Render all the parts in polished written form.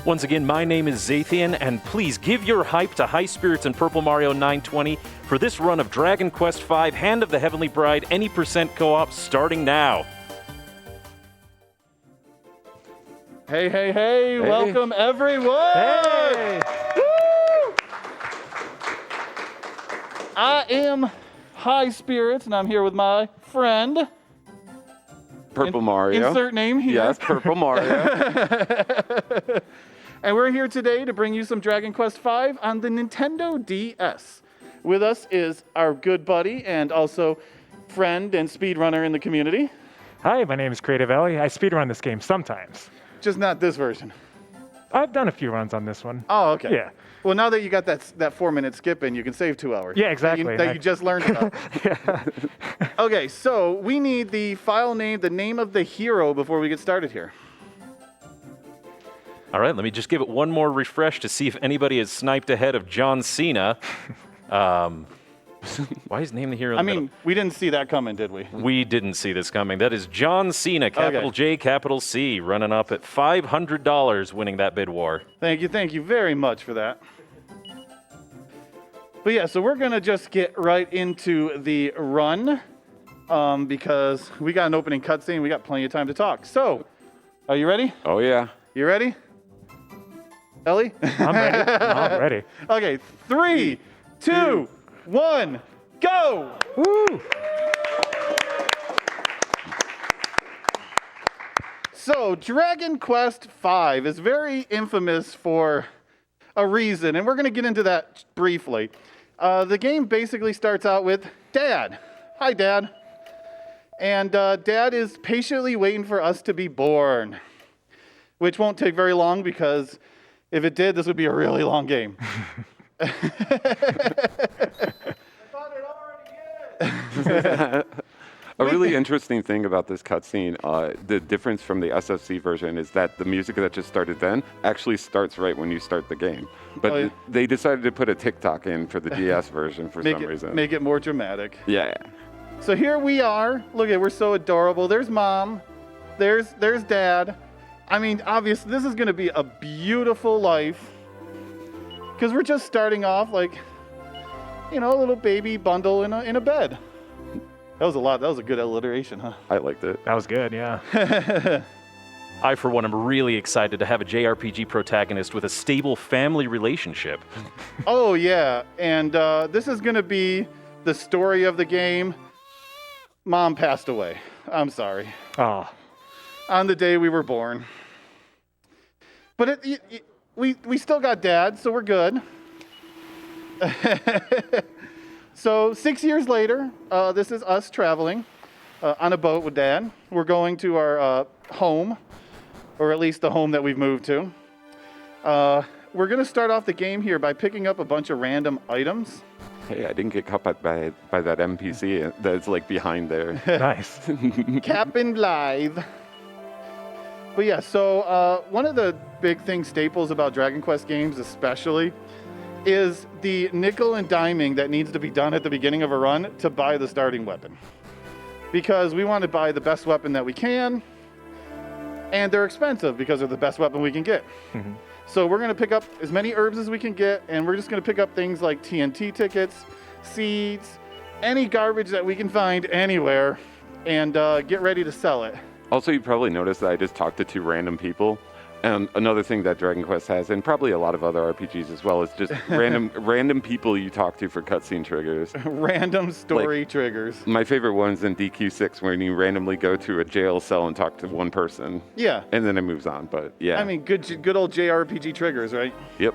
Once again, my name is Zathian, and please give your hype to Highspirits and purplemario920 for this run of Dragon Quest V Hand of the Heavenly Bride any % co-op starting now. Hey, hey, hey, welcome everyone! Hey! Woo! I am Highspirits, and I'm here with my friend. Purple Mario. Insert name here. Yes, Purple Mario. And we're here today to bring you some Dragon Quest V on the Nintendo DS. With us is our good buddy and also friend and speedrunner in the community. Hi, my name is Creative Ellie. I speedrun this game sometimes. Just not this version. I've done a few runs on this one. Oh, okay. Yeah. Well, now that you got that 4-minute skip in, you can save 2 hours. Yeah, exactly. That you just learned about. Yeah. Okay, so we need the file name, the name of the hero before we get started here. All right, let me just give it one more refresh to see if anybody has sniped ahead of John Cena. Why is name the hero? I mean, we didn't see that coming, did we? We didn't see this coming. That is John Cena, capital J, capital C, running up at $500 winning that bid war. Thank you very much for that. But yeah, so we're gonna just get right into the run because we got an opening cutscene. We got plenty of time to talk. So, are you ready? Oh, yeah. You ready? Ellie? I'm ready. I'm ready. Okay, 3, 2, 1, go! Woo! So, Dragon Quest V is very infamous for a reason, and we're going to get into that briefly. The game basically starts out with Dad. Hi, Dad. And Dad is patiently waiting for us to be born, which won't take very long because if it did, this would be a really long game. I thought it already is. A really interesting thing about this cutscene, the difference from the SFC version is that the music that just started then actually starts right when you start the game. But they decided to put a TikTok in for the DS version for some reason. Make it more dramatic. Yeah. So here we are. Look at, we're so adorable. There's Mom. There's Dad. I mean, obviously, this is going to be a beautiful life. Because we're just starting off like, you know, a little baby bundle in a bed. That was a lot. That was a good alliteration, huh? I liked it. That was good, yeah. I, for one, am really excited to have a JRPG protagonist with a stable family relationship. Oh, yeah. And this is going to be the story of the game. Mom passed away. I'm sorry. Oh. On the day we were born. But we still got Dad, so we're good. So 6 years later, this is us traveling on a boat with Dad. We're going to our home, or at least the home that we've moved to. We're going to start off the game here by picking up a bunch of random items. Hey, I didn't get caught by that NPC that's like behind there. Nice. Captain Blythe. But yeah, so one of the big things, staples about Dragon Quest games especially, is the nickel and diming that needs to be done at the beginning of a run to buy the starting weapon. Because we want to buy the best weapon that we can, and they're expensive because they're the best weapon we can get. Mm-hmm. So we're going to pick up as many herbs as we can get, and we're just going to pick up things like TNT tickets, seeds, any garbage that we can find anywhere, and get ready to sell it. Also, you probably noticed that I just talked to 2 random people. And another thing that Dragon Quest has, and probably a lot of other RPGs as well, is just random people you talk to for cutscene triggers. Random story triggers. My favorite one's in DQ6 when you randomly go to a jail cell and talk to one person. Yeah. And then it moves on, but yeah. I mean, good old JRPG triggers, right? Yep.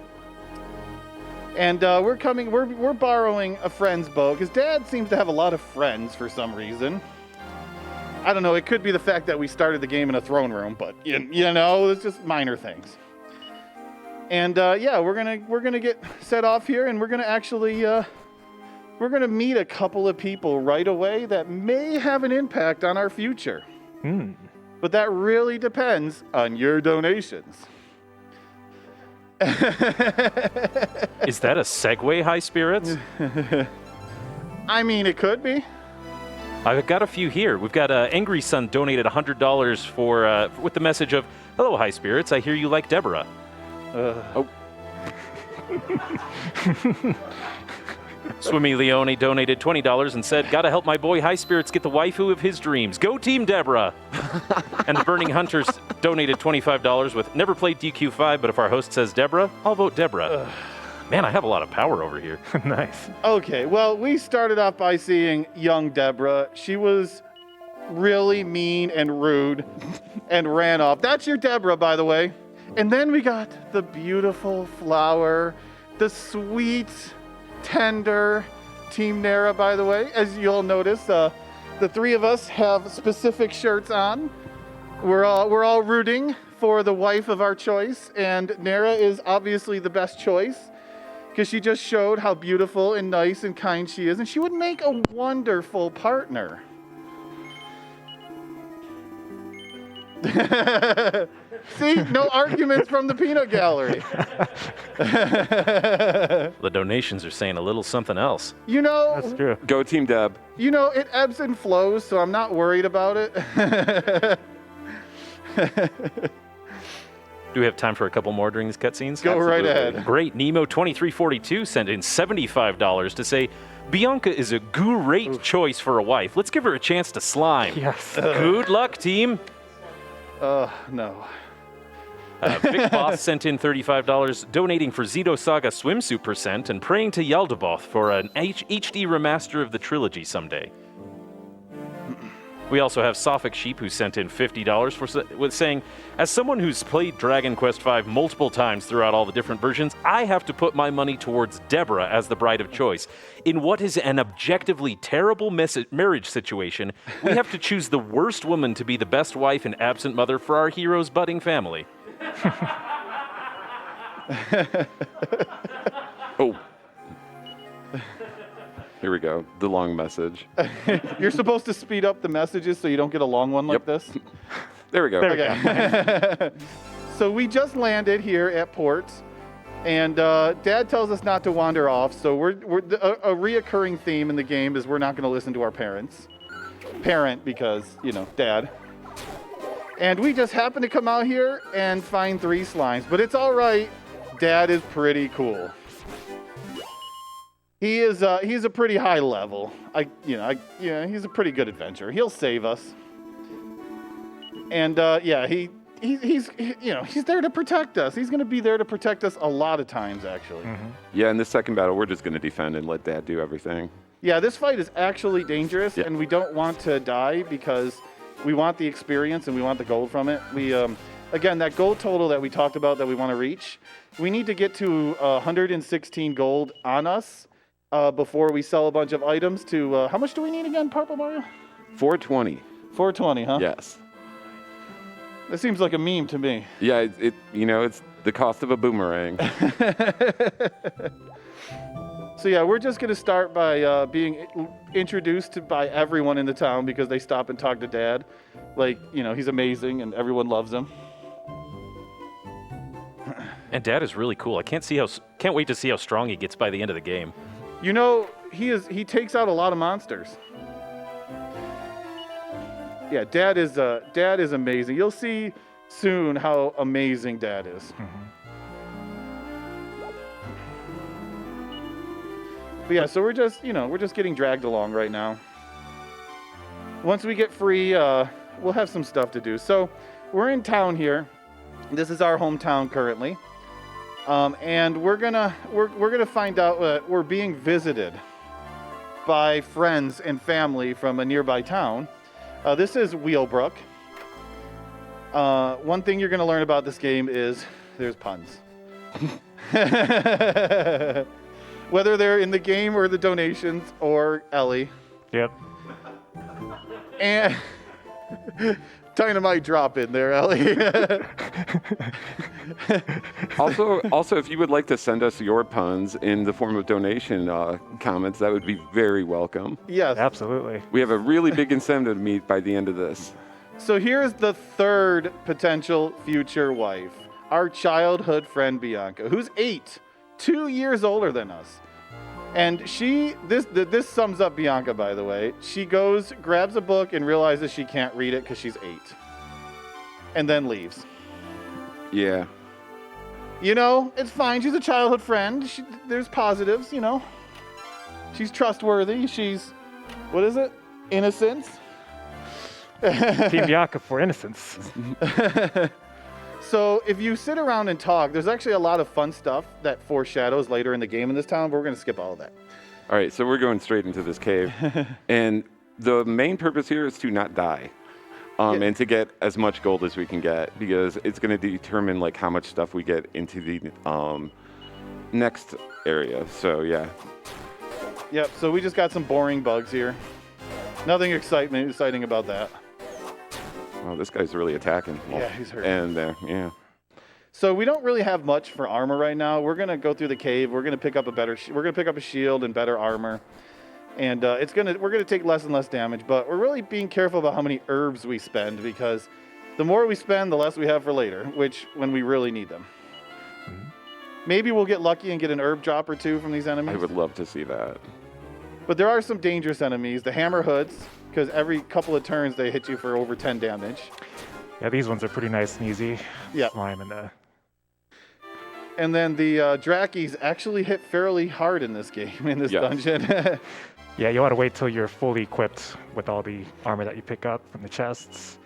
And we're borrowing a friend's boat, because Dad seems to have a lot of friends for some reason. I don't know, it could be the fact that we started the game in a throne room, but you know, it's just minor things. And yeah, we're gonna get set off here, and we're gonna actually we're gonna meet a couple of people right away that may have an impact on our future. But that really depends on your donations. Is that a segue, Highspirits? I mean, it could be. I've got a few here. We've got Angry Son donated $100 for with the message of, "Hello, Highspirits. I hear you like Deborah." Oh, Swimmy Leone donated $20 and said, "Gotta help my boy High Spirits get the waifu of his dreams. Go Team Deborah." And the Burning Hunters donated $25 with, "Never played DQ5, but if our host says Deborah, I'll vote Deborah." Man, I have a lot of power over here. Nice. Okay, well, we started off by seeing young Deborah. She was really mean and rude and ran off. That's your Deborah, by the way. And then we got the beautiful flower, the sweet, tender Team Nara, by the way. As you'll notice, the three of us have specific shirts on. We're all rooting for the wife of our choice, and Nara is obviously the best choice because she just showed how beautiful and nice and kind she is, and she would make a wonderful partner. See, no arguments from the peanut gallery. The donations are saying a little something else. You know, That's true. go Team Deb. you know, it ebbs and flows, so I'm not worried about it. Do we have time for a couple more during these cutscenes? Go right Absolutely. ahead. Great. Nemo2342 sent in $75 to say, "Bianca is a great choice for a wife. Let's give her a chance to slime." Yes. Good luck, team. No. Vic Boss sent in $35, donating for Zito Saga swimsuit percent and praying to Yaldabaoth for an HD remaster of the trilogy someday. We also have Sophic Sheep, who sent in $50 with saying, "As someone who's played Dragon Quest V multiple times throughout all the different versions, I have to put my money towards Deborah as the bride of choice. In what is an objectively terrible marriage situation, we have to choose the worst woman to be the best wife and absent mother for our hero's budding family." Oh. Here we go. The long message. You're supposed to speed up the messages so you don't get a long one like Yep. this? There we go. There we go. So we just landed here at port, and Dad tells us not to wander off, so a reoccurring theme in the game is we're not going to listen to our parents. Parent, because, you know, Dad. And we just happen to come out here and find 3 slimes, but it's all right. Dad is pretty cool. He's a pretty high level. He's a pretty good adventurer. He'll save us. And he's there to protect us. He's going to be there to protect us a lot of times, actually. Mm-hmm. Yeah, in this second battle, we're just going to defend and let Dad do everything. Yeah, this fight is actually dangerous, Yeah. and we don't want to die because we want the experience and we want the gold from it. We again, that gold total that we talked about that we want to reach, we need to get to 116 gold on us before we sell a bunch of items to, how much do we need again, Purple Mario? 420. 420, huh? Yes. That seems like a meme to me. Yeah, it's the cost of a boomerang. So yeah, we're just gonna start by being introduced by everyone in the town because they stop and talk to Dad. Like, you know, he's amazing and everyone loves him. And Dad is really cool. I can't wait to see how strong he gets by the end of the game. You know, he takes out a lot of monsters. Yeah, Dad is amazing. You'll see soon how amazing Dad is. Mm-hmm. But yeah, so we're just getting dragged along right now. Once we get free, we'll have some stuff to do. So we're in town here. This is our hometown currently. And we're gonna find out we're being visited by friends and family from a nearby town. This is Wheelbrook. One thing you're gonna learn about this game is there's puns. Whether they're in the game or the donations or Ellie. Yep. And dynamite drop in there, Ellie. Also, if you would like to send us your puns in the form of donation comments, that would be very welcome. Yes. Absolutely. We have a really big incentive to meet by the end of this. So here's the third potential future wife, our childhood friend Bianca, who's 8, 2 years older than us. And this sums up Bianca, by the way. She goes, grabs a book, and realizes she can't read it because she's 8. And then leaves. Yeah. You know, it's fine. She's a childhood friend. There's positives, you know. She's trustworthy. She's, what is it? Innocence. Team Bianca for innocence. So if you sit around and talk, there's actually a lot of fun stuff that foreshadows later in the game in this town, but we're going to skip all of that. All right, so we're going straight into this cave. And the main purpose here is to not die. And to get as much gold as we can get, because it's going to determine like how much stuff we get into the next area. So yeah. Yep, so we just got some boring bugs here. Nothing exciting about that. Oh, this guy's really attacking. Yeah, he's hurt. And yeah. So we don't really have much for armor right now. We're gonna go through the cave. We're gonna pick up a shield and better armor, and we're gonna take less and less damage. But we're really being careful about how many herbs we spend, because the more we spend, the less we have for later. When we really need them. Maybe we'll get lucky and get an herb drop or two from these enemies. I would love to see that. But there are some dangerous enemies. The hammer hoods, because every couple of turns they hit you for over 10 damage. Yeah, these ones are pretty nice and easy. Yeah. Slime and And then the Drakkies actually hit fairly hard in this game, in this dungeon. yeah, you want to wait till you're fully equipped with all the armor that you pick up from the chests.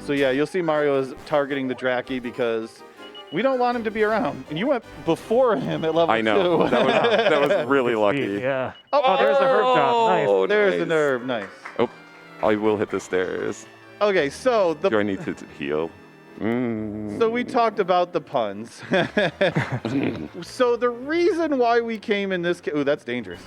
So yeah, you'll see Mario is targeting the Drakkie because we don't want him to be around. And you went before him at level 2. I know. that was really lucky. Yeah. Oh, there's a herb drop. Nice. Oh, There's the herb. Nice. Oh, I will hit the stairs. Okay, so Do I need to heal? So we talked about the puns. So the reason why we came in this cave, ooh, that's dangerous.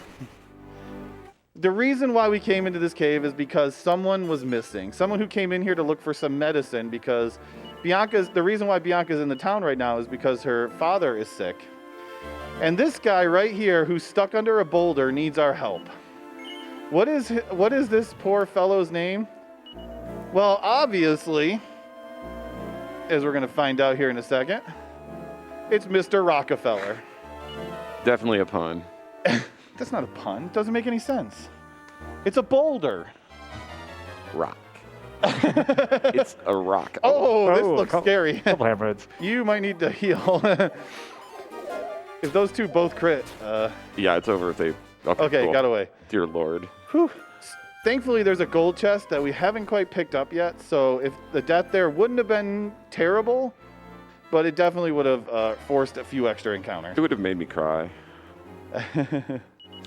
The reason why we came into this cave is because someone was missing. Someone who came in here to look for some medicine, because the reason why Bianca's in the town right now is because her father is sick. And this guy right here who's stuck under a boulder needs our help. What is this poor fellow's name? Well, obviously, as we're going to find out here in a second, it's Mr. Rockefeller. Definitely a pun. That's not a pun. It doesn't make any sense. It's a boulder. Rock. It's a rock. Oh, this looks scary. Couple hammerheads. You might need to heal. If those two both crit. Yeah, it's over if they... Okay, cool. got away. Dear Lord. Whew. Thankfully, there's a gold chest that we haven't quite picked up yet, so if the death there wouldn't have been terrible, but it definitely would have forced a few extra encounters. It would have made me cry.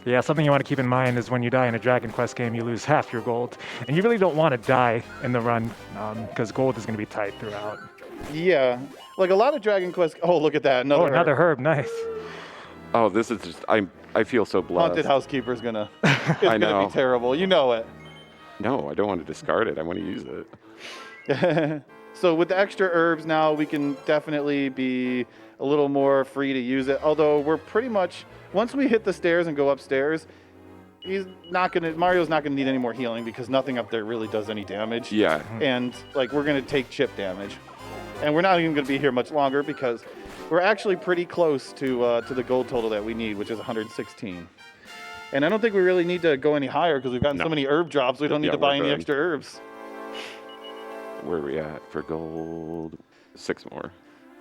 Yeah, something you want to keep in mind is when you die in a Dragon Quest game, you lose half your gold. And you really don't want to die in the run, because gold is going to be tight throughout. Yeah, like a lot of Dragon Quest... Oh, look at that, another herb, nice. Oh, this is just... I feel so blessed. Haunted Housekeeper's gonna... It's gonna be terrible, you know it. No, I don't want to discard it. I want to use it. So with the extra herbs now, we can definitely be a little more free to use it. Although we're pretty much... Once we hit the stairs and go upstairs, Mario's not gonna need any more healing, because nothing up there really does any damage. Yeah. And like we're gonna take chip damage, and we're not even gonna be here much longer because we're actually pretty close to the gold total that we need, which is 116. And I don't think we really need to go any higher because we've gotten so many herb drops. We don't need to buy any extra herbs. Where are we at for gold? 6 more.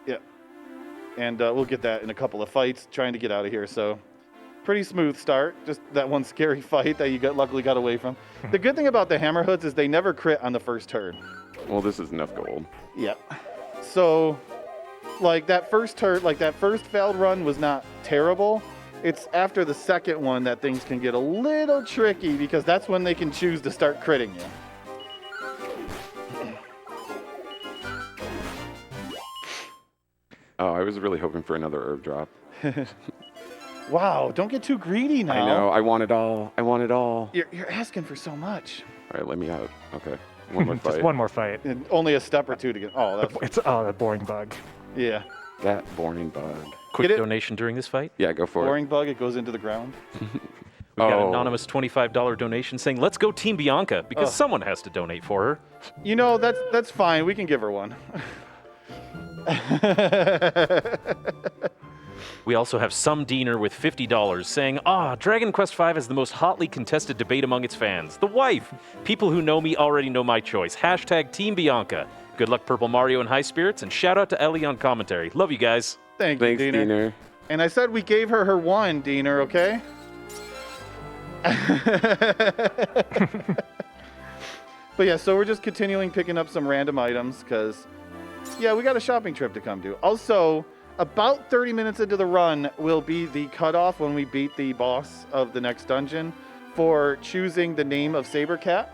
Yeah. And we'll get that in a couple of fights, trying to get out of here. So pretty smooth start. Just that one scary fight that you luckily got away from. The good thing about the hammer hoods is they never crit on the first turn. Well, this is enough gold. Yeah. So, like that first turn, like that first failed run was not terrible. It's after the second one that things can get a little tricky, because that's when they can choose to start critting you. Oh, I was really hoping for another herb drop. Wow, don't get too greedy now. I know. I want it all. I want it all. You're asking for so much. All right, let me out. Okay. One more fight. Just one more fight. And only a step or two to get... Oh, that's... that boring bug. Yeah. That boring bug. Quick donation during this fight. Yeah, go for it. Boring bug, it goes into the ground. We've got an anonymous $25 donation saying, "Let's go Team Bianca," because someone has to donate for her. You know, that's fine. We can give her one. We also have some Diener with $50 saying, Dragon Quest V is the most hotly contested debate among its fans. The wife. People who know me already know my choice. # Team Bianca. Good luck, Purple Mario and High Spirits, and shout out to Ellie on commentary. Love you guys. Thank you, Thanks, Diener. And I said we gave her her one, Diener, okay? But yeah, so we're just continuing picking up some random items because, yeah, we got a shopping trip to come to. Also, about 30 minutes into the run will be the cutoff when we beat the boss of the next dungeon for choosing the name of Sabercat.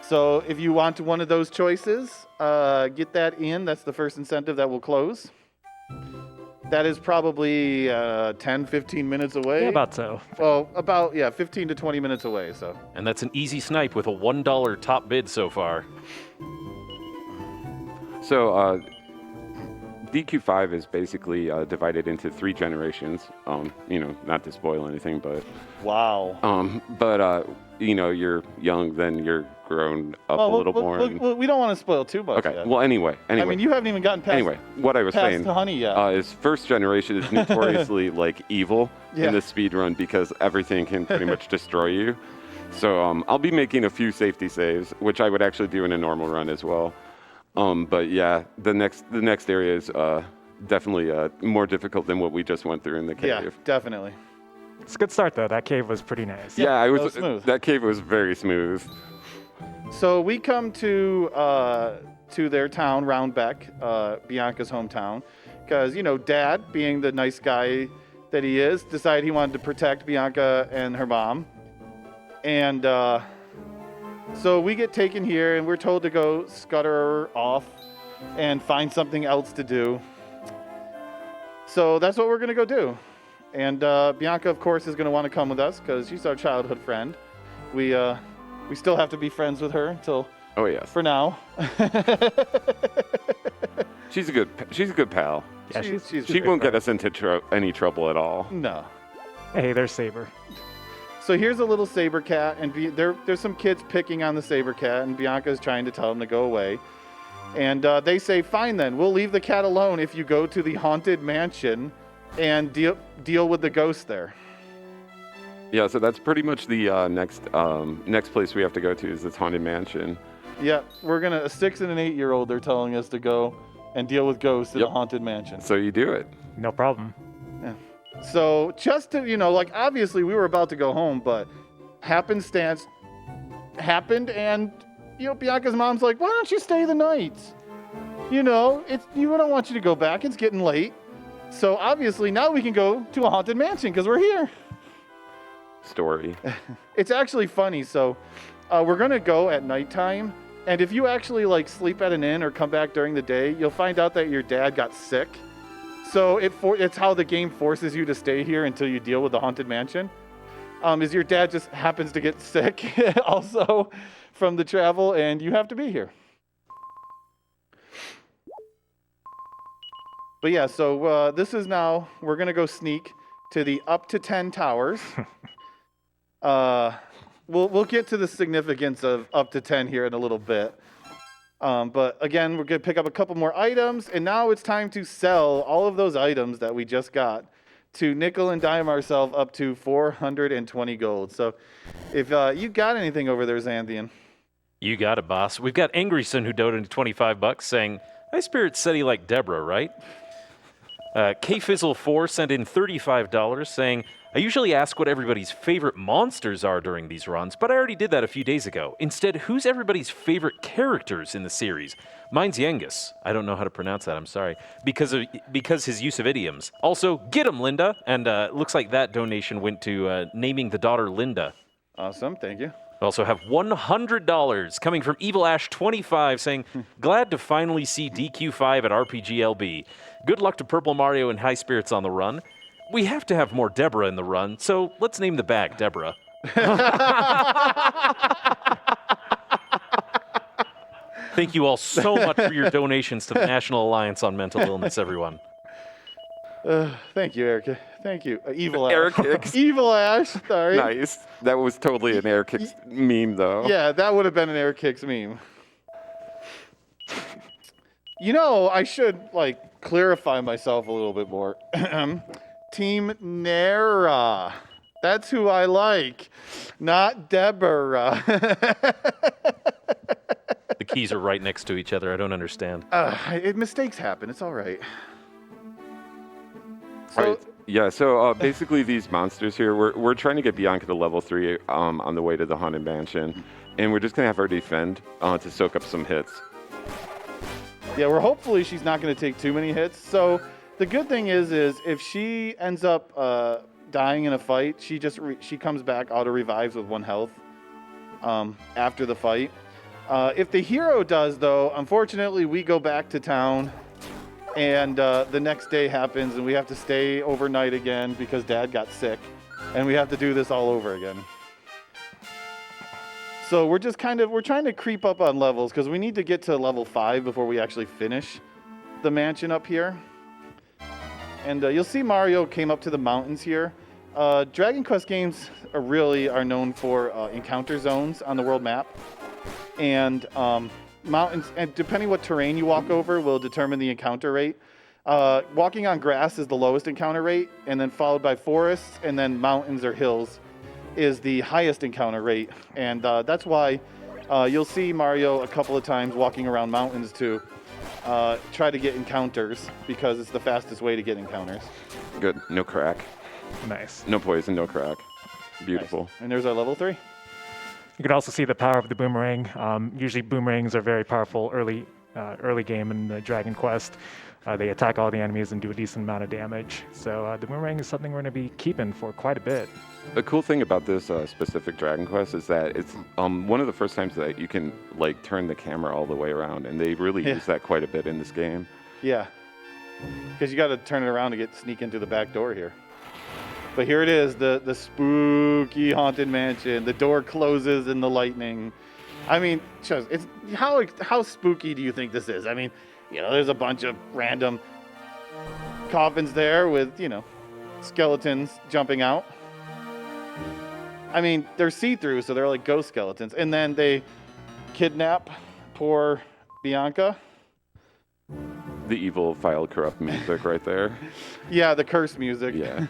So if you want one of those choices, get that in. That's the first incentive that will close. That is probably 10, 15 minutes away. Yeah, about so. Well, about, 15 to 20 minutes away, so. And that's an easy snipe with a $1 top bid so far. So, DQ5 is basically divided into 3 generations. Not to spoil anything, but... Wow. You're young, then you're grown up a little more. We don't want to spoil too much. Okay. Yet. Well, anyway. I mean, you haven't even gotten past. Anyway, what I was saying honey yet. is first generation is notoriously evil in the speedrun because everything can pretty much destroy you. So I'll be making a few safety saves, which I would actually do in a normal run as well. But yeah, the next area is definitely more difficult than what we just went through in the cave. Yeah, definitely. It's a good start, though. That cave was pretty nice. Yeah, that was smooth. That cave was very smooth. So we come to their town, Roundbeck, Bianca's hometown, because, Dad, being the nice guy that he is, decided he wanted to protect Bianca and her mom. And so we get taken here, and we're told to go scutter off and find something else to do. So that's what we're going to go do. And Bianca, of course, is going to want to come with us because she's our childhood friend. We still have to be friends with her until. Oh yes. For now. She's a good pal. Yeah, she won't get us into any trouble at all. No. Hey, there's Saber. So here's a little saber cat, and there's some kids picking on the saber cat, and Bianca's trying to tell them to go away. And they say, "Fine then, we'll leave the cat alone if you go to the haunted mansion and deal with the ghost there." Yeah, so that's pretty much the next place we have to go to is this haunted mansion. Yeah, a 6 and an 8-year-old, they're telling us to go and deal with ghosts in the haunted mansion. So you do it. No problem. Yeah. So just to, obviously we were about to go home, but happenstance happened, and, Bianca's mom's like, "Why don't you stay the night? We don't want you to go back. It's getting late." So obviously now we can go to a haunted mansion because we're here. Story. It's actually funny. So we're going to go at nighttime. And if you actually sleep at an inn or come back during the day, you'll find out that your dad got sick. So it's how the game forces you to stay here until you deal with the haunted mansion. Is your dad just happens to get sick also from the travel, and you have to be here. But yeah, so we're going to go sneak to the up to 10 towers. We'll get to the significance of up to 10 here in a little bit. But again, we're going to pick up a couple more items, and now it's time to sell all of those items that we just got to nickel and dime ourselves up to 420 gold. So if you got anything over there, Xanthian. You got it, boss. We've got Angryson who donated $25 saying, Highspirits said he liked Deborah, right? KFizzle4 sent in $35 saying, I usually ask what everybody's favorite monsters are during these runs, but I already did that a few days ago. Instead, who's everybody's favorite characters in the series? Mine's Yengus. I don't know how to pronounce that, I'm sorry. Because his use of idioms. Also, get him, Linda. And looks like that donation went to naming the daughter Linda. Awesome, thank you. We also have $100 coming from Evil Ash 25 saying, glad to finally see DQ5 at RPGLB. Good luck to Purple Mario and Highspirits on the run. We have to have more Deborah in the run, so let's name the bag Deborah. Thank you all so much for your donations to the National Alliance on Mental Illness, everyone. Thank you, Erica. Thank you. Evil Ash. Airkicks. Evil Ash, sorry. Nice. That was totally an Airkicks meme, though. Yeah, that would have been an Airkicks meme. I should, clarify myself a little bit more. Team Nera. That's who I like, not Deborah. The keys are right next to each other. I don't understand. Mistakes happen. It's all right. So, Yeah, so basically these monsters here, we're trying to get Bianca to level 3 on the way to the Haunted Mansion, and we're just going to have her defend to soak up some hits. yeah, we're hopefully she's not going to take too many hits. So the good thing is if she ends up dying in a fight, she comes back, auto-revives with 1 health after the fight. If the hero does, though, unfortunately, we go back to town, and the next day happens, and we have to stay overnight again because Dad got sick, and we have to do this all over again. So we're just we're trying to creep up on levels because we need to get to level 5 before we actually finish the mansion up here. And you'll see Mario came up to the mountains here. Dragon Quest games are known for encounter zones on the world map. And mountains, and depending what terrain you walk over will determine the encounter rate. Walking on grass is the lowest encounter rate, and then followed by forests, and then mountains or hills is the highest encounter rate. And that's why you'll see Mario a couple of times walking around mountains to try to get encounters, because it's the fastest way to get encounters. Good. No crack. Nice. No poison, no crack. Beautiful. Nice. And there's our level 3. You can also see the power of the boomerang. Usually boomerangs are very powerful early game in the Dragon Quest. They attack all the enemies and do a decent amount of damage. So the boomerang is something we're going to be keeping for quite a bit. The cool thing about this specific Dragon Quest is that it's one of the first times that you can like turn the camera all the way around, and they really use that quite a bit in this game. Yeah, because you got to turn it around to sneak into the back door here. But here it is, the spooky haunted mansion. The door closes in the lightning. I mean, it's how spooky do you think this is? I mean, there's a bunch of random coffins there with, skeletons jumping out. I mean, they're see-through, so they're like ghost skeletons. And then they kidnap poor Bianca. The evil, vile, corrupt music right there. Yeah, the curse music. Yeah.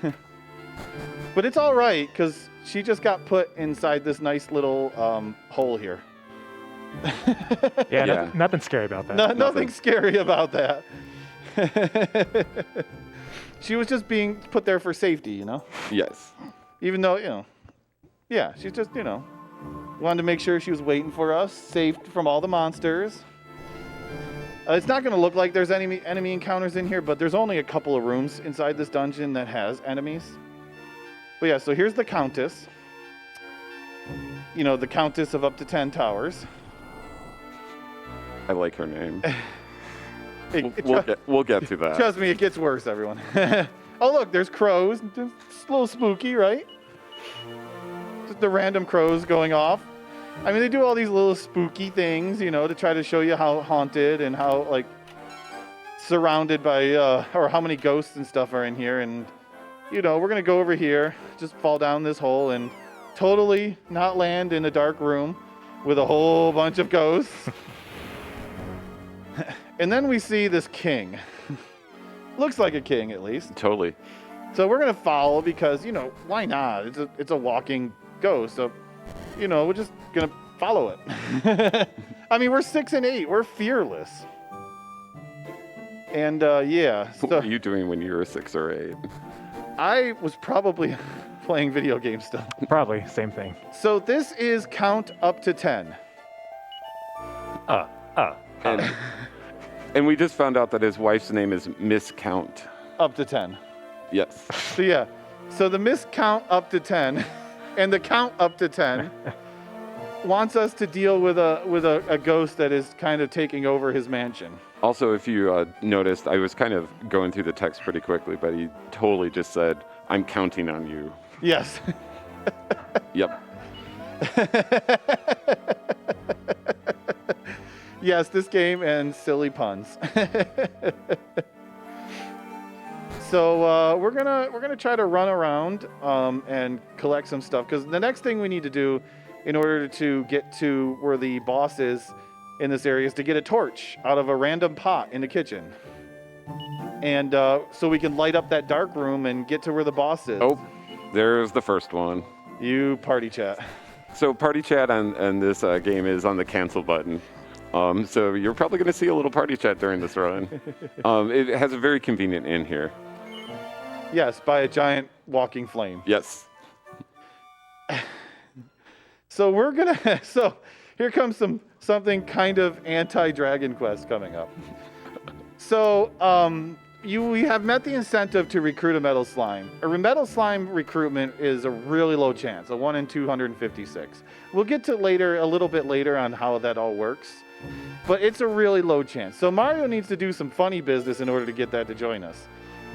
But it's all right, because she just got put inside this nice little hole here. Yeah. Nothing scary about that. Nothing scary about that. She was just being put there for safety, Yes. Even though, yeah, she's just, wanted to make sure she was waiting for us, safe from all the monsters. It's not going to look like there's enemy encounters in here, but there's only a couple of rooms inside this dungeon that has enemies. But yeah, so here's the Countess. The Countess of up to 10 towers. I like her name. We'll get to that. Trust me, it gets worse, everyone. Oh, look, there's crows. It's a little spooky, right? Just the random crows going off. I mean, they do all these little spooky things, to try to show you how haunted and how, surrounded by, or how many ghosts and stuff are in here. And, we're going to go over here, just fall down this hole and totally not land in a dark room with a whole bunch of ghosts. And then we see this king. Looks like a king, at least. Totally. So we're going to follow because, why not? It's a walking ghost. So, we're just going to follow it. I mean, we're 6 and 8. We're fearless. And, yeah. So, what were you doing when you were 6 or 8? I was probably playing video games still. Probably, same thing. So this is count up to 10. And we just found out that his wife's name is Miss Count. Up to 10. Yes. So yeah. So the Miss Count up to 10 and the count up to 10 wants us to deal with a ghost that is kind of taking over his mansion. Also, if you noticed, I was kind of going through the text pretty quickly, but he totally just said, "I'm counting on you." Yes. Yep. Yes, this game and silly puns. So we're gonna try to run around and collect some stuff, because the next thing we need to do in order to get to where the boss is in this area is to get a torch out of a random pot in the kitchen, and so we can light up that dark room and get to where the boss is. Oh, there's the first one. You party chat. So party chat on this game is on the cancel button. So you're probably going to see a little party chat during this run. It has a very convenient in here. Yes, by a giant walking flame. Yes. So we're gonna. So here comes something kind of anti-Dragon Quest coming up. So we have met the incentive to recruit a metal slime. A metal slime recruitment is a really low chance, a 1 in 256. We'll get to a little bit later on how that all works, but it's a really low chance. So Mario needs to do some funny business in order to get that to join us.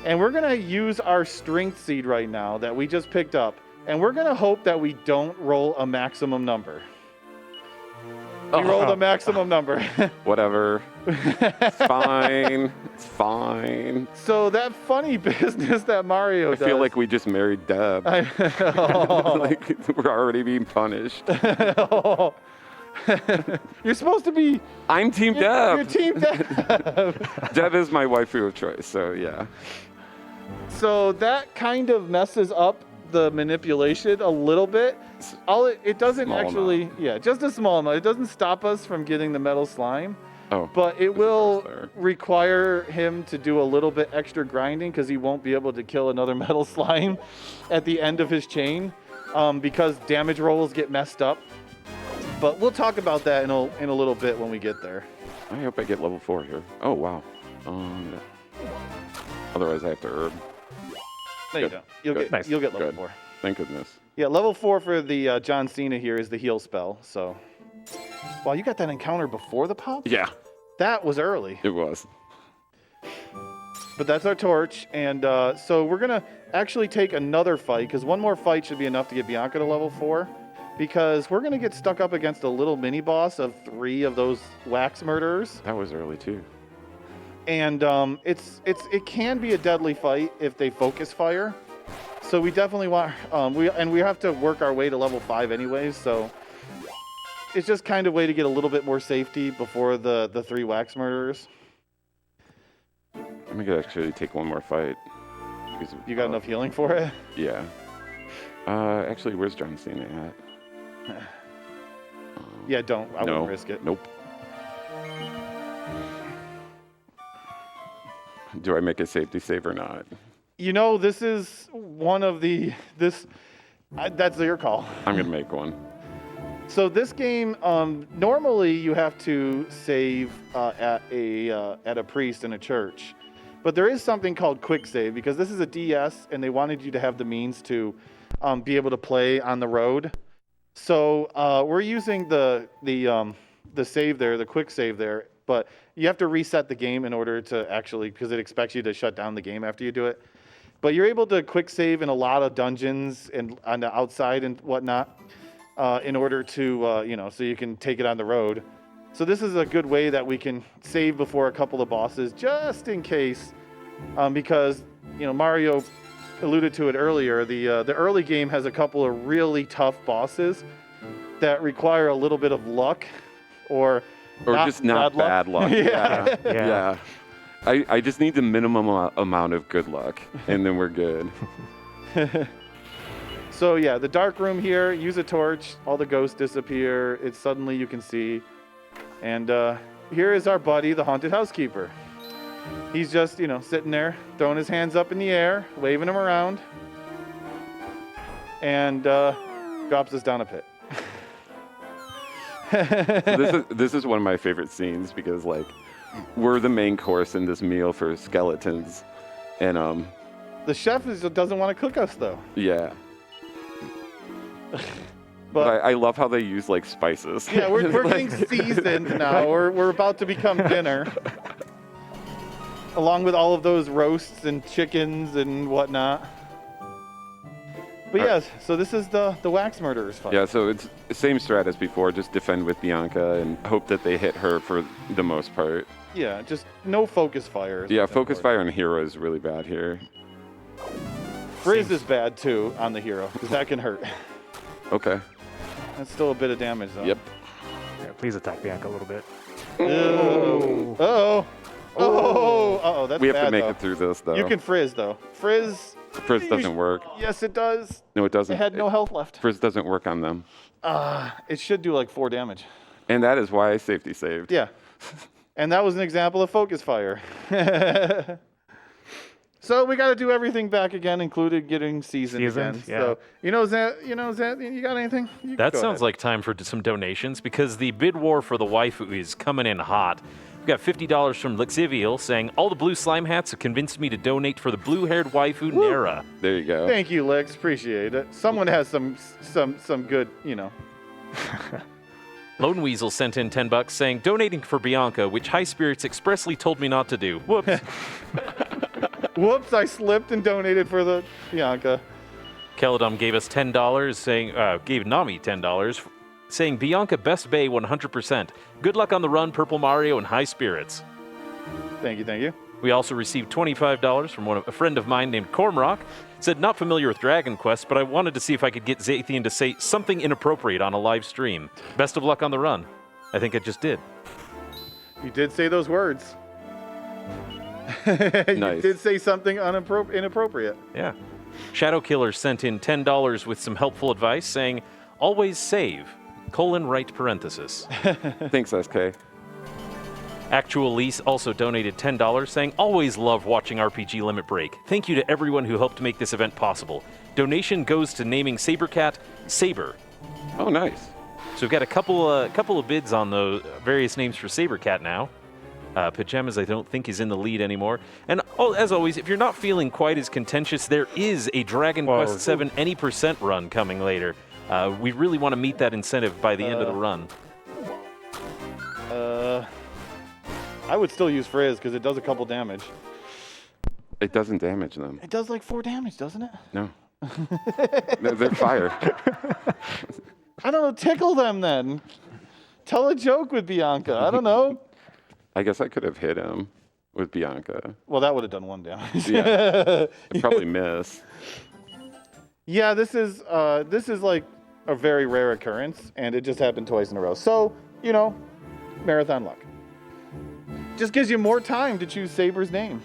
And we're gonna use our strength seed right now that we just picked up, and we're gonna hope that we don't roll a maximum number. We rolled a maximum number. Whatever. It's fine. It's fine. So that funny business that Mario does. I feel like we just married Deb. Like we're already being punished. You're supposed to be. I'm Team Deb. You're Team Deb. Deb is my waifu of choice, so yeah. So that kind of messes up the manipulation a little bit. It doesn't Small actually, amount. yeah, just a small amount. It doesn't stop us from getting the metal slime. Oh. But it will there. require him to do a little bit extra grinding because he won't be able to kill another metal slime at the end of his chain because damage rolls get messed up. But we'll talk about that in a little bit when we get there. I hope I get level 4 here. Oh, wow. Otherwise, I have to herb. No, you Good. don't. You'll Good. get you'll get level Good. 4. Thank goodness. Yeah, level 4 for the John Cena here is the heal spell. So, wow, you got that encounter before the pop? Yeah, That was early. it was. But that's our torch, and so we're gonna actually take another fight because one more fight should be enough to get Bianca to level 4. Because we're gonna get stuck up against a little mini boss of 3 of those wax murderers, That was early too. and it can be a deadly fight if they focus fire. So we definitely want we have to work our way to level 5 anyways. So it's just kind of a way to get a little bit more safety before the 3 wax murderers. I'm gonna actually take one more fight. Because, You got enough healing for it? Yeah. Actually, where's John Cena at? Yeah, don't. I wouldn't risk it. Nope. Do I make a safety save or not? You know, this is one of that's your call. I'm gonna make one. So this game, normally you have to save at a priest in a church, but there is something called quick save because this is a DS and they wanted you to have the means to be able to play on the road. So we're using the save there, the quick save there, but you have to reset the game in order to actually, because it expects you to shut down the game after you do it. But you're able to quick save in a lot of dungeons and on the outside and whatnot in order to, so you can take it on the road. So this is a good way that we can save before a couple of bosses just in case, because, Mario alluded to it earlier, the early game has a couple of really tough bosses that require a little bit of luck or just not bad luck. Yeah. Yeah. I just need the minimum amount of good luck, and then we're good. So yeah, the dark room here, use a torch, all the ghosts disappear, it's suddenly you can see. And here is our buddy, the haunted housekeeper. He's just, sitting there, throwing his hands up in the air, waving them around, and drops us down a pit. This is one of my favorite scenes because, like, we're the main course in this meal for skeletons, and the chef doesn't want to cook us though. Yeah. But I love how they use like spices. Yeah, we're getting seasoned now. We're about to become dinner. Along with all of those roasts and chickens and whatnot. But yes, so this is the wax murderers fight. Yeah, so it's the same strat as before, just defend with Bianca and hope that they hit her for the most part. Yeah, just no focus fire. Yeah, focus fire on hero is really bad here. Frizz is bad too on the hero, because that can hurt. Okay. That's still a bit of damage though. Yep. Yeah, please attack Bianca a little bit. Uh-oh. Uh-oh. Oh, uh-oh, that's bad. We have to make though. it through this though. You can frizz though. Frizz doesn't work. Yes, it does. No, it doesn't. It had no health left. Frizz doesn't work on them. It should do like 4 damage. And that is why I safety saved. Yeah. And that was an example of focus fire. So we got to do everything back again, including getting seasoned again. Yeah. So Zat, you got anything? That Go sounds ahead. like time for some donations because the bid war for the waifu is coming in hot. We've got $50 from Lixivial saying, all the blue slime hats have convinced me to donate for the blue-haired waifu Nera. There you go. Thank you, Lex. Appreciate it. Someone has some good, Lone Weasel sent in $10 saying, donating for Bianca, which High Spirits expressly told me not to do. Whoops. Whoops, I slipped and donated for the Bianca. Keladum gave us $10 saying, gave Nami $10 saying, Bianca best bay 100%. Good luck on the run, Purple Mario and High Spirits. Thank you. We also received $25 from a friend of mine named Cormrock. Said, not familiar with Dragon Quest, but I wanted to see if I could get Zathian to say something inappropriate on a live stream. Best of luck on the run. I think I just did. You did say those words. Nice. You did say something inappropriate. Yeah. Shadow Killer sent in $10 with some helpful advice saying, always save, (right parenthesis). Thanks, SK. Actual Lease also donated $10 saying, always love watching RPG Limit Break. Thank you to everyone who helped make this event possible. Donation goes to naming Sabercat Saber. Oh, nice. So we've got a couple of bids on the various names for Sabercat now. Pajamas, I don't think, is in the lead anymore. And as always, if you're not feeling quite as contentious, there is a Dragon Quest VII any % run coming later. We really want to meet that incentive by the end of the run. I would still use Frizz because it does a couple damage. It doesn't damage them. It does like 4 damage, doesn't it? No. They're fire. I don't know. Tickle them then. Tell a joke with Bianca. I don't know. I guess I could have hit him with Bianca. Well, that would have done 1 damage. Yeah. I'd probably miss. Yeah, this is like a very rare occurrence, and it just happened twice in a row. So, marathon luck. Just gives you more time to choose Saber's name.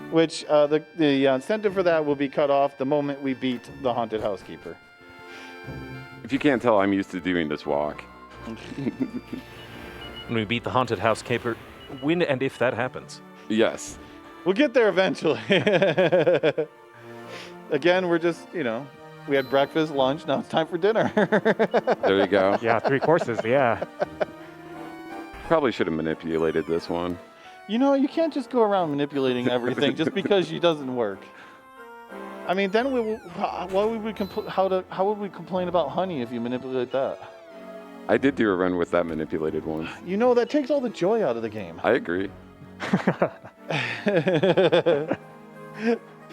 Which the incentive for that will be cut off the moment we beat the Haunted Housekeeper. If you can't tell, I'm used to doing this walk. When we beat the Haunted Housekeeper, when and if that happens. Yes. We'll get there eventually. Again, we're just, we had breakfast, lunch, now it's time for dinner. There you go. Yeah, 3 courses, yeah. Probably should have manipulated this one. You can't just go around manipulating everything just because it doesn't work. I mean, then how would we complain about honey if you manipulate that? I did do a run with that manipulated one. That takes all the joy out of the game. I agree.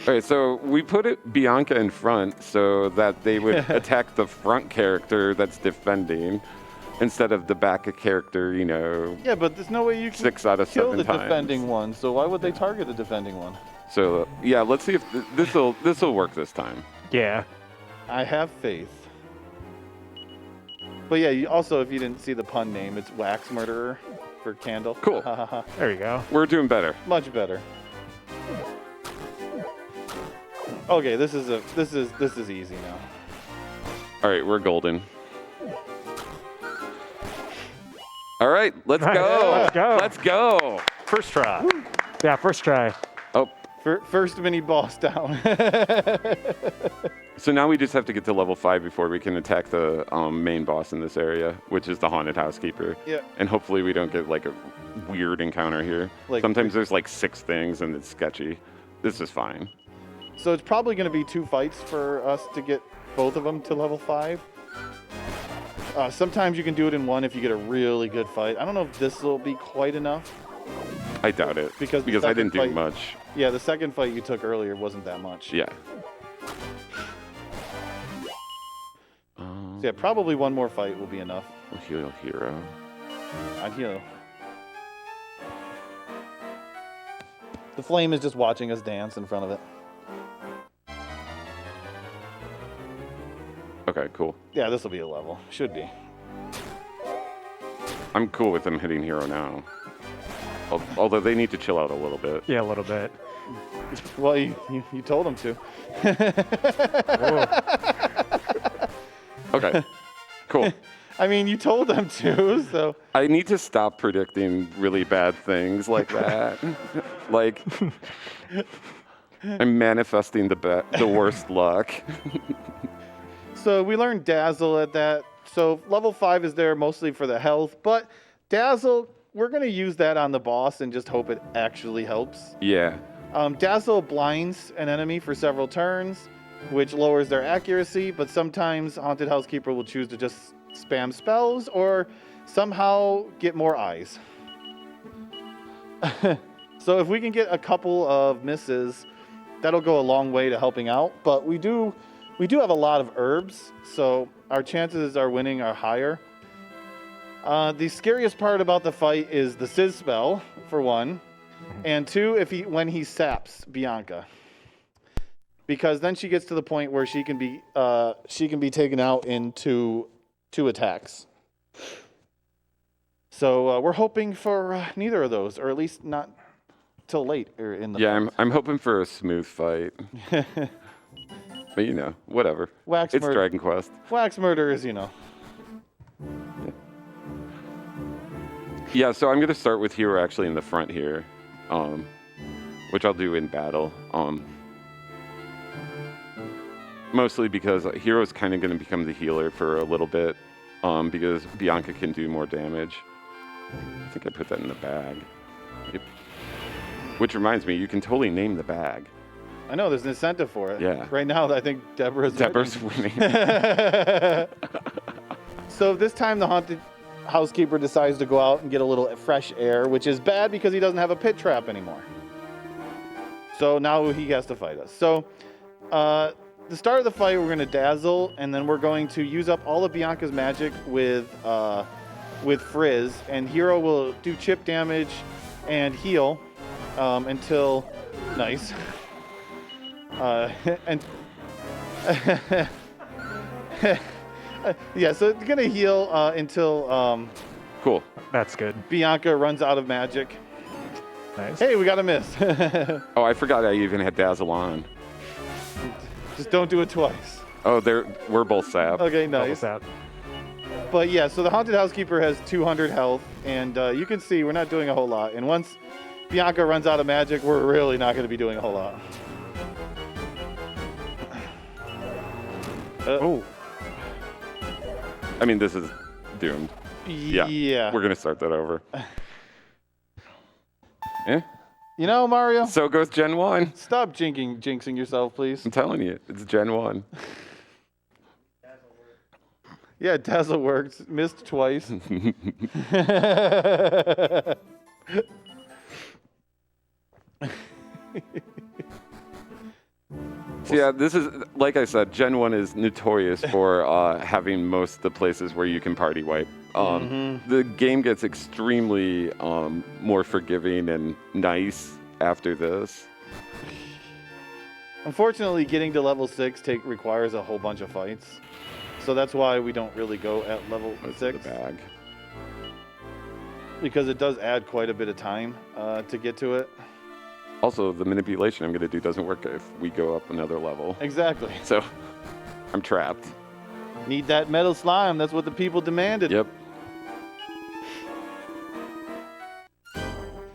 All right, so we put Bianca in front so that they would attack the front character that's defending instead of the back character, Yeah, but there's no way you can 6 out of kill 7 the times. defending one, so why would they target the defending one? So, yeah, let's see if this'll work this time. Yeah. I have faith. But yeah, also, if you didn't see the pun name, it's Wax Murderer for Candle. Cool. There you go. We're doing better. Much better. Okay, this is easy now. All right, we're golden. All right, let's go. Let's go. Let's go. First try. Yeah, first try. Oh, First mini boss down. so now we just have to get to level 5 before we can attack the main boss in this area, which is the Haunted Housekeeper. Yeah. And hopefully we don't get like a weird encounter here. Sometimes there's like 6 things and it's sketchy. This is fine. So it's probably going to be 2 fights for us to get both of them to level 5. Sometimes you can do it in 1 if you get a really good fight. I don't know if this will be quite enough. I doubt it. Because I didn't do fight- much. Yeah, the second fight you took earlier wasn't that much. Yeah. So yeah, probably 1 more fight will be enough. We'll heal hero. I'd heal. The flame is just watching us dance in front of it. Okay, cool. Yeah, this will be a level. Should be. I'm cool with them hitting hero now. Although they need to chill out a little bit. Yeah, a little bit. Well, you told them to. Okay. Cool. I mean, you told them to, so. I need to stop predicting really bad things like that. Like, I'm manifesting the worst luck. So we learned Dazzle at that. So level 5 is there mostly for the health, but Dazzle, we're going to use that on the boss and just hope it actually helps. Yeah. Dazzle blinds an enemy for several turns, which lowers their accuracy, but sometimes Haunted Housekeeper will choose to just spam spells or somehow get more eyes. So if we can get a couple of misses, that'll go a long way to helping out, but we do have a lot of herbs, so our chances are winning are higher. The scariest part about the fight is the Sizz spell, for one, and 2, when he saps Bianca, because then she gets to the point where she can be taken out in 2 attacks. So we're hoping for neither of those, or at least not till late or in the Yeah, fight. I'm hoping for a smooth fight. But you know, whatever. Wax It's murder. Dragon Quest. Wax murder is, Yeah, so I'm going to start with Hero actually in the front here, which I'll do in battle. Mostly because Hero's kind of going to become the healer for a little bit, because Bianca can do more damage. I think I put that in the bag. Yep. Which reminds me, you can totally name the bag. I know, there's an incentive for it. Yeah. Right now, I think Deborah's winning. So this time the Haunted Housekeeper decides to go out and get a little fresh air, which is bad because he doesn't have a pit trap anymore. So now he has to fight us. So the start of the fight, we're going to Dazzle, and then we're going to use up all of Bianca's magic with Frizz, and Hero will do chip damage and heal until... Nice. And yeah, so it's gonna heal until Cool. That's good. Bianca runs out of magic. Nice. Hey, we got a miss. Oh, I forgot I even had Dazzle on. Just don't do it twice. Oh, we're both sap. Okay, Double nice. sap. But yeah, so the Haunted Housekeeper has 200 health, and you can see we're not doing a whole lot. And once Bianca runs out of magic, we're really not going to be doing a whole lot. Oh, I mean, this is doomed. Yeah. We're going to start that over. You know, Mario, So goes Gen 1. stop jinxing yourself, please. I'm telling you, it's Gen 1. Yeah, Dazzle worked. Missed twice. So yeah, this is, like I said, Gen 1 is notorious for having most of the places where you can party wipe. The game gets extremely more forgiving and nice after this. Unfortunately, getting to level 6 requires a whole bunch of fights. So that's why we don't really go at level That's 6. the bag. Because it does add quite a bit of time to get to it. Also, the manipulation I'm going to do doesn't work if we go up another level. Exactly. So, I'm trapped. Need that metal slime. That's what the people demanded. Yep.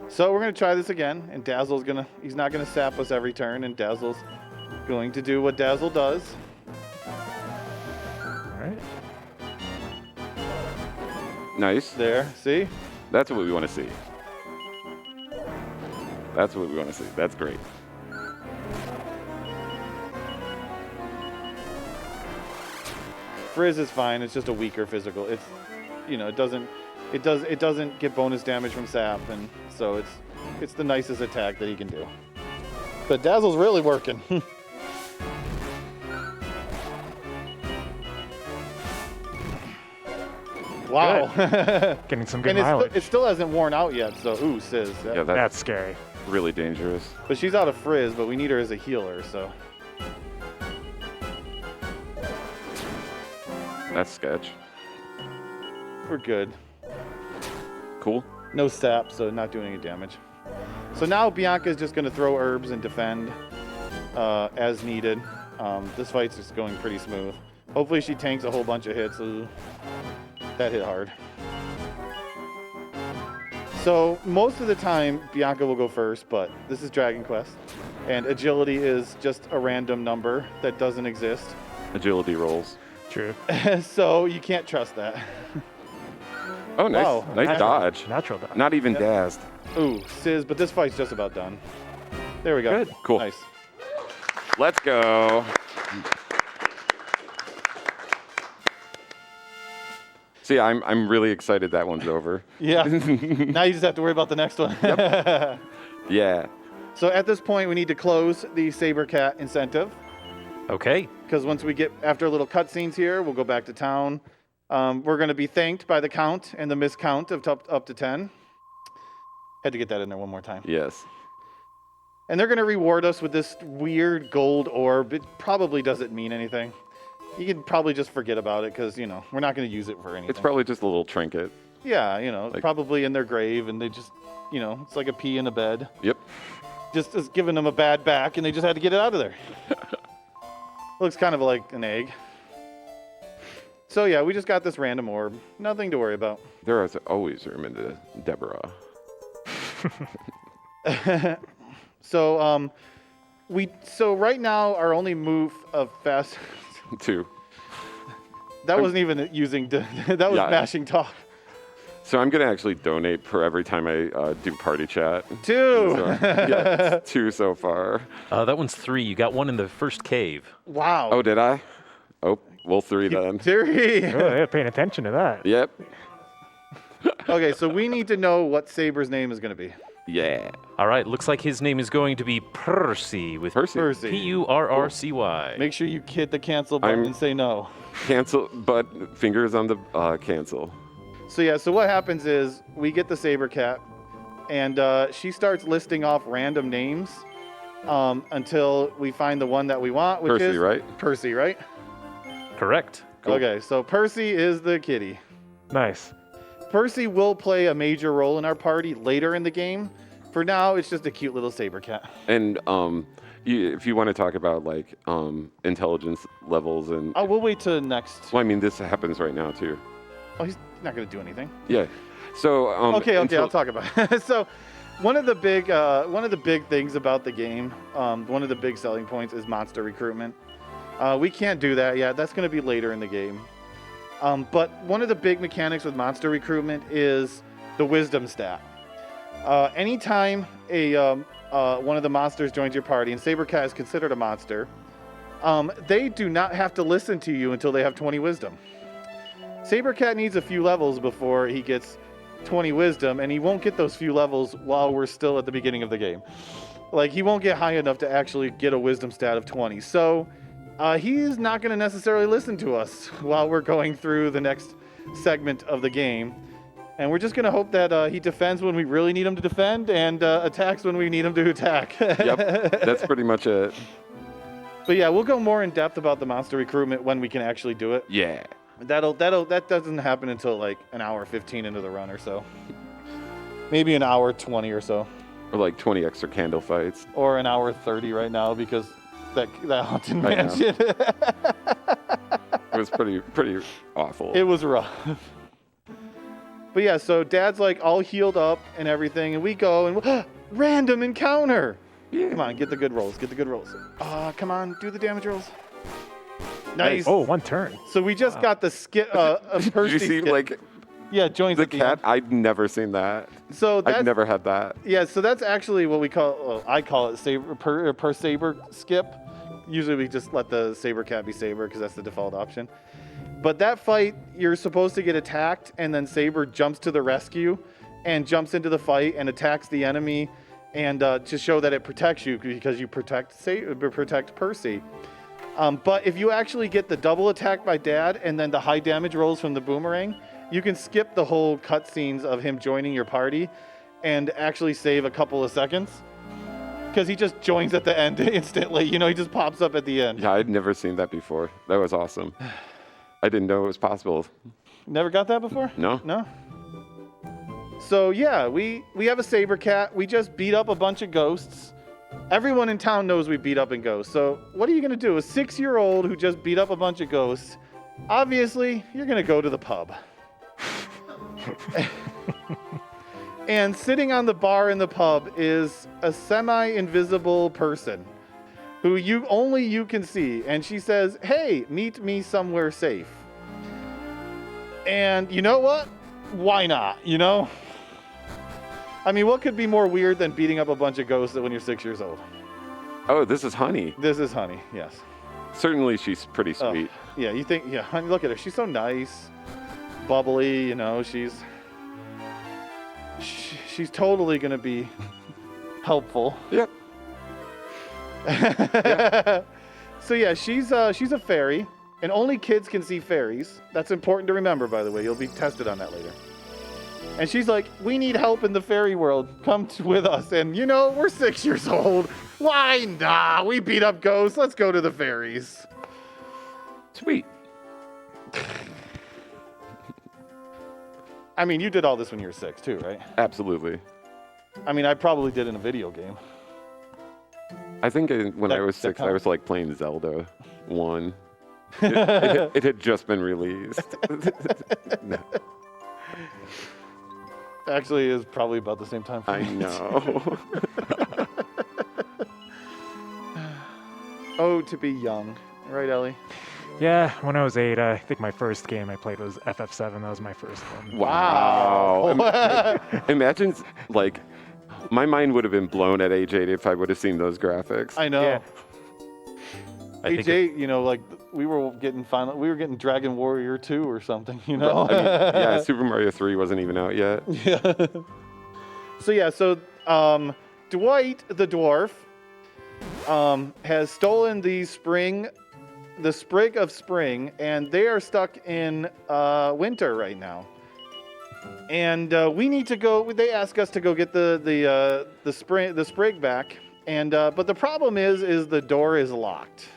So we're going to try this again. And Dazzle's going to... He's not going to sap us every turn. And Dazzle's going to do what Dazzle does. all right. Nice. There. See? That's what we want to see. That's what we want to see. That's great. Frizz is fine. It's just a weaker physical. It's... You know, it doesn't get bonus damage from sap. And so it's the nicest attack that he can do. But Dazzle's really working. Wow. Getting some good And mileage. it still hasn't worn out yet, so ooh, Sizz. Yeah, That's scary. really dangerous. But she's out of Frizz, but we need her as a healer, so. That's sketch. We're good. Cool. No sap, so not doing any damage. So now Bianca's just going to throw herbs and defend as needed. This fight's just going pretty smooth. Hopefully she tanks a whole bunch of hits. Ooh. That hit hard. So most of the time, Bianca will go first, but this is Dragon Quest. And agility is just a random number that doesn't exist. Agility rolls. True. So you can't trust that. Oh, nice, Wow. nice dodge. Natural dodge. Not even dazzed. Ooh, Sizz, but this fight's just about done. There we go. Good. Cool. Nice. Let's go. See, I'm really excited that one's over. Yeah. Now you just have to worry about the next one. Yeah. So at this point, we need to close the Saber Cat incentive. Okay. Because once we get, after a little cutscenes here, we'll go back to town. We're going to be thanked by the count and the miscount of up to 10. Had to get that in there one more time. Yes. And they're going to reward us with this weird gold orb. It probably doesn't mean anything. You can probably just forget about it because, we're not going to use it for anything. It's probably just a little trinket. Yeah, probably in their grave, and they just, it's like a pea in a bed. Yep. Just giving them a bad back, and they just had to get it out of there. Looks kind of like an egg. So yeah, we just got this random orb. Nothing to worry about. There is always room in the Deborah. So right now our only move of fast 2. that wasn't even using that was mashing talk. So I'm gonna actually donate for every time I do party chat. 2. So, yeah, it's 2 so far. That one's 3. You got one in the first cave. Wow. Oh, did I? Oh, well, 3 then. 3. Oh, yeah, paying attention to that. Yep. Okay, so we need to know what Saber's name is going to be. Yeah. All right. Looks like his name is going to be Percy with Percy. P-U-R-R-C-Y. Make sure you hit the cancel button and say no. Cancel, but fingers on the cancel. So yeah, so what happens is we get the Saber Cat, and she starts listing off random names until we find the one that we want, which Percy, is right? Percy, right? Correct. Cool. Okay, so Percy is the kitty. Nice. Percy will play a major role in our party later in the game. For now, it's just a cute little Saber Cat. And if you want to talk about like intelligence levels and Oh, we'll wait till next. well, I mean this happens right now too. Oh, he's not going to do anything. Yeah. So Okay, I'll talk about it. So one of the big things about the game, one of the big selling points is monster recruitment. We can't do that yet. That's going to be later in the game. But one of the big mechanics with monster recruitment is the wisdom stat. Anytime one of the monsters joins your party, and Saber Cat is considered a monster, they do not have to listen to you until they have 20 wisdom. Saber Cat needs a few levels before he gets 20 wisdom, and he won't get those few levels while we're still at the beginning of the game. Like, he won't get high enough to actually get a wisdom stat of 20. So he's not going to necessarily listen to us while we're going through the next segment of the game. And we're just going to hope that he defends when we really need him to defend and attacks when we need him to attack. Yep, that's pretty much it. But yeah, we'll go more in depth about the monster recruitment when we can actually do it. Yeah. That doesn't happen until like an hour 15 into the run or so. Maybe an hour 20 or so. Or like 20 extra candle fights. Or an hour 30 right now because that haunted mansion. It was pretty awful. It was rough. But yeah, so Dad's like all healed up and everything, and we go and random encounter. Yeah. Come on, get the good rolls. Get the good rolls. Come on, do the damage rolls. Nice. Oh, 1 turn. So we just got the skip. Did you see skip. Yeah, joins the at the cat? end. I'd never seen that. So I've never had that. Yeah, so that's actually what we call. I call it per saber skip. Usually we just let the Saber Cat be Saber because that's the default option. But that fight, you're supposed to get attacked, and then Saber jumps to the rescue and jumps into the fight and attacks the enemy, and to show that it protects you because you protect Percy. But if you actually get the double attack by Dad and then the high damage rolls from the boomerang, you can skip the whole cutscenes of him joining your party and actually save a couple of seconds. Because he just joins at the end instantly. He just pops up at the end. Yeah, I'd never seen that before. That was awesome. I didn't know it was possible. Never got that before? No. No? So yeah, we have a Saber Cat. We just beat up a bunch of ghosts. Everyone in town knows we beat up a ghost. So what are you going to do? A 6-year-old who just beat up a bunch of ghosts, obviously, you're going to go to the pub. And sitting on the bar in the pub is a semi-invisible person who only you can see. And she says, "Hey, meet me somewhere safe." And you know what? Why not, you know? I mean, what could be more weird than beating up a bunch of ghosts when you're 6 years old? Oh, this is Honey. This is Honey, yes. Certainly she's pretty sweet. Yeah, you think, yeah, Honey, look at her. She's so nice, bubbly, you know, she's totally going to be helpful. Yep. So yeah, she's a fairy, and only kids can see fairies. That's important to remember, by the way. You'll be tested on that later. And she's like, "We need help in the fairy world. Come with us." And you know, we're 6 years old. Why not? We beat up ghosts. Let's go to the fairies. Sweet. I mean, you did all this when you were 6 too, right? Absolutely. I mean, I probably did in a video game. I think when I was 6, I was like playing Zelda 1. It had just been released. No. Actually, it was probably about the same time for I me. know. Oh, to be young. Right, Ellie? Yeah, when I was 8, I think my first game I played was FF7. That was my first one. Wow. Imagine, like, my mind would have been blown at age 8 if I would have seen those graphics. I know. Yeah. Age 8, you know, like, we were getting Dragon Warrior 2 or something, you know? I mean, yeah, Super Mario 3 wasn't even out yet. Yeah. So Dwight the dwarf has stolen the sprig of spring, and they are stuck in winter right now. And we need to go. They ask us to go get the sprig back, and but the problem is the door is locked,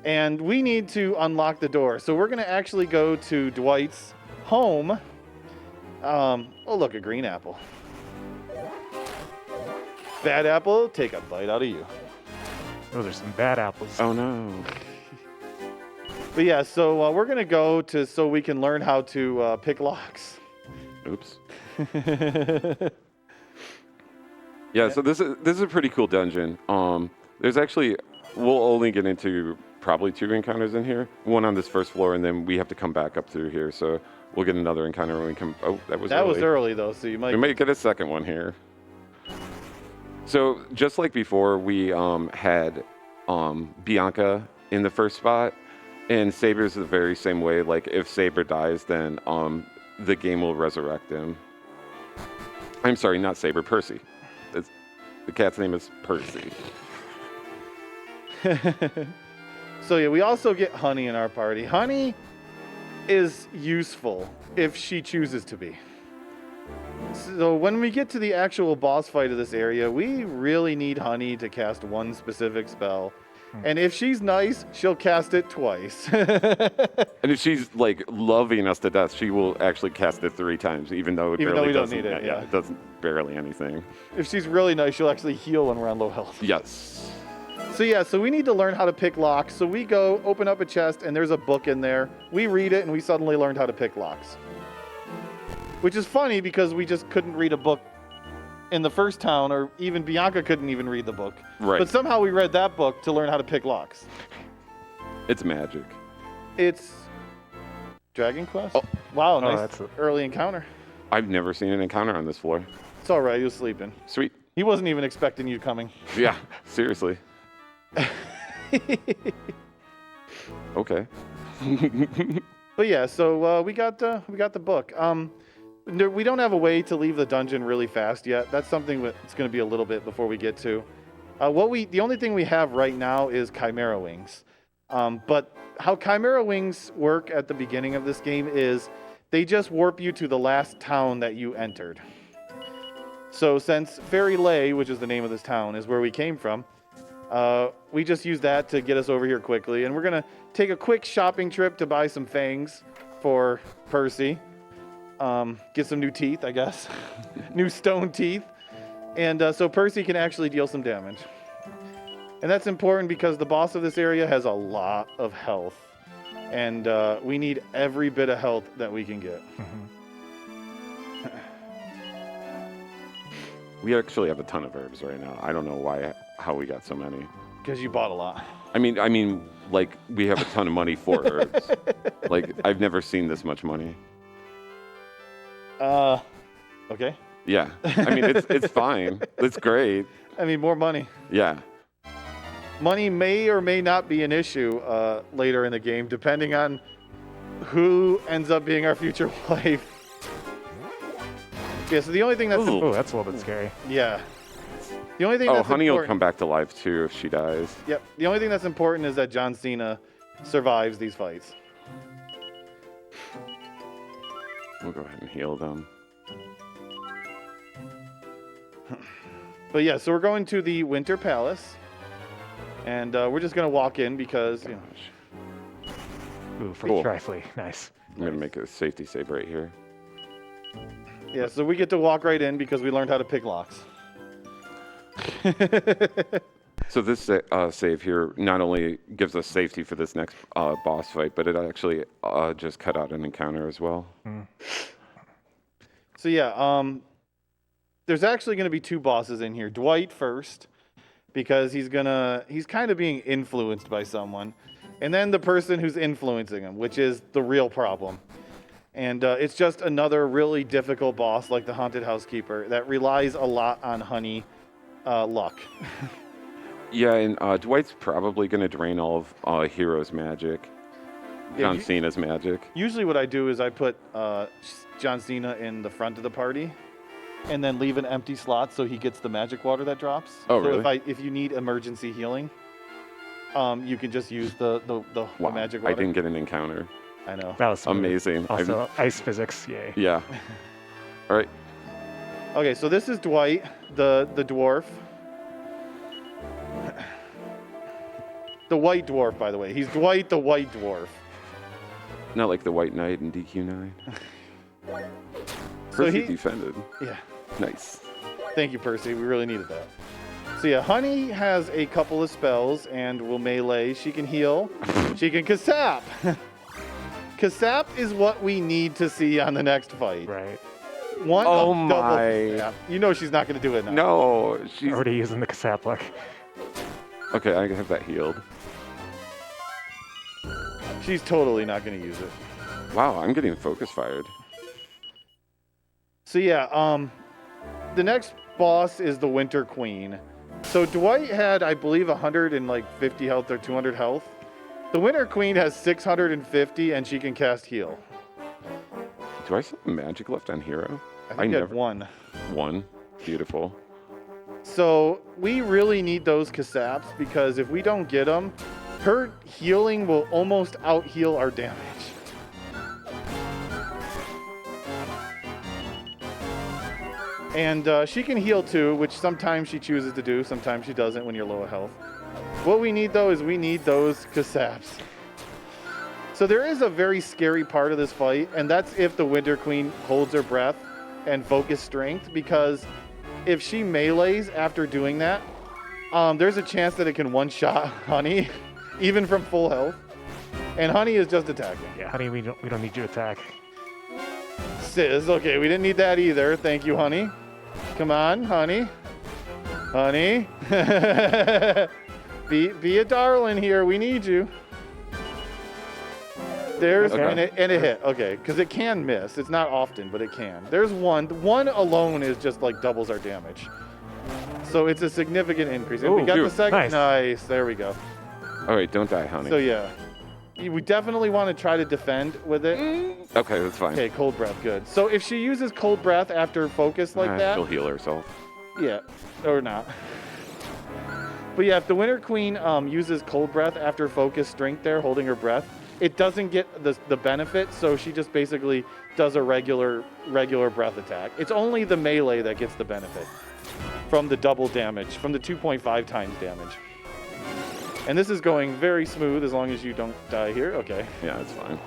and we need to unlock the door. So we're gonna actually go to Dwight's home. Oh, look, a green apple. Bad apple, take a bite out of you. Those are some bad apples. Oh, no. But yeah, so we're gonna go so we can learn how to pick locks. Oops. Yeah, so this is a pretty cool dungeon. There's actually, we'll only get into probably 2 encounters in here. One on this first floor, and then we have to come back up through here. So we'll get another encounter when we come. Oh, that was early though, so you might. We might get a second one here. So just like before, we had Bianca in the first spot, and Saber's the very same way. Like if Saber dies, then the game will resurrect him. I'm sorry, not Saber, Percy. The cat's name is Percy. So yeah, we also get Honey in our party. Honey is useful if she chooses to be. So when we get to the actual boss fight of this area, we really need Honey to cast one specific spell. And if she's nice, she'll cast it twice. And if she's like loving us to death, she will actually cast it 3 times, even though we don't need it. Yeah, it doesn't barely anything. If she's really nice, she'll actually heal when we're on low health. Yes. So we need to learn how to pick locks. So we go open up a chest, and there's a book in there. We read it, and we suddenly learned how to pick locks. Which is funny because we just couldn't read a book in the first town, or even Bianca couldn't even read the book. Right. But somehow we read that book to learn how to pick locks. It's magic. It's Dragon Quest? Oh. Wow, nice that's early encounter. I've never seen an encounter on this floor. It's all right, he was sleeping. Sweet. He wasn't even expecting you coming. Yeah, seriously. Okay. But yeah, so we got the book. We don't have a way to leave the dungeon really fast yet. That's something that's going to be a little bit before we get to. The only thing we have right now is Chimera Wings. But how Chimera Wings work at the beginning of this game is they just warp you to the last town that you entered. So since Fairy Lay, which is the name of this town, is where we came from, we just use that to get us over here quickly. And we're going to take a quick shopping trip to buy some fangs for Percy. Get some new teeth, I guess. New stone teeth. And so Percy can actually deal some damage. And that's important because the boss of this area has a lot of health. And we need every bit of health that we can get. Mm-hmm. We actually have a ton of herbs right now. I don't know how we got so many. Because you bought a lot. I mean, like we have a ton of money for herbs. Like I've never seen this much money. Okay. Yeah. I mean, it's fine. It's great. I mean, more money. Yeah. Money may or may not be an issue later in the game, depending on who ends up being our future wife. Yeah, so the only thing that's... Oh, that's a little bit scary. Yeah. The only thing Oh, that's Honey will important... come back to life too if she dies. Yep. The only thing that's important is that John Cena survives these fights. We'll go ahead and heal them. But yeah, so we're going to the Winter Palace. And we're just going to walk in because, you know... Ooh, free Cool. trifly. Nice. I'm going to make a safety save right here. Yeah, so we get to walk right in because we learned how to pick locks. So this save here not only gives us safety for this next boss fight, but it actually just cut out an encounter as well. So yeah, there's actually going to be two bosses in here. Dwight first, because he's kind of being influenced by someone. And then the person who's influencing him, which is the real problem. And it's just another really difficult boss like the Haunted Housekeeper that relies a lot on Honey luck. Yeah, and Dwight's probably going to drain all of Hero's magic. John Cena's magic. Usually what I do is I put John Cena in the front of the party and then leave an empty slot so he gets the magic water that drops. Oh, so really? if you need emergency healing, you can just use the Wow, magic water. I didn't get an encounter. I know. That was smooth. Amazing. Also, ice physics. Yay. Yeah. All right. Okay, so this is Dwight, the dwarf. The white dwarf, by the way. He's Dwight the white dwarf. Not like the White Knight in DQ9. So Percy he- defended. Yeah. Nice. Thank you, Percy. We really needed that. So yeah, Honey has a couple of spells and will melee. She can heal. She can Kasap. Kasap is what we need to see on the next fight. Right. One Oh double my. Kasap. You know she's not going to do it now. No, she's... Already using the Kasap luck. Okay, I have that healed. She's totally not going to use it. Wow, I'm getting focus fired. So yeah, the next boss is the Winter Queen. So Dwight had, I believe, 150 health or 200 health. The Winter Queen has 650 and she can cast heal. Do I still have magic left on Hero? I think you had one. One. Beautiful. So we really need those Kasaps because if we don't get them, her healing will almost out-heal our damage. And she can heal too, which sometimes she chooses to do, sometimes she doesn't when you're low health. What we need though is we need those Kasaps. So there is a very scary part of this fight, and that's if the Winter Queen holds her breath and focus strength, because if she melees after doing that, there's a chance that it can one-shot Honey, even from full health. And Honey is just attacking. Yeah, Honey, we don't need you to attack. Sis, okay, we didn't need that either. Thank you, Honey. Come on, Honey. Honey. be a darling here. We need you. There's Okay. and it hit. Okay, because it can miss. It's not often, but it can. There's one. One alone is just like doubles our damage. So it's a significant increase. And we Ooh, got the dude, second. nice. Nice. There we go. All right, don't die, honey. So yeah, we definitely want to try to defend with it. Okay, that's fine. Okay, cold breath, good. So if she uses cold breath after focus like that, She'll heal herself. yeah, or not. But yeah, if the Winter Queen uses cold breath after focus strength there, holding her breath, it doesn't get the benefit, so she just basically does a regular breath attack. It's only the melee that gets the benefit from the double damage, from the 2.5 times damage. And this is going very smooth as long as you don't die here. Okay. Yeah, it's fine.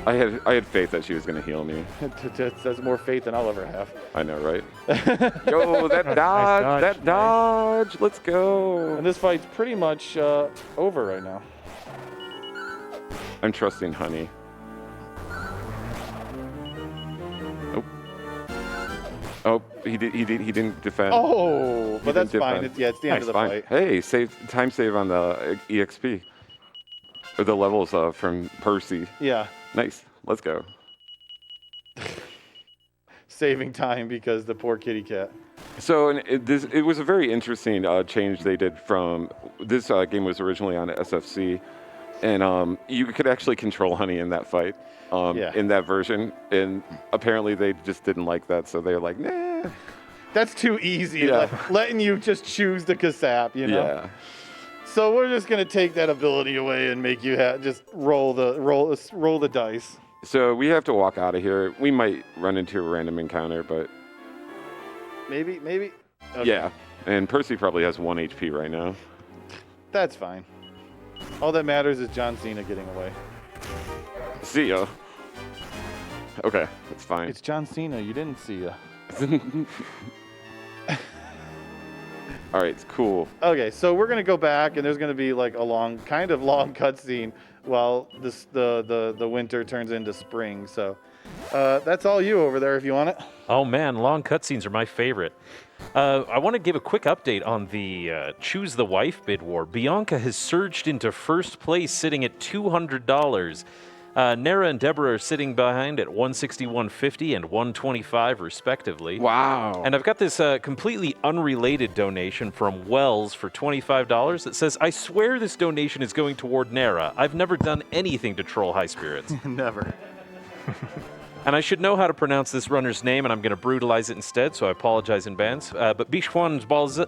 I had faith that she was going to heal me. That's more faith than I'll ever have. I know, right? Yo, that dodge, dodge, that nice. dodge. Let's go. And this fight's pretty much over right now. I'm trusting Honey. Nope. Oh, he didn't defend. Oh, but that's didn't fine. defend. It's the end of the Fine. fight. Hey, time save on the EXP. Or the levels from Percy. Yeah. Nice. Let's go. Saving time because the poor kitty cat. So it was a very interesting change they did from this game was originally on SFC, and you could actually control Honey in that fight in that version, and apparently they just didn't like that, so they're like, nah. That's too easy. Yeah. Letting you just choose the Kasap, you know? Yeah. So we're just gonna take that ability away and make you just roll the dice. So we have to walk out of here. We might run into a random encounter, but Maybe. Okay. yeah. And Percy probably has 1 HP right now. That's fine. All that matters is John Cena getting away. See ya. Okay, that's fine. It's John Cena. You didn't see ya. All right, it's cool. Okay, so we're gonna go back, and there's gonna be like a long cutscene while the winter turns into spring. So that's all you over there if you want it. Oh man, long cutscenes are my favorite. I want to give a quick update on the Choose the Wife bid war. Bianca has surged into first place, sitting at $200. Nara and Deborah are sitting behind at $161.50 and $125 respectively. Wow. And I've got this completely unrelated donation from Wells for $25 that says, I swear this donation is going toward Nara. I've never done anything to troll High Spirits. Never. And I should know how to pronounce this runner's name, and I'm going to brutalize it instead, so I apologize in advance. But Bishwan's Balls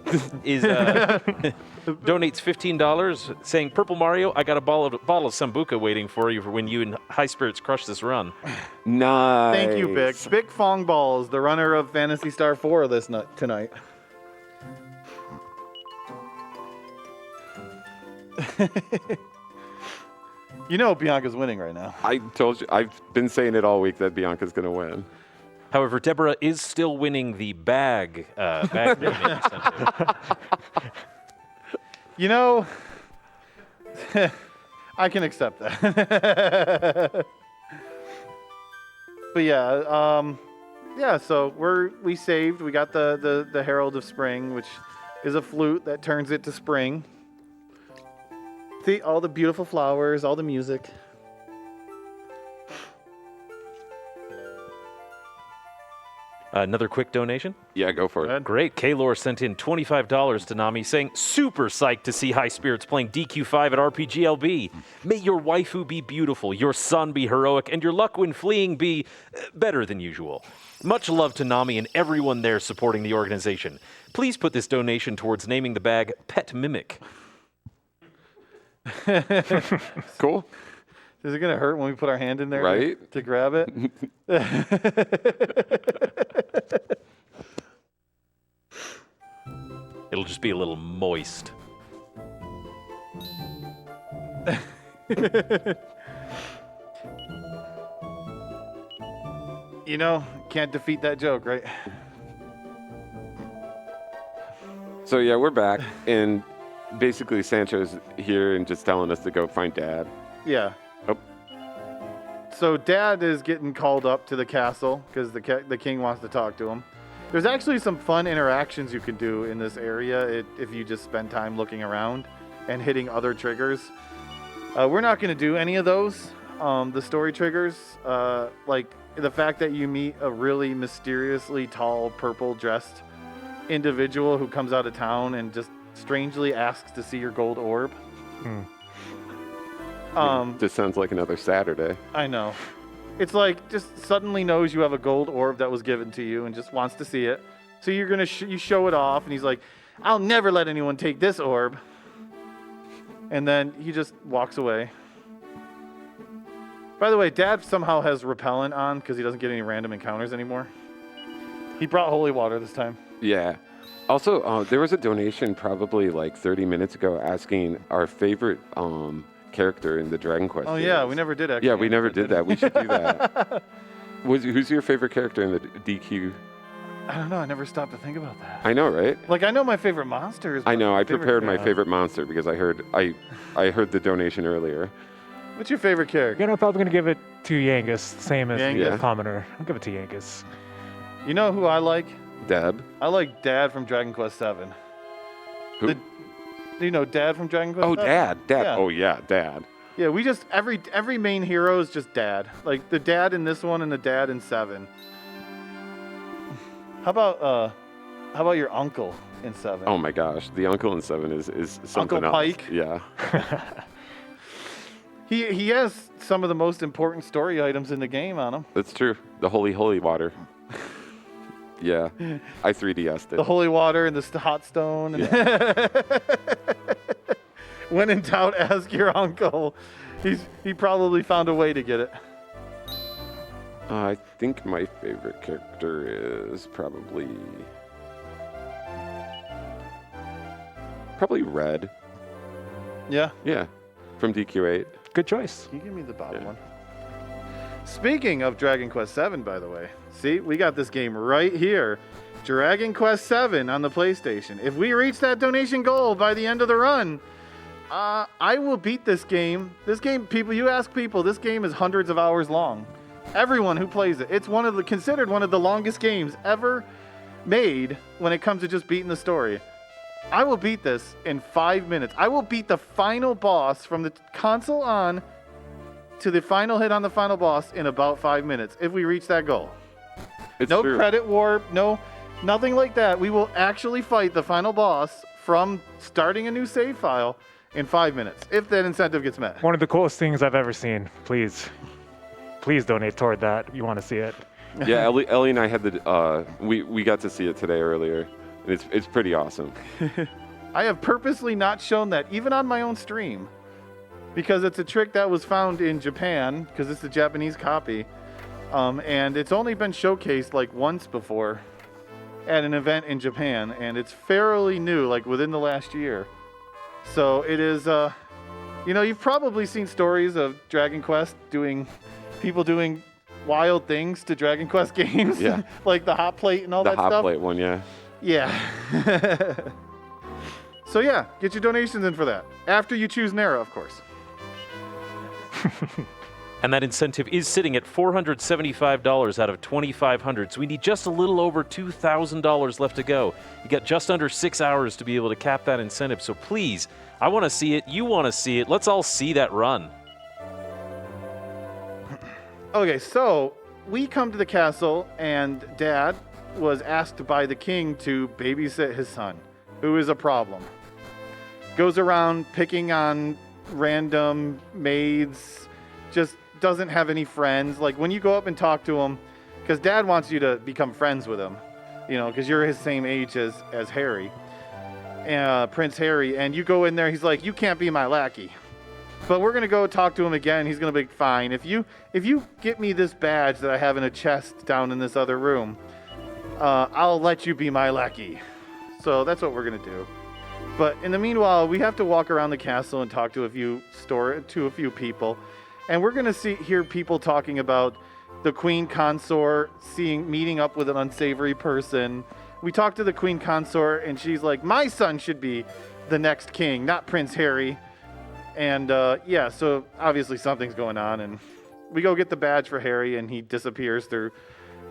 is donates $15, saying, Purple Mario, I got a bottle of Sambuca waiting for you for when you and High Spirits crush this run. Nice. Thank you, Bick. Bick Fong Balls, the runner of Phantasy Star 4 tonight. You know Bianca's winning right now. I told you, I've been saying it all week that Bianca's going to win. However, Deborah is still winning the bag donation center. You know, I can accept that. But yeah, so we saved. We got the Herald of Spring, which is a flute that turns it to spring. See all the beautiful flowers, all the music. Another quick donation. Yeah, go for it. Great. Kaylor sent in $25 to Nami saying, super psyched to see High Spirits playing DQ5 at RPGLB. May your waifu be beautiful, your son be heroic, and your luck when fleeing be better than usual. Much love to Nami and everyone there supporting the organization. Please put this donation towards naming the bag Pet Mimic. Cool. Is it gonna hurt when we put our hand in there Right? to grab it? It'll just be a little moist. You know, can't defeat that joke, right? So yeah, we're back, and basically Sancho's here and just telling us to go find Dad. Yeah. Oh. So Dad is getting called up to the castle because the king wants to talk to him. There's actually some fun interactions you can do in this area if you just spend time looking around and hitting other triggers. We're not going to do any of those, the story triggers, like the fact that you meet a really mysteriously tall, purple-dressed individual who comes out of town and just strangely asks to see your gold orb. This sounds like another Saturday. I know. It's like just suddenly knows you have a gold orb that was given to you and just wants to see it. So you're gonna you show it off, and he's like, "I'll never let anyone take this orb." And then he just walks away. By the way, Dad somehow has repellent on because he doesn't get any random encounters anymore. He brought holy water this time. Yeah. Also, there was a donation probably like 30 minutes ago asking our favorite character in the Dragon Quest Oh series. yeah, we never did actually. Yeah, we never did that. We should do that. Who's your favorite character in the DQ? I don't know. I never stopped to think about that. I know, right? Like I know my favorite monsters. I know. I prepared my yeah. favorite monster because I heard the donation earlier. What's your favorite character? You know, I'm probably going to give it to Yangus, same as Yangus? the commoner. I'll give it to Yangus. You know who I like? Deb. I like Dad from Dragon Quest VII. Who? Do you know Dad from Dragon Quest? Oh, VII? Dad. Yeah. Oh, yeah, Dad. Yeah, we just every main hero is just Dad. Like the Dad in this one and the Dad in 7. How about your uncle in 7? Oh my gosh, the uncle in 7 is something Uncle else. Pike? Yeah. He has some of the most important story items in the game on him. That's true. The holy water. Yeah. I 3DS'd it. The holy water and the hot stone. And Yeah. When in doubt, ask your uncle. He probably found a way to get it. I think my favorite character is probably Red. Yeah. Yeah. From DQ8. Good choice. Can you give me the bottom Yeah. one? Speaking of Dragon Quest VII, by the way, see, we got this game right here. Dragon Quest VII on the PlayStation. If we reach that donation goal by the end of the run, I will beat this game. This game, people, you ask people, this game is hundreds of hours long. Everyone who plays it, it's considered one of the longest games ever made when it comes to just beating the story. I will beat this in 5 minutes. I will beat the final boss from the console on to the final hit on the final boss in about 5 minutes if we reach that goal. It's No true. credit warp, nothing like that. We will actually fight the final boss from starting a new save file in 5 minutes if that incentive gets met. One of the coolest things I've ever seen. Please donate toward that. You want to see it. Yeah, Ellie and I had we got to see it today earlier. And it's pretty awesome. I have purposely not shown that even on my own stream because it's a trick that was found in Japan because it's a Japanese copy. And it's only been showcased like once before at an event in Japan, and it's fairly new, like within the last year. So it is, you've probably seen stories of Dragon Quest people doing wild things to Dragon Quest games. Yeah. Like the hot plate and all The that hot stuff. plate one, yeah. Yeah. So yeah, get your donations in for that. After you choose Nara, of course. And that incentive is sitting at $475 out of $2,500. So we need just a little over $2,000 left to go. You got just under 6 hours to be able to cap that incentive. So please, I want to see it. You want to see it. Let's all see that run. Okay, so we come to the castle, and Dad was asked by the king to babysit his son, who is a problem. Goes around picking on random maids, just doesn't have any friends. Like when you go up and talk to him, because Dad wants you to become friends with him, because you're his same age as Harry, Prince Harry, and you go in there, he's like, you can't be my lackey. But we're gonna go talk to him again. He's gonna be fine. If you get me this badge that I have in a chest down in this other room, I'll let you be my lackey. So that's what we're gonna do. But in the meanwhile, we have to walk around the castle and talk to a few people, and we're gonna hear people talking about the queen consort meeting up with an unsavory person. We talk to the queen consort, and she's like, "My son should be the next king, not Prince Harry." And so obviously something's going on, and we go get the badge for Harry, and he disappears through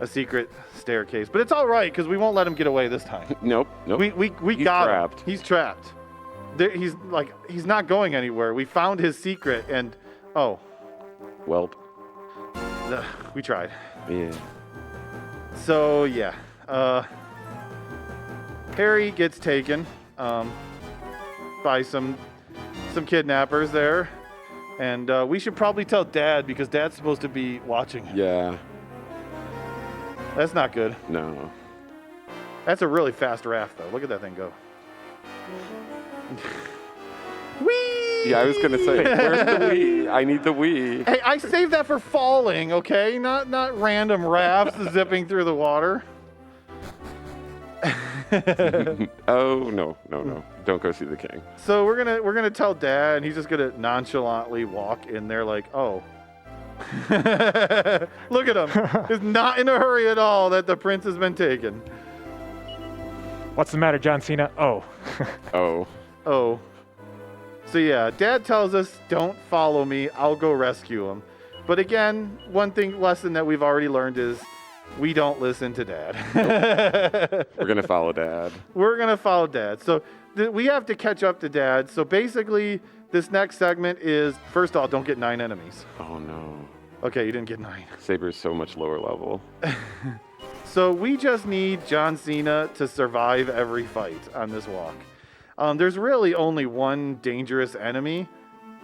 a secret staircase. But it's all right because we won't let him get away this time. Nope. We He's got trapped. him. He's trapped. He's not going anywhere. We found his secret, and Welp. we tried. Yeah. So yeah, Harry gets taken by some kidnappers there, and we should probably tell Dad because Dad's supposed to be watching him. Yeah. That's not good. No. That's a really fast raft, though. Look at that thing go. Whee! Yeah, I was gonna say, where's the Wii? I need the Wii. Hey, I saved that for falling, okay? Not random rafts zipping through the water. Oh no. Don't go see the king. So we're gonna tell Dad, and he's just gonna nonchalantly walk in there like, oh. Look at him. He's not in a hurry at all that the prince has been taken. What's the matter, John Cena? Oh. Oh. Oh. So yeah, Dad tells us, don't follow me, I'll go rescue him. But again, lesson that we've already learned is We don't listen to Dad. We're going to follow Dad. We're going to follow Dad. So we have to catch up to Dad. So basically, this next segment is, first off, don't get 9 enemies. Oh, no. Okay, you didn't get 9. Saber's so much lower level. So we just need John Cena to survive every fight on this walk. There's really only one dangerous enemy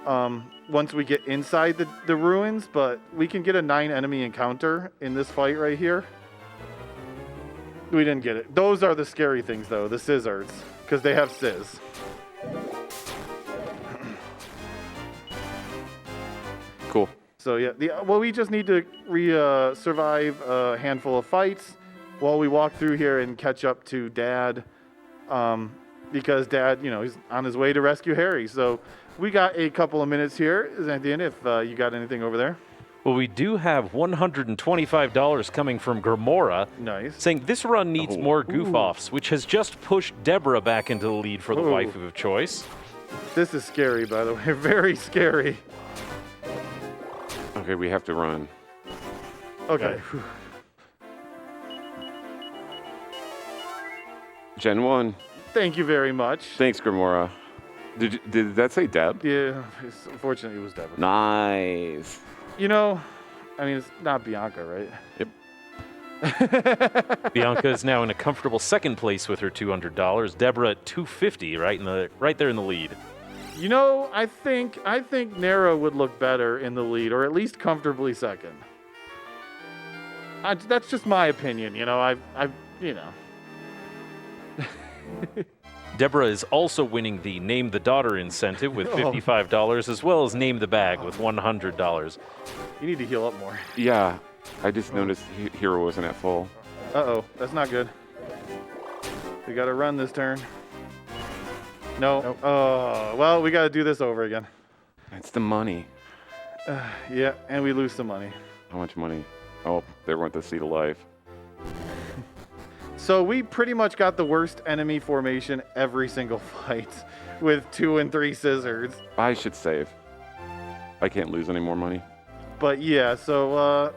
once we get inside the ruins, but we can get a 9 enemy encounter in this fight right here. We didn't get it. Those are the scary things, though, the scissors, because they have sizz. Cool. So yeah, we just need to survive a handful of fights while we walk through here and catch up to Dad, because Dad, he's on his way to rescue Harry. So we got a couple of minutes here, Xanthian, if you got anything over there. Well, we do have $125 coming from Grimora, Nice. saying this run needs more goof-offs, which has just pushed Deborah back into the lead for the waifu of choice. This is scary, by the way. Very scary. Okay, we have to run. Okay. Gen 1. Thank you very much. Thanks, Grimora. Did that say Deb? Yeah, unfortunately it was Deborah. Nice. It's not Bianca, right? Yep. Bianca is now in a comfortable second place with her $200. Deborah at $250, right there in the lead. I think Nara would look better in the lead, or at least comfortably second. That's just my opinion. Deborah is also winning the Name the Daughter incentive with $55, as well as Name the Bag with $100. You need to heal up more. Yeah, I just noticed Hero wasn't at full. Uh-oh, that's not good. We got to run this turn. No. Nope. Oh, well, we got to do this over again. It's the money. Yeah, and we lose some money. How much money? Oh, there went the seed of life. So we pretty much got the worst enemy formation every single fight with 2 and 3 scissors. I should save. I can't lose any more money. But yeah, so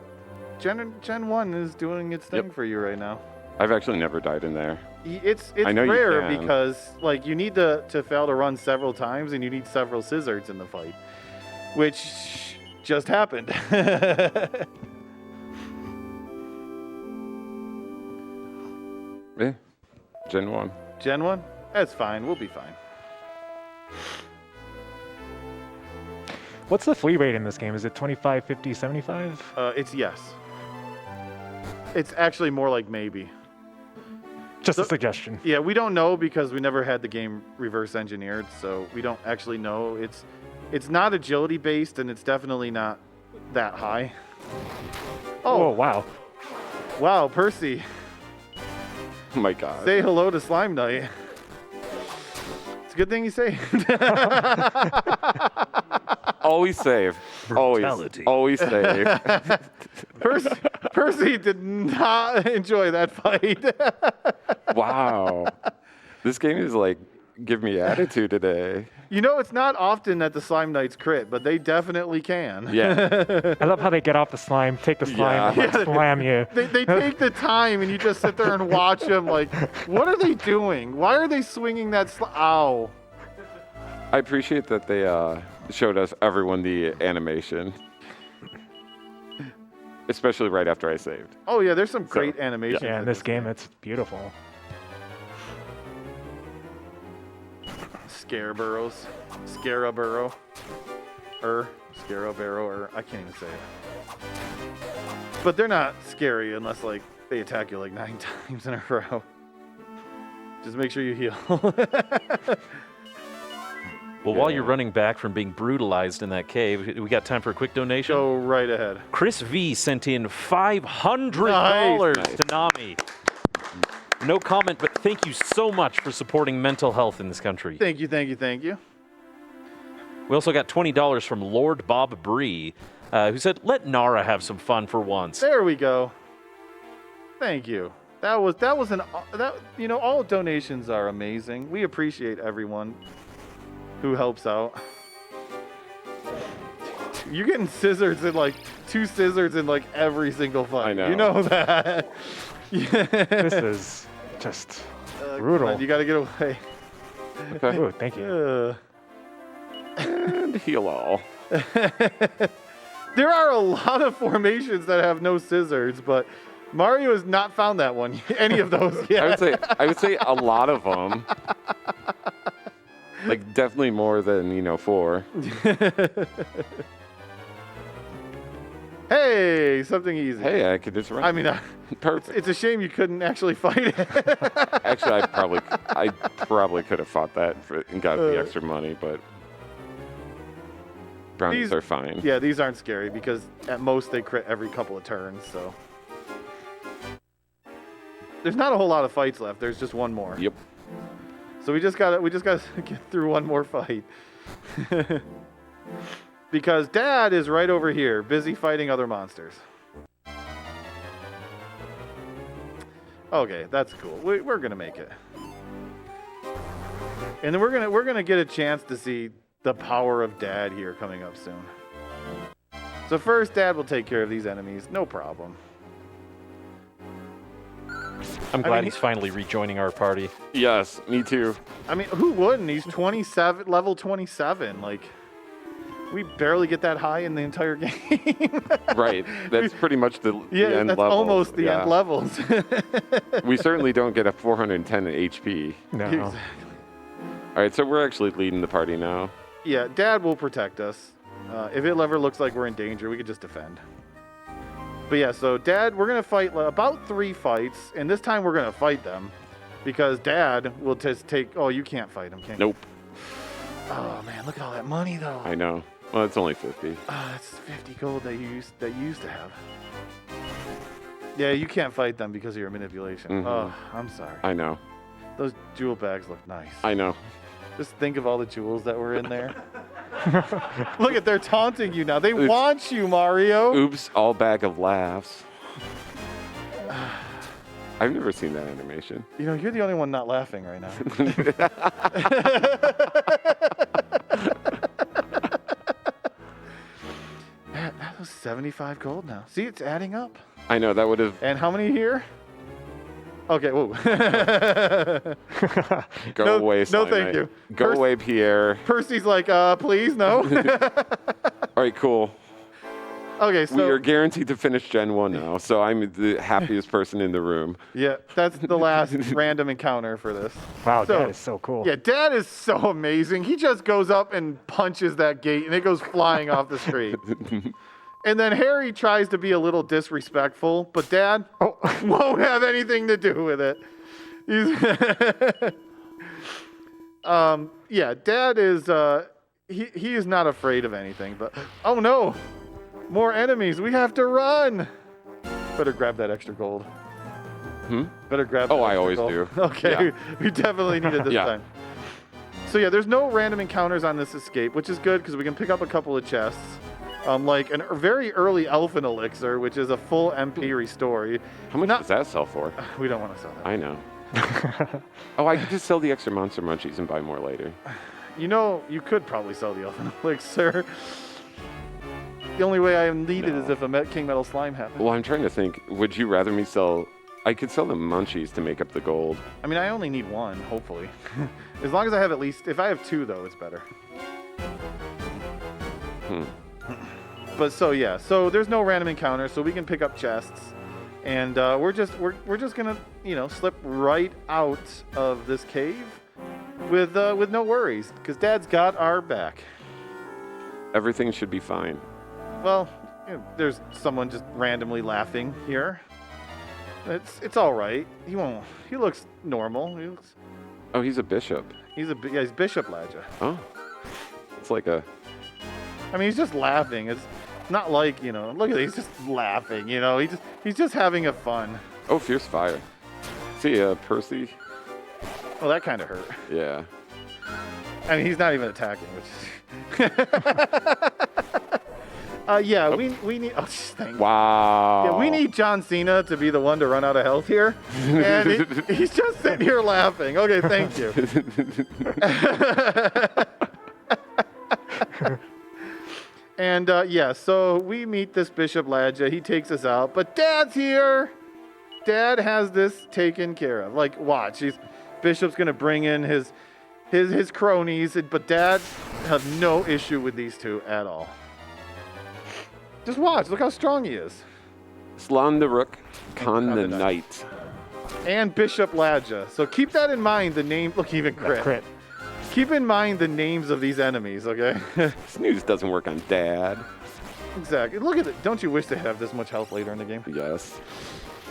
Gen 1 is doing its thing for you right now. I've actually never died in there. It's I know you rare can. because you need to fail to run several times and you need several scissors in the fight, which just happened. Yeah, Gen 1. Gen 1? That's fine. We'll be fine. What's the flee rate in this game? Is it 25, 50, 75? It's yes. It's actually more like maybe. Just a suggestion. Yeah, we don't know because we never had the game reverse engineered, so we don't actually know. It's not agility based, and it's definitely not that high. Oh, wow. Wow, Percy. Oh my god. Say hello to Slime Knight. It's a good thing you say. Always save. Brutality. Always save. Percy did not enjoy that fight. Wow. This game is give me attitude today. It's not often that the Slime Knights crit, but they definitely can. Yeah. I love how they get off the slime, take the slime, and slam you. They take the time, and you just sit there and watch them what are they doing? Why are they swinging that Ow. I appreciate that they showed us everyone the animation. Especially right after I saved. Oh, yeah, there's some great animations. Yeah, in this game, it's beautiful. Scareburrows. Scaraburo. Scarabaro, I can't even say it. But they're not scary unless, they attack you 9 times in a row. Just make sure you heal. Well, while you're running back from being brutalized in that cave, we got time for a quick donation? Go right ahead. Chris V sent in $500 Nice. to Nami. No comment, but thank you so much for supporting mental health in this country. Thank you, thank you, thank you. We also got $20 from Lord Bob Bree, who said, "Let Nara have some fun for once." There we go. Thank you. All donations are amazing. We appreciate everyone who helps out. You're getting scissors in like 2 scissors in like every single fight. I know. You know that. This is just brutal. Come on, you gotta get away. Okay. Ooh, thank you. And heal all. There are a lot of formations that have no scissors, but Mario has not found that one. Any of those yet. I would say a lot of them. Like definitely more than 4. Hey, something easy. Hey, I could just run. I mean, Perfect. it's a shame you couldn't actually fight it. Actually, I probably could have fought that and got the extra money, but brownies are fine. Yeah, these aren't scary because at most they crit every couple of turns. So there's not a whole lot of fights left. There's just one more. Yep. So we just gotta get through one more fight. Because Dad is right over here, busy fighting other monsters. Okay, that's cool. We're gonna make it, and then we're gonna get a chance to see the power of Dad here coming up soon. So first, Dad will take care of these enemies, no problem. I'm glad mean, he's finally rejoining our party. Yes, me too. I mean, who wouldn't? He's 27, level 27. Like, we barely get that high in the entire game. Right. That's pretty much the end that's level. almost the end levels. We certainly don't get a 410 HP. No. Exactly. All right, so we're actually leading the party now. Yeah, Dad will protect us. If it ever looks like we're in danger, we could just defend. But yeah, so Dad, we're going to fight about 3 fights, and this time we're going to fight them because Dad will just take... Oh, you can't fight him, can you? Nope. Oh, man, look at all that money, though. I know. Well, it's only 50. That's 50 gold that you used to have. Yeah, you can't fight them because of your manipulation. Mhm. Oh, I'm sorry. I know. Those jewel bags look nice. I know. Just think of all the jewels that were in there. Look at, they're taunting you now. They want you, Mario. Oops, all bag of laughs. I've never seen that animation. You know, you're the only one not laughing right now. That was 75 gold now. See, it's adding up. I know, that would have... And how many here? Okay, whoa. Go away, No, Slime thank Knight. you. Go away, Pierre. Percy's like, please, no. All right, cool. Okay, so... We are guaranteed to finish Gen 1 now, so I'm the happiest person in the room. Yeah, that's the last random encounter for this. Wow, So- that is so cool. Yeah, Dad is so amazing. He just goes up and punches that gate, and it goes flying off the street. And then Harry tries to be a little disrespectful, but Dad won't have anything to do with it. Yeah, Dad is he is not afraid of anything. But oh no, more enemies! We have to run. Better grab that extra gold. Better grab. Oh, that I extra always gold. do. Okay, Yeah. we definitely need it this Yeah. time. So yeah, there's no random encounters on this escape, which is good because we can pick up a couple of chests. Like a very early elfin elixir, which is a full MP restore. How much does that sell for? We don't want to sell that. I know. Oh, I could just sell the extra monster munchies and buy more later. You know, you could probably sell the elfin elixir. The only way I need it is if a King Metal Slime happens. Well, I'm trying to think. Would you rather me sell... I could sell the munchies to make up the gold. I mean, I only need 1, hopefully. As long as I have at least... If I have 2, though, it's better. But so yeah, so there's no random encounter, so we can pick up chests, and we're just gonna slip right out of this cave with no worries, because Dad's got our back. Everything should be fine. Well, there's someone just randomly laughing here. It's all right. He won't. He looks normal. Oh, he's a bishop. He's Bishop Ladja. Oh. It's like a... I mean, he's just laughing. It's not like, look at it, he's just laughing, he's just having a fun. Oh, fierce fire. See ya, Percy. Well, that kind of hurt. Yeah. I mean, he's not even attacking, which is... yeah, we need... Oh, thank Wow. Yeah, we need John Cena to be the one to run out of health here. And he's just sitting here laughing. Okay, thank you. And yeah, so we meet this Bishop Ladja. He takes us out, but Dad's here. Dad has this taken care of. Like, watch, Bishop's gonna bring in his cronies, but Dad has no issue with these two at all. Just watch. Look how strong he is. Slan the Rook, Khan the Knight. And Bishop Ladja. So keep that in mind. The name. Look, even crit. Keep in mind the names of these enemies. Okay. Snooze doesn't work on Dad. Exactly. Look at it. Don't you wish they have this much health later in the game? Yes.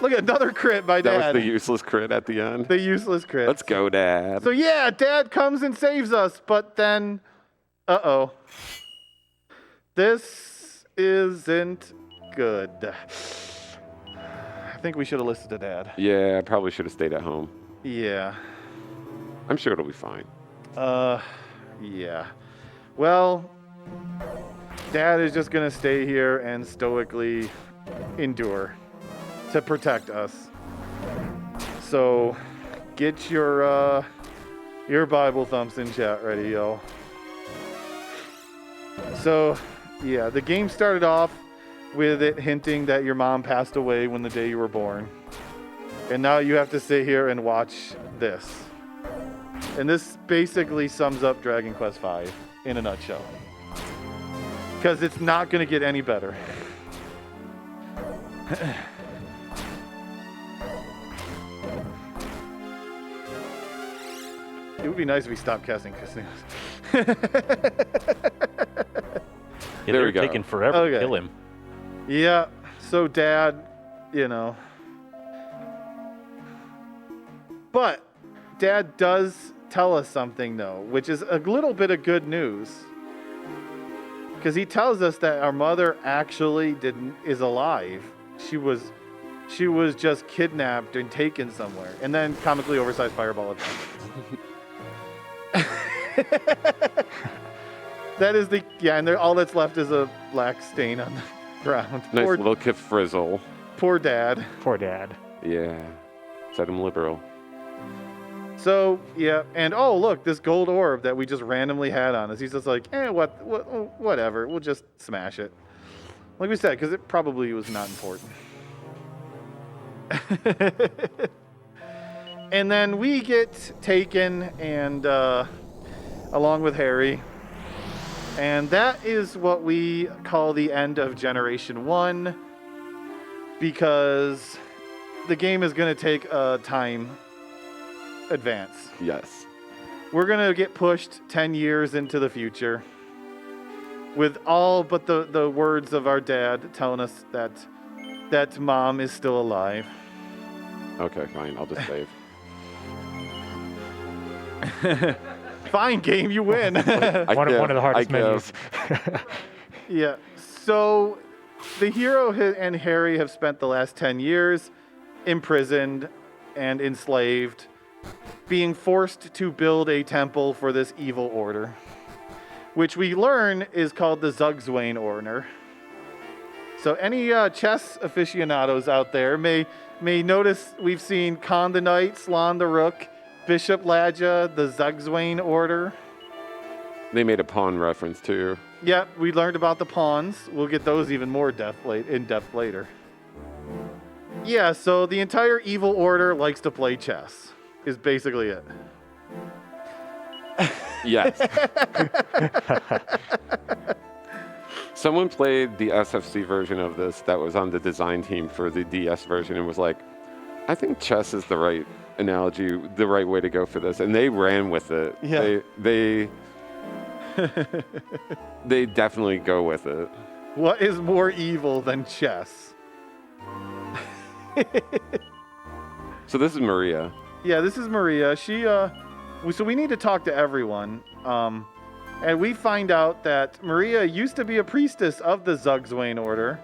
Look at another crit by Dad. That was the useless crit at the end. The useless crit. Let's go, Dad. So yeah, Dad comes and saves us, but then, this isn't good. I think we should have listened to Dad. Yeah, I probably should have stayed at home. Yeah. I'm sure it'll be fine. Yeah. Well, Dad is just gonna stay here and stoically endure to protect us. So, get your Bible thumps in chat ready, yo. So, yeah, the game started off with it hinting that your mom passed away when the day you were born. And now you have to sit here and watch this. And this basically sums up Dragon Quest V in a nutshell. Because it's not going to get any better. It would be nice if we stopped casting casinos. Yeah, they're taking forever to kill him. Yeah, so Dad, you know. But Dad does tell us something, though, which is a little bit of good news. Because he tells us that our mother actually is alive. She was just kidnapped and taken somewhere. And then comically oversized fireball attack. That is and all that's left is a black stain on the ground. Nice little kid frizzle. Poor Dad. Poor Dad. Yeah. Said him liberal. So, yeah, and oh, look, this gold orb that we just randomly had on us. He's just like, whatever, we'll just smash it. Like we said, because it probably was not important. And then we get taken and along with Harry. And that is what we call the end of Generation 1, because the game is going to take a time advance. Yes. We're going to get pushed 10 years into the future with all but the words of our dad telling us that Mom is still alive. Okay, fine. I'll just save. Fine, game, you win. One of the hardest menus. Yeah. So the hero and Harry have spent the last 10 years imprisoned and enslaved, being forced to build a temple for this evil order, which we learn is called the Zugzwang Order. So any chess aficionados out there may notice we've seen Khan the Knight, Slan the Rook, Bishop Ladja, the Zugzwang Order. They made a pawn reference too. Yeah, we learned about the pawns. We'll get those even more in depth later. Yeah, so the entire evil order likes to play chess, is basically it. Yes. Someone played the SFC version of this that was on the design team for the DS version and was like, I think chess is the right analogy, the right way to go for this. And they ran with it. Yeah. They definitely go with it. What is more evil than chess? So this is Maria. Yeah, this is Maria. She, so we need to talk to everyone. And we find out that Maria used to be a priestess of the Zugzwang Order.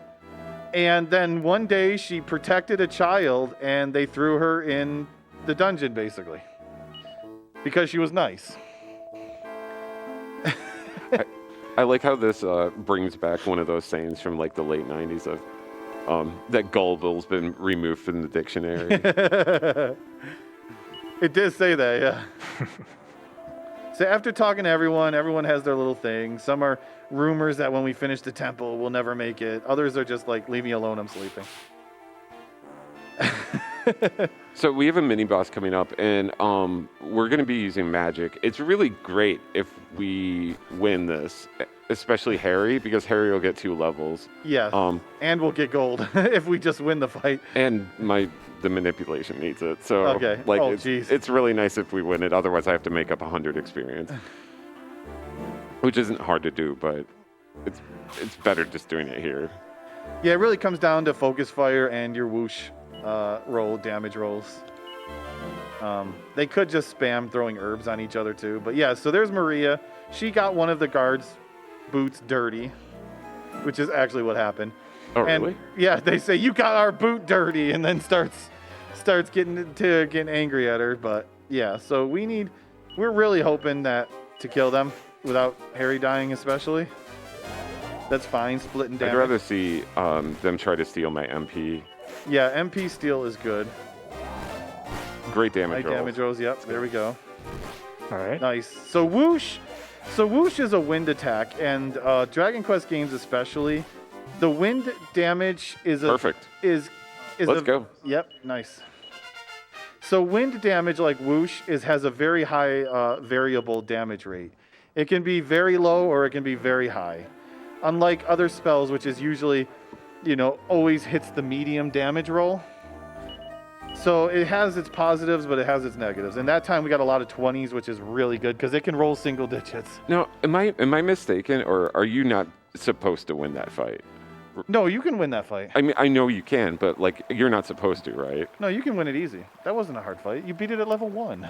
And then one day she protected a child and they threw her in the dungeon, basically. Because she was nice. I like how this brings back one of those sayings from like the late 90s of that gullible's been removed from the dictionary. It did say that, yeah. So after talking to everyone has their little thing. Some are rumors that when we finish the temple, we'll never make it. Others are just like, leave me alone, I'm sleeping. So we have a mini boss coming up, and we're going to be using magic. It's really great if we win this, especially Harry, because Harry will get 2 levels. Yeah, and we'll get gold if we just win the fight. And the manipulation needs it. So okay. like geez. it's really nice if we win it. Otherwise, I have to make up 100 experience, which isn't hard to do, but it's better just doing it here. Yeah, it really comes down to focus fire and your whoosh damage rolls. They could just spam throwing herbs on each other too. But yeah, so there's Maria. She got one of the guards' boots dirty, which is actually what happened. Oh, and really? Yeah, they say you got our boot dirty, and then starts getting angry at her. But yeah, so we're really hoping to kill them without Harry dying, especially. That's fine, splitting damage. I'd rather see them try to steal my MP. Yeah, MP steal is good. Great damage rolls. Damage rolls, yep, there we go. All right. Nice. So whoosh is a wind attack, and Dragon Quest games especially, the wind damage is perfect. Let's go. Yep, nice. So wind damage like whoosh has a very high variable damage rate. It can be very low or it can be very high. Unlike other spells, which is usually, always hits the medium damage roll. So it has its positives, but it has its negatives. And that time we got a lot of 20s, which is really good because it can roll single digits. Now, am I mistaken, or are you not supposed to win that fight? No, you can win that fight. I mean, I know you can, but like you're not supposed to, right? No, you can win it easy. That wasn't a hard fight. You beat it at level 1.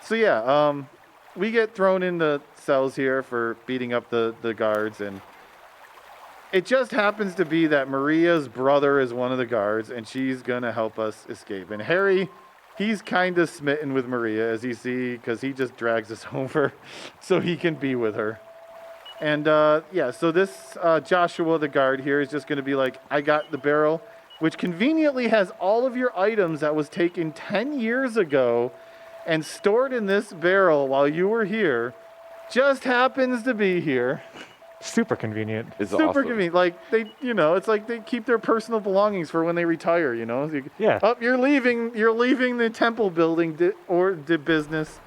So yeah, we get thrown in the cells here for beating up the guards, and it just happens to be that Maria's brother is one of the guards, and she's gonna help us escape. And Harry, he's kind of smitten with Maria, as you see, because he just drags us over so he can be with her. And yeah, so this Joshua, the guard here, is just gonna be like, I got the barrel, which conveniently has all of your items that was taken 10 years ago and stored in this barrel while you were here. Just happens to be here. Super convenient. It's Super awesome. convenient. Like it's like they keep their personal belongings for when they retire. Yeah. Oh, you're leaving the temple building or the business.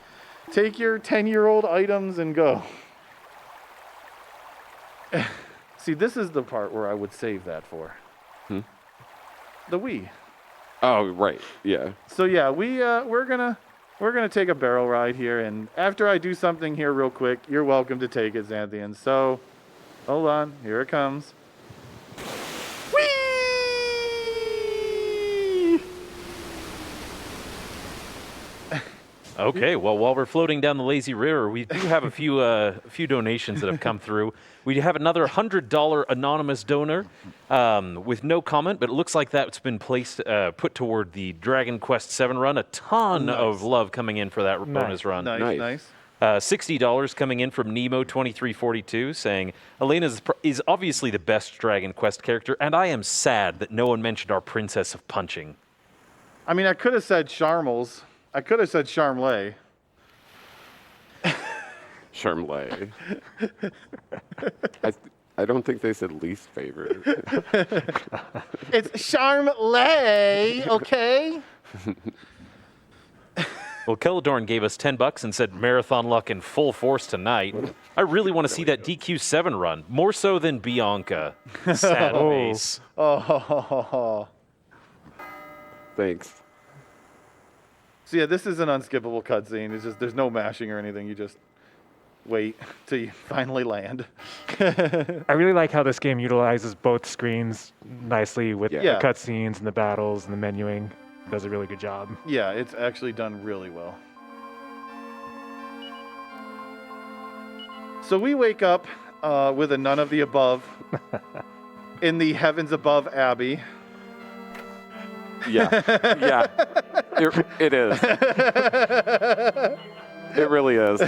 Take your 10-year-old items and go. See, this is the part where I would save that for. The Wii. Oh, right. Yeah. So yeah, we're gonna take a barrel ride here, and after I do something here real quick, you're welcome to take it, Xanthian. So, hold on, here it comes. Whee! Okay, well, while we're floating down the lazy river, we do have a few donations that have come through. We have another $100 anonymous donor with no comment, but it looks like that's been put toward the Dragon Quest VII run. A ton of love coming in for that bonus run. Nice. $60 coming in from Nemo2342 saying, Elena is obviously the best Dragon Quest character, and I am sad that no one mentioned our Princess of Punching. I mean, I could have said Charmels. I could have said Charmlay. Charmlay. I don't think they said least favorite. It's Charmlay, okay? Well, Keladorn gave us $10 and said marathon luck in full force tonight. I really want to see that DQ7 run, more so than Bianca. Sad face. Oh. Thanks. So yeah, this is an unskippable cutscene. It's just there's no mashing or anything. You just wait till you finally land. I really like how this game utilizes both screens nicely with the Yeah. cutscenes and the battles and the menuing. It does a really good job. Yeah, it's actually done really well. So we wake up with a none of the above in the heavens above abbey. Yeah. It is. It really is.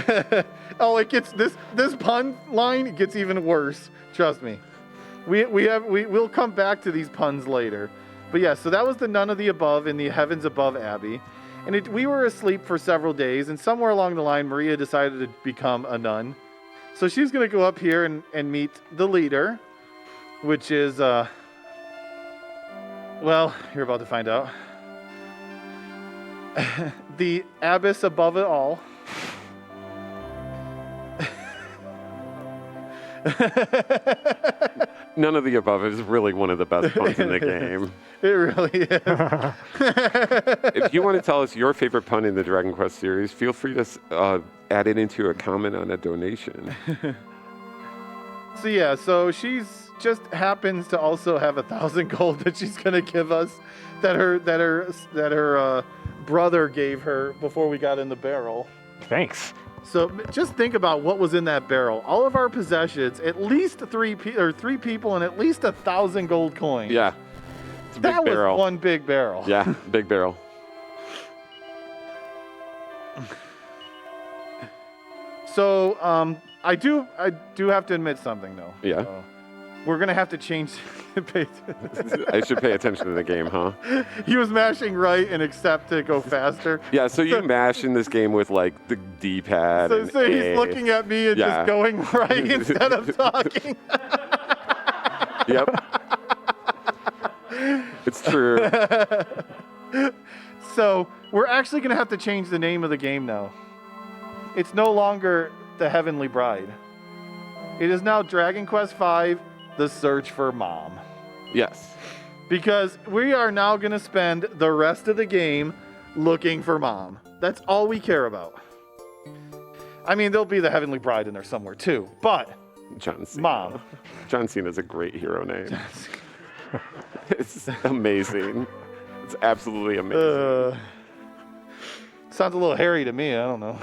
Oh, it gets this pun line gets even worse. Trust me. We'll come back to these puns later. But yeah, so that was the None of the Above in the Heavens Above Abbey. And we were asleep for several days, and somewhere along the line, Maria decided to become a nun. So she's going to go up here and meet the leader, which is, well, you're about to find out. The abbess above it all. None of the above is really one of the best puns in the game. It really is. If you want to tell us your favorite pun in the Dragon Quest series, feel free to add it into a comment on a donation. So yeah, so she's just happens to also have 1,000 gold that she's gonna give us, that her brother gave her before we got in the barrel. Thanks. So just think about what was in that barrel. All of our possessions, at least three people, and at least 1,000 gold coins. Yeah, it's a big that barrel. was one big barrel. Yeah, big barrel. So I do have to admit something though. Yeah. We're gonna have to change. I should pay attention to the game, huh? He was mashing right and accept to go faster. Yeah, so you mash in this game with like the D-pad. So he's looking at me and just going right instead of talking. Yep. It's true. So we're actually gonna have to change the name of the game now. It's no longer the Heavenly Bride. It is now Dragon Quest V: The Search for Mom. Yes. Because we are now going to spend the rest of the game looking for Mom. That's all we care about. I mean, there'll be the Heavenly Bride in there somewhere too, but John Cena. Mom. John Cena's a great hero name. It's amazing. It's absolutely amazing. Sounds a little hairy to me. I don't know.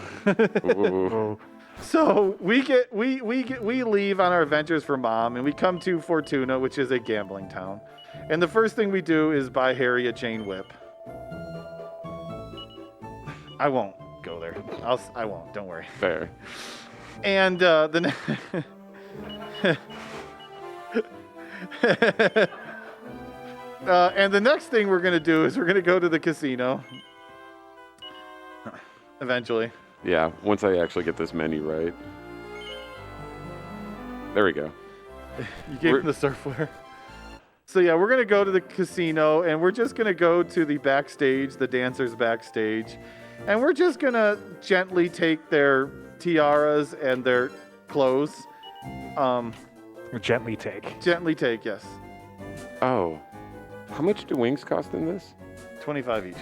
Ooh. So we leave on our adventures for Mom, and we come to Fortuna, which is a gambling town. And the first thing we do is buy Harry a chain whip. I won't go there. I won't. Don't worry. Fair. And and the next thing we're gonna do is we're gonna go to the casino. Eventually. Yeah, once I actually get this menu right. There we go. You gave him the surfwear. So yeah, we're gonna go to the casino, and we're just gonna go to the backstage, the dancers backstage, and we're just gonna gently take their tiaras and their clothes. Gently take. Gently take, yes. Oh. How much do wings cost in this? 25 each.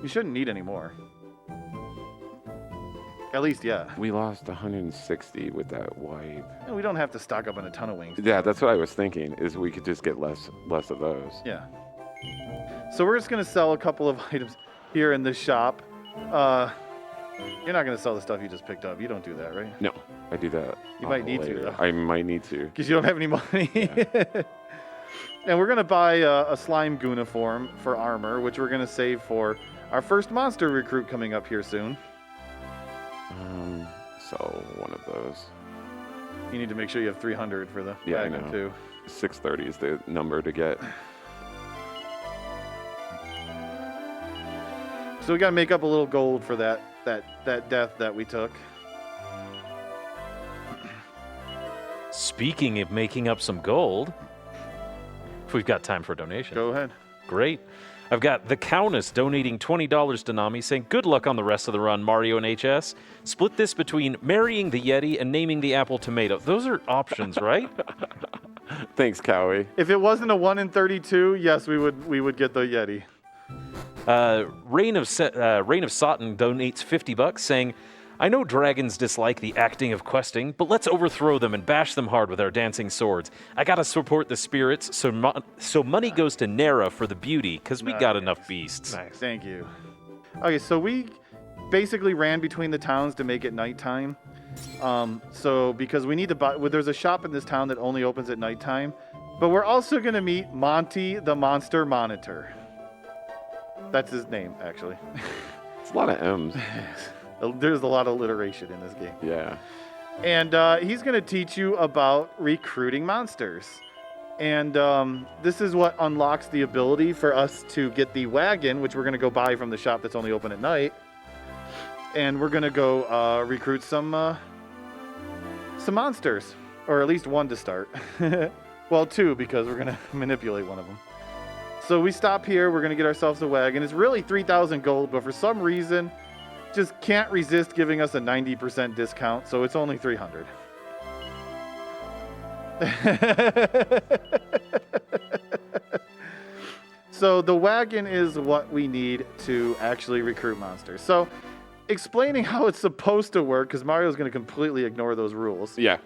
You shouldn't need any more. At least, yeah. We lost 160 with that wipe. And we don't have to stock up on a ton of wings. Yeah, that's what I was thinking, is we could just get less of those. Yeah. So we're just going to sell a couple of items here in this shop. You're not going to sell the stuff you just picked up. You don't do that, right? No, I do that. You might need to, though. I might need to. Because you don't have any money. Yeah. And we're going to buy a slime Gooniform for armor, which we're going to save for our first monster recruit coming up here soon. So one of those. You need to make sure you have 300 for the Yeah, wagon, I know. too. 630 is the number to get. So we got to make up a little gold for that death that we took. Speaking of making up some gold, if we've got time for a donation. Go ahead. Great. I've got the Countess donating $20 to Nami, saying, good luck on the rest of the run, Mario and HS. Split this between marrying the Yeti and naming the apple tomato. Those are options, right? Thanks, Cowie. If it wasn't a 1 in 32, yes, we would get the Yeti. Reign of Sotten donates $50, saying, I know dragons dislike the acting of questing, but let's overthrow them and bash them hard with our dancing swords. I gotta support the spirits, so money goes to Nera for the beauty, because we got enough beasts. Nice. Thank you. Okay, so we basically ran between the towns to make it nighttime. So because we need to buy, well, there's a shop in this town that only opens at nighttime, but we're also gonna meet Monty the Monster Monitor. That's his name, actually. It's a lot of M's. There's a lot of alliteration in this game. Yeah. And he's going to teach you about recruiting monsters. And this is what unlocks the ability for us to get the wagon, which we're going to go buy from the shop that's only open at night. And we're going to go recruit some monsters, or at least one to start. Well, two, because we're going to manipulate one of them. So we stop here. We're going to get ourselves a wagon. It's really 3,000 gold, but for some reason, just can't resist giving us a 90% discount. So it's only 300. So the wagon is what we need to actually recruit monsters. So explaining how it's supposed to work, because Mario's going to completely ignore those rules. Yeah.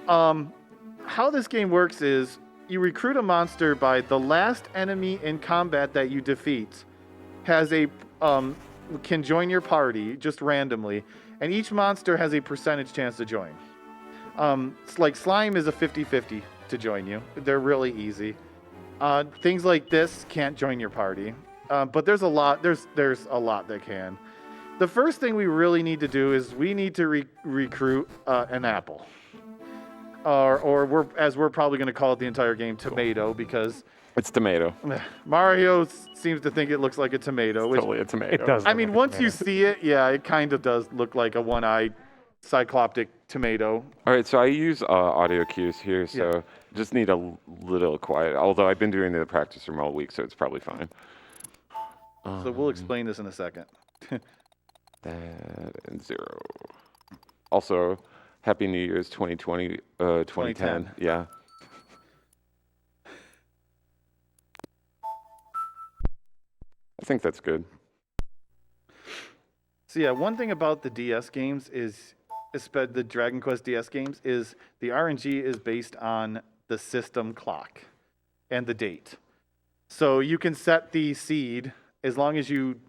How this game works is you recruit a monster by the last enemy in combat that you defeat has a can join your party just randomly, and each monster has a percentage chance to join. Like Slime is a 50-50 to join you. They're really easy. Things like this can't join your party, but there's a lot. There's a lot that can. The first thing we really need to do is we need to recruit an apple, or we're probably going to call it the entire game tomato, because It's tomato. Mario seems to think it looks like a tomato. Which, Totally a tomato. It does. I look mean, like a once you tomato. see it, yeah, it kind of does look like a one-eyed cycloptic tomato. All right, so I use audio cues here, so Yeah. just need a little quiet. Although I've been doing the practice room all week, so it's probably fine. So we'll explain this in a second. That and 0. Also, Happy New Year's 2020, 2010. Yeah. I think that's good. So yeah, one thing about the DS games is, the Dragon Quest DS games, is the RNG is based on the system clock and the date. So you can set the seed as long as you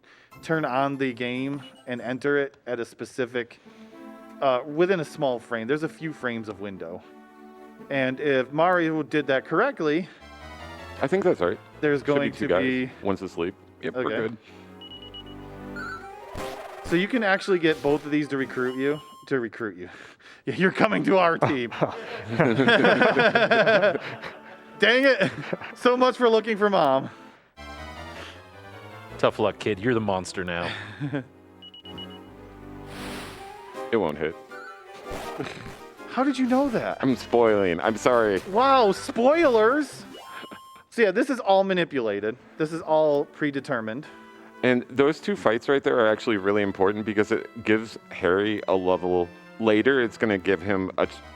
turn on the game and enter it at a specific, within a small frame. There's a few frames of window. And if Mario did that correctly, I think that's right. there's Should going be two to guys. be... One's asleep. Yep, Okay. we're good. So you can actually get both of these to recruit you. Yeah, you're coming to our team. Dang it. So much for looking for mom. Tough luck, kid. You're the monster now. It won't hit. How did you know that? I'm spoiling. I'm sorry. Wow, spoilers. So yeah, this is all manipulated. This is all predetermined. And those two fights right there are actually really important because it gives Harry a level later. It's going to give him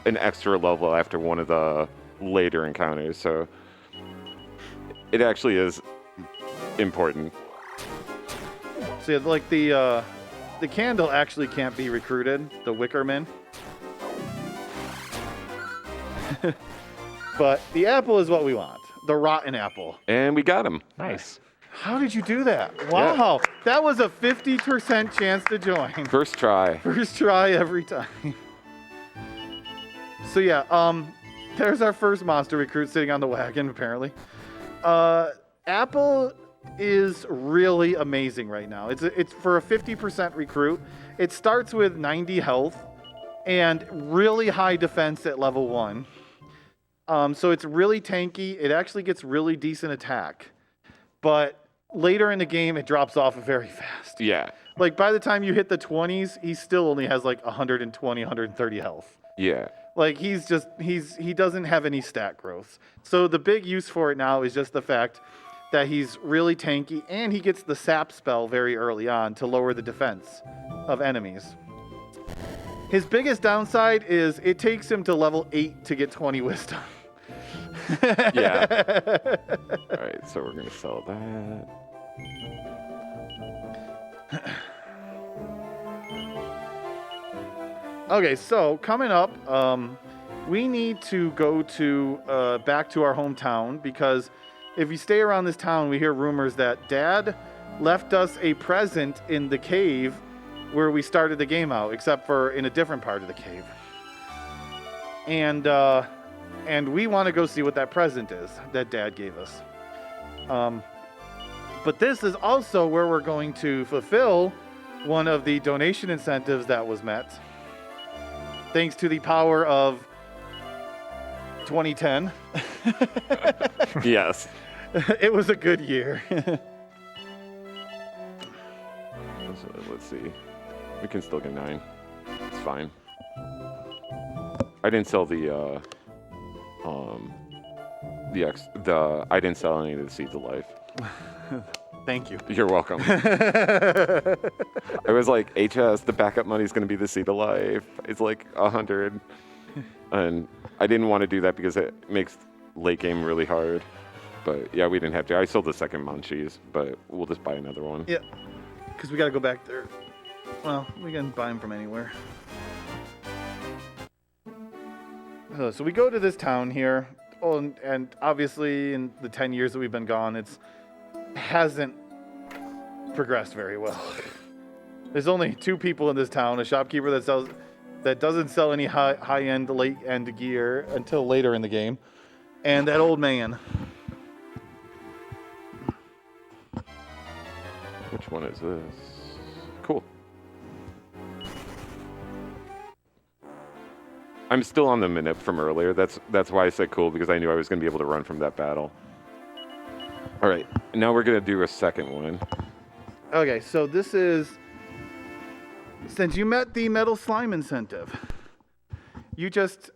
an extra level after one of the later encounters. So it actually is important. So yeah, like the candle actually can't be recruited, the Wickerman. But the apple is what we want. The rotten apple. And we got him. Nice. How did you do that? Wow. That was a 50% chance to join. First try. First try every time. So yeah, there's our first monster recruit sitting on the wagon, apparently. Apple is really amazing right now. It's for a 50% recruit. It starts with 90 health and really high defense at level 1. So it's really tanky. It actually gets really decent attack. But later in the game, it drops off very fast. Yeah. Like by the time you hit the 20s, he still only has like 120, 130 health. Yeah. Like he doesn't have any stat growth. So the big use for it now is just the fact that he's really tanky and he gets the sap spell very early on to lower the defense of enemies. His biggest downside is it takes him to level 8 to get 20 wisdom. Yeah. All right, so we're going to sell that. Okay, so coming up, we need to go to back to our hometown because if you stay around this town, we hear rumors that Dad left us a present in the cave where we started the game out, except for in a different part of the cave. And we want to go see what that present is that Dad gave us. But this is also where we're going to fulfill one of the donation incentives that was met. Thanks to the power of 2010. Yes. It was a good year. Let's see. We can still get 9. It's fine. I didn't sell I didn't sell any of the Seeds of Life. Thank you. You're welcome. I was like, HS, the backup money is going to be the Seed of Life. It's like 100. And I didn't want to do that because it makes late game really hard. But yeah, we didn't have to. I sold the second Munchies, but we'll just buy another one. Yeah, because we got to go back there. Well, we can buy them from anywhere. So we go to this town here. Oh, and obviously in the 10 years that we've been gone, it hasn't progressed very well. There's only 2 people in this town, a shopkeeper that doesn't sell any high-end, late-end gear until later in the game, and that old man. Which one is this? Cool. I'm still on the manip from earlier. That's why I said cool, because I knew I was going to be able to run from that battle. All right, now we're going to do a second one. Okay, so this is... Since you met the Metal Slime incentive, you just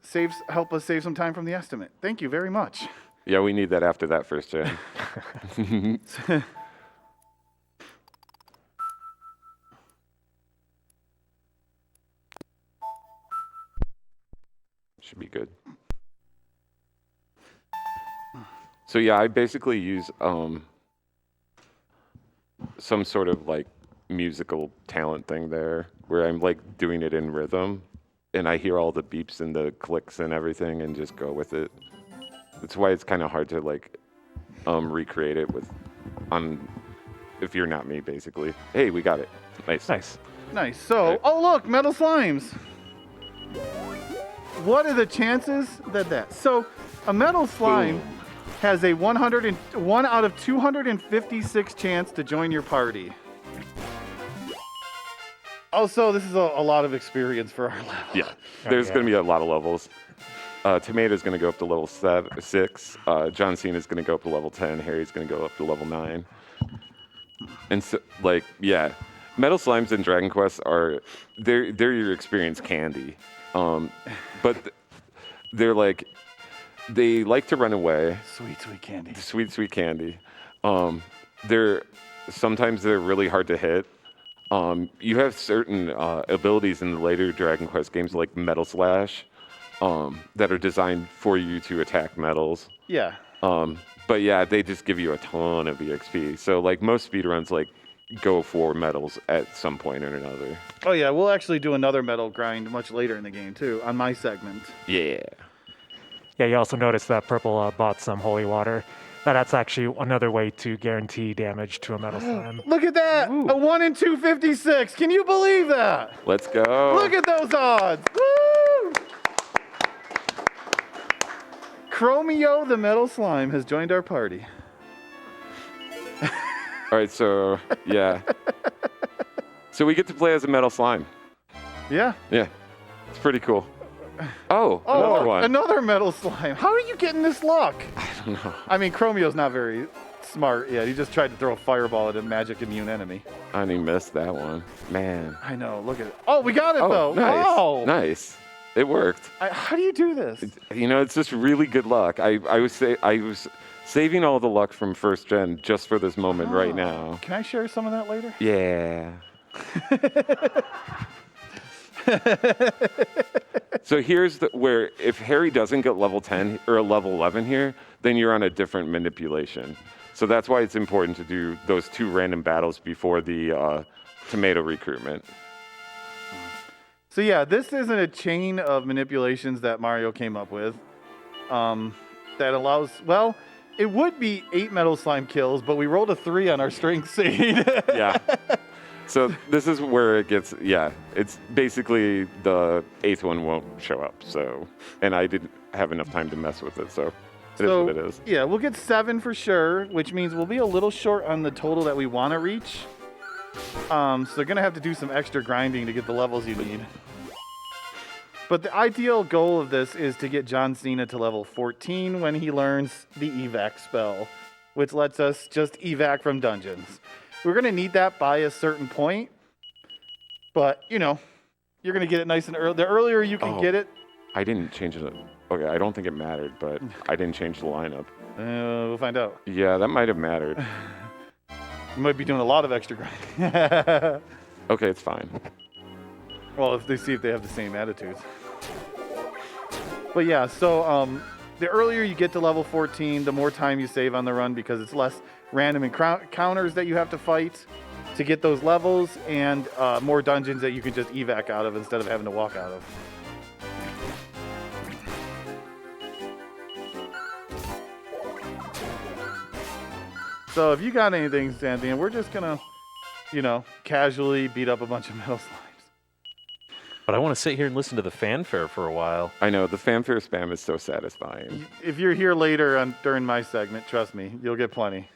help us save some time from the estimate. Thank you very much. Yeah, we need that after that first gen. Should be good. So yeah, I basically use some sort of like musical talent thing there where I'm like doing it in rhythm and I hear all the beeps and the clicks and everything and just go with it. That's why it's kind of hard to like recreate it if you're not me, basically. Hey, we got it. Nice. So, oh look, Metal Slimes. What are the chances that? So, a Metal Slime has a 101 out of 256 chance to join your party. Also, this is a lot of experience for our level. Yeah, there's going to be a lot of levels. Tomato's going to go up to level 6. John Cena's going to go up to level 10. Harry's going to go up to level 9. And so, like, yeah, Metal Slimes and Dragon Quest they're your experience candy. But they're like, they like to run away. Sweet candy. Sweet candy. Sometimes they're really hard to hit. You have certain abilities in the later Dragon Quest games like Metal Slash that are designed for you to attack metals. Yeah. But yeah, they just give you a ton of EXP. So like most speedruns like go for metals at some point or another. Oh yeah, we'll actually do another metal grind much later in the game too, on my segment. Yeah. Yeah, you also noticed that Purple bought some holy water. That's actually another way to guarantee damage to a Metal Slime. Look at that! Ooh. A 1 in 256! Can you believe that? Let's go. Look at those odds! Woo! Chromio the Metal Slime has joined our party. All right, so, yeah. So we get to play as a Metal Slime. Yeah. Yeah. It's pretty cool. Oh, another one. Another Metal Slime. How are you getting this luck? I don't know. I mean, Chromio's not very smart yet. He just tried to throw a fireball at a magic immune enemy. And he missed that one. Man. I know. Look at it. Oh, we got it, though. Nice. Oh. Nice. It worked. How do you do this? You know, it's just really good luck. I was saving all the luck from first gen just for this moment right now. Can I share some of that later? Yeah. So here's where if Harry doesn't get level 10 or level 11 here, then you're on a different manipulation. So that's why it's important to do those 2 random battles before the tomato recruitment. So yeah, this isn't a chain of manipulations that Mario came up with that allows, well, it would be 8 Metal Slime kills, but we rolled a 3 on our strength seed. Yeah. So this is where it gets, yeah, it's basically the 8th one won't show up. So, and I didn't have enough time to mess with it. So it is what it is. Yeah, we'll get 7 for sure, which means we'll be a little short on the total that we want to reach. So they're going to have to do some extra grinding to get the levels you need. But the ideal goal of this is to get John Cena to level 14 when he learns the evac spell, which lets us just evac from dungeons. We're going to need that by a certain point, but, you know, you're going to get it nice and early. The earlier you can get it... I didn't change it. Okay, I don't think it mattered, but I didn't change the lineup. We'll find out. Yeah, that might have mattered. You might be doing a lot of extra grinding. Okay, it's fine. Well, if they see if they have the same attitudes. But yeah, so the earlier you get to level 14, the more time you save on the run because it's less random encounters that you have to fight to get those levels and more dungeons that you can just evac out of instead of having to walk out of. So if you got anything, Sandy, we're just gonna, you know, casually beat up a bunch of metal slimes. But I want to sit here and listen to the fanfare for a while. I know, the fanfare spam is so satisfying. If you're here later during my segment, trust me, you'll get plenty.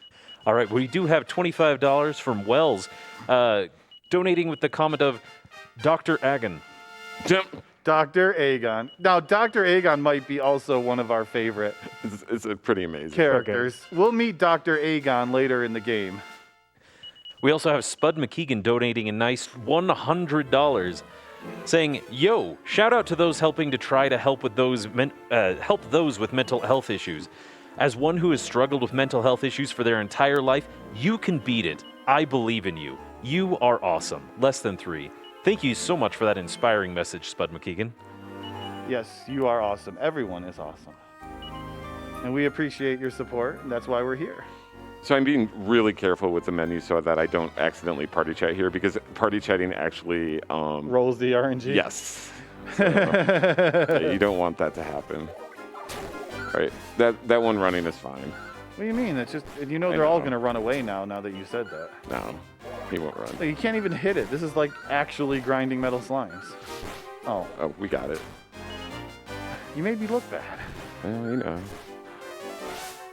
All right, we do have $25 from Wells, donating with the comment of Dr. Agon. Dr. Agon. Now, Dr. Agon might be also one of our favorite It's a pretty amazing characters. Okay. We'll meet Dr. Agon later in the game. We also have Spud McKeegan donating a nice $100, saying, "Yo, shout out to those helping to try to help with those help those with mental health issues. As one who has struggled with mental health issues for their entire life, you can beat it. I believe in you. You are awesome. Less than 3. Thank you so much for that inspiring message, Spud McKeegan." Yes, you are awesome. Everyone is awesome. And we appreciate your support, and that's why we're here. So I'm being really careful with the menu so that I don't accidentally party chat here because party chatting actually... rolls the RNG? Yes. So, you don't want that to happen. All right, that one running is fine. What do you mean? It's just, you know they're all going to run away now that you said that. No, he won't run. Like, you can't even hit it. This is like actually grinding metal slimes. Oh. Oh, we got it. You made me look bad. Well, you know.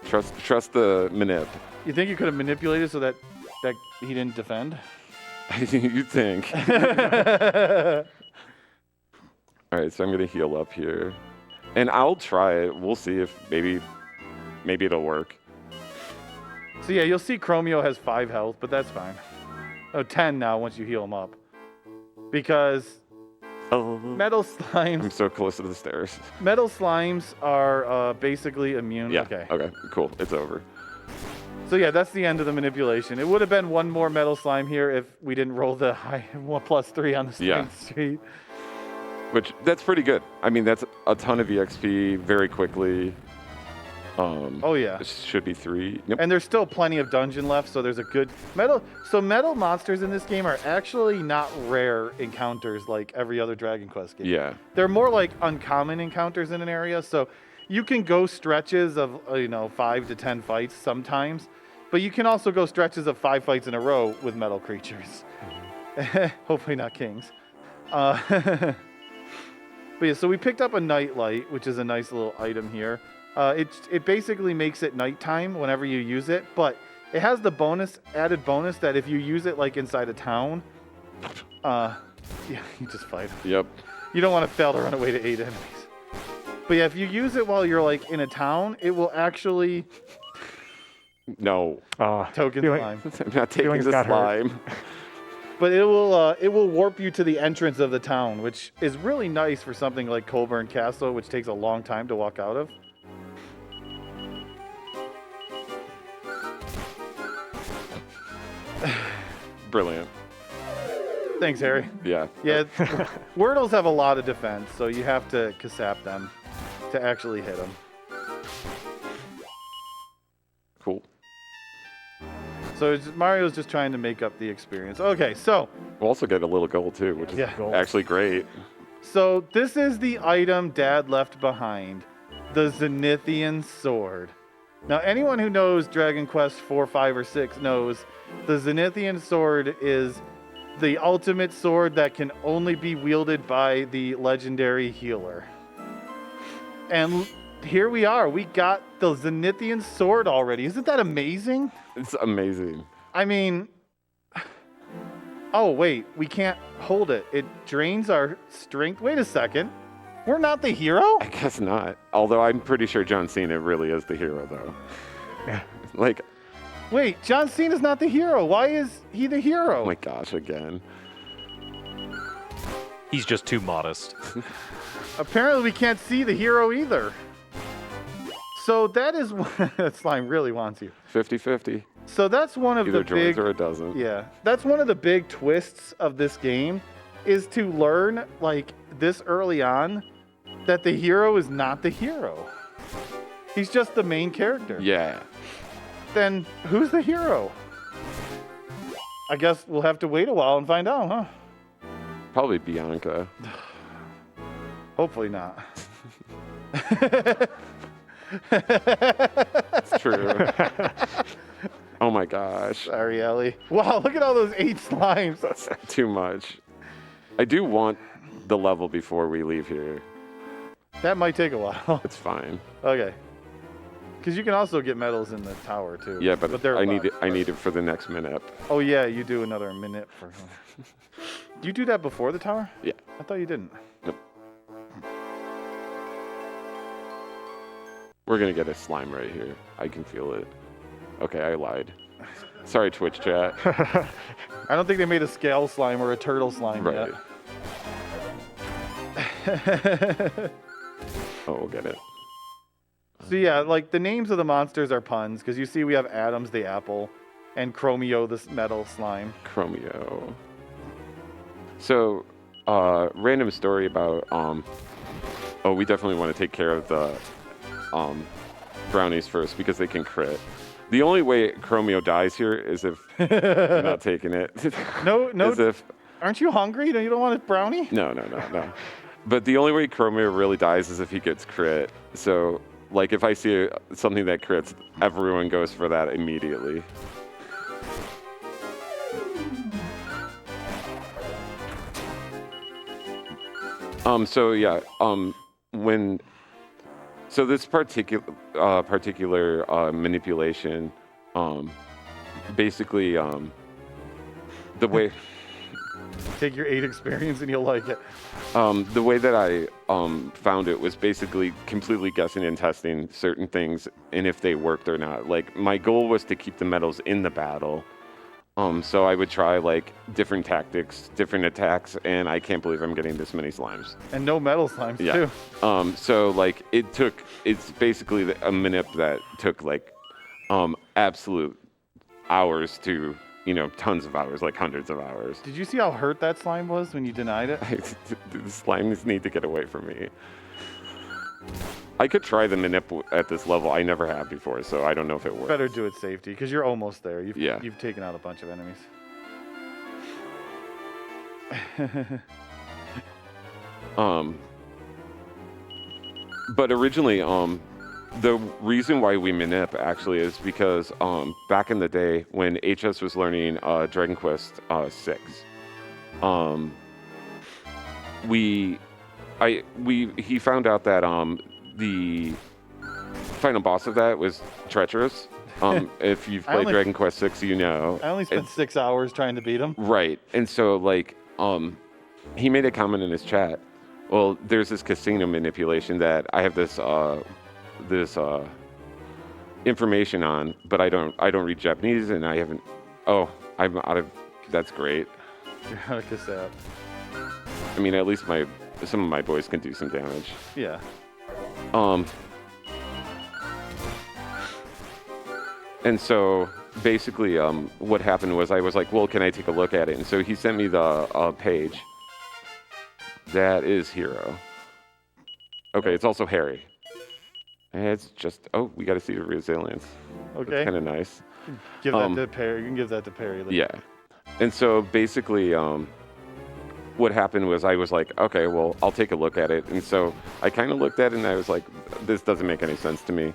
Trust the manip. You think you could have manipulated so that he didn't defend? You think. All right, so I'm going to heal up here. And I'll try it. We'll see if maybe it'll work. So yeah, you'll see Chromio has 5 health, but that's fine. Oh, 10 now once you heal him up. Because metal slimes... I'm so close to the stairs. Metal slimes are basically immune. Yeah, okay, cool. It's over. So yeah, that's the end of the manipulation. It would have been one more metal slime here if we didn't roll the high 1+3 on the strength street. Which, that's pretty good. I mean, that's a ton of EXP very quickly. Oh yeah. It should be 3. Yep. And there's still plenty of dungeon left, so there's a good metal. So metal monsters in this game are actually not rare encounters like every other Dragon Quest game. Yeah. They're more like uncommon encounters in an area. So you can go stretches of 5 to 10 fights sometimes, but you can also go stretches of 5 fights in a row with metal creatures. Hopefully not kings. But yeah, so we picked up a nightlight, which is a nice little item here. It basically makes it nighttime whenever you use it, but it has the added bonus that if you use it like inside a town, yeah, you just fight them. Yep. You don't want to fail to run away to 8 enemies. But yeah, if you use it while you're like in a town, it will actually... No. Token slime. I'm not taking the slime. But it will warp you to the entrance of the town, which is really nice for something like Colburn Castle, which takes a long time to walk out of. Brilliant. Thanks, Harry. Yeah. Yeah, Wordles have a lot of defense, so you have to Kasap them to actually hit them. Cool. So Mario's just trying to make up the experience. Okay, so... We'll also get a little gold, too, which is actually great. So this is the item Dad left behind. The Zenithian Sword. Now, anyone who knows Dragon Quest 4, 5, or 6 knows the Zenithian Sword is the ultimate sword that can only be wielded by the legendary healer. And here we are. We got the Zenithian Sword already. Isn't that amazing? It's amazing. I mean... Oh, wait. We can't hold it. It drains our strength. Wait a second. We're not the hero? I guess not. Although I'm pretty sure John Cena really is the hero, though. Yeah. Like, Wait, John Cena's not the hero. Why is he the hero? oh my gosh, again. He's just too modest. Apparently we can't see the hero either. So that is that slime really wants you. 50-50. So that's one of Either the joins big or it doesn't. Yeah. That's one of the big twists of this game is to learn like this early on that the hero is not the hero. He's just the main character. Yeah. Then who's the hero? I guess we'll have to wait a while and find out, huh? Probably Bianca. Hopefully not. It's true. Oh my gosh. Sorry, Ellie. Wow, look at all those 8 slimes. That's too much. I do want the level before we leave here. That might take a while. It's fine. Okay. Because you can also get medals in the tower too. Yeah, but they're I need it. bugs, I but- need it for the next minute. Oh yeah, you do another minute for. Do you do that before the tower? Yeah. I thought you didn't. Nope. We're gonna get a slime right here. I can feel it. Okay, I lied. Sorry, Twitch chat. I don't think they made a scale slime or a turtle slime Right. yet. Oh, we'll get it. So yeah, like the names of the monsters are puns because you see we have Adams the apple and Chromio the metal slime. Chromio. So, random story about oh, we definitely want to take care of the brownies first because they can crit. The only way Chromio dies here is if you're not taking it. No, Is if aren't you hungry? You don't want a brownie? no. But the only way Chromio really dies is if he gets crit. So, like, if I see something that crits, everyone goes for that immediately. So yeah, so this particular manipulation, basically, the way Take your 8 experience and you'll like it. the way that I found it was basically completely guessing and testing certain things and if they worked or not. Like, my goal was to keep the medals in the battle. So I would try like different tactics, different attacks, and I can't believe I'm getting this many slimes. And no metal slimes Yeah. too. So like it's basically a manip that took like absolute hours to, tons of hours, like hundreds of hours. Did you see how hurt that slime was when you denied it? The slimes need to get away from me. I could try the manip at this level. I never have before, so I don't know if it works. Better do it safety because you're almost there. Yeah. You've taken out a bunch of enemies. But originally, the reason why we manip actually is because back in the day when HS was learning Dragon Quest 6, he found out that the final boss of that was treacherous. If you've played Dragon Quest 6, you know. I only spent 6 hours trying to beat him. Right, and so like he made a comment in his chat. Well, there's this casino manipulation that I have this information on, but I don't read Japanese, and I haven't. Oh, I'm out of. That's great. You're out of cassette. I mean, at least some of my boys can do some damage. Yeah. And so basically, what happened was I was like, well, can I take a look at it? And so he sent me the page. That is Hero. Okay, it's also Harry. And it's just, we got to see the resilience. Okay. That's kind of nice. Give that to Perry. You can give that to Perry later. Yeah. And so basically, what happened was I was like, okay, well, I'll take a look at it. And so I kind of looked at it and I was like, this doesn't make any sense to me.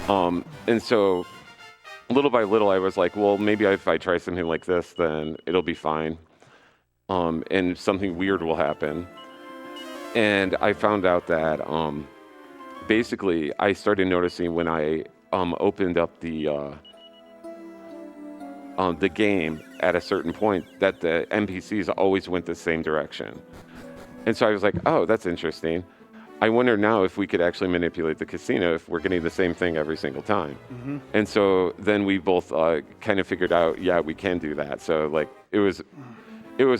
And so little by little, I was like, well, maybe if I try something like this, then it'll be fine. And something weird will happen. And I found out that basically I started noticing when I opened up the game at a certain point that the NPCs always went the same direction. And so I was like, oh, that's interesting. I wonder now if we could actually manipulate the casino if we're getting the same thing every single time. And so then we both kind of figured out, yeah, we can do that. So like it was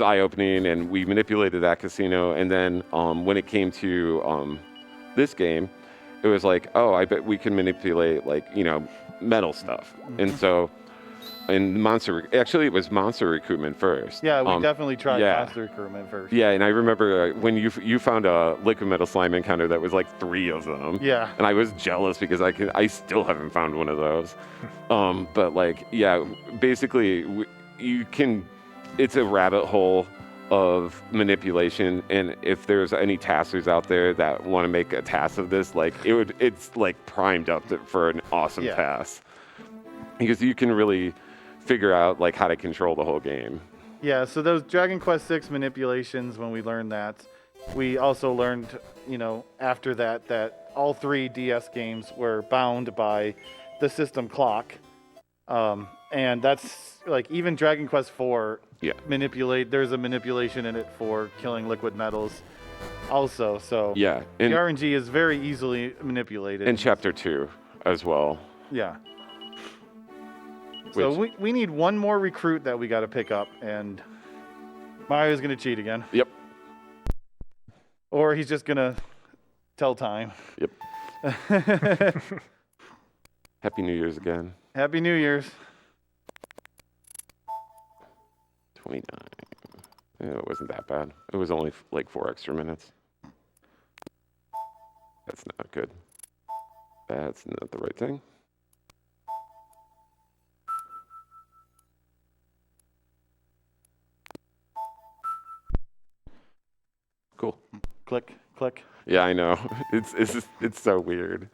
eye-opening, and we manipulated that casino. And then when it came to this game, it was like, oh, I bet we can manipulate like, you know, metal stuff. And so, and actually it was monster recruitment first. Yeah, we definitely tried monster recruitment first. Yeah, and I remember when you found a liquid metal slime encounter that was like 3 of them. Yeah. And I was jealous because I still haven't found one of those. But like, yeah, basically it's a rabbit hole of manipulation, and if there's any taskers out there that want to make a task of this, like it's like primed up for an awesome task, because you can really figure out like how to control the whole game. Yeah, so those Dragon Quest VI manipulations, when we learned that, we also learned, you know, after that all 3 DS games were bound by the system clock, and that's like even Dragon Quest IV. Yeah. There's a manipulation in it for killing liquid metals also. So yeah, the RNG is very easily manipulated. In Chapter 2 as well. Yeah. So we need one more recruit that we got to pick up, and Mario's going to cheat again. Yep. Or he's just going to tell time. Yep. Happy New Year's again. Happy New Year's. 29. Yeah, it wasn't that bad. It was only like 4 extra minutes. That's not good. That's not the right thing. Cool. Click, click. Yeah, I know. It's so weird.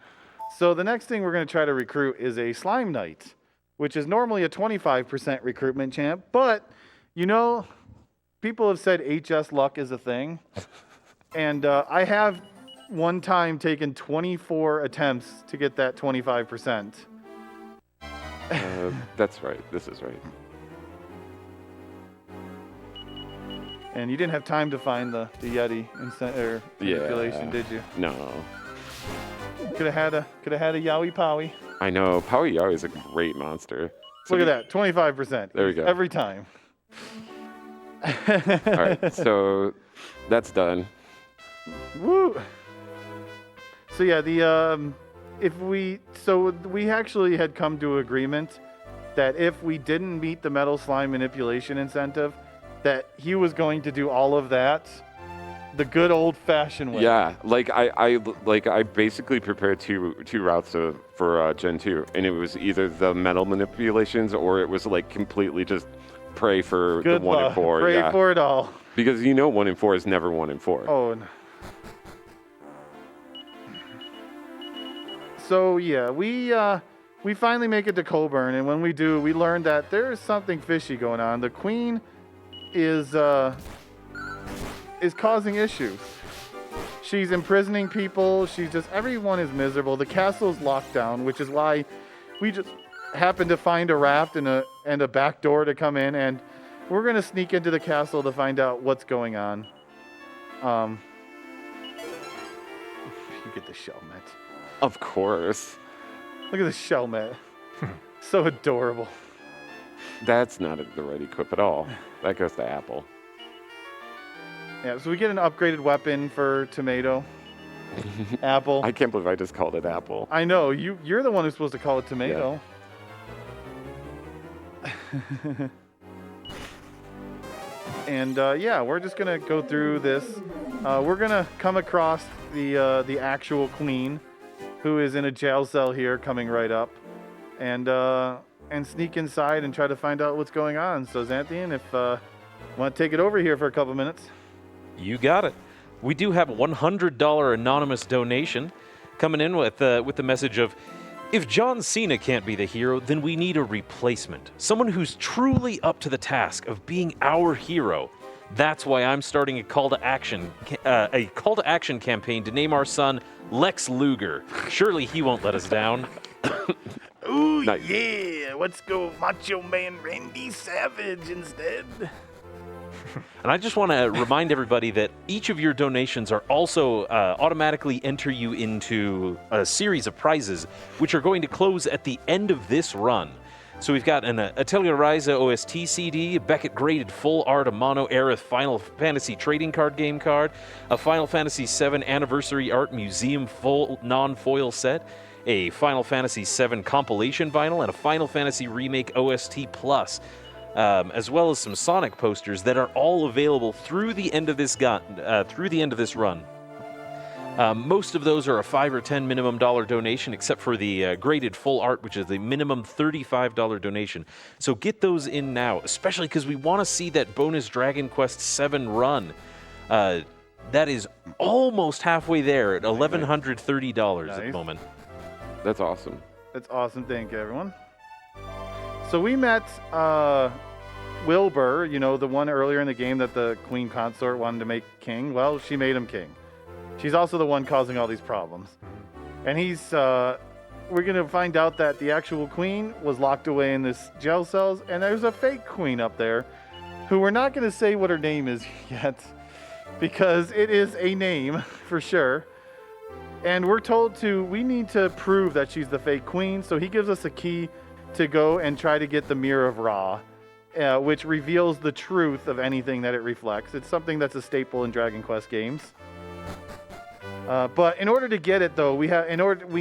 So the next thing we're going to try to recruit is a Slime Knight, which is normally a 25% recruitment champ, but you know, people have said HS luck is a thing, and I have one time taken 24 attempts to get that 25%. That's right. This is right. And you didn't have time to find the Yeti manipulation, did you? No. Could have had a Yowie Powie. I know. Powie Yowie is a great monster. So look at that, 25%. There we go. Every time. All right, so that's done. Woo! So yeah, we actually had come to agreement that if we didn't meet the metal slime manipulation incentive, that he was going to do all of that the good old-fashioned way. Yeah, like I basically prepared two routes for Gen 2, and it was either the metal manipulations or it was like completely just pray for good the 1 and 4. Pray for it all. Because you know 1 and 4 is never 1 and 4. Oh. No. So yeah, we finally make it to Coburn, and when we do, we learn that there's something fishy going on. The Queen is causing issues. She's imprisoning people. Everyone is miserable. The castle's locked down, which is why we just happened to find a raft and a back door to come in, and we're gonna sneak into the castle to find out what's going on. You get the shell met. Of course. Look at the shell met. So adorable. That's not the right equip at all. That goes to Apple. Yeah, so we get an upgraded weapon for Tomato. Apple. I can't believe I just called it Apple. I know, you're the one who's supposed to call it Tomato. Yeah. And yeah, we're just gonna go through this. We're gonna come across the actual Queen, who is in a jail cell here, coming right up, and sneak inside and try to find out what's going on. So Xanthian, if you want to take it over here for a couple minutes. You got it. We do have a $100 anonymous donation coming in with the message of, if John Cena can't be the hero, then we need a replacement. Someone who's truly up to the task of being our hero. That's why I'm starting a call to action campaign to name our son Lex Luger. Surely he won't let us down. Ooh, Nice. Yeah, let's go Macho Man Randy Savage instead. And I just want to remind everybody that each of your donations are also automatically enter you into a series of prizes, which are going to close at the end of this run. So we've got an Atelier Ryza OST CD, a Beckett graded full art, a Mono Aerith Final Fantasy trading card game card, a Final Fantasy VII Anniversary Art Museum full non-foil set, a Final Fantasy VII compilation vinyl, and a Final Fantasy Remake OST Plus, as well as some Sonic posters that are all available through the end of this run. Most of those are a $5 or $10 minimum donation, except for the graded full art, which is the minimum $35 donation. So get those in now, especially because we want to see that bonus Dragon Quest VII run. That is almost halfway there at $1,130 at the moment. That's awesome. That's awesome. Thank you, everyone. So we met Wilbur, you know, the one earlier in the game that the queen consort wanted to make king. Well, she made him king. She's also the one causing all these problems. And we're going to find out that the actual queen was locked away in this jail cells, and there's a fake queen up there who we're not going to say what her name is yet, because it is a name for sure. And we're told we need to prove that she's the fake queen, so he gives us a key to go and try to get the Mirror of Ra, which reveals the truth of anything that it reflects. It's something that's a staple in Dragon Quest games. But in order to get it, though, we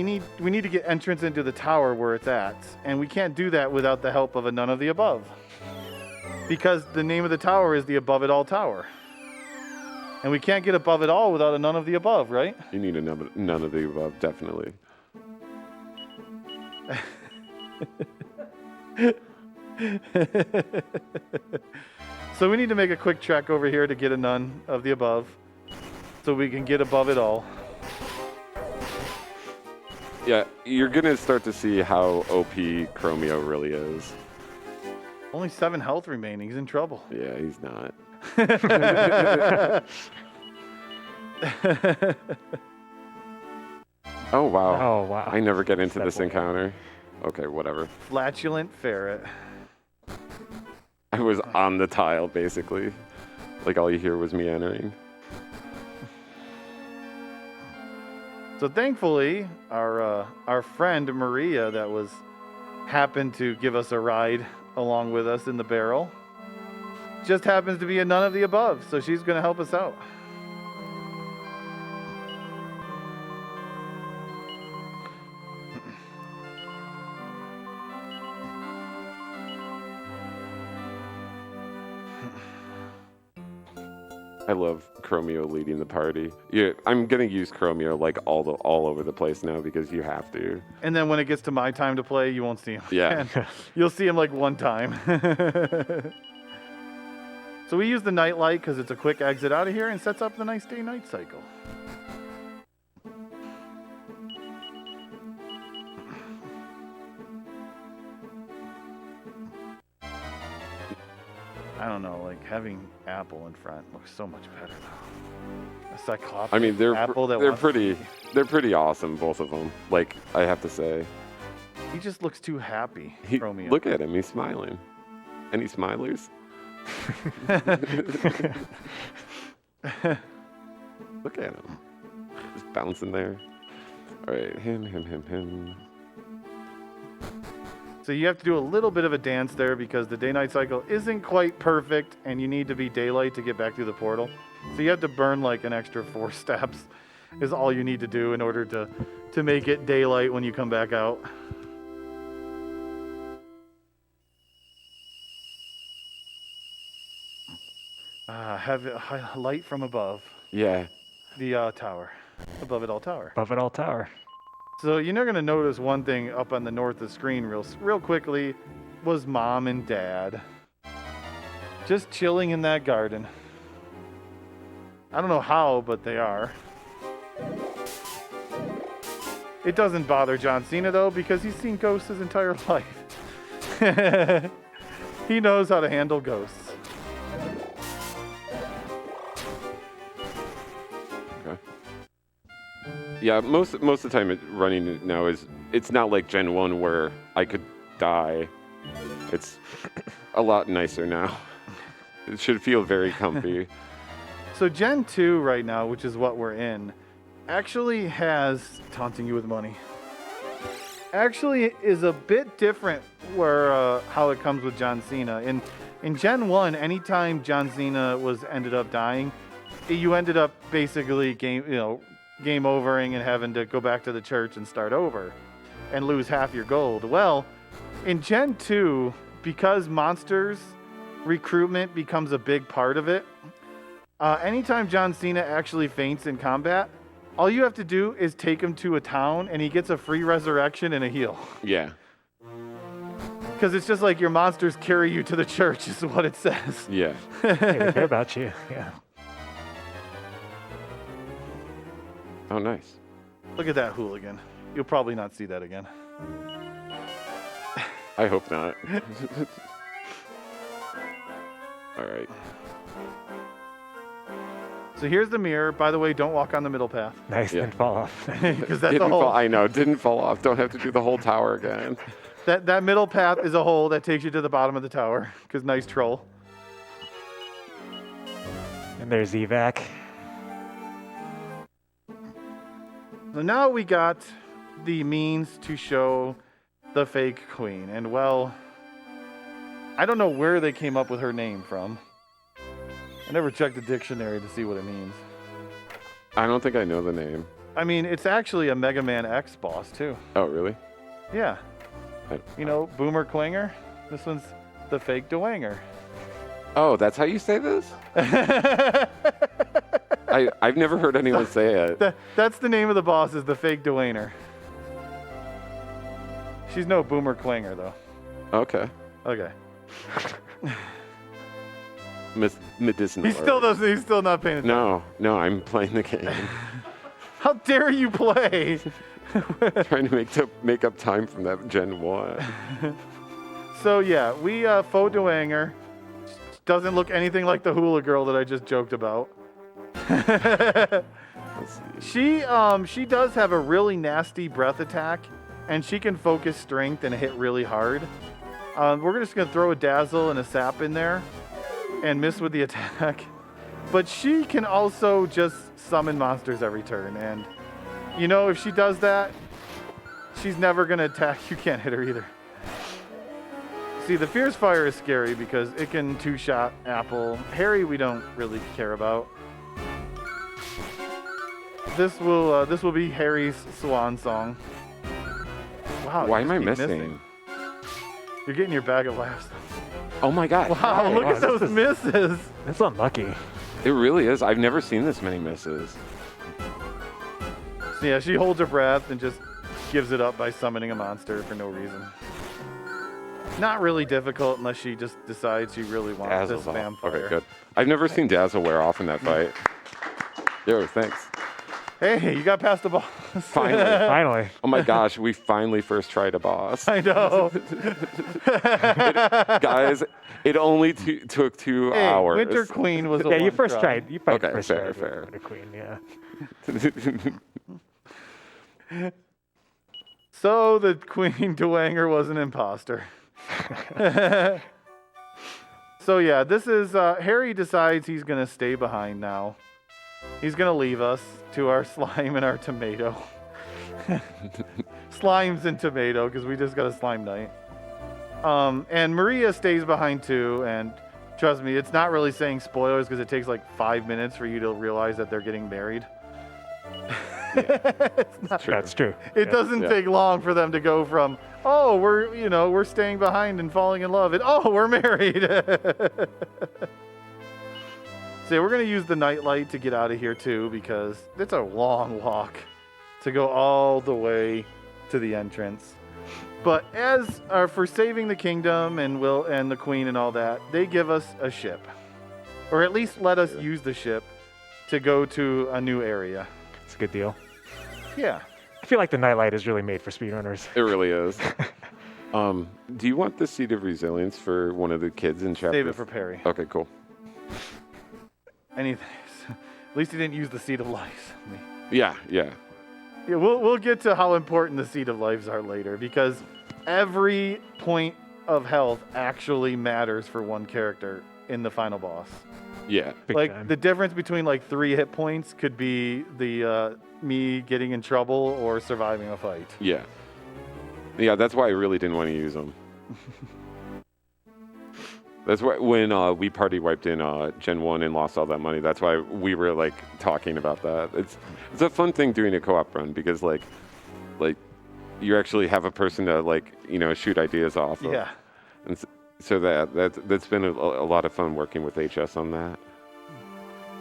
need to get entrance into the tower where it's at, and we can't do that without the help of a None of the Above, because the name of the tower is the Above It All Tower, and we can't get above it all without a None of the Above, right? You need a none of the above, definitely. So we need to make a quick trek over here to get a None of the Above, so we can get above it all. Yeah, you're going to start to see how OP Chromio really is. Only 7 health remaining. He's in trouble. Yeah, he's not. Oh, wow. Oh, wow. I never get into this encounter. Okay, whatever. Flatulent ferret. I was on the tile, basically. Like, all you hear was me entering. So thankfully, our friend Maria that happened to give us a ride along with us in the barrel just happens to be a None of the Above, so she's going to help us out. I love Chromio leading the party. Yeah, I'm gonna use Chromio like all over the place now because you have to. And then when it gets to my time to play, you won't see him. Yeah. You'll see him like one time. So we use the nightlight because it's a quick exit out of here and sets up the nice day-night cycle. I don't know, like having Apple in front looks so much better though. A Cyclops. I mean, they're Apple that they're pretty awesome, both of them. Like, I have to say. He just looks too happy. Chromio. Look at him, he's smiling. Any smilers? Look at him. Just bouncing there. All right, him. So you have to do a little bit of a dance there because the day-night cycle isn't quite perfect and you need to be daylight to get back through the portal. So you have to burn like an extra 4 steps is all you need to do in order to make it daylight when you come back out. Have a light from above. Yeah. The tower. Above it all tower. Above it all tower. So you're going to notice one thing up on the north of the screen real quickly was Mom and Dad. Just chilling in that garden. I don't know how, but they are. It doesn't bother John Cena though because he's seen ghosts his entire life. He knows how to handle ghosts. Yeah, most of the time running now it's not like Gen 1 where I could die. It's a lot nicer now. It should feel very comfy. So Gen 2 right now, which is what we're in, actually has taunting you with money. Actually is a bit different where how it comes with John Cena. In Gen 1, anytime John Cena ended up dying, you ended up basically game overing and having to go back to the church and start over and lose half your gold. Well, in Gen 2, because monsters recruitment becomes a big part of it, anytime John Cena actually faints in combat, all you have to do is take him to a town and he gets a free resurrection and a heal. Yeah. Because it's just like your monsters carry you to the church is what it says. Yeah. Hey, they care about you. Yeah. Oh, nice. Look at that hooligan. You'll probably not see that again. I hope not. All right. So here's the mirror. By the way, don't walk on the middle path. Nice, Yeah. didn't fall off. Because that's a Didn't hole. fall, I know, didn't fall off. Don't have to do the whole tower again. That middle path is a hole that takes you to the bottom of the tower. Because nice troll. And there's evac. So now we got the means to show the fake queen. And well, I don't know where they came up with her name from. I never checked the dictionary to see what it means. I don't think I know the name. I mean, it's actually a Mega Man X boss, too. Oh, really? Yeah. I- You know, Boomer Quanger. This one's the fake Dwanger. Oh, that's how you say this? I've never heard anyone say it. That's the name of the boss, is the fake Dwanger. She's no Boomer Quanger, though. Okay. Okay. Medicinal. He's still not paying attention. No, I'm playing the game. How dare you play? Trying to make up time from that Gen 1. So yeah, we faux Dwanger doesn't look anything like the hula girl that I just joked about. Let's see. She does have a really nasty breath attack, and she can focus strength and hit really hard. We're just gonna throw a dazzle and a sap in there, and miss with the attack. But she can also just summon monsters every turn, and you know if she does that, she's never gonna attack. You can't hit her either. See, the Fierce Fire is scary because it can two-shot Apple. Harry, we don't really care about. This will be Harry's swan song. Wow. Why you am I just keep missing? You're getting your bag of laughs. Oh my god. Wow, look at those misses. That's unlucky. It really is. I've never seen this many misses. So yeah, she holds her breath and just gives it up by summoning a monster for no reason. Not really difficult unless she just decides she really wants Dazzle's this off. vampire. Okay, good. I've never seen Dazzle wear off in that fight. Yo, thanks. Hey, you got past the boss. Finally. Finally. Oh my gosh, we finally first tried a boss. I know. Guys, it only took 2 Hey, hours. Winter Queen was a Yeah, you one first try. tried. You probably Okay, first fair, tried fair. with the queen, yeah. So the Queen Dwanger was an imposter. So yeah, this is Harry decides he's gonna stay behind now. He's gonna leave us to our slime and our tomato. Slimes and tomato, because we just got a slime night. And Maria stays behind too, and trust me, it's not really saying spoilers because it takes like 5 minutes for you to realize that they're getting married. It's not, That's true. it doesn't Yeah. take long for them to go from, oh, we're staying behind and falling in love, and oh, we're married. So we're gonna use the nightlight to get out of here too, because it's a long walk to go all the way to the entrance. But as for saving the kingdom and the queen and all that, they give us a ship, or at least let us use the ship to go to a new area. It's a good deal. Yeah. I feel like the nightlight is really made for speedrunners. It really is. Do you want the Seed of Resilience for one of the kids in chapter? Save it for Perry. Okay, cool. Anything. At least he didn't use the Seed of Life. Yeah. Yeah, we'll get to how important the Seed of Lives are later, because every point of health actually matters for one character. in the final boss. Yeah. Big Like time. the difference between like 3 hit points could be the me getting in trouble or surviving a fight. Yeah. Yeah, that's why I really didn't want to use them. That's why when we party wiped in Gen 1 and lost all that money, that's why we were like talking about that. It's a fun thing doing a co-op run because like you actually have a person to like, you know, shoot ideas off of. Yeah. And so that's been a lot of fun working with HS on that.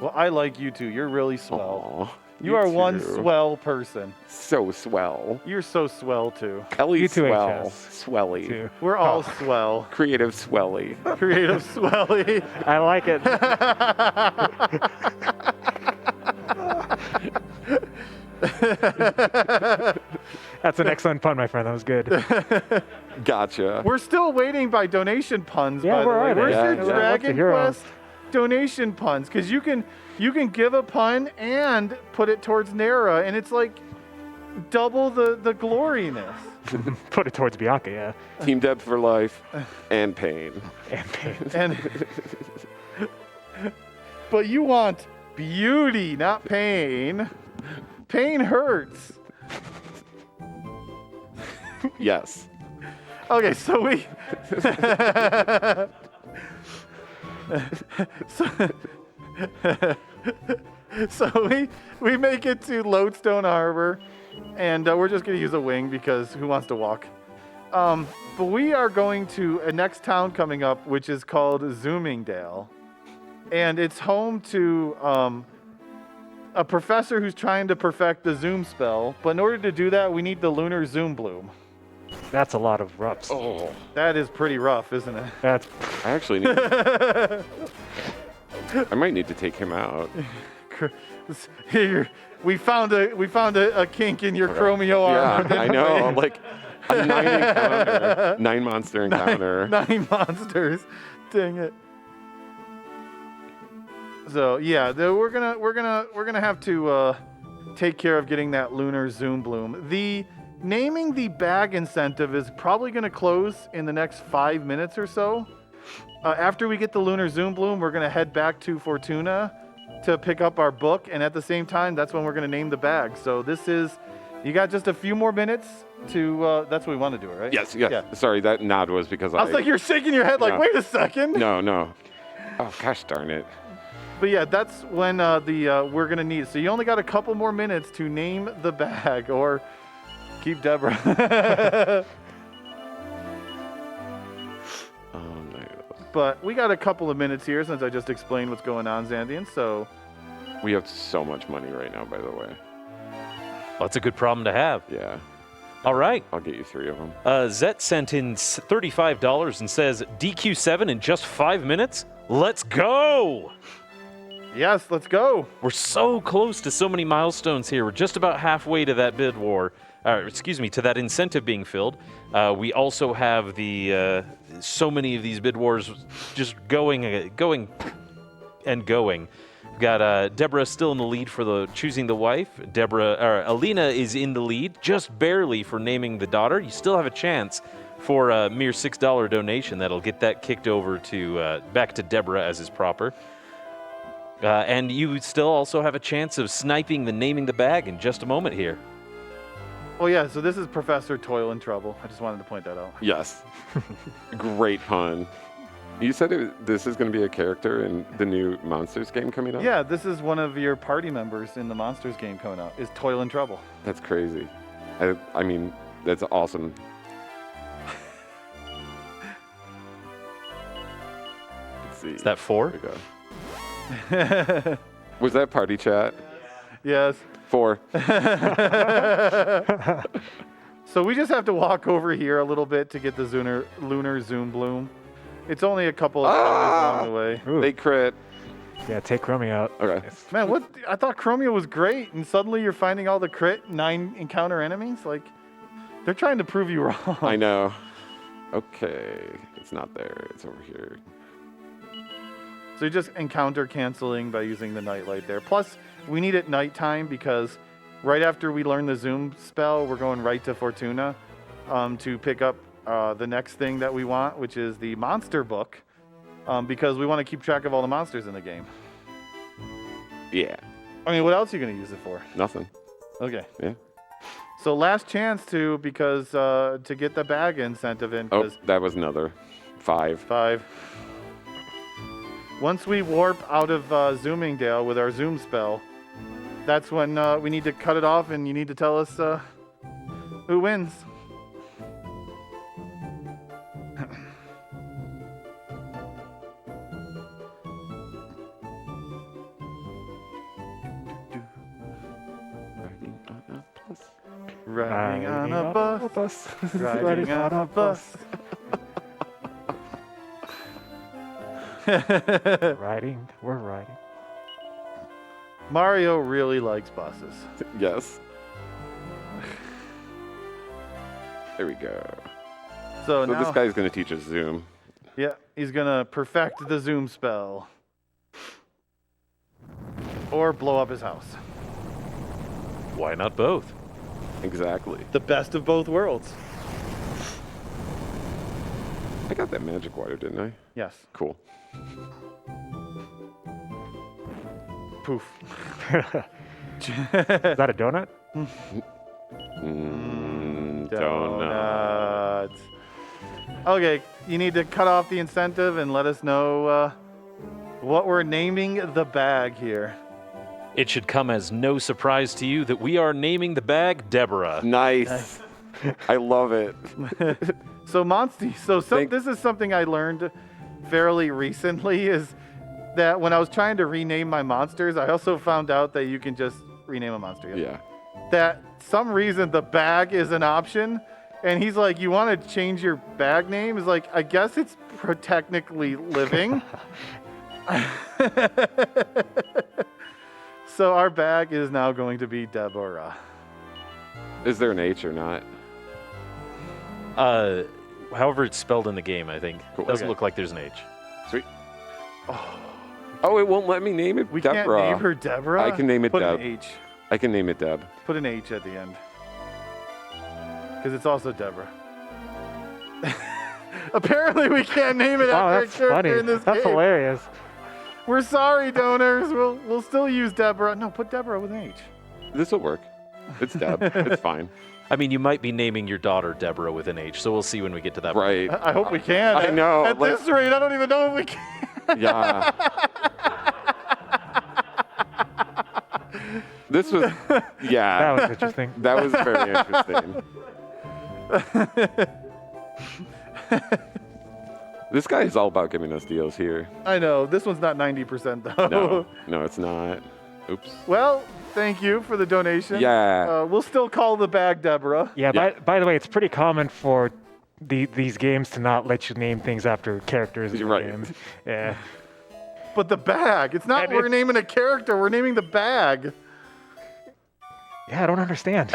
Well, I like you too. You're really swell. Aw, You are one too. swell person. So swell. You're so swell too. Kelly You too, swell. HS. Swelly. Too. We're all swell. Creative swelly. Creative swelly. I like it. That's an excellent pun, my friend. That was good. Gotcha. We're still waiting by donation puns, Yeah, by the where way. are they? Where's Yeah, your yeah. I'd love to Dragon hear 'em. Quest donation puns? Because you can give a pun and put it towards Nera, and it's like double the gloriness. Put it towards Bianca, yeah. Team Deb for life and pain. And pain. And but you want beauty, not pain. Pain hurts. Yes. Okay, so we so we make it to Lodestone Harbor, and we're just gonna use a wing because who wants to walk? But we are going to a next town coming up, which is called Zoomingdale, and it's home to a professor who's trying to perfect the zoom spell. But in order to do that, we need the lunar zoom bloom. That's a lot of rups. Oh, That is pretty rough, isn't it? That's I actually need. I might need to take him out. Here, we found a kink in your Chromio armor. Yeah, I know. Like a 9 encounter, 9 monster encounter. 9 monsters. Dang it. So yeah, we're gonna have to take care of getting that lunar zoom bloom. The naming the bag incentive is probably gonna close in the next 5 minutes or so. After we get the lunar zoom bloom, we're gonna head back to Fortuna to pick up our book, and at the same time, that's when we're gonna name the bag. So this is, you got just a few more minutes to. That's what we want to do, right? Yes. Yeah. Sorry, that nod was because I was like, you're shaking your head, like, No. wait a second. No. Oh gosh darn it. But yeah, that's when we're gonna need. So you only got a couple more minutes to name the bag, or keep Deborah. Oh no. But we got a couple of minutes here since I just explained what's going on, Xandian. So We have so much money right now, by the way. Well, that's a good problem to have. Yeah. All right. I'll get you 3 of them. Zet sent in $35 and says, DQ7 in just 5 minutes? Let's go! yes, let's go. We're so close to so many milestones here. We're just about halfway to that bid war. To that incentive being filled. We also have the so many of these bid wars just going. We've got Deborah still in the lead for the choosing the wife. Alina is in the lead, just barely for naming the daughter. You still have a chance for a mere $6 donation that'll get that kicked over to back to Deborah as is proper. And you still also have a chance of sniping the naming the bag in just a moment here. Oh yeah, so this is Professor Toil and Trouble. I just wanted to point that out. Yes. Great pun. You said this is going to be a character in the new Monsters game coming up? Yeah, this is one of your party members in the Monsters game coming out. Is Toil and Trouble. That's crazy. I mean, that's awesome. Let's see. Is that 4? There we go. Was that party chat? Yes. 4. So we just have to walk over here a little bit to get the lunar zoom bloom. It's only a couple of hours along the way. Ooh. They crit. Yeah, take Chromie out. Okay. Man, what? I thought Chromio was great, and suddenly you're finding all the crit 9 encounter enemies? Like, they're trying to prove you wrong. I know. Okay. It's not there. It's over here. So you just encounter canceling by using the nightlight there. Plus, we need it nighttime because right after we learn the zoom spell, we're going right to Fortuna to pick up the next thing that we want, which is the monster book. because we want to keep track of all the monsters in the game. Yeah. I mean, what else are you going to use it for? Nothing. Okay. Yeah. So last chance to get the bag incentive in. Oh, 'Cause that was another 5. 5. Once we warp out of Zoomingdale with our zoom spell, that's when we need to cut it off, and you need to tell us who wins. Riding on a bus. Riding on a bus. We're riding. Mario really likes buses. Yes. There we go. So So now, this guy's going to teach us zoom. yeah, he's gonna perfect the zoom spell, or blow up his house. Why not both? Exactly. The best of both worlds. I got that magic water, didn't I? Yes. Cool. Poof. Is that a donut? Donut. Donuts. Okay, you need to cut off the incentive and let us know what we're naming the bag here. It should come as no surprise to you that we are naming the bag Deborah. Nice. I love it. So Monsty, this is something I learned fairly recently, is that when I was trying to rename my monsters, I also found out that you can just rename a monster. Yeah. That some reason the bag is an option, and he's like, you want to change your bag name? Is like, I guess it's technically living. So our bag is now going to be Deborah. Is there an H or not? However it's spelled in the game, I think. Cool. Doesn't Okay. look like there's an H. Sweet. Oh, it won't let me name it We Deborah. can't name her Deborah. I can name it Put Deb. an H. I can name it Deb. Put an H at the end. Because it's also Deborah. Apparently we can't name it Oh, after a that's character funny. in this That's game. hilarious. We're sorry, donors. We'll still use Deborah. No, put Deborah with an H. This will work. It's Deb. It's fine. I mean, you might be naming your daughter Deborah with an H, so we'll see when we get to that point. Right. I hope we can. I know, At like- this rate, I don't even know if we can. Yeah. This was, yeah. That was interesting. That was very interesting. This guy is all about giving us deals here. I know. This one's not 90% though. No, it's not. Oops. Well, thank you for the donation. Yeah. We'll still call the bag Deborah. Yeah, Yeah. by the way, it's pretty common for these games to not let you name things after characters in the Right. game. Yeah. But the bag. It's not And we're naming a character. We're naming the bag. Yeah, I don't understand.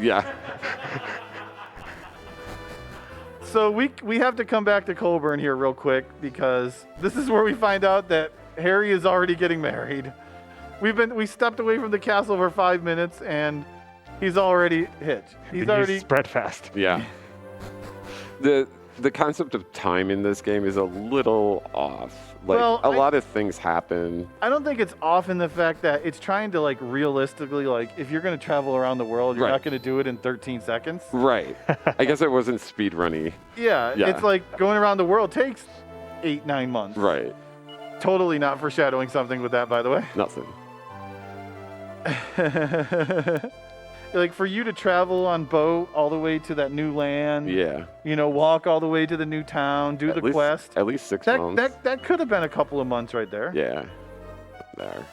Yeah. So we have to come back to Colburn here real quick, because this is where we find out that Harry is already getting married. We stepped away from the castle for 5 minutes and he's already hitched. He's already spread fast. Yeah. The concept of time in this game is a little off. Like, Well, a lot of things happen. I don't think it's off in the fact that it's trying to, like, realistically, like, if you're going to travel around the world, you're Right. not going to do it in 13 seconds. Right. I guess it wasn't speedrunny. Yeah, Yeah. it's like going around the world takes 8-9 months. Right. Totally not foreshadowing something with that, by the way. Nothing. Like, for you to travel on boat all the way to that new land, Yeah. you know, walk all the way to the new town, do the quest. At least 6 months. That could have been a couple of months right there. Yeah. There.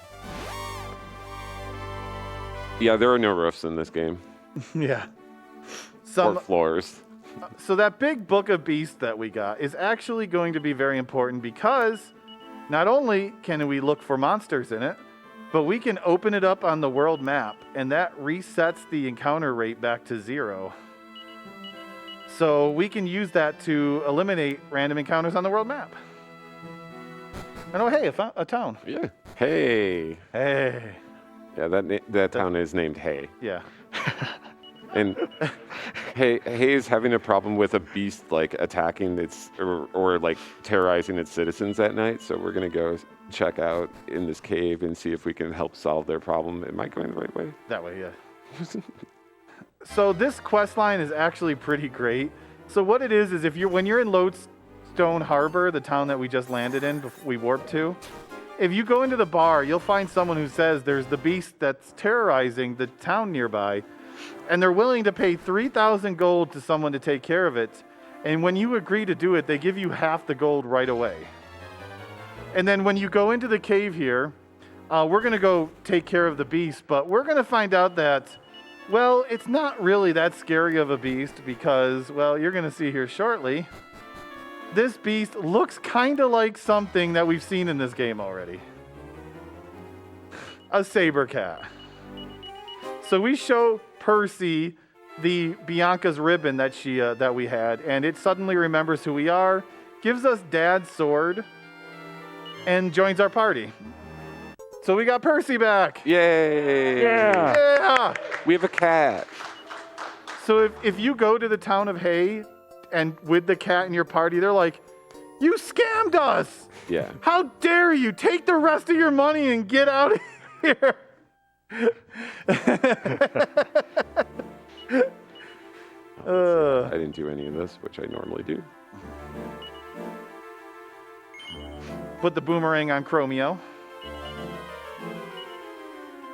Yeah, there are no roofs in this game. Yeah. Or floors. So that big book of beasts that we got is actually going to be very important, because not only can we look for monsters in it, but we can open it up on the world map, and that resets the encounter rate back to 0. So we can use that to eliminate random encounters on the world map. And oh, hey, a town. Yeah. Hey. Hey. Yeah, that town is named Hay. Yeah. And Hay is having a problem with a beast like attacking or like terrorizing its citizens at night. So we're gonna go check out in this cave and see if we can help solve their problem. Am I going the right way? That way, yeah. So this quest line is actually pretty great. So what it is when you're in Lodestone Harbor, the town that we just landed in, we warped to, if you go into the bar, you'll find someone who says there's the beast that's terrorizing the town nearby, and they're willing to pay 3,000 gold to someone to take care of it. And when you agree to do it, they give you half the gold right away. And then when you go into the cave here, we're going to go take care of the beast, but we're going to find out that, well, it's not really that scary of a beast because, well, you're going to see here shortly, this beast looks kind of like something that we've seen in this game already. A saber cat. So we show Percy the Bianca's ribbon that we had, and it suddenly remembers who we are, gives us Dad's sword, and joins our party. So we got Percy back. Yay! Yeah! We have a cat. So if you go to the town of Hay and with the cat in your party, they're like, "You scammed us! Yeah. How dare you take the rest of your money and get out of here!" I didn't do any of this, which I normally do. Put the boomerang on Chromio.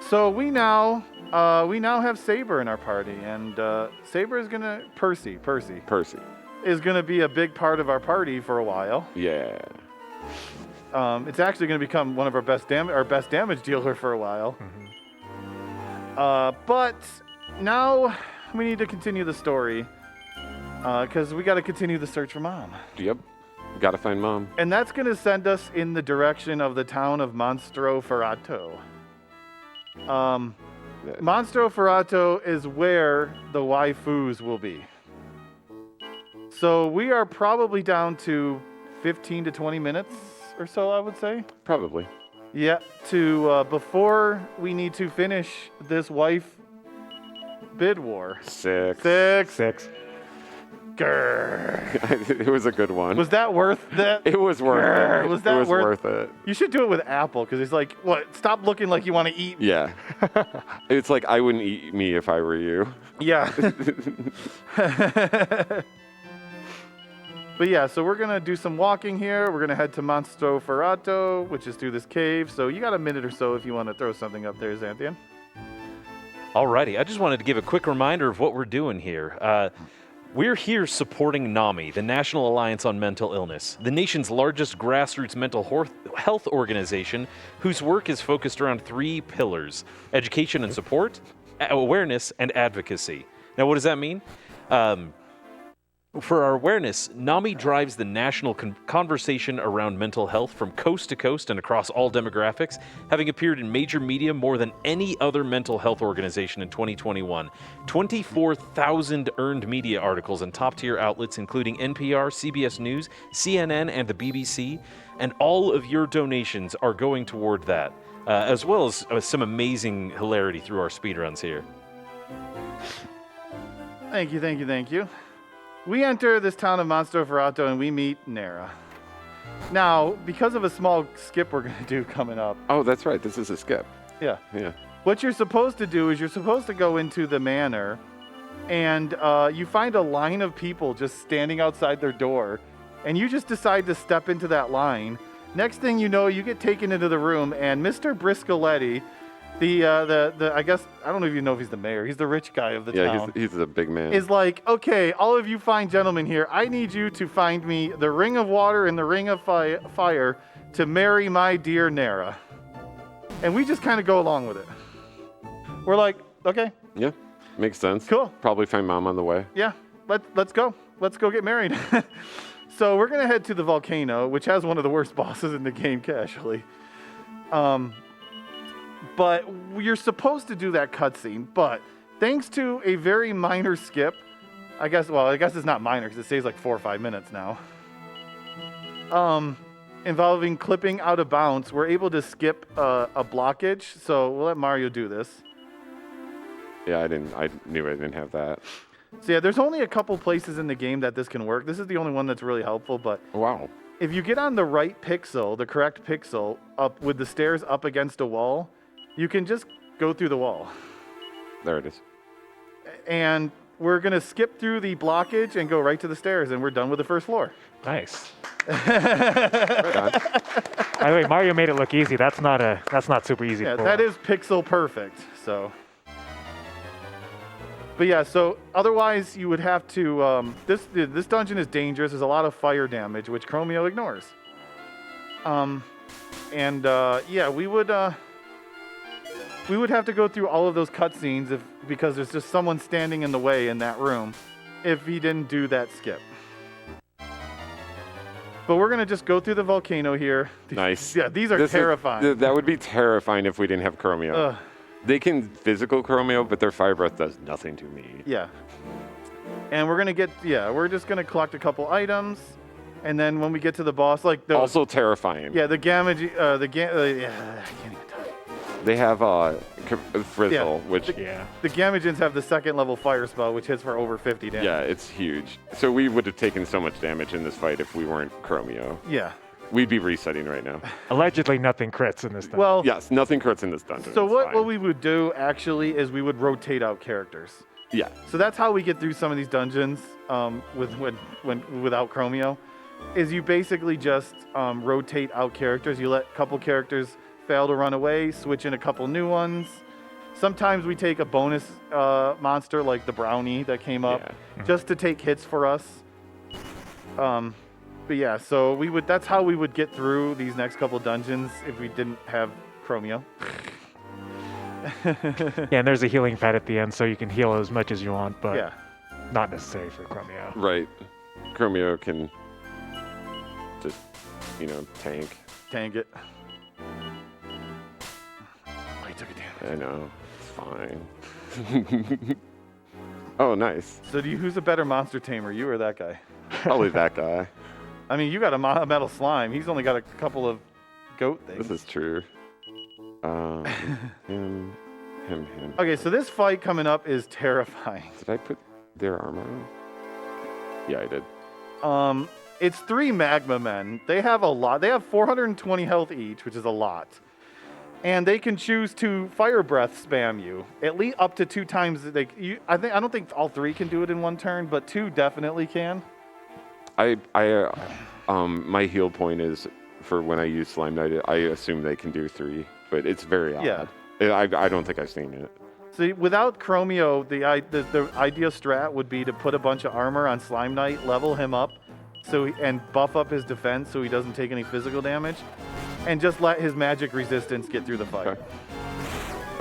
So we now have Saber in our party, and Saber is Percy is gonna be a big part of our party for a while. Yeah. It's actually gonna become one of our best damage dealer for a while. But now we need to continue the story because we got to continue the search for Mom. Yep. Gotta find Mom. And that's going to send us in the direction of the town of Monstroferrato. Monstroferrato is where the waifus will be. So we are probably down to 15 to 20 minutes or so, I would say. Probably. Yeah, before we need to finish this wife bid war. 6. Grrr. It was a good one. Was that worth that? It was worth Grrr. it. Was that it was worth it. You should do it with Apple because it's like, what? Stop looking like you want to eat. Yeah. It's like I wouldn't eat me if I were you. Yeah. But yeah, so we're going to do some walking here. We're going to head to Monstroferrato, which is through this cave. So you got a minute or so if you want to throw something up there, Xanthian. Alrighty, I just wanted to give a quick reminder of what we're doing here. We're here supporting NAMI, the National Alliance on Mental Illness, the nation's largest grassroots mental health organization whose work is focused around 3 pillars: education and support, awareness, and advocacy. Now, what does that mean? For our awareness, NAMI drives the national conversation around mental health from coast to coast and across all demographics, having appeared in major media more than any other mental health organization in 2021. 24,000 earned media articles in top-tier outlets including NPR, CBS News, CNN, and the BBC, and all of your donations are going toward that, as well as some amazing hilarity through our speedruns here. Thank you. We enter this town of Monstroferrato and we meet Nera. Now, because of a small skip we're going to do coming up. Oh, that's right. This is a skip. Yeah. Yeah. What you're supposed to do is you're supposed to go into the manor and you find a line of people just standing outside their door and you just decide to step into that line. Next thing you know, you get taken into the room and Mr. Briscoletti, I guess, I don't even know if he's the mayor. He's the rich guy of the town. Yeah, he's a big man. Is like, okay, all of you fine gentlemen here, I need you to find me the ring of water and the ring of fire to marry my dear Nera. And we just kind of go along with it. We're like, okay. Yeah, makes sense. Cool. Probably find Mom on the way. Yeah, let's go. Let's go get married. So we're going to head to the volcano, which has one of the worst bosses in the game, casually. But you're supposed to do that cutscene, but thanks to a very minor skip, I guess it's not minor because it stays like 4 or 5 minutes now, involving clipping out of bounds, we're able to skip a blockage, so we'll let Mario do this. Yeah, I knew I didn't have that. So yeah, there's only a couple places in the game that this can work. This is the only one that's really helpful, but Wow. if you get on the right pixel, the correct pixel, up with the stairs up against a wall, you can just go through the wall. There it is. And we're going to skip through the blockage and go right to the stairs, and we're done with the first floor. Nice. Right on. By the way, Mario made it look easy. That's not super easy. Yeah, to pull that off. is pixel perfect, so. But yeah, so otherwise you would have to, this dungeon is dangerous. There's a lot of fire damage, which Chromio ignores. Yeah, we would have to go through all of those cutscenes because there's just someone standing in the way in that room if he didn't do that skip. But we're going to just go through the volcano here. Nice. Yeah, these are terrifying. That would be terrifying if we didn't have Chromio. Ugh. They can physical Chromio, but their fire breath does nothing to me. Yeah. And we're just going to collect a couple items. And then when we get to the boss, like the... Also terrifying. Yeah, I can't even talk. They have Frizzle, which... The Gamagens have the second level fire spell, which hits for over 50 damage. Yeah, it's huge. So we would have taken so much damage in this fight if we weren't Chromio. Yeah. We'd be resetting right now. Allegedly, nothing crits in this dungeon. Well, Yes, nothing crits in this dungeon. so it's what fine. we would do actually is we would rotate out characters. Yeah. So that's how we get through some of these dungeons without Chromio, is you basically just rotate out characters. You let a couple characters fail to run away, switch in a couple new ones. Sometimes we take a bonus monster like the brownie that came up just to take hits for us. But yeah, so that's how we would get through these next couple dungeons if we didn't have Chromio. Yeah, and there's a healing pad at the end, so you can heal as much as you want, but Yeah. not necessary for Chromio. Right. Chromio can just, tank. Tank it. Oh, he took a damage. I know. It's fine. Oh, nice. So who's a better monster tamer, you or that guy? Probably that guy. I mean, you got a metal slime. He's only got a couple of goat things. This is true. Him. Okay, so this fight coming up is terrifying. Did I put their armor on? Yeah, I did. It's 3 magma men. They have a lot. They have 420 health each, which is a lot. And they can choose to fire breath spam you at least up to 2 times. I don't think all 3 can do it in 1 turn, but 2 definitely can. My heal point is for when I use Slime Knight. I assume they can do 3, but it's very odd. Yeah. I don't think I've seen it. So without Chromio, the ideal strat would be to put a bunch of armor on Slime Knight, level him up, and buff up his defense so he doesn't take any physical damage, and just let his magic resistance get through the fight. Okay.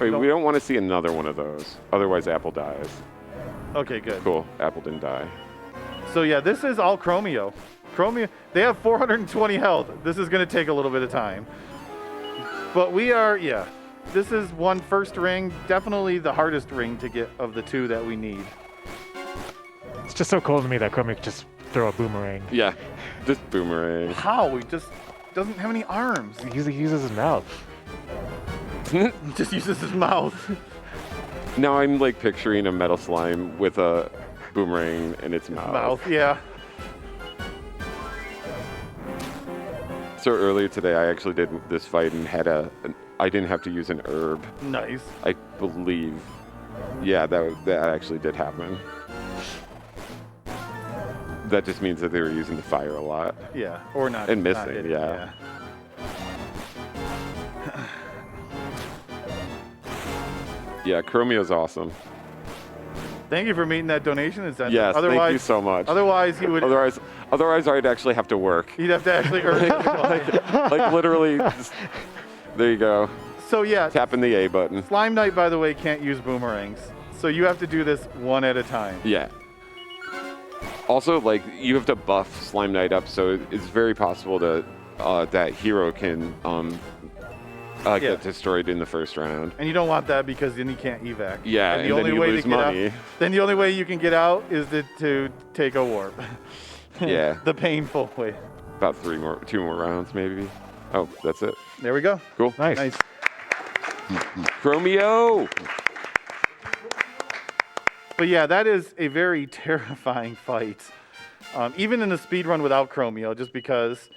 Wait, we don't want to see another one of those. Otherwise, Apple dies. Okay, good. Cool. Apple didn't die. So yeah, this is all Chromio. They have 420 health. This is going to take a little bit of time. But this is first ring, definitely the hardest ring to get of the 2 that we need. It's just so cool to me that Chromio could just throw a boomerang. Yeah, just boomerang. How? He just doesn't have any arms. He uses his mouth. He just uses his mouth. Now I'm like picturing a metal slime with a boomerang in its mouth. Yeah. So earlier today, I actually did this fight and had I didn't have to use an herb. Nice. I believe. Yeah, that actually did happen. That just means that they were using the fire a lot. Yeah, or not. And not missing, hitting, yeah. Yeah, Chromio's awesome. Thank you for meeting that donation incentive. Yes, thank you so much. Otherwise, he would. Otherwise, I'd actually have to work. He'd have to actually earn it. Like literally. There you go. So yeah, Tapping the A button. Slime Knight, by the way, can't use boomerangs. So you have to do this one at a time. Yeah. Also, like, you have to buff Slime Knight up, so it's very possible that hero can get destroyed in the first round. And you don't want that because then you can't evac. Yeah, and and then you lose money. Then the only way you can get out is to take a warp. Yeah. The painful way. About 2 more rounds, maybe. Oh, that's it. There we go. Cool. Nice. Nice. Chromio! But yeah, that is a very terrifying fight. Even in the speedrun without Chromio, just because,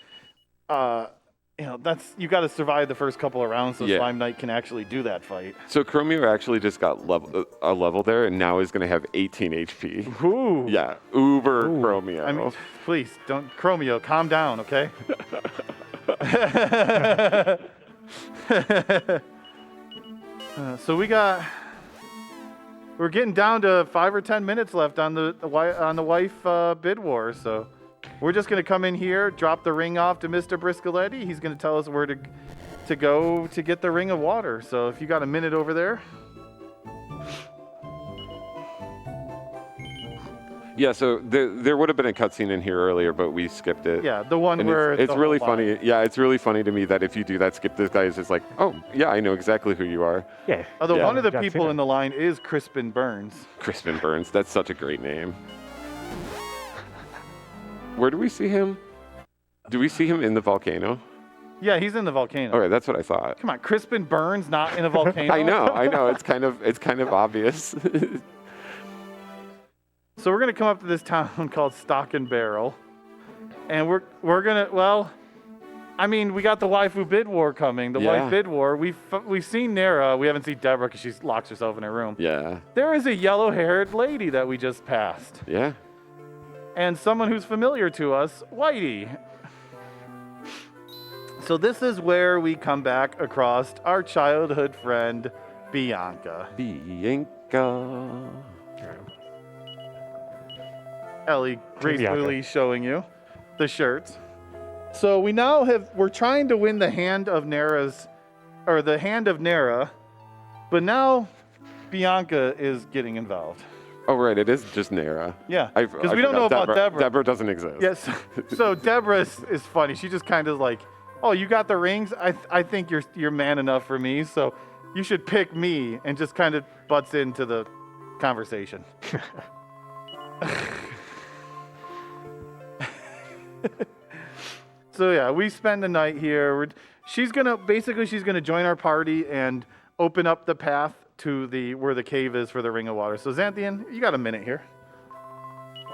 you got to survive the first couple of rounds so Slime Knight can actually do that fight. So Chromio actually just got a level there, and now is going to have 18 HP. Ooh. Yeah, Uber Chromio. I mean, please, don't, Chromio, calm down, okay? So we're getting down to 5 or 10 minutes left on the wife bid war. So we're just gonna come in here, drop the ring off to Mr. Briscoletti. He's gonna tell us where to go to get the ring of water. So if you got a minute over there. Yeah, so there would have been a cutscene in here earlier, but we skipped it. Yeah, the one and where it's really funny. Yeah, it's really funny to me that if you do that skip, this guy is just like, oh, yeah, I know exactly who you are. Yeah. Although one of the people in the line is Crispin Burns. Crispin Burns, that's such a great name. Where do we see him? Do we see him in the volcano? Yeah, he's in the volcano. Okay, that's what I thought. Come on, Crispin Burns not in a volcano? I know. It's kind of obvious. So we're gonna come up to this town called Stock and Barrel, and we're gonna, well, I mean, we got the waifu bid war coming. The wife bid war. We've seen Nara. We haven't seen Deborah because she locks herself in her room. Yeah. There is a yellow-haired lady that we just passed. Yeah. And someone who's familiar to us, Whitey. So this is where we come back across our childhood friend, Bianca. Bianca. Ellie gracefully showing you the shirts. So we now we're trying to win the hand of Nara, but now Bianca is getting involved. Oh, right, it is just Nara. Yeah, because we don't know about Deborah. Deborah doesn't exist. Yes, so Deborah is funny. She just kind of like, oh, you got the rings? I think you're man enough for me, so you should pick me, and just kind of butts into the conversation. So yeah, we spend the night here. She's gonna join our party and open up the path to where the cave is for the Ring of Water. So Xanthian, you got a minute here.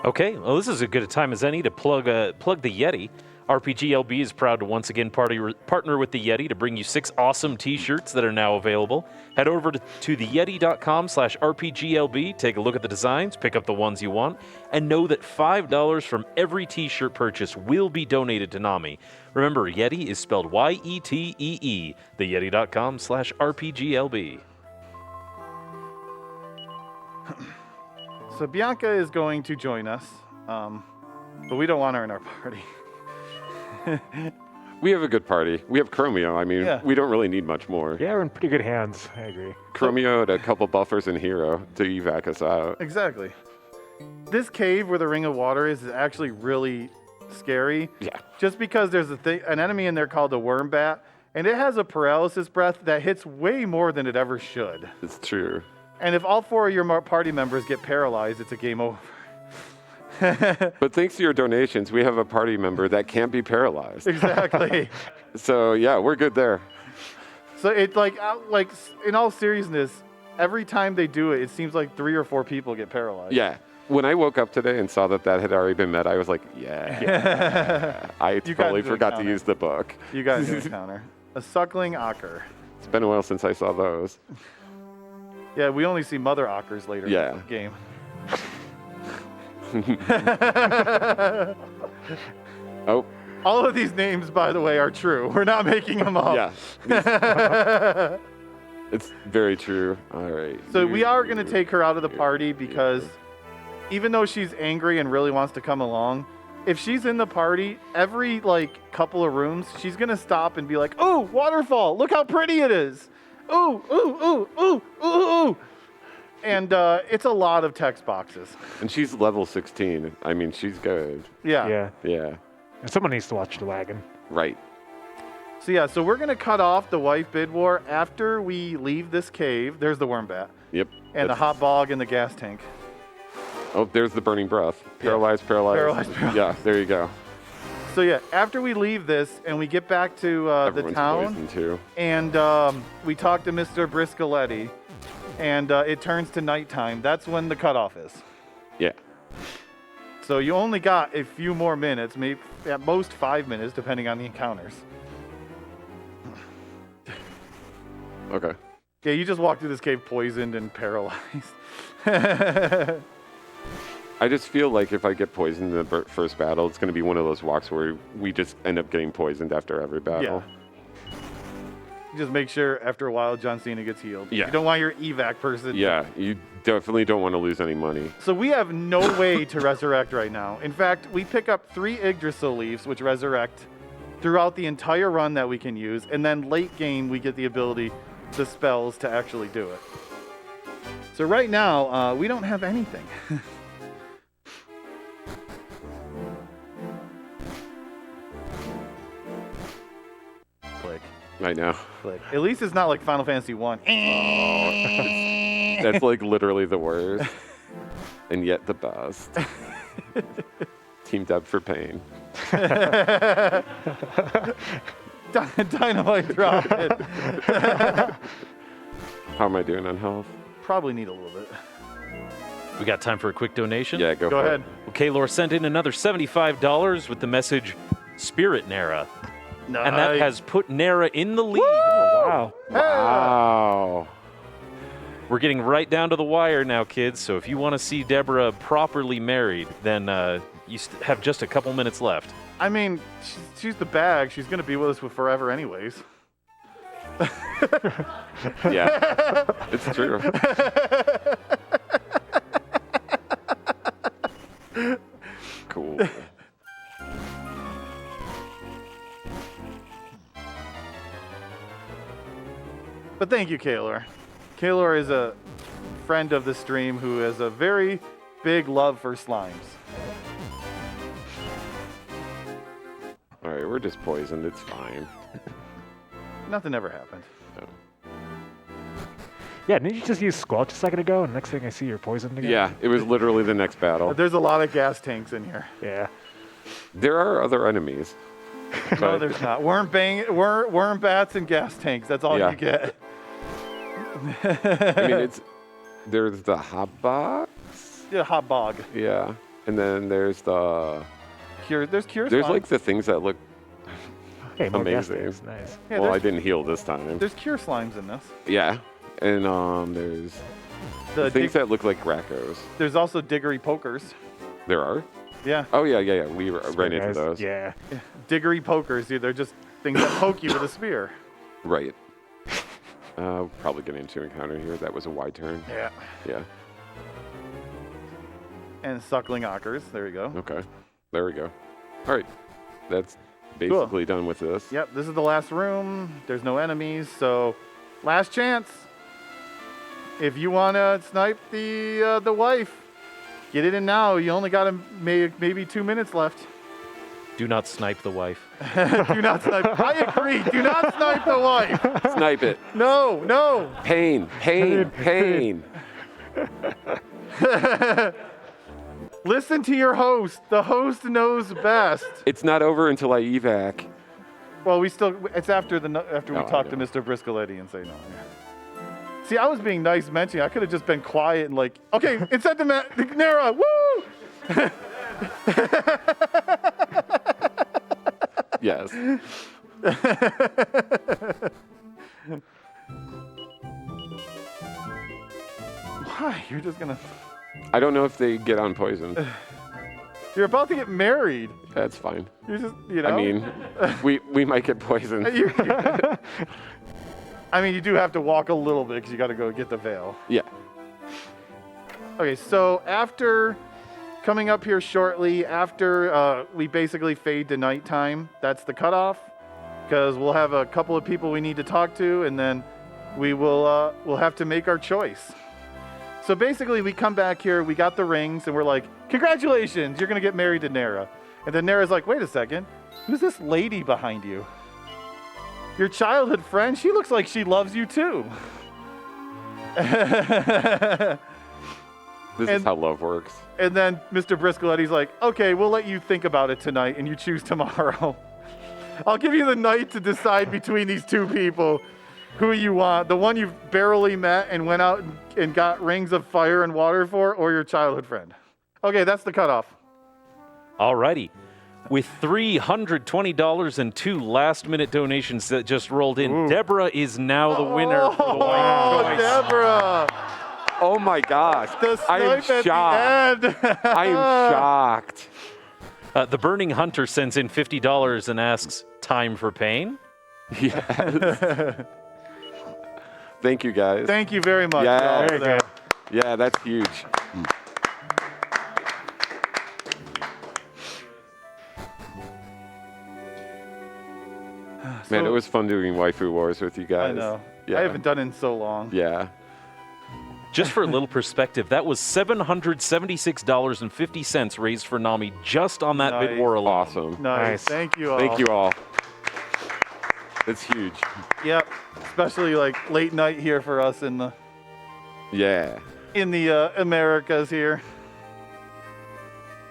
Okay, well this is as good a time as any to plug the Yeti. RPGLB is proud to once again partner with the Yeti to bring you 6 awesome t-shirts that are now available. Head over to theyeti.com/RPGLB, take a look at the designs, pick up the ones you want, and know that $5 from every t-shirt purchase will be donated to NAMI. Remember, Yeti is spelled Y-E-T-E-E, theyeti.com/RPGLB. So Bianca is going to join us, but we don't want her in our party. We have a good party. We have Chromio. I mean, we don't really need much more. Yeah, we're in pretty good hands. I agree. Chromio and a couple buffers and Hero to evac us out. Exactly. This cave where the Ring of Water is actually really scary. Yeah. Just because there's an enemy in there called the Worm Bat, and it has a paralysis breath that hits way more than it ever should. It's true. And if all 4 of your party members get paralyzed, it's a game over. But thanks to your donations, we have a party member that can't be paralyzed. Exactly. So yeah, we're good there. So it's like in all seriousness, every time they do it, it seems like 3 or 4 people get paralyzed. Yeah. When I woke up today and saw that had already been met, I was like, yeah. I totally forgot to use the book. You got to encounter a suckling ocker. It's been a while since I saw those. Yeah, we only see mother ockers later in the game. Oh. All of these names, by the way, are true. We're not making them up. Yeah. It's very true. All right. So we are going to take her out of the party because even though she's angry and really wants to come along, if she's in the party, every couple of rooms, she's going to stop and be like, "Oh, waterfall. Look how pretty it is. Ooh, ooh, ooh, ooh, ooh, ooh." And it's a lot of text boxes. And she's level 16. I mean, she's good. Yeah. Yeah. And someone needs to watch the wagon. Right. So yeah, so we're going to cut off the wife bid war after we leave this cave. There's the worm bat. Yep. And the hot bog and the gas tank. Oh, there's the burning breath. Paralyzed. Yeah, there you go. So yeah, after we leave this and we get back to the town, too. and we talk to Mr. Briscoletti, and it turns to nighttime. That's when the cutoff is. Yeah. So you only got a few more minutes, maybe at most 5 minutes, depending on the encounters. Okay. Yeah, you just walk through this cave poisoned and paralyzed. I just feel like if I get poisoned in the first battle, it's going to be one of those walks where we just end up getting poisoned after every battle. Yeah. Just make sure after a while John Cena gets healed. Yeah. You don't want your evac person. Yeah, you definitely don't want to lose any money. So we have no way to resurrect right now. In fact, we pick up 3 Yggdrasil leaves, which resurrect throughout the entire run that we can use, and then late game we get the ability, the spells, to actually do it. So right now, we don't have anything. Click. I know. Click. At least it's not like Final Fantasy 1. That's like literally the worst. And yet the best. Teamed up for pain. Dynamite drop it. How am I doing on health? Probably need a little bit. We got time for a quick donation? Yeah, go Go for ahead. it. Okay, Lore sent in another $75 with the message Spirit Nera. Nice. And that has put Nera in the lead. Wow. Wow. We're getting right down to the wire now, kids. So if you want to see Deborah properly married, then you have just a couple minutes left. I mean, she's the bag. She's going to be with us forever anyways. Yeah, it's true. Cool. But thank you, Kaylor. Kaylor is a friend of the stream who has a very big love for slimes. All right, we're just poisoned. It's fine. Nothing ever happened. No. Yeah, didn't you just use Squelch a second ago? And next thing I see, you're poisoned again? Yeah, it was literally the next battle. There's a lot of gas tanks in here. Yeah. There are other enemies. No, but- there's not. Worm bats and gas tanks. That's all Yeah. you get. I mean, there's the hot box. Yeah, hot bog. Yeah, and then there's There's cure there's slimes. like the things that look Hey, more gas amazing. tanks. Nice. Yeah, well, I there's, didn't heal this time. there's cure slimes in this. Yeah, and there's The things that look like Rackos. There's also diggery pokers. There are. Yeah, Oh yeah. We ran into Guys, those. Yeah. diggery pokers. Dude, they're just things that poke you with a spear. Right. Probably getting into an encounter here. That was a wide turn. Yeah. Yeah. And suckling ockers. There you go. Okay. There we go. All right. That's basically done with this. Yep, this is the last room. There's no enemies, so last chance. If you want to snipe the wife, get it in now. You only got maybe 2 minutes left. Do not snipe the wife. Do not snipe. I agree. Do not snipe the wife. Snipe it. No. Pain. Listen to your host. The host knows best. It's not over until I evac. Well, it's after we I talk to know. Mr. Briscoletti and say no. Yeah. See, I was being nice mentioning. I could have just been quiet and like, okay, inside the Nera, woo! Yes. Why? You're just gonna. I don't know if they get on poison. You're about to get married. That's fine. You're just, you know. I mean, we might get poisoned. I mean, you do have to walk a little bit because you got to go get the veil. Yeah. Okay, so after coming up here shortly, after we basically fade to nighttime, that's the cutoff, because we'll have a couple of people we need to talk to, and then we'll have to make our choice. So basically, we come back here, we got the rings, and we're like, congratulations, you're going to get married to Nera. And then Nera's like, wait a second, who's this lady behind you? Your childhood friend? She looks like she loves you too. This is how love works. And then Mr. Briscoletti's like, okay, we'll let you think about it tonight and you choose tomorrow. I'll give you the night to decide between these two people. who you want, the one you've barely met and went out and got rings of fire and water for, or your childhood friend. Okay, that's the cutoff. Alrighty. With $320 and 2 last-minute donations that just rolled in, Deborah is now the winner for the white choice. Deborah! Oh my gosh. The I am snipe shocked. at the end. I am shocked. The Burning Hunter sends in $50 and asks, time for pain? Yes. Thank you, guys. Thank you very much. Yeah. y'all, for Very that. good. Yeah, that's huge. Man, it was fun doing Waifu Wars with you guys. I know. Yeah. I haven't done it in so long. Yeah. Just for a little perspective, that was $776.50 raised for Nami just on that bid Nice. war alone. Awesome. Nice. Nice. Thank you all. Thank you all. It's huge. Yep. Especially like late night here for us in the Yeah. Americas here.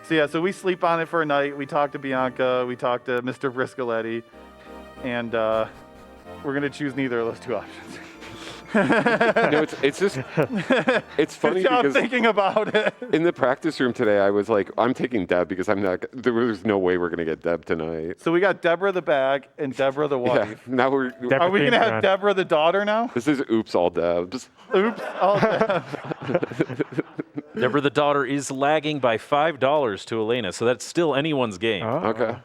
So yeah, so we sleep on it for a night. We talk to Bianca. We talk to Mr. Briscoletti. And we're going to choose neither of those two options. It's just, it's funny Good job because thinking about it. in the practice room today, I was like, I'm taking Deb because there was no way we're going to get Deb tonight. So we got Deborah the bag and Deborah the Yeah. wife. Now Are we going to have Deborah the daughter now? this is oops all Debs. Oops. Oh, Deb. Deborah the daughter is lagging by $5 to Elena, so that's still anyone's game. Oh. Okay.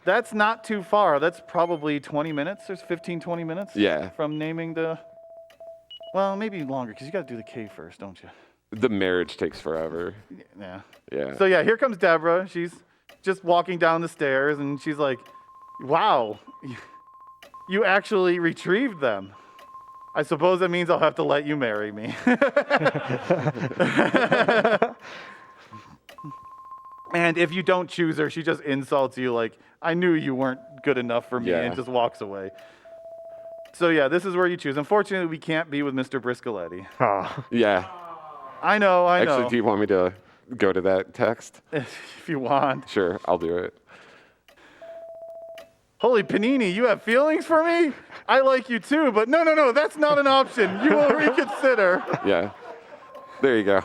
That's not too far. That's probably 20 minutes. There's 15, 20 minutes. Yeah. From naming the... Well, maybe longer, because you got to do the K first, don't you? The marriage takes forever. Yeah. Yeah. So yeah, here comes Deborah. She's just walking down the stairs, and she's like, wow, you actually retrieved them. I suppose that means I'll have to let you marry me. And if you don't choose her, she just insults you like, I knew you weren't good enough for me, Yeah. and just walks away. So yeah, this is where you choose. Unfortunately, we can't be with Mr. Briscoletti. Oh. Yeah. I know. Actually, do you want me to go to that text? If you want. Sure, I'll do it. Holy Panini, you have feelings for me? I like you too, but no, that's not an option. You will reconsider. Yeah. There you go.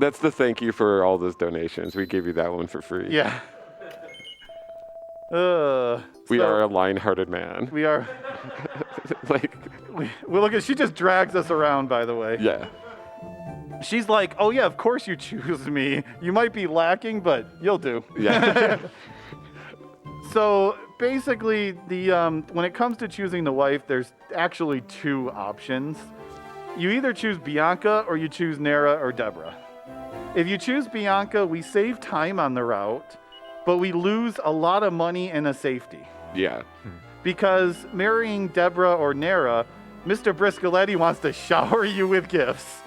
That's the thank you for all those donations. We gave you that one for free. Yeah. We are a lion-hearted man. We are. Like, Well, look at, she just drags us around, by the way. yeah. She's like, oh yeah, of course you choose me. You might be lacking, but you'll do. Yeah. So basically, when it comes to choosing the wife, there's actually two options. You either choose Bianca or you choose Nera or Deborah. If you choose Bianca, we save time on the route, but we lose a lot of money and a safety. Yeah. Because marrying Deborah or Nera, Mr. Briscoletti wants to shower you with gifts.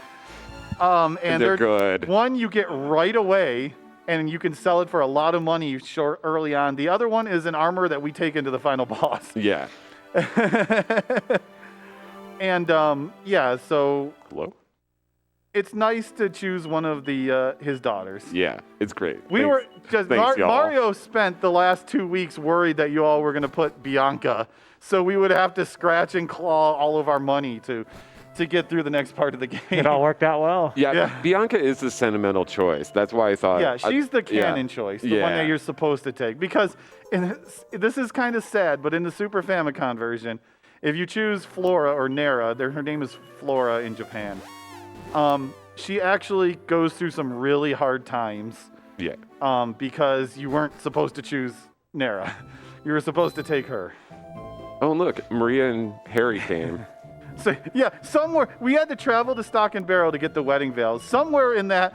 And they're good. One you get right away, and you can sell it for a lot of money early on. The other one is an armor that we take into the final boss. Yeah. And yeah, so Hello? it's nice to choose one of his daughters. Yeah, it's great. We were just Thanks, y'all. Mario spent the last 2 weeks worried that you all were going to put Bianca, so we would have to scratch and claw all of our money to get through the next part of the game. It all worked out well. Yeah, Yeah. Bianca is the sentimental choice. That's why I thought. Yeah, she's the canon choice, the one that you're supposed to take. Because this is kind of sad, but in the Super Famicom version, if you choose Flora or Nera, her name is Flora in Japan. She actually goes through some really hard times. Yeah. Because you weren't supposed to choose Nera. You were supposed to take her. Oh, look, Maria and Harry came. So yeah, somewhere we had to travel to Stock and Barrel to get the wedding veils. Somewhere in that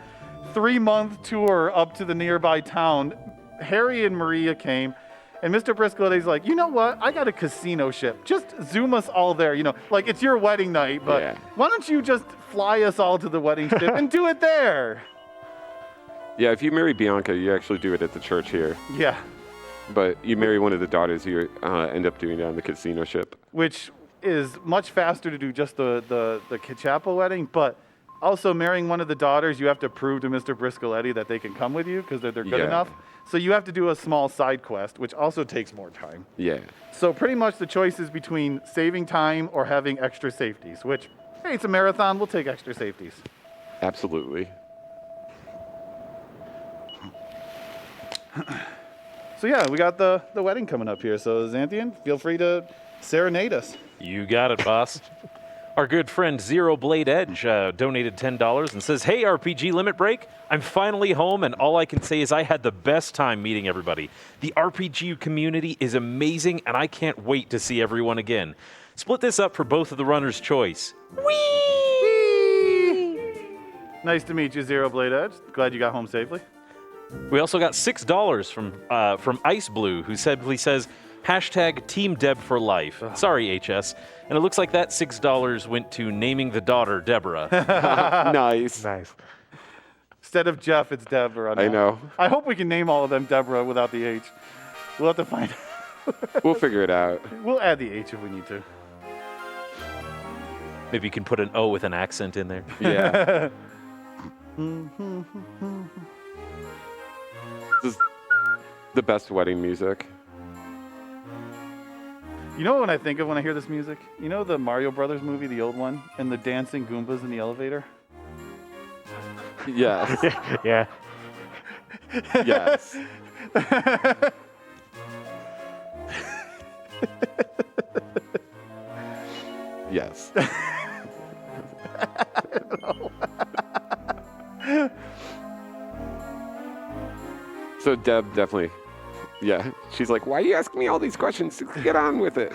3-month tour up to the nearby town, Harry and Maria came, and Mr. Briscoletti's like, you know what? I got a casino ship. Just zoom us all there. You know, like it's your wedding night, but why don't you just fly us all to the wedding ship and do it there? Yeah, if you marry Bianca, you actually do it at the church here. Yeah. But you marry one of the daughters, you end up doing it on the casino ship. Which is much faster to do just the chapel wedding, but Also, marrying one of the daughters, you have to prove to Mr. Briscoletti that they can come with you because they're good Yeah. enough. So you have to do a small side quest, which also takes more time. Yeah. So pretty much the choice is between saving time or having extra safeties, which, hey, it's a marathon, we'll take extra safeties. Absolutely. So yeah, we got the wedding coming up here. So Xanthian, feel free to serenade us. You got it, boss. Our good friend Zero Blade Edge donated $10 and says, "Hey, RPG Limit Break, I'm finally home, and all I can say is I had the best time meeting everybody. The RPG community is amazing, and I can't wait to see everyone again. Split this up for both of the runners' choice." Whee! Nice to meet you, Zero Blade Edge. Glad you got home safely. We also got $6 from Ice Blue, who simply says, #Team Deb for life. Sorry, HS. And it looks like that $6 went to naming the daughter Deborah. Nice. Nice. Instead of Jeff, it's Deborah. I now. know. I hope we can name all of them Deborah without the H. We'll have to find out. We'll figure it out. We'll add the H if we need to. Maybe you can put an O with an accent in there. Yeah. This is the best wedding music. You know what I think of when I hear this music? You know the Mario Brothers movie, the old one, and the dancing Goombas in the elevator? Yes. Yeah. Yes. Yes. So Deb definitely, yeah, she's like, why are you asking me all these questions? Get on with it.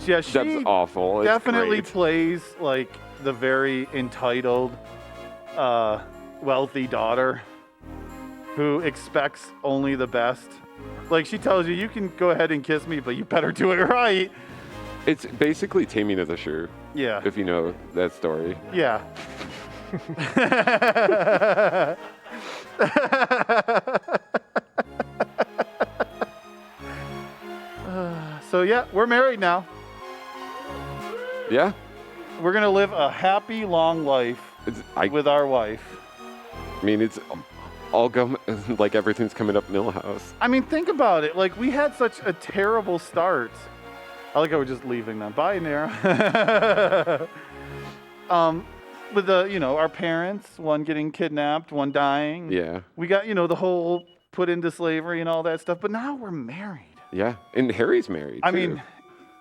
Yeah, she Deb's awful. It's definitely great. plays like the very entitled, wealthy daughter who expects only the best. Like she tells you, you can go ahead and kiss me, but you better do it right. It's basically Taming of the Shrew, Yeah. if you know that story. Yeah. So yeah, we're married now. Yeah? We're gonna live a happy, long life I with our wife. mean, it's all like everything's coming up Millhouse. I mean, think about it. Like, we had such a terrible start. I like how we're just leaving them. Bye, Nara. With our parents, one getting kidnapped, one dying. Yeah. We got, the whole put into slavery and all that stuff. But now we're married. Yeah. And Harry's married. I too. mean,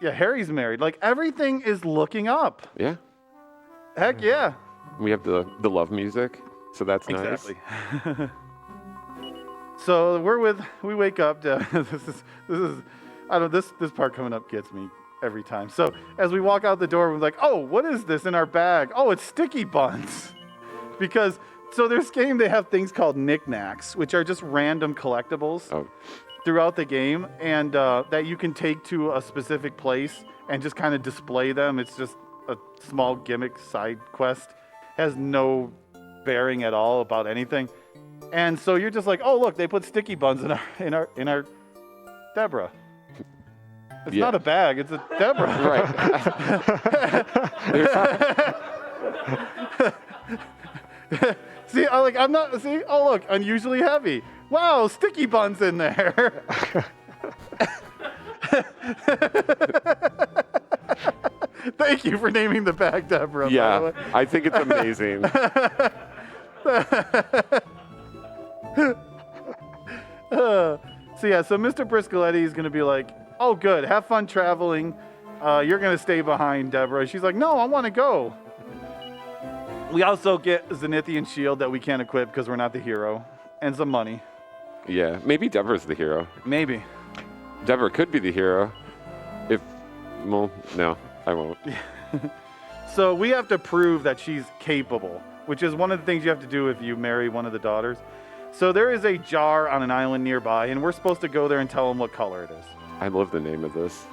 yeah, Harry's married. Like, everything is looking up. Yeah. Heck yeah. We have the love music, so that's nice. Exactly. So we wake up. This part coming up gets me every time. So as we walk out the door, we're like, oh, what is this in our bag? Oh, it's sticky buns. Because so this game, they have things called knickknacks, which are just random collectibles throughout the game, and that you can take to a specific place and just kind of display them. It's just a small gimmick side quest. Has no bearing at all about anything. And so you're just like, oh, look, they put sticky buns in our Deborah. It's not a bag, it's a Deborah. Right. See, oh, look, unusually heavy. Wow, sticky buns in there. Thank you for naming the bag Deborah, by the Yeah. way. I think it's amazing. So Mr. Briscoletti is going to be like, oh, good, have fun traveling. You're going to stay behind, Deborah. She's like, no, I want to go. We also get Zenithian shield that we can't equip because we're not the hero, and some money. Yeah. Maybe Deborah's the hero. Maybe. Deborah could be the hero. Well, no, I won't. So we have to prove that she's capable, which is one of the things you have to do if you marry one of the daughters. So there is a jar on an island nearby, and we're supposed to go there and tell them what color it is. I love the name of this.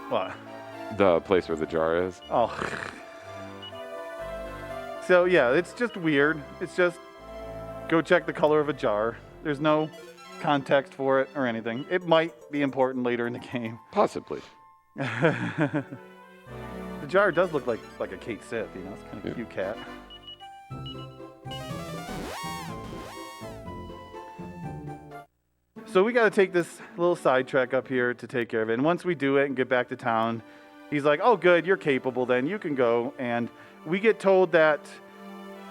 What? The place where the jar is. Oh. So yeah, it's just weird. It's just go check the color of a jar. There's no context for it or anything. It might be important later in the game. Possibly. The jar does look like a Kate Sith, you know, it's kind of a cute cat. So we got to take this little side trek up here to take care of it. And once we do it and get back to town, he's like, oh, good, you're capable then, you can go. And we get told that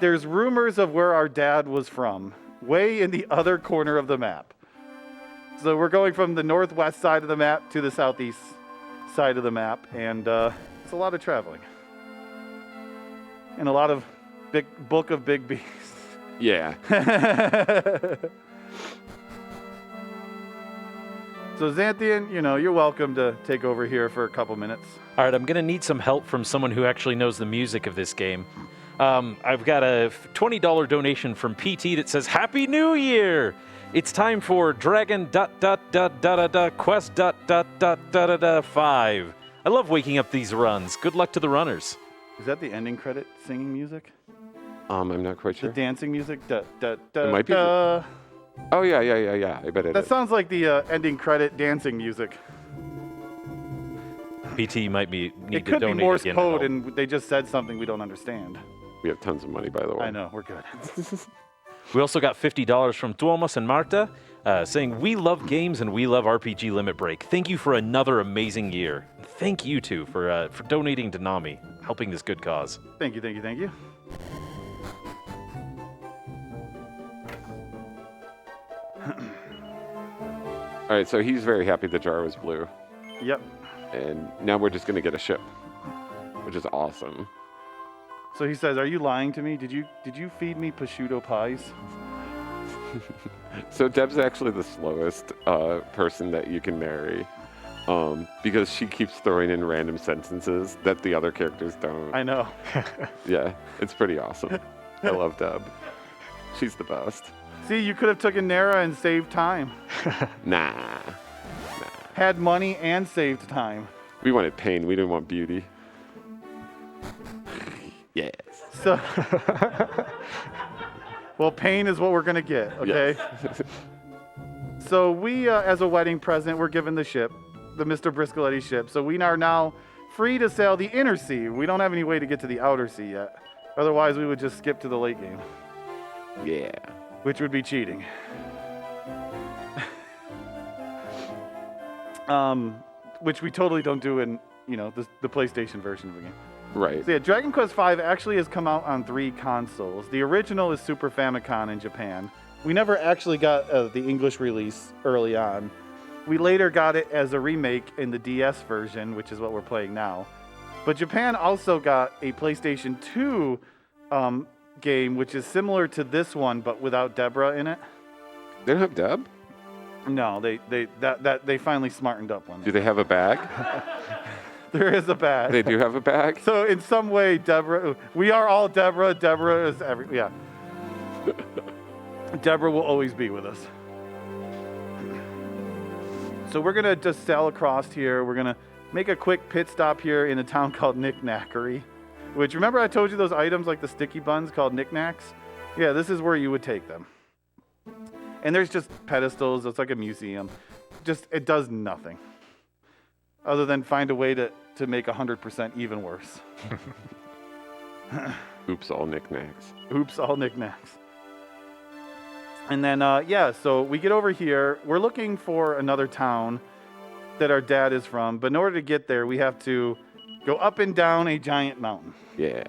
there's rumors of where our dad was from, way in the other corner of the map. So we're going from the northwest side of the map to the southeast side of the map, and it's a lot of traveling. And a lot of book of big beasts. Yeah. So Xanthian, you know, you're welcome to take over here for a couple minutes. All right, I'm going to need some help from someone who actually knows the music of this game. I've got a $20 donation from PT that says, Happy New Year! It's time for Dragon Quest 5. I love waking up these runs. Good luck to the runners. Is that the ending credit singing music? I'm not quite sure. The dancing music? It might be. Oh, yeah. I bet it That is. sounds like the ending credit dancing music. PT might need It to could be donate Morse again. code, and they just said something we don't understand. We have tons of money, by the way. I know, we're good. We also got $50 from Tuomas and Marta saying, we love games and we love RPG Limit Break. Thank you for another amazing year. Thank you, too, for donating to NAMI, helping this good cause. Thank you. All right, so he's very happy the jar was blue. Yep. And now we're just going to get a ship, which is awesome. So he says, are you lying to me? Did you feed me prosciutto pies? So Deb's actually the slowest person that you can marry because she keeps throwing in random sentences that the other characters don't. I know. Yeah, it's pretty awesome. I love Deb. She's the best. See, you could have taken Nara and saved time. Nah. Had money and saved time. We wanted pain. We didn't want beauty. Yes. So, well, pain is what we're going to get, okay? Yes. So we, as a wedding present, we're given the ship, the Mr. Briscoletti ship. So we are now free to sail the inner sea. We don't have any way to get to the outer sea yet. Otherwise, we would just skip to the late game. Yeah. Which would be cheating. Which we totally don't do in, you know, the PlayStation version of the game. Right. So yeah, Dragon Quest V actually has come out on 3 consoles. The original is Super Famicom in Japan. We never actually got the English release early on. We later got it as a remake in the DS version, which is what we're playing now. But Japan also got a PlayStation 2 game, which is similar to this one, but without Deborah in it. They don't have Deb? No, they finally smartened up one. Do they have a bag? There is a bag. They do have a bag? So in some way, Deborah, we are all Deborah. Deborah is yeah. Deborah will always be with us. So we're gonna just sail across here. We're gonna make a quick pit stop here in a town called Knickknackery. Which, remember I told you those items like the sticky buns called knickknacks? Yeah, this is where you would take them. And there's just pedestals. It's like a museum. Just, it does nothing. Other than find a way to make 100% even worse. Oops, all knickknacks. Oops, all knickknacks. And then, yeah, so we get over here. We're looking for another town that our dad is from. But in order to get there, we have to go up and down a giant mountain. Yeah.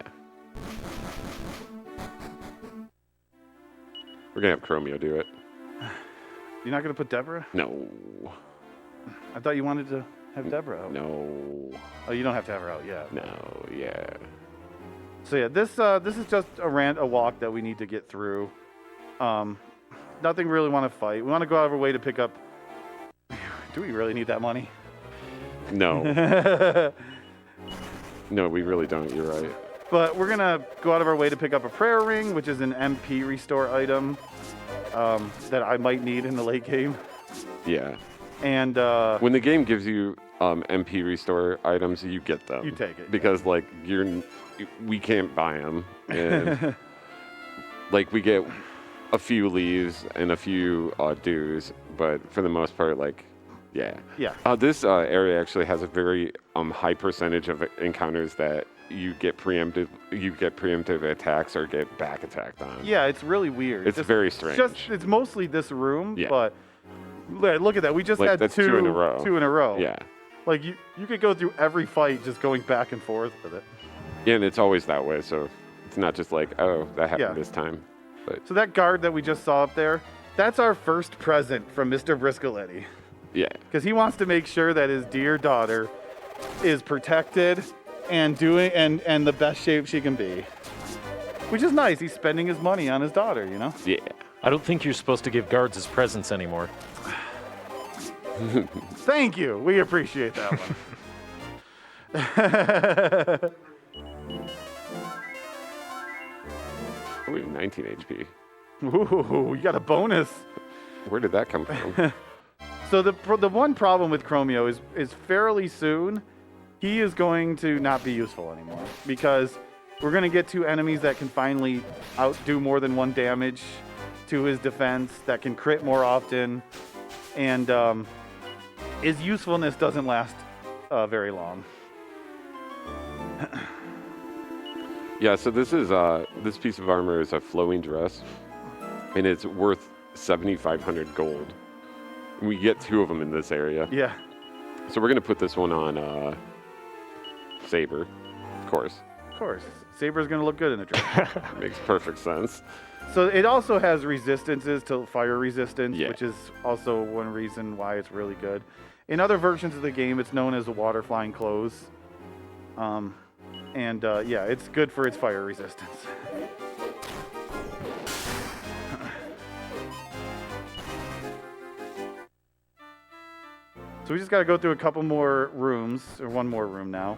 We're going to have Chromio do it. You're not going to put Deborah? No. I thought you wanted to have Deborah out. No. Oh, you don't have to have her out yet. No, yeah. So yeah, this is just a walk that we need to get through. Nothing really want to fight. We want to go out of our way to pick up. Do we really need that money? No. No, we really don't. You're right. But we're gonna go out of our way to pick up a prayer ring, which is an MP restore item that I might need in the late game. Yeah. And when the game gives you MP restore items, you get them. You take it. Because like we can't buy them, and like we get a few leaves and a few dues, but for the most part, like Yeah. Yeah. This area actually has a very high percentage of encounters that you get preemptive attacks or get back attacked on. Yeah, it's really weird. It's very strange. It's mostly this room, Yeah. but look at that. We just Like, had that's two two in a row. 2 in a row. Yeah. Like you could go through every fight just going back and forth with it. Yeah, and it's always that way, so it's not just like, oh, that happened Yeah. this time. But So that guard that we just saw up there, that's our first present from Mr. Briscoletti. yeah. Because he wants to make sure that his dear daughter is protected and doing and the best shape she can be. Which is nice. He's spending his money on his daughter, you know? Yeah. I don't think you're supposed to give guards as presents anymore. Thank you. We appreciate that one. Oh, we have 19 HP. Ooh, you got a bonus. Where did that come from? So the one problem with Chromio is fairly soon, he is going to not be useful anymore because we're going to get 2 enemies that can finally outdo more than 1 damage to his defense, that can crit more often, and his usefulness doesn't last very long. Yeah, so this is this piece of armor is a flowing dress, and it's worth 7,500 gold. We get 2 of them in this area. Yeah. So we're gonna put this one on Saber, of course. Of course. Saber's going to look good in a dress. Makes perfect sense. So it also has resistances to fire resistance, Yeah. which is also one reason why it's really good. In other versions of the game, it's known as the water flying clothes. Yeah, it's good for its fire resistance. So we just got to go through a couple more rooms, or one more room now.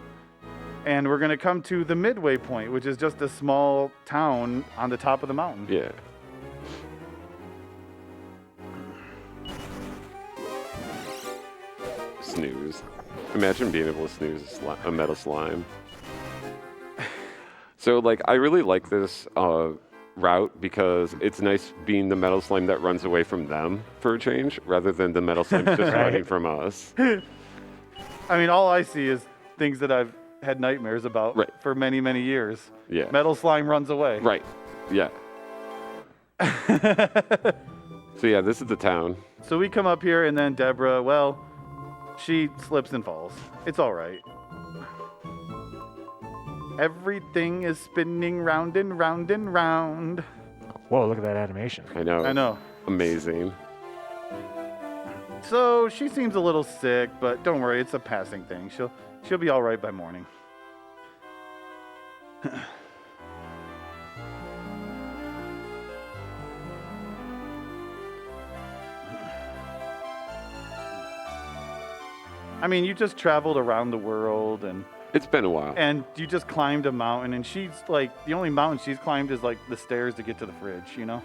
And we're going to come to the midway point, which is just a small town on the top of the mountain. Yeah. Snooze. Imagine being able to snooze a metal slime. So, like, I really like this route because it's nice being the metal slime that runs away from them for a change, rather than the metal slime just running from us. I mean, all I see is things that I've had nightmares about Right. for many, many years. Yeah. Metal slime runs away. Right. Yeah. So yeah, this is the town. So we come up here, and then Deborah, well, she slips and falls. It's all right. Everything is spinning round and round and round. Whoa, look at that animation. I know. I know. Amazing. So she seems a little sick, but don't worry, it's a passing thing. She'll be all right by morning. I mean, you just traveled around the world and It's been a while. you just climbed a mountain, and she's like, the only mountain she's climbed is like the stairs to get to the fridge, you know?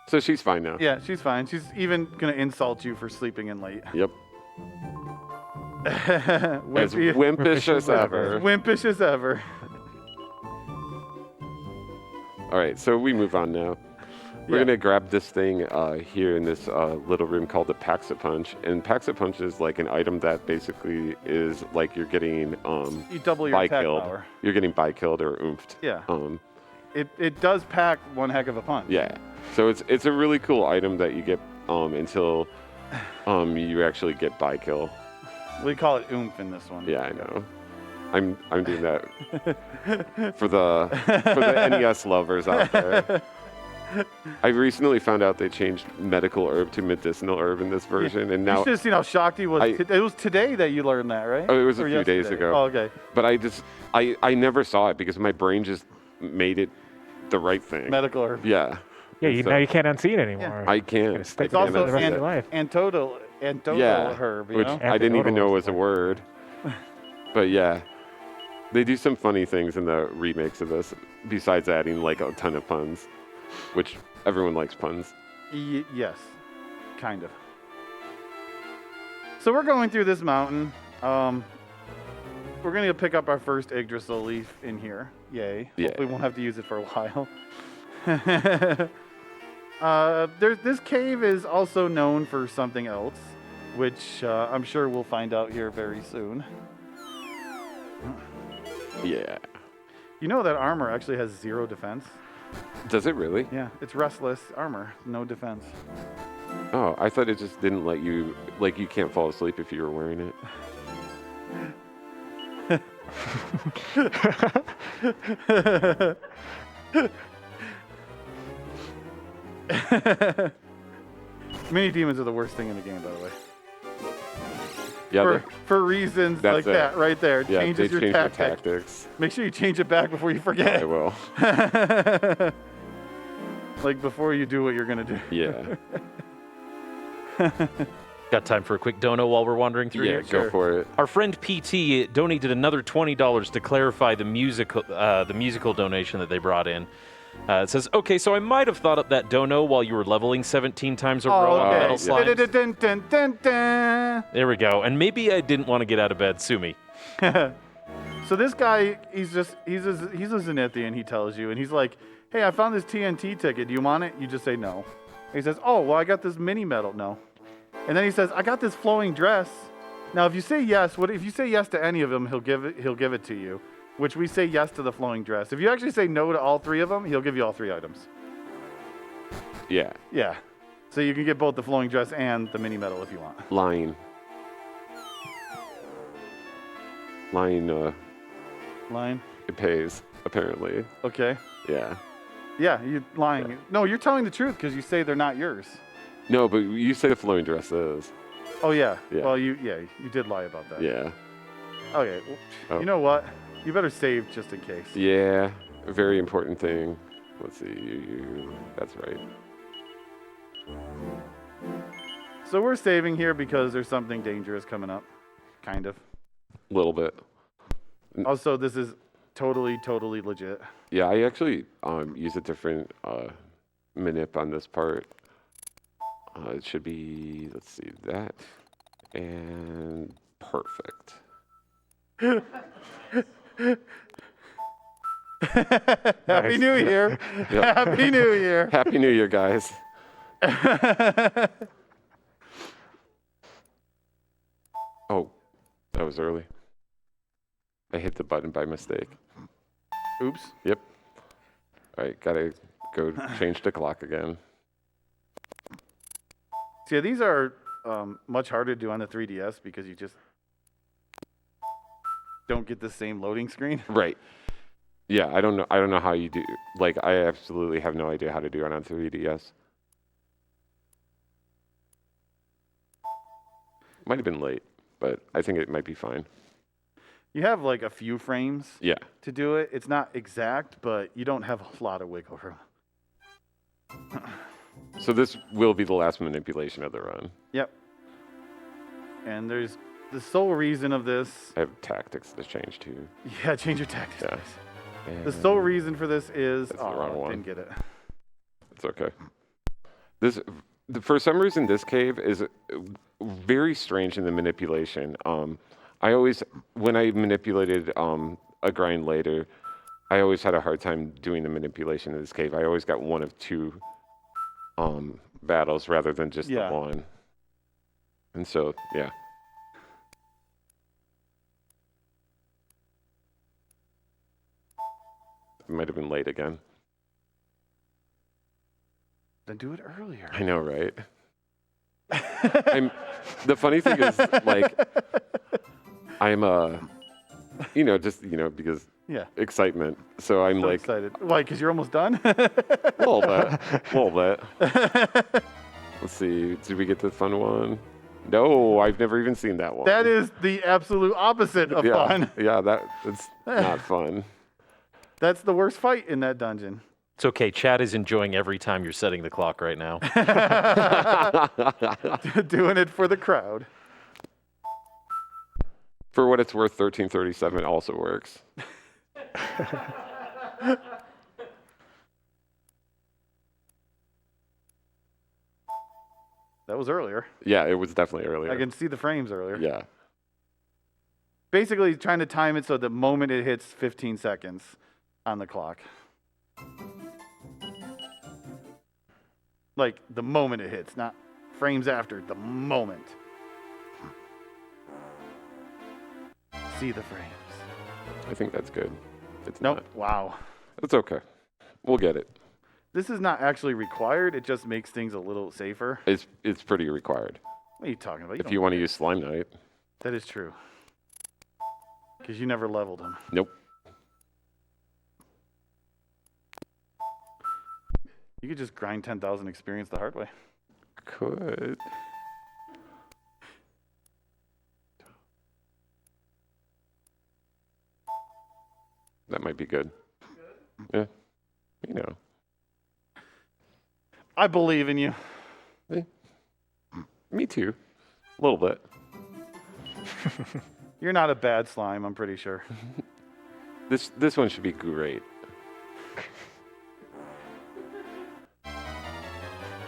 So she's fine now. Yeah, she's fine. She's even gonna insult you for sleeping in late. Yep. As Wimpy, wimpish as ever. wimpish as ever. All right, so we move on now. We're Yeah. gonna grab this thing here in this little room called the Pax-a-Punch, and Pax-a-Punch is like an item that basically is like you're getting You double your attack bi-killed. power. You're getting bi-killed or oomphed. Yeah. It does pack one heck of a punch. Yeah. So it's a really cool item that you get until you actually get bi-kill. We call it oomph in this one. Yeah, I know. I'm doing that for the NES lovers out there. I recently found out they changed medical herb to medicinal herb in this version, and You now should have seen how shocked he was. It was today that you learned that, right? Oh, it was a Or few days yesterday? ago. Oh, okay. but I never saw it because my brain just made it the right thing. Medical herb. Yeah. Yeah, So now you can't unsee it anymore. I can't. Gotta stick It's with it also the rest of your life. antotal Yeah, herb, you which know? I didn't even know Antidotal. was a word. But yeah, they do some funny things in the remakes of this, besides adding like a ton of puns, which everyone likes puns. Yes, kind of. So we're going through this mountain. We're going to pick up our first Yggdrasil leaf in here. Yay. Yeah. Hopefully we won't have to use it for a while. This cave is also known for something else, which I'm sure we'll find out here very soon. Yeah. You know that armor actually has 0 defense? Does it really? Yeah, it's restless armor, no defense. Oh, I thought it just didn't let you, like, you can't fall asleep if you were wearing it. Mini demons are the worst thing in the game, by the way. Yeah, For reasons that's like it. that right there. yeah, they Changes your changed their tactic. tactics. Make sure you change it back before you forget. I will. Like before you do what you're gonna do. Yeah. Got time for a quick dono while we're wandering through Yeah, here? go for it. Our friend PT donated another $20 to clarify the musical donation that they brought in. It says, okay, so I might have thought up that dono while you were leveling 17 times a row on metal slimes. Dun, dun, dun, dun. There we go. And maybe I didn't want to get out of bed. Sue me. So this guy, he's a Zenithian, he tells you, and he's like, hey, I found this TNT ticket. Do you want it? You just say no. He says, oh, well, I got this mini medal. No. And then he says, I got this flowing dress. Now, if you say yes, if you say yes to any of them, he'll give it to you. Which we say yes to the flowing dress. If you actually say no to all 3 of them, he'll give you all 3 items. Yeah. Yeah. So you can get both the flowing dress and the mini medal if you want. Lying. Lying, Lying? it pays, apparently. Okay. Yeah. Yeah, you're lying. Yeah. No, you're telling the truth because you say they're not yours. No, but you say the flowing dress is. Oh, yeah. Yeah. Well, you did lie about that. Yeah. Okay. Well, Oh. You know what? You better save just in case. Yeah. A very important thing. Let's see. That's right. So we're saving here because there's something dangerous coming up. Kind of. A little bit. Also, this is totally legit. Yeah, I actually use a different manip on this part. It should be, let's see, that. And perfect. Happy New Year. Yep. Happy New Year. Happy New Year, guys. Oh, that was early. I hit the button by mistake. Oops. Yep. All right, gotta go change the clock again. So yeah, these are much harder to do on the 3DS because you just don't get the same loading screen. Right. Yeah, I don't know how you do. Like, I absolutely have no idea how to do it on 3DS. Might have been late, but I think it might be fine. You have like a few frames Yeah. to do it. It's not exact, but you don't have a lot of wiggle room. So this will be the last manipulation of the run. Yep. And there's the sole reason of this. I have tactics to change too. Yeah, change your tactics, Yeah. please. The sole reason for this is That's the wrong one. didn't get it. It's okay. For some reason, this cave is very strange in the manipulation. I always, when I manipulated a grind later, I always had a hard time doing the manipulation in this cave. I always got one of 2 battles rather than just the one. And so, yeah. It might have been late again. Then do it earlier. I know, right? The funny thing is, like, I'm because excitement. So I'm So like excited. Why? Because you're almost done? a little bit. Let's see. Did we get the fun one? No, I've never even seen that one. That is the absolute opposite of fun. Yeah, that's not fun. That's the worst fight in that dungeon. It's okay. Chad is enjoying every time you're setting the clock right now. Doing it for the crowd. For what it's worth, 1337 also works. That was earlier. Yeah, it was definitely earlier. I can see the frames earlier. Yeah. Basically, trying to time it so the moment it hits 15 seconds on the clock. Like, the moment it hits, not frames after, the moment. See the frames. I think that's good. It's Nope. not. Wow. It's okay. We'll get it. This is not actually required. It just makes things a little safer. It's pretty required. What are you talking about? If you want to use Slime Knight. That is true. Because you never leveled him. Nope. You could just grind 10,000 experience the hard way. Could. That might be good. Yeah. You know. I believe in you. Me too. A little bit. You're not a bad slime, I'm pretty sure. This one should be great.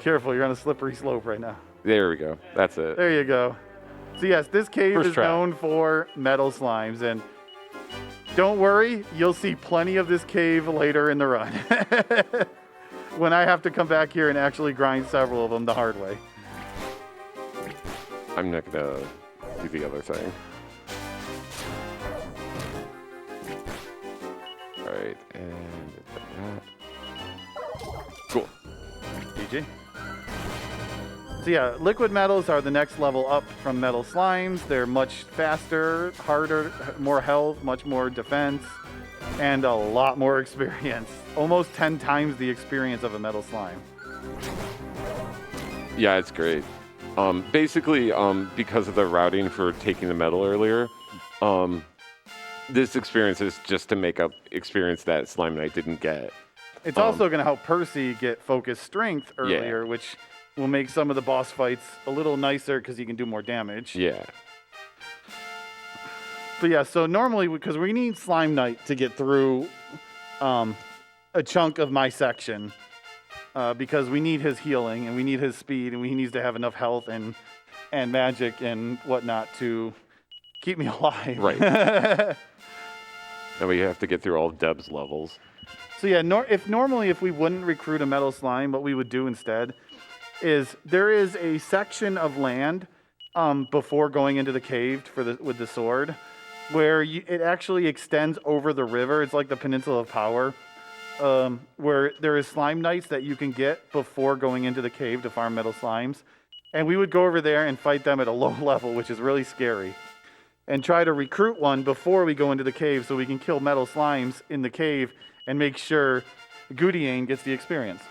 Careful, you're on a slippery slope right now. There we go. That's it. There you go. So yes, this cave First is try. known for metal slimes, and don't worry, you'll see plenty of this cave later in the run. When I have to come back here and actually grind several of them the hard way. I'm not gonna do the other thing. All right, and that. Cool. GG. So yeah, liquid metals are the next level up from metal slimes. They're much faster, harder, more health, much more defense, and a lot more experience. Almost 10 times the experience of a metal slime. Yeah, it's great. Basically, because of the routing for taking the metal earlier, this experience is just to make up experience that Slime Knight didn't get. It's also going to help Percy get focused strength earlier, which will make some of the boss fights a little nicer because he can do more damage. Yeah. But yeah, so normally, because we need Slime Knight to get through a chunk of my section, because we need his healing, and we need his speed, and he needs to have enough health and magic and whatnot to keep me alive. Right. And we have to get through all of Deb's levels. So yeah, if we wouldn't recruit a metal slime, what we would do instead is there is a section of land before going into the cave with the sword, where it actually extends over the river. It's like the Peninsula of Power, where there is slime knights that you can get before going into the cave to farm metal slimes. And we would go over there and fight them at a low level, which is really scary, and try to recruit one before we go into the cave so we can kill metal slimes in the cave and make sure Gudien gets the experience.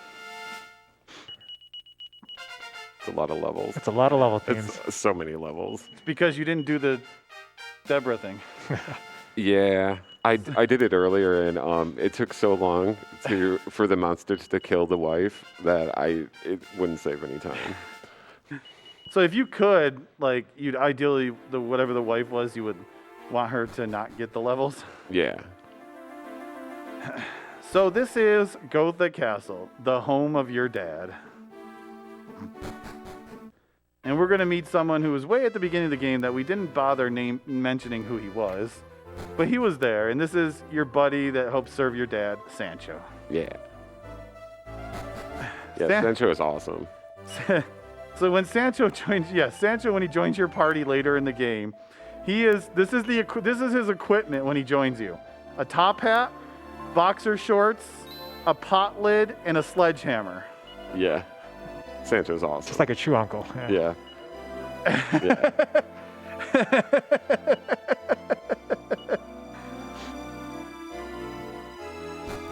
It's a lot of levels. It's a lot of level themes. It's so many levels. It's because you didn't do the Deborah thing. Yeah, I did it earlier, and it took so long for the monsters to kill the wife that it wouldn't save any time. So if you could, like, you'd ideally, whatever the wife was, you would want her to not get the levels. Yeah. So this is Gotha Castle, the home of your dad. And we're going to meet someone who was way at the beginning of the game that we didn't bother mentioning who he was. But he was there, and this is your buddy that helps serve your dad, Sancho. Yeah. Yeah, Sancho is awesome. So when Sancho when he joins your party later in the game, this is his equipment when he joins you. A top hat, boxer shorts, a pot lid, and a sledgehammer. Yeah. Sancho's awesome. Just like a true uncle. Yeah. Yeah.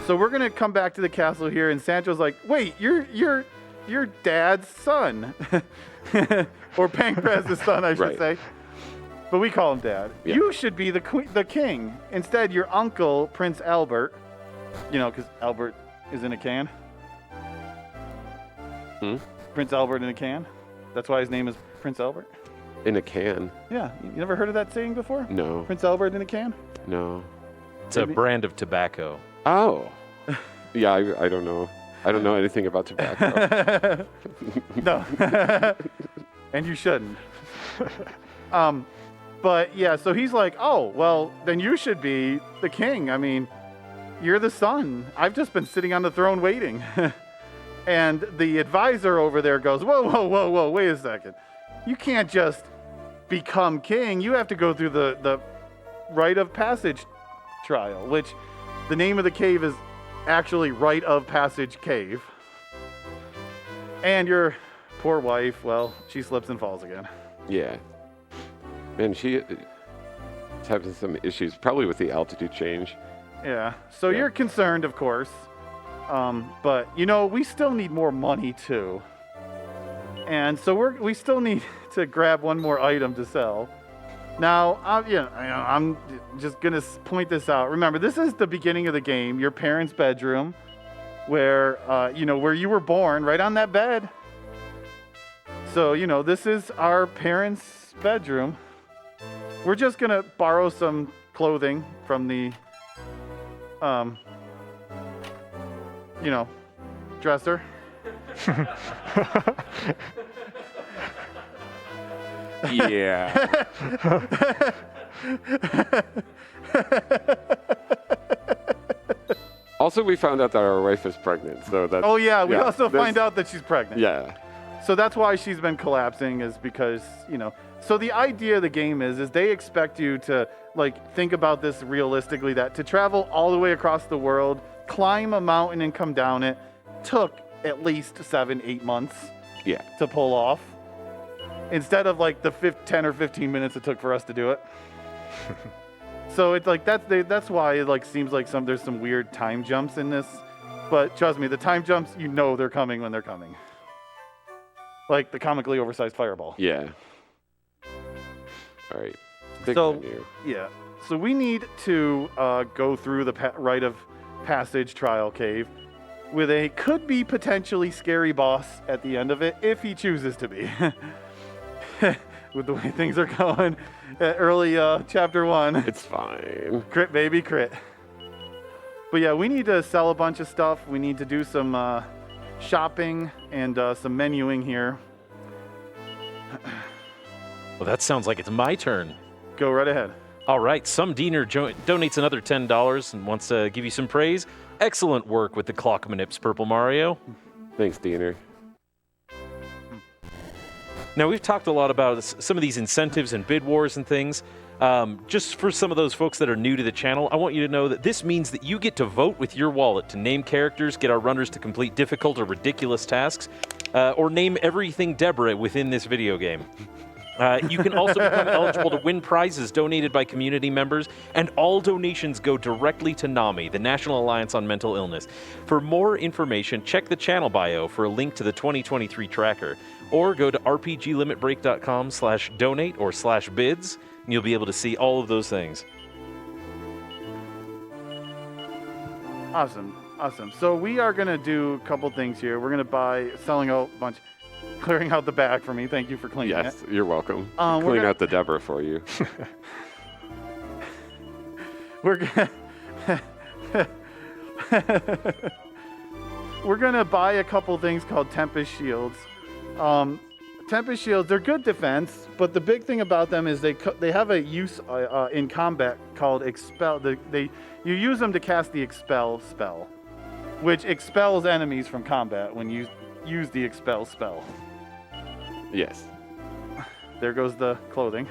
So we're gonna come back to the castle here, and Sancho's like, "Wait, you're your dad's son," or Pancraz's son, I should say. But we call him Dad. Yeah. You should be the king. Instead, your uncle, Prince Albert, because Albert is in a can. Prince Albert in a can. That's why his name is Prince Albert. In a can? Yeah. You never heard of that saying before? No. Prince Albert in a can? No. It's a brand of tobacco. Oh. Yeah, I don't know. I don't know anything about tobacco. No. and you shouldn't. But yeah, so he's like, oh, well, then you should be the king. I mean, you're the son. I've just been sitting on the throne waiting. And the advisor over there goes, whoa, wait a second. You can't just become king. You have to go through the rite of passage trial, which the name of the cave is actually Rite of Passage Cave. And your poor wife, well, she slips and falls again. Yeah. And she's having some issues, probably with the altitude change. Yeah. So you're concerned, of course. But, you know, we still need more money, too. And so we still need to grab one more item to sell. Now, I'm just going to point this out. Remember, this is the beginning of the game, your parents' bedroom, where, where you were born, right on that bed. So, this is our parents' bedroom. We're just going to borrow some clothing from the, dresser. Yeah. Also, we found out that our wife is pregnant, so that's... Oh, yeah, we also find out that she's pregnant. Yeah. So that's why she's been collapsing, is because, So the idea of the game is they expect you to, think about this realistically, that to travel all the way across the world, climb a mountain and come down it, took at least 7-8 months to pull off. Instead of the 10 or 15 minutes it took for us to do it. So it's that's why it seems like there's some weird time jumps in this. But trust me, the time jumps, they're coming when they're coming. Like the comically oversized fireball. Yeah. All right. Yeah. So we need to go through the rite of passage trial cave with a could be potentially scary boss at the end of it if he chooses to be. With the way things are going at early chapter 1. It's fine. Crit, baby, crit. But yeah, we need to sell a bunch of stuff. We need to do some shopping and some menuing here. Well, that sounds like it's my turn. Go right ahead. All right, some Diener donates another $10 and wants to give you some praise. Excellent work with the Clockmanips, Purple Mario. Thanks, Diener. Now, we've talked a lot about some of these incentives and bid wars and things. Just for some of those folks that are new to the channel, I want you to know that this means that you get to vote with your wallet to name characters, get our runners to complete difficult or ridiculous tasks, or name everything Deborah within this video game. You can also become eligible to win prizes donated by community members, and all donations go directly to NAMI, the National Alliance on Mental Illness. For more information, check the channel bio for a link to the 2023 tracker, or go to rpglimitbreak.com/donate or /bids, and you'll be able to see all of those things. Awesome. So we are going to do a couple things here. We're going to selling out a bunch, clearing out the bag for me. Thank you for cleaning it. Yes, you're welcome. Clean out the Deborah for you. We're going to buy a couple things called Tempest Shields. Tempest Shields, they're good defense, but the big thing about them is they have a use in combat called Expel. You use them to cast the Expel spell, which expels enemies from combat when you use the Expel spell. Yes. There goes the clothing.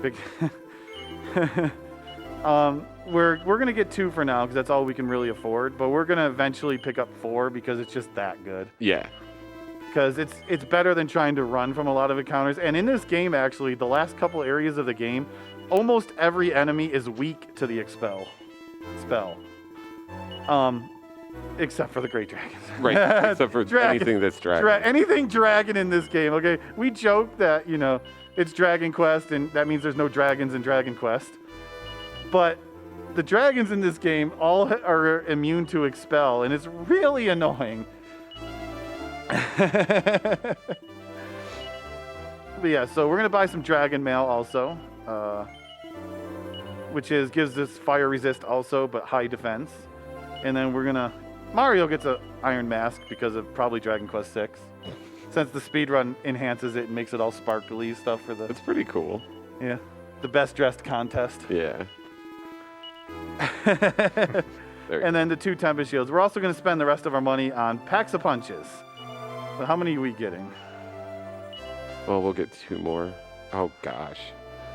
Big. We're gonna get 2 for now because that's all we can really afford. But we're gonna eventually pick up 4 because it's just that good. Yeah. Because it's better than trying to run from a lot of encounters. And in this game, actually, the last couple areas of the game, almost every enemy is weak to the Expel spell. Except for the Great Dragons. Right, except for anything that's dragon. Anything dragon in this game, okay? We joke that, it's Dragon Quest, and that means there's no dragons in Dragon Quest. But the dragons in this game all are immune to Expel, and it's really annoying. But yeah, so we're going to buy some dragon mail also, which gives us fire resist also, but high defense. And then Mario gets an iron mask because of probably Dragon Quest 6. since the speedrun enhances it and makes it all sparkly stuff for the... It's pretty cool. Yeah. The best dressed contest. Yeah. And then the 2 Tempest Shields. We're also going to spend the rest of our money on packs of punches. So how many are we getting? Well, we'll get 2 more. Oh, gosh.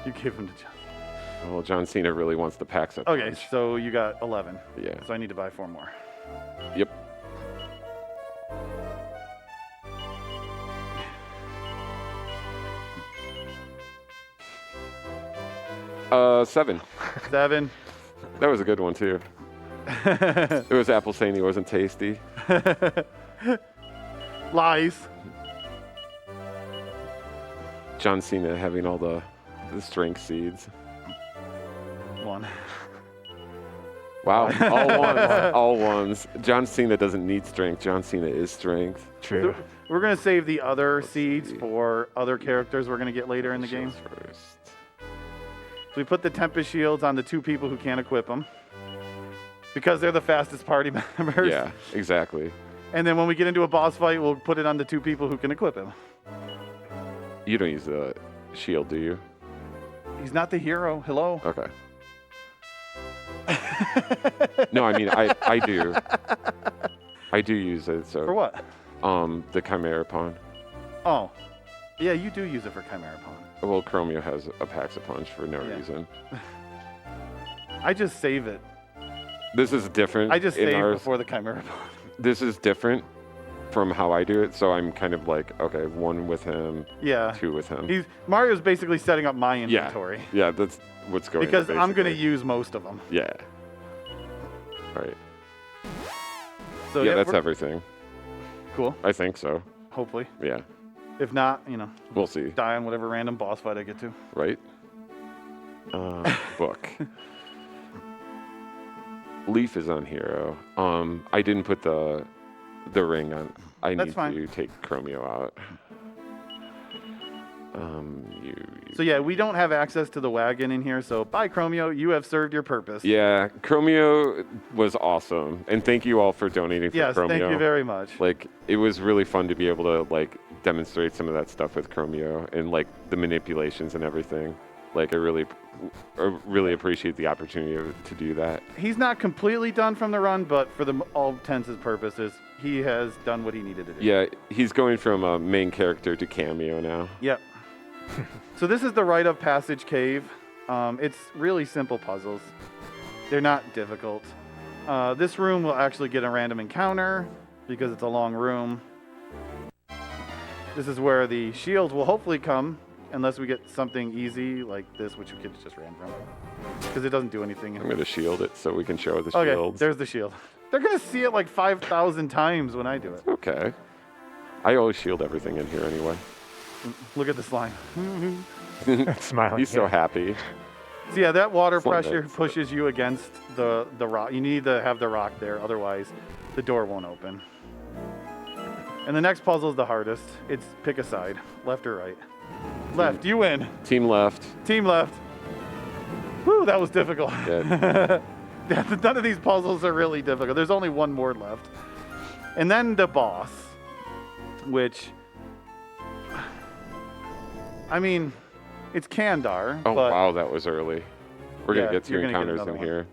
You gave them to John. Well, John Cena really wants the packs of Okay, punch. so you got 11. Yeah. So I need to buy 4 more. Yep. Seven. 7. That was a good one, too. It was Apple saying he wasn't tasty. Lies. John Cena having all the strength seeds. 1. Wow, all ones. All ones. John Cena doesn't need strength. John Cena is strength. True. We're going to save the other seeds for other characters we're going to get later in the game. First. So we put the Tempest Shields on the 2 people who can't equip them. Because they're the fastest party members. Yeah, exactly. And then when we get into a boss fight, we'll put it on the 2 people who can equip him. You don't use the shield, do you? He's not the hero. Hello. Okay. No, I mean, I do. I do use it. So For what? the Chimera Pawn. Oh. Yeah, you do use it for Chimera Pawn. Well, Chromio has a Pax a Punch for no Yeah. reason. I just save it. This is different. I just in save ours. before the Chimera Pawn. This is different from how I do it, so I'm kind of like, okay, 1 with him, Yeah. 2 with him. Mario's basically setting up my inventory. Yeah, that's what's going on. Because I'm going to basically. use most of them. Yeah. All right. So yeah, that's we're- everything. Cool. I think so. Hopefully. Yeah. If not, We'll see. die on whatever random boss fight I get to. Right? Book. Leaf is on Hero. I didn't put the ring on. I That's need fine. to take Chromio out. So yeah, we don't have access to the wagon in here, so bye Chromio, you have served your purpose. Yeah, Chromio was awesome, and thank you all for donating for Yes, Chromio. thank you very much. Like, it was really fun to be able to like demonstrate some of that stuff with Chromio and like the manipulations and everything. Like, I really appreciate the opportunity to do that. He's not completely done from the run, but for all intents and purposes, he has done what he needed to do. Yeah, he's going from a main character to cameo now. Yep. So this is the Rite of Passage cave. It's really simple puzzles. They're not difficult. This room will actually get a random encounter because it's a long room. This is where the shield will hopefully come, unless we get something easy like this, which we could just ran from. Because it doesn't do anything. I'm going to shield it so we can show the Okay, shields. there's the shield. They're going to see it like 5,000 times when I do it. Okay. I always shield everything in here anyway. Look at this line. Smiling. He's so happy. So yeah, that water Fun pressure notes. pushes you against the rock. You need to have the rock there, otherwise the door won't open. And the next puzzle is the hardest. It's pick a side, left or right. Left, you win. Team left. Team left. Whew, that was difficult. Good. None of these puzzles are really difficult. There's only one more left. And then the boss, which, I mean, it's Kandar. Oh, but wow, that was early. We're going Yeah, to get 2 you're gonna get encounters another in one. here.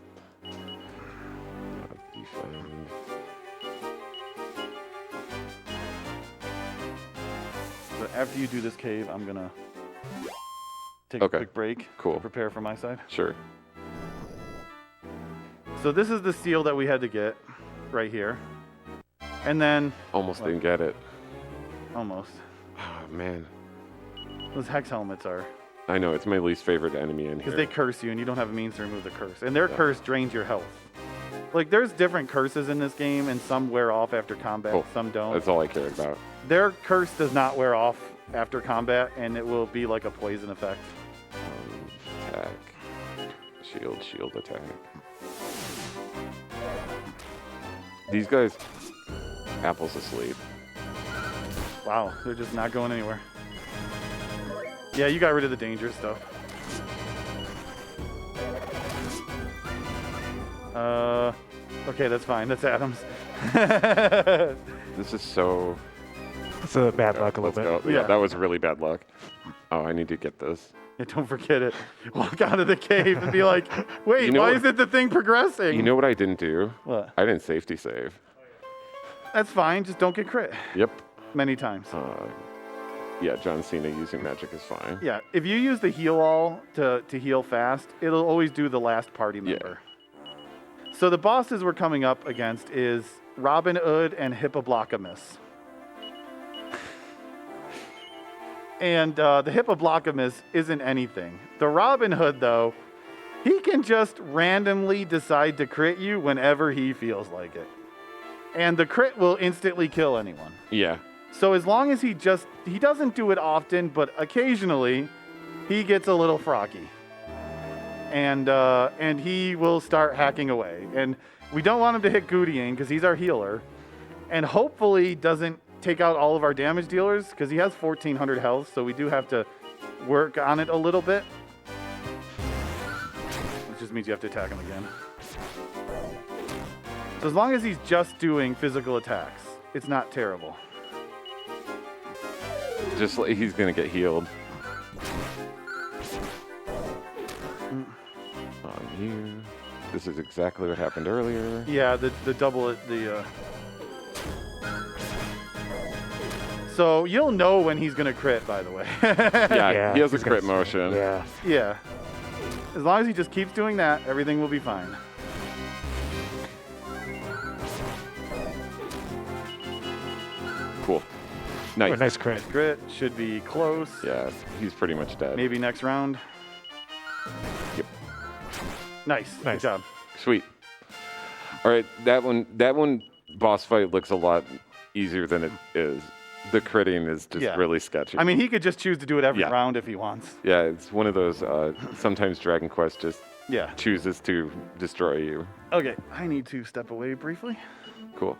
So after you do this cave, I'm gonna take Okay, a quick break cool. to prepare for my side. Sure. So this is the seal that we had to get right here. And then, Almost didn't get it. almost, Oh, man. those hex helmets are, I know, it's my least favorite enemy in because here. they curse you and you don't have a means to remove the curse. And their curse drains your health. Like, there's different curses in this game, and some wear off after combat, Cool. some don't. That's all I cared about. Their curse does not wear off after combat, and it will be like a poison effect. Attack. Shield, attack. These guys, Apple's asleep. Wow, they're just not going anywhere. Yeah, you got rid of the dangerous stuff. Okay, that's fine. That's Adams. This is so It's a bad luck a little Let's bit. go. Yeah, Yeah. that was really bad luck. Oh, I need to get this. Yeah, don't forget it. Walk out of the cave and be like, wait, You know why what- isn't the thing progressing? You know what I didn't do? What? I didn't safety save. That's fine. Just don't get crit Yep. many times. Yeah, John Cena using magic is fine. Yeah, if you use the heal all to heal fast, it'll always do the last party member. So the bosses we're coming up against is Robin Hood and Hippoblocamus. And the Hippoblocamus isn't anything. The Robin Hood, though, he can just randomly decide to crit you whenever he feels like it. And the crit will instantly kill anyone. Yeah. So as long as he doesn't do it often, but occasionally he gets a little froggy. And he will start hacking away. And we don't want him to hit Gudien because he's our healer. And hopefully doesn't take out all of our damage dealers because he has 1,400 health, so we do have to work on it a little bit. Which just means you have to attack him again. So as long as he's just doing physical attacks, it's not terrible. Just like he's gonna get healed. On you. This is exactly what happened earlier. Yeah, the double So you'll know when he's gonna crit, by the way. Yeah, he has a he's gonna- crit motion. Yeah. Yeah. As long as he just keeps doing that, everything will be fine. Cool. Oh, Nice. nice crit. Crit should be close. Yeah, he's pretty much dead. Maybe next round. Yep. Nice. Good Nice. job. Sweet. All right, that one boss fight looks a lot easier than it is. The critting is just Yeah. really sketchy. I mean, he could just choose to do it every Yeah. round if he wants. yeah, it's one of those. Sometimes Dragon Quest just Yeah. chooses to destroy you. Okay, I need to step away briefly. Cool.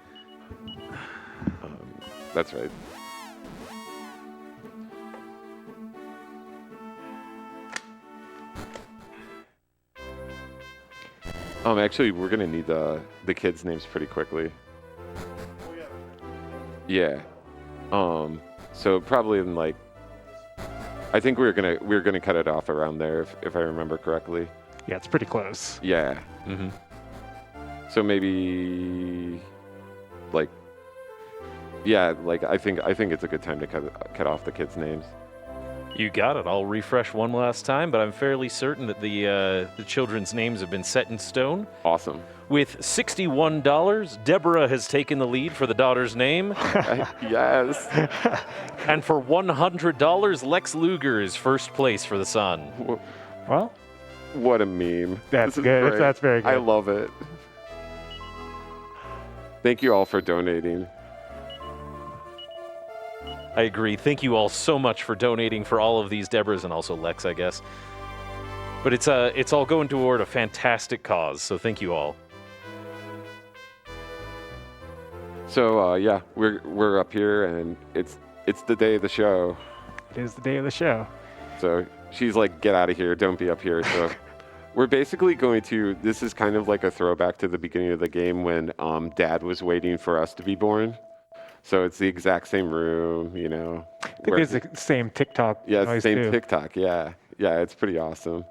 That's right. Actually, we're gonna need the kids' names pretty quickly. Yeah. So probably in like, I think we're gonna cut it off around there if I remember correctly. Yeah, it's pretty close. Yeah. Mm-hmm. So maybe, like, yeah, like I think it's a good time to cut off the kids' names. You got it. I'll refresh one last time, but I'm fairly certain that the children's names have been set in stone. Awesome. With $61, Deborah has taken the lead for the daughter's name. Yes. And for $100, Lex Luger is first place for the son. Well, What a meme. That's This is good. great. That's very I good. love it. Thank you all for donating. I agree. Thank you all so much for donating for all of these Deborahs and also Lex, I guess. But it's all going toward a fantastic cause, so thank you all. So yeah, we're up here and it's the day of the show. it is the day of the show. So she's like, get out of here, don't be up here. So we're basically going to, this is kind of like a throwback to the beginning of the game when Dad was waiting for us to be born. So it's the exact same room, you know. It is the same TikTok. Yeah, it's the noise same too. TikTok, yeah. Yeah, it's pretty awesome.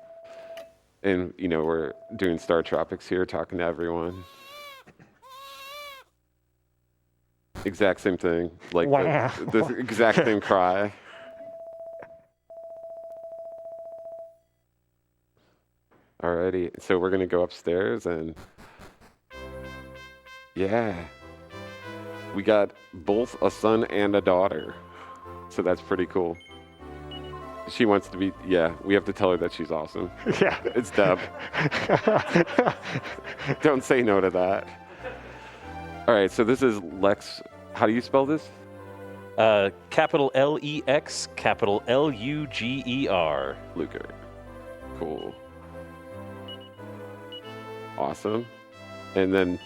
And, you know, we're doing Star Tropics here, talking to everyone. Exact same thing. Like Wow. the exact same cry. Alrighty, so we're gonna go upstairs and yeah, we got both a son and a daughter, so that's pretty cool. She wants to be, yeah, we have to tell her that she's awesome. Yeah. It's Deb. Don't say no to that. All right, so this is Lex. How do you spell this? Capital L-E-X, capital L-U-G-E-R. Luger. Cool. Awesome. And then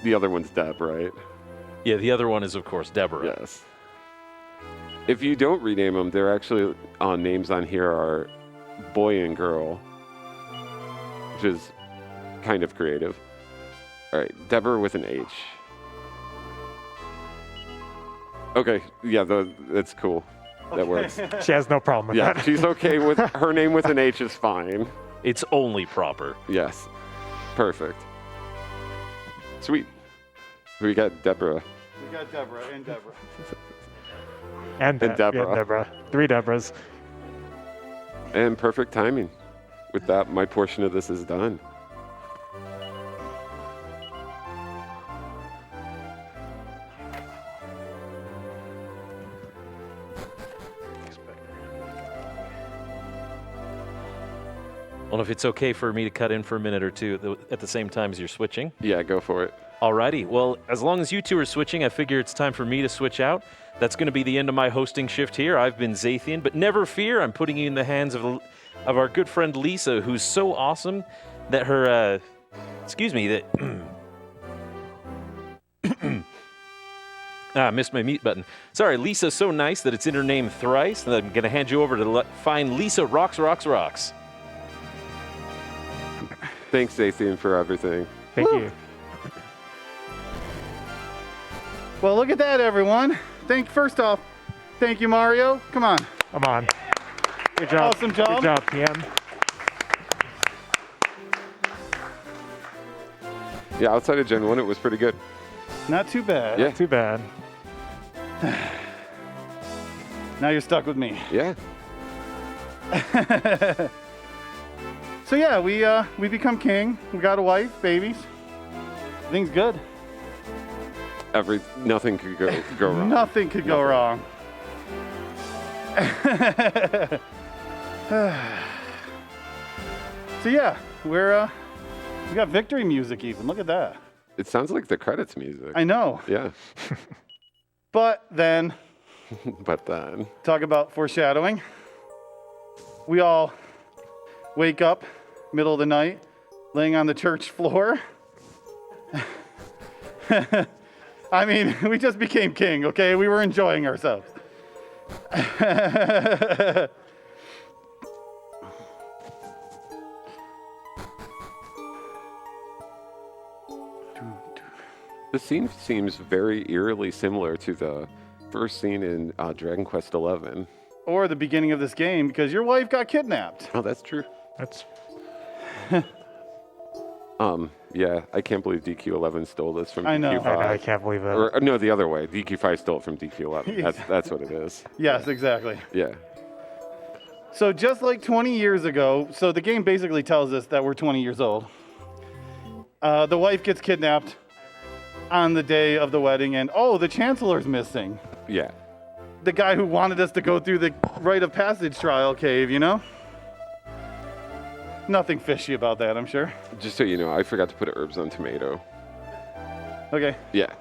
the other one's Deb, right? Yeah, the other one is, of course, Deborah. Yes. If you don't rename them, they're actually names on here are boy and girl, which is kind of creative. All right, Deborah with an H. Okay, yeah, that's cool. That works. She has no problem with Yeah, that. she's okay with her name with an H is fine. It's only proper. Yes, perfect. Sweet. We got Deborah. We got Deborah and Deborah. And Deborah. Yeah, Deborah. 3 Deborahs. And perfect timing. With that, my portion of this is done. Well, if it's okay for me to cut in for a minute or two at the same time as you're switching. Yeah, go for it. Alrighty. Well, as long as you two are switching, I figure it's time for me to switch out. That's going to be the end of my hosting shift here. I've been Zathian, but never fear, I'm putting you in the hands of our good friend Lisa, who's so awesome that her, missed my mute button. Sorry, Lisa's so nice that it's in her name thrice, and I'm going to hand you over to find Lisa Rocks. Thanks, Zathian, for everything. Thank you. Well, look at that, everyone. First off, thank you, Mario. Come on. Come on. Good job. Awesome job. Good job, PM. Yeah, outside of Gen 1, it was pretty good. Not too bad. Yeah. Too bad. Now you're stuck with me. Yeah. So yeah, we become king. We got a wife, babies. Everything's good. Nothing could go wrong. Nothing could go wrong. So yeah, we got victory music even. Look at that. It sounds like the credits music. I know. Yeah. But then, But then. talk about foreshadowing. We all wake up middle of the night, laying on the church floor. I mean, we just became king, okay? We were enjoying ourselves. This scene seems very eerily similar to the first scene in Dragon Quest XI. Or the beginning of this game, because your wife got kidnapped. Oh, that's true. That's Yeah, I can't believe DQ11 stole this from I know. DQ5. I can't believe that. Or no, the other way. DQ5 stole it from DQ11. That's what it is. Yes, exactly. Yeah. So just like 20 years ago, so the game basically tells us that we're 20 years old. The wife gets kidnapped on the day of the wedding, and the Chancellor's missing. Yeah. The guy who wanted us to go through the rite of passage trial cave, you know? Nothing fishy about that, I'm sure. Just so you know, I forgot to put herbs on tomato. Okay. Yeah.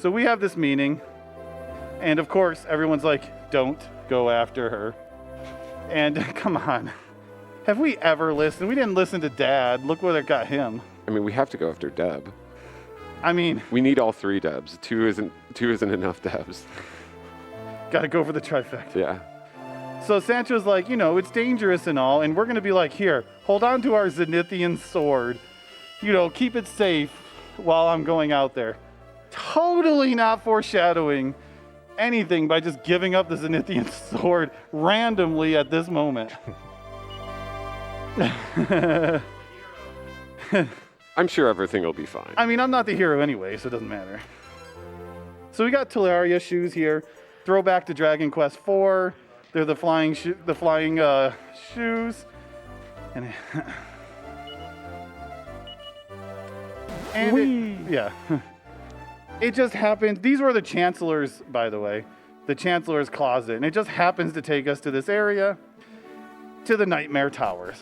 So we have this meeting, and of course, everyone's like, don't go after her. And come on. Have we ever listened? We didn't listen to Dad. Look what it got him. I mean, we have to go after Deb. I mean, We need all 3 Debs. Two isn't enough Debs. gotta go for the trifecta. Yeah. So Sancho's like, it's dangerous and all, and we're gonna be like, here, hold on to our Zenithian sword. Keep it safe while I'm going out there. Totally not foreshadowing anything by just giving up the Zenithian sword randomly at this moment. I'm sure everything will be fine. I mean, I'm not the hero anyway, so it doesn't matter. So we got Talaria shoes here. Throwback to Dragon Quest IV. They're the flying shoes. And, yeah. It just happened. These were the Chancellor's, by the way. The Chancellor's closet. And it just happens to take us to this area, to the Nightmare Towers.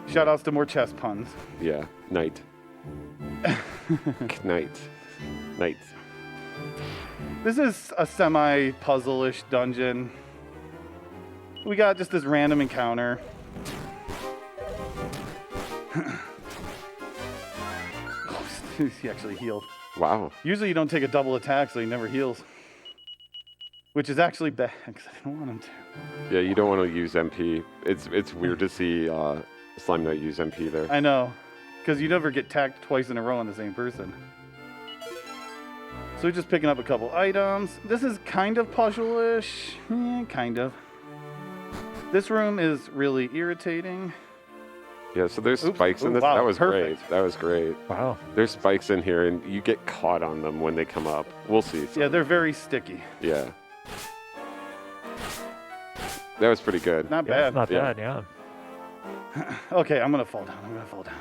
Shout outs to more chess puns. Yeah. Night. Night. Night. This is a semi-puzzle-ish dungeon. We got just this random encounter. He actually healed. Wow. Usually you don't take a double attack, so he never heals. Which is actually bad, because I don't want him to. Yeah, you don't want to use MP. It's weird to see Slime Knight use MP there. I know, because you never get tagged twice in a row on the same person. So we're just picking up a couple items. This is kind of puzzle-ish. Kind of. This room is really irritating. Yeah, so there's spikes in this. Wow, that was perfect. great. That was great. Wow. There's spikes in here, and you get caught on them when they come up. We'll see. Yeah, they're very sticky. Yeah. That was pretty good. Not Yeah, bad. not Yeah. bad, yeah. Okay, I'm gonna fall down. I'm gonna fall down.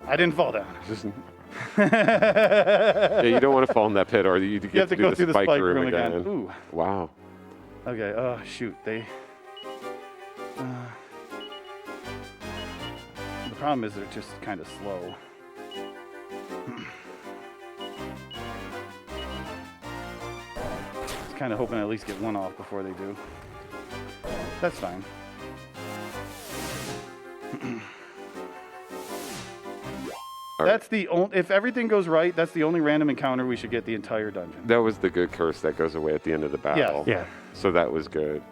I didn't fall down. Yeah, you don't want to fall in that pit, or you get You have to go do through the spike spike room again. again. Ooh. Wow. Okay. Shoot. The problem is they're just kind of slow. Just kind of hoping I at least get one off before they do. That's fine. That's the only. If everything goes right, that's the only random encounter we should get the entire dungeon. That was the good curse that goes away at the end of the battle. Yeah. So that was good.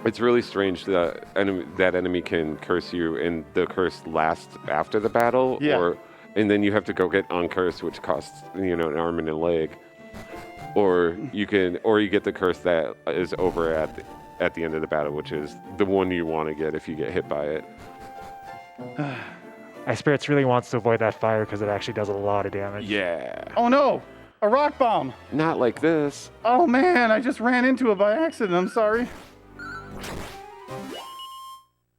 It's really strange that that enemy can curse you, and the curse lasts after the battle. Yeah. And then you have to go get uncursed, which costs an arm and a leg. Or you get the curse that is over at the end of the battle, which is the one you want to get if you get hit by it. Highspirits really wants to avoid that fire because it actually does a lot of damage. Yeah. Oh no! A rock bomb! Not like this. Oh man, I just ran into it by accident. I'm sorry.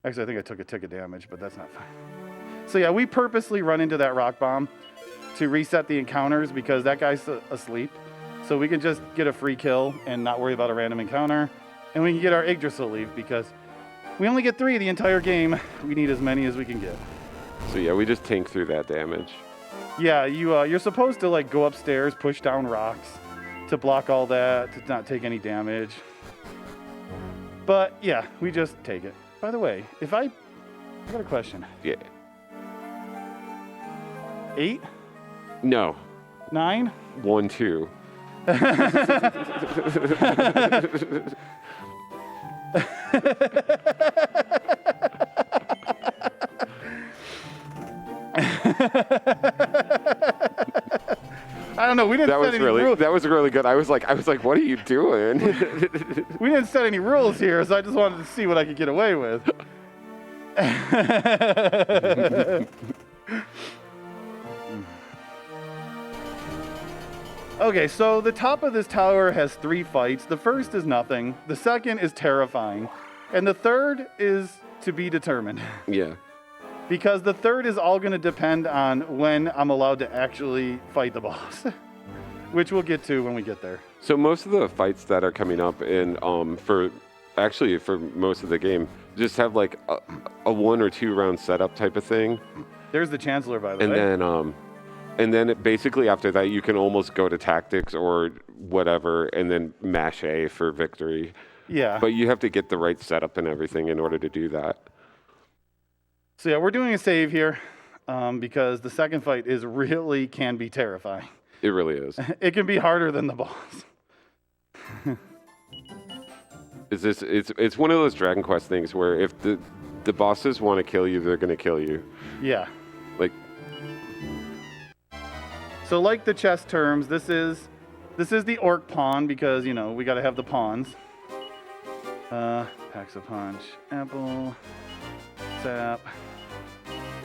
Actually, I think I took a tick of damage, but that's not fine. So yeah, we purposely run into that rock bomb to reset the encounters because that guy's asleep. So we can just get a free kill and not worry about a random encounter. And we can get our Yggdrasil leaf because we only get 3 the entire game. We need as many as we can get. So yeah, we just tank through that damage. Yeah, you're supposed to like go upstairs, push down rocks to block all that, to not take any damage. But yeah, we just take it. By the way, I got a question. Yeah. 8? No. 9? 1, 2. I don't know. We didn't set any rules. That was really good. I was like, what are you doing? We didn't set any rules here, so I just wanted to see what I could get away with. Okay, so the top of this tower has 3 fights. The first is nothing. The second is terrifying. And the third is to be determined. Yeah. Because the third is all going to depend on when I'm allowed to actually fight the boss. Which we'll get to when we get there. So most of the fights that are coming up in for most of the game just have like a 1 or 2 round setup type of thing. There's the Chancellor, by the way. And then basically after that you can almost go to tactics or whatever and then mash A for victory. Yeah. But you have to get the right setup and everything in order to do that. So yeah, we're doing a save here because the second fight can be terrifying. It really is. It can be harder than the boss. It's one of those Dragon Quest things where if the bosses want to kill you, they're going to kill you. Yeah. Like. So like the chess terms, this is the orc pawn because we got to have the pawns. Packs a punch, apple, sap,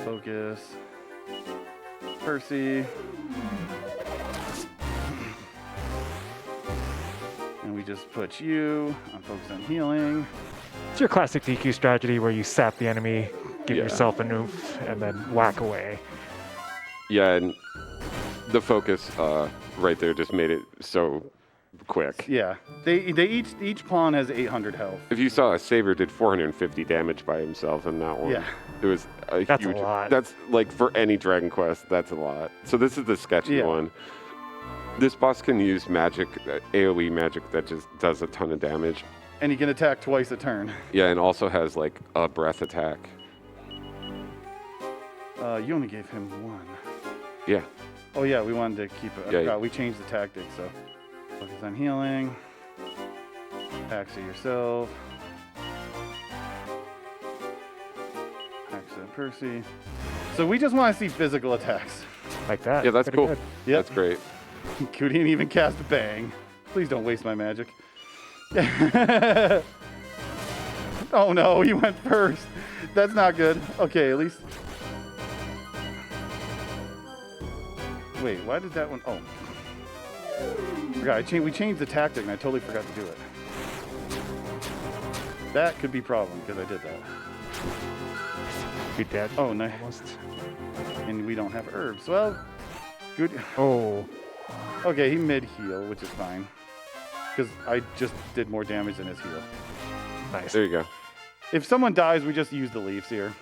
focus, Percy. And we just put you on focus on healing. It's your classic DQ strategy where you sap the enemy, give yourself an oomph, and then whack away. Yeah, and the focus right there just made it so quick. Yeah, they each pawn has 800 health. If you saw, Saber did 450 damage by himself in that one. Yeah. It was That's huge. a lot. That's like for any Dragon Quest, that's a lot. So this is the sketchy one. This boss can use magic, AoE magic that just does a ton of damage. And he can attack twice a turn. Yeah, and also has like a breath attack. You only gave him 1. Yeah. Oh yeah, we wanted to keep it. I Yeah, forgot. We changed the tactic, so focus on healing. Packs it yourself. Packs it Percy. So we just want to see physical attacks. Like that. Yeah, that's Pretty cool. good. Yep. That's great. Cootie didn't even cast a bang. Please don't waste my magic. Oh no, he went first. That's not good. Okay, at least. Wait, why did that one? Oh. Forgot. We changed the tactic and I totally forgot to do it. That could be a problem because I did that. Be dead. Oh, nice. Almost. And we don't have herbs. Well, good. Oh. Okay, he mid-heal, which is fine. Because I just did more damage than his heal. Nice. There you go. If someone dies, we just use the leaves here.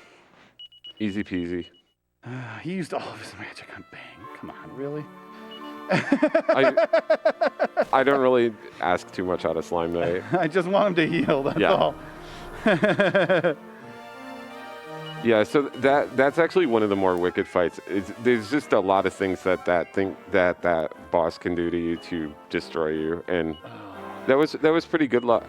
Easy peasy. He used all of his magic on Bang. Come on, really? I don't really ask too much out of Slime Knight. I just want him to heal, that's Yeah. all. Yeah, so that's actually one of the more wicked fights. There's just a lot of things that boss can do to you to destroy you, and that was pretty good luck.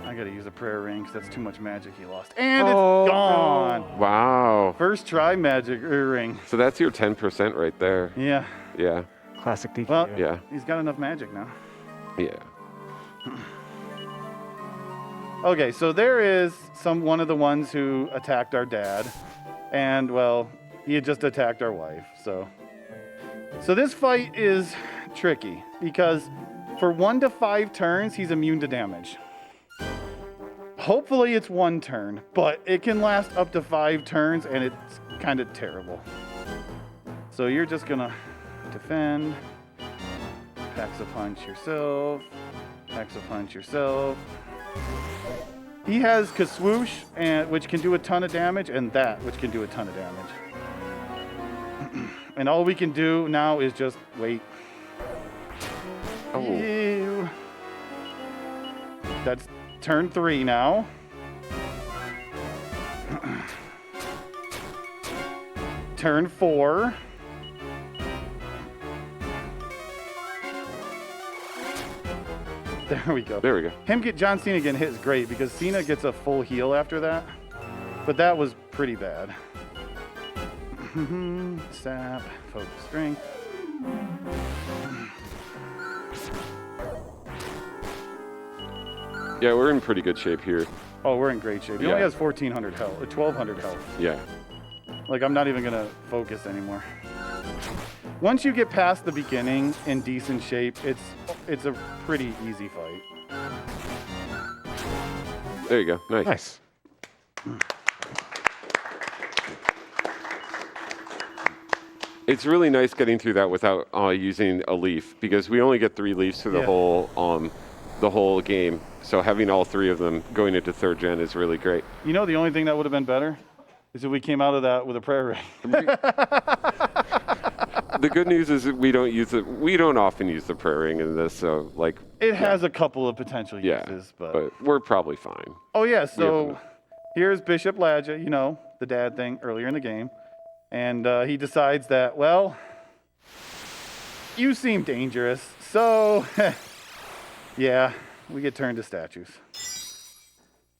I gotta use a prayer ring because that's too much magic he lost. And it's gone! Wow. First try magic ring. So that's your 10% right there. Yeah. Yeah. Classic DQ. Well, Yeah. he's got enough magic now. Yeah. Okay, so there is one of the ones who attacked our dad, and well, he had just attacked our wife. So this fight is tricky because for 1 to 5 turns, he's immune to damage. Hopefully it's 1 turn, but it can last up to 5 turns, and it's kind of terrible. So you're just gonna defend, Pax-a-Punch yourself, Pax-a-Punch yourself. He has Kaswoosh, which can do a ton of damage, and that, which can do a ton of damage. And all we can do now is just wait. Oh. Ew. That's turn 3 now. Turn 4. There we go. There we go. John Cena getting hit is great because Cena gets a full heal after that. But that was pretty bad. Sap, focus strength. Yeah, we're in pretty good shape here. Oh, we're in great shape. He only has 1,400 health, 1,200 health. Yeah. Like, I'm not even gonna focus anymore. Once you get past the beginning in decent shape, it's a pretty easy fight. There you go. Nice. Nice. It's really nice getting through that without using a leaf because we only get 3 leaves through the whole game. So having all 3 of them going into 3rd gen is really great. You know, the only thing that would have been better is if we came out of that with a prayer ring. The good news is that we don't often use the prayer ring in this, so like it has a couple of potential yeah, uses, but we're probably fine. oh yeah, so here's Bishop Ladja, you know, the dad thing earlier in the game, and he decides that, well, you seem dangerous, so yeah, we get turned to statues.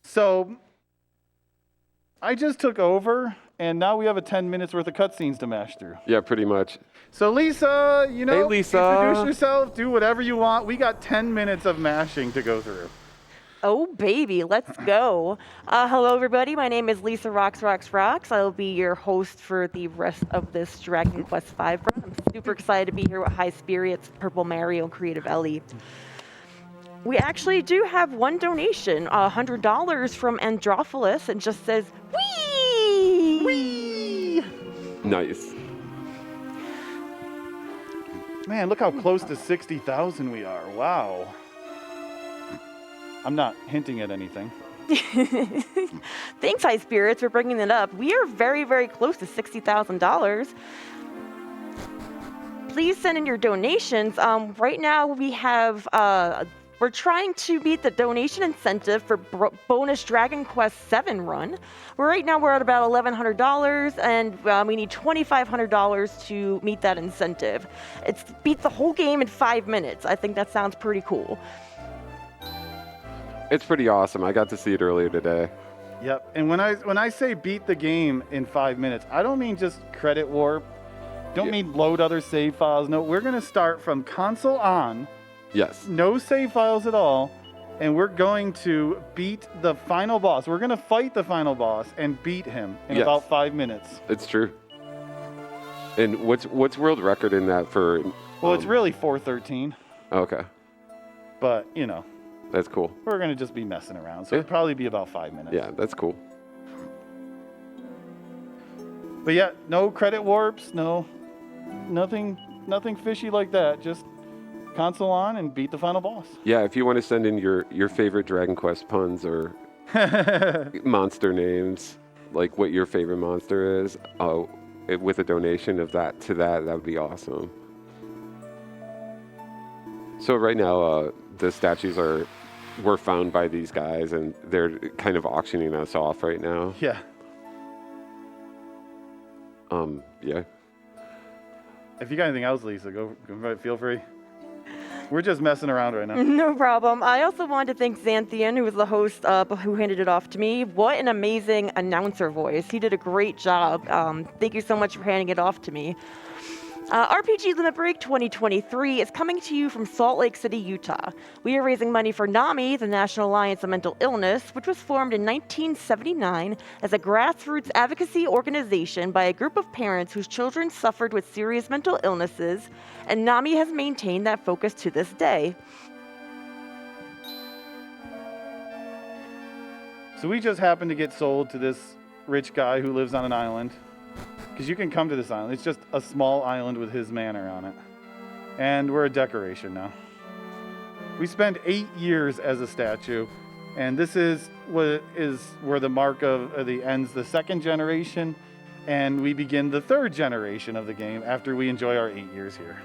So I just took over, and now we have a 10 minutes worth of cutscenes to mash through. Yeah, pretty much. So Lisa, you know, Hey, Lisa. introduce yourself, do whatever you want. We got 10 minutes of mashing to go through. Oh, baby, let's go. Hello, everybody. My name is Lisa Rocks. I will be your host for the rest of this Dragon Quest V run. I'm super excited to be here with Highspirits Purplemario Creative Ellie. We actually do have one donation, $100 from Androphilus, and just says, "Wee!" Whee! Nice. Man, look how close to 60,000 we are. Wow. I'm not hinting at anything. Thanks, Highspirits, for bringing it up. We are very, very close to $60,000. Please send in your donations. Right now, we have... we're trying to meet the donation incentive for bonus Dragon Quest VII run. Right now we're at about $1,100, and we need $2,500 to meet that incentive. It's beat the whole game in 5 minutes. I think that sounds pretty cool. It's pretty awesome. I got to see it earlier today. Yep. And when I say beat the game in 5 minutes, I don't mean just credit warp. Don't mean load other save files. No, we're going to start from console on. Yes. No save files at all. And we're going to beat the final boss. We're going to fight the final boss and beat him in about 5 minutes. It's true. And what's world record in that for? Well, it's really 4:13. Okay. But, you know. That's cool. We're going to just be messing around. So it'll probably be about 5 minutes. Yeah, that's cool. But yeah, no credit warps, nothing fishy like that. Just console on and beat the final boss. Yeah, if you want to send in your favorite Dragon Quest puns or monster names, like what your favorite monster is, with a donation of that would be awesome. So right now, the statues were found by these guys, and they're kind of auctioning us off right now. Yeah. Yeah. If you got anything else, Lisa, go feel free. We're just messing around right now. No problem. I also wanted to thank Xanthian, who was the host, who handed it off to me. What an amazing announcer voice. He did a great job. Thank you so much for handing it off to me. RPG Limit Break 2023 is coming to you from Salt Lake City, Utah. We are raising money for NAMI, the National Alliance of Mental Illness, which was formed in 1979 as a grassroots advocacy organization by a group of parents whose children suffered with serious mental illnesses, and NAMI has maintained that focus to this day. So we just happened to get sold to this rich guy who lives on an island. Because you can come to this island. It's just a small island with his manor on it. And we're a decoration now. We spent 8 years as a statue. And this is where the mark of the ends the second generation. And we begin the third generation of the game after we enjoy our 8 years here.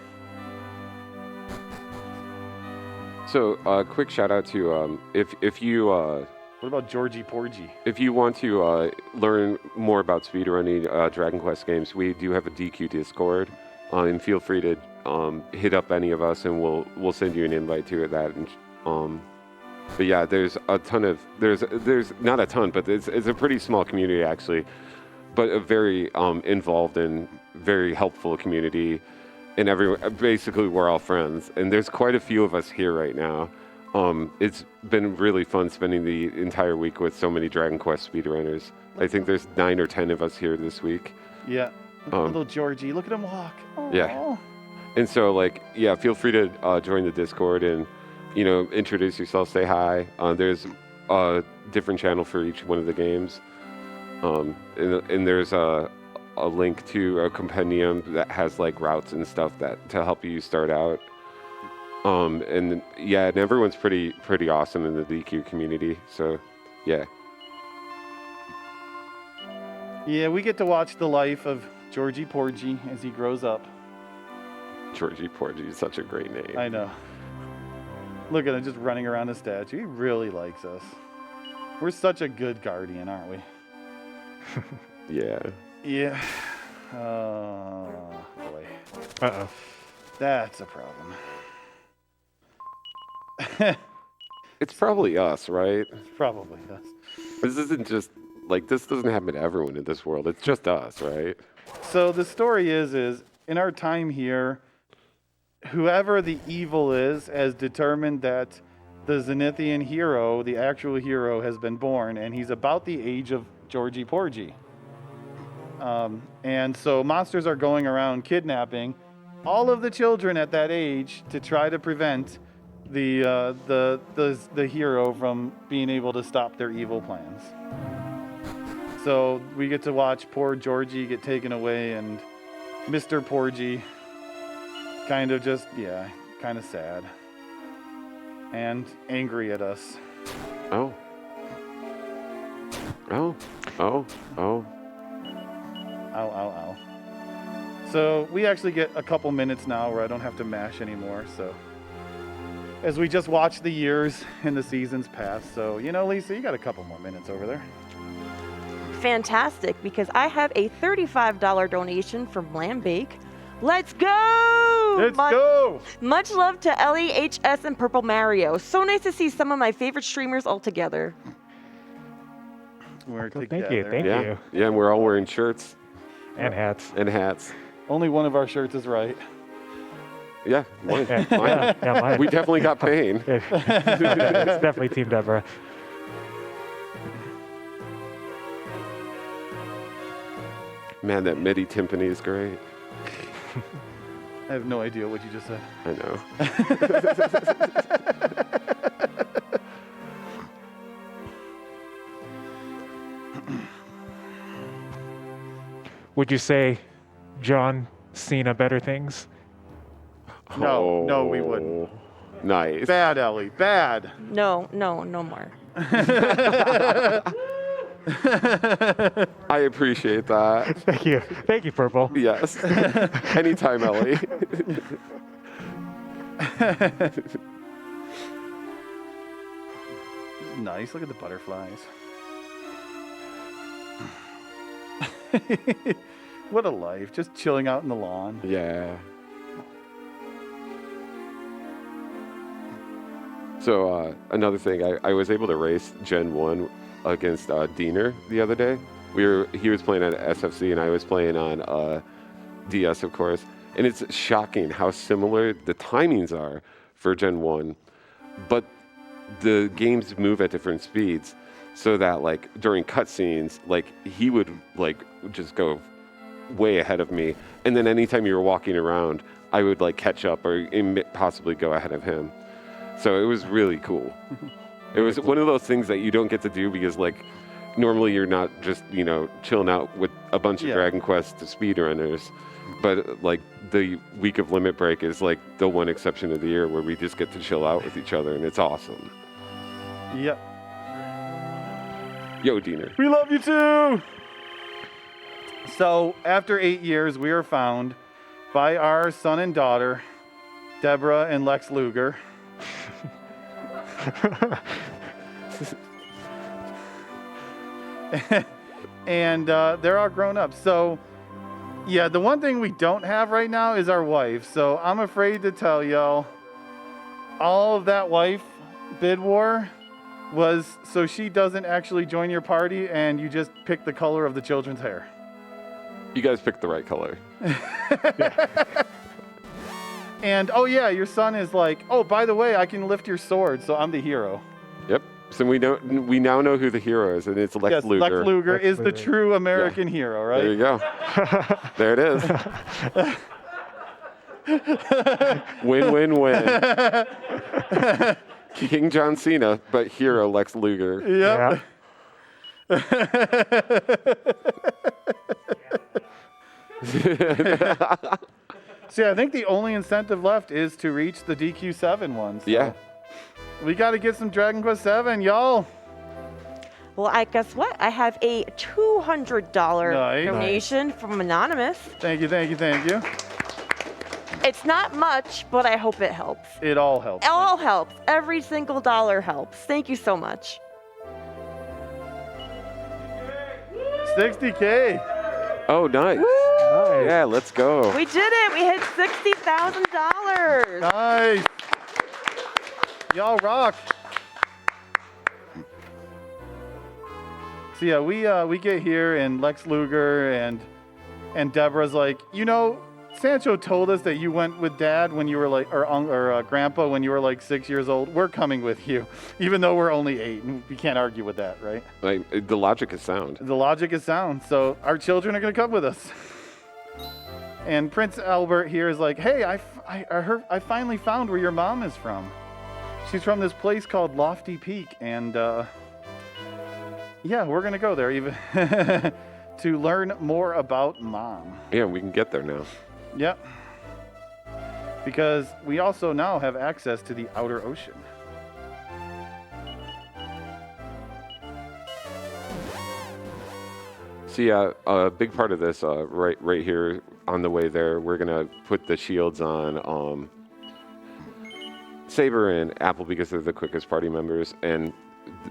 So, quick shout out to if you. What about Georgie Porgy? If you want to learn more about speedrunning Dragon Quest games, we do have a DQ Discord, and feel free to hit up any of us, and we'll send you an invite to that. And, but yeah, there's a ton of there's not a ton, but it's a pretty small community actually, but a very involved and very helpful community, and basically we're all friends, and there's quite a few of us here right now. It's been really fun spending the entire week with so many Dragon Quest speedrunners. I think there's 9 or 10 of us here this week. Yeah. Little Georgie, look at him walk. Aww. Yeah. And so, feel free to join the Discord and, introduce yourself, say hi. There's a different channel for each one of the games. And there's a link to a compendium that has, routes and stuff to help you start out. And everyone's pretty awesome in the DQ community. So, yeah. Yeah, we get to watch the life of Georgie Porgy as he grows up. Georgie Porgy is such a great name. I know. Look at him just running around the statue. He really likes us. We're such a good guardian, aren't we? Yeah. Yeah. Oh, boy. Uh-oh. That's a problem. It's probably us, right? It's probably us. This isn't just, this doesn't happen to everyone in this world. It's just us, right? So the story is in our time here, whoever the evil is has determined that the Zenithian hero, the actual hero, has been born, and he's about the age of Georgie Porgy. And so monsters are going around kidnapping all of the children at that age to try to prevent the hero from being able to stop their evil plans. So we get to watch poor Georgie get taken away, and Mr. Porgy kind of kind of sad and angry at us. Oh. Ow, ow, ow. So we actually get a couple minutes now where I don't have to mash anymore, so as we just watch the years and the seasons pass. So, Lisa, you got a couple more minutes over there. Fantastic, because I have a $35 donation from Lambake. Let's go! Let's go! Much love to Ellie, HS, and Purple Mario. So nice to see some of my favorite streamers all together. We're together. Thank you. Yeah, and we're all wearing shirts. And hats. And hats. Only one of our shirts is right. Yeah, mine. Mine. We definitely got pain. It's definitely Team Deborah. Man, that MIDI timpani is great. I have no idea what you just said. I know. Would you say John Cena better things? No, we wouldn't. Nice. Bad, Ellie. Bad. No more. I appreciate that. Thank you, Purple. Yes. Anytime, Ellie. Nice. Look at the butterflies. What a life. Just chilling out in the lawn. Yeah. So another thing, I was able to race Gen 1 against Diener the other day. He was playing on SFC and I was playing on DS, of course. And it's shocking how similar the timings are for Gen 1. But the games move at different speeds. So that like during cutscenes, like he would like just go way ahead of me. And then anytime you were walking around, I would like catch up or possibly go ahead of him. So it was really cool. It was one of those things that you don't get to do because like normally you're not just, chilling out with a bunch of Dragon Quest speedrunners. But like the week of Limit Break is like the one exception of the year where we just get to chill out with each other and it's awesome. Yep. Yo, Diener. We love you too! So, after 8 years, we are found by our son and daughter, Deborah and Lex Luger. And they're all grown up. So, yeah, the one thing we don't have right now is our wife. So, I'm afraid to tell y'all, all of that wife bid war was so she doesn't actually join your party and you just pick the color of the children's hair. You guys picked the right color. And, oh yeah, your son is like, oh, by the way, I can lift your sword, so I'm the hero. Yep. So we now know who the hero is, and it's Lex Luger. Lex Luger is the true American hero, right? There you go. There it is. Win, win, win. King John Cena, but hero Lex Luger. Yep. See, I think the only incentive left is to reach the DQ7 ones. So Yeah. we got to get some Dragon Quest 7, y'all. Well, I guess what? I have a $200 Nice. donation from Anonymous. Thank you, thank you, thank you. It's not much, but I hope it helps. It all helps. It all helps. Every single dollar helps. Thank you so much. 60K. Oh, nice. Nice. Yeah, let's go. We did it. We hit $60,000. Nice. Y'all rock. So yeah, we get here and Lex Luger and Deborah's like, Sancho told us that you went with Dad when you were like, or Grandpa when you were like 6 years old. We're coming with you, even though we're only 8. And we can't argue with that, right? Like, the logic is sound. The logic is sound. So our children are gonna come with us. And Prince Albert here is like, hey, I finally found where your mom is from. She's from this place called Lofty Peak, and yeah, we're gonna go there even to learn more about Mom. Yeah, we can get there now. Yep. Because we also now have access to the outer ocean. So yeah, a big part of this, right here on the way there, we're gonna put the shields on Saber and Apple because they're the quickest party members, and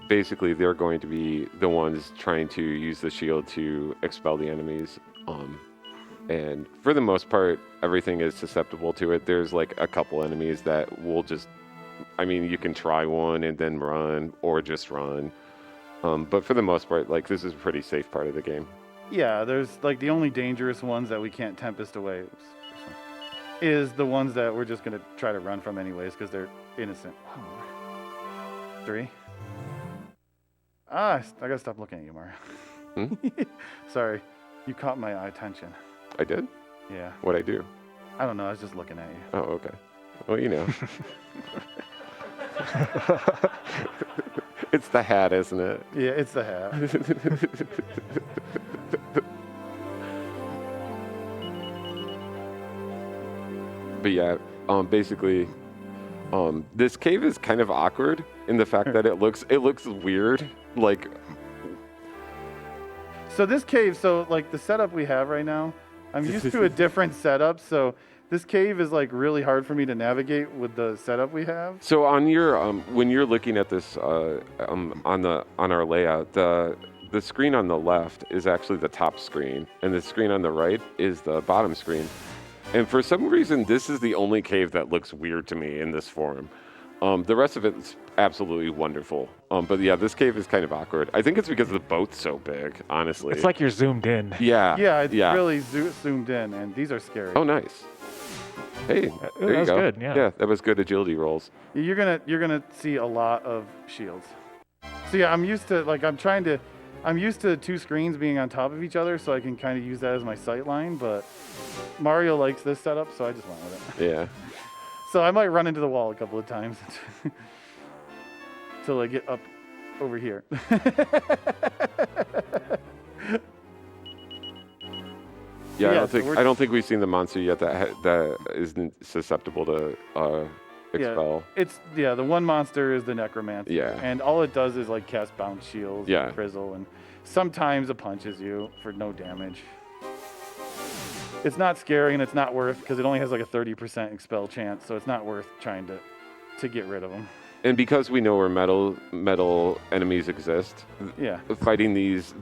basically they're going to be the ones trying to use the shield to expel the enemies. And for the most part, everything is susceptible to it. There's like a couple enemies that will just, you can try one and then run or just run. But for the most part, like this is a pretty safe part of the game. Yeah, there's like the only dangerous ones that we can't tempest away is the ones that we're just gonna try to run from anyways because they're innocent. 3. I gotta stop looking at you, Mario. Sorry, you caught my attention. I did? Yeah. What'd I do? I don't know. I was just looking at you. Oh, okay. Well, you know. It's the hat, isn't it? Yeah, it's the hat. But yeah, basically, this cave is kind of awkward in the fact that it looks weird. Like, so this cave, like the setup we have right now, I'm used to a different setup. So this cave is like really hard for me to navigate with the setup we have. so on your when you're looking at this on our layout, the screen on the left is actually the top screen, and the screen on the right is the bottom screen. And for some reason, this is the only cave that looks weird to me in this form. The rest of it's absolutely wonderful. But yeah, this cave is kind of awkward. I think it's because the boat's so big, honestly. It's like you're zoomed in. Yeah. Yeah, it's really zoomed in, and these are scary. Oh, nice. Hey, there you was go. good, yeah. Yeah, that was good agility rolls. You're gonna see a lot of shields. So yeah, I'm used to 2 screens being on top of each other, so I can kind of use that as my sight line. But Mario likes this setup, so I just went with it. Yeah. So I might run into the wall a couple of times until I get up over here. Yeah, so I don't think we've seen the monster yet that isn't susceptible to expel. The one monster is the necromancer. Yeah. And all it does is like cast bounce shields, Yeah. and frizzle, and sometimes it punches you for no damage. It's not scary, and it's not worth, because it only has like a 30% expel chance, so it's not worth trying to get rid of them. And because we know where metal enemies exist, Yeah. fighting these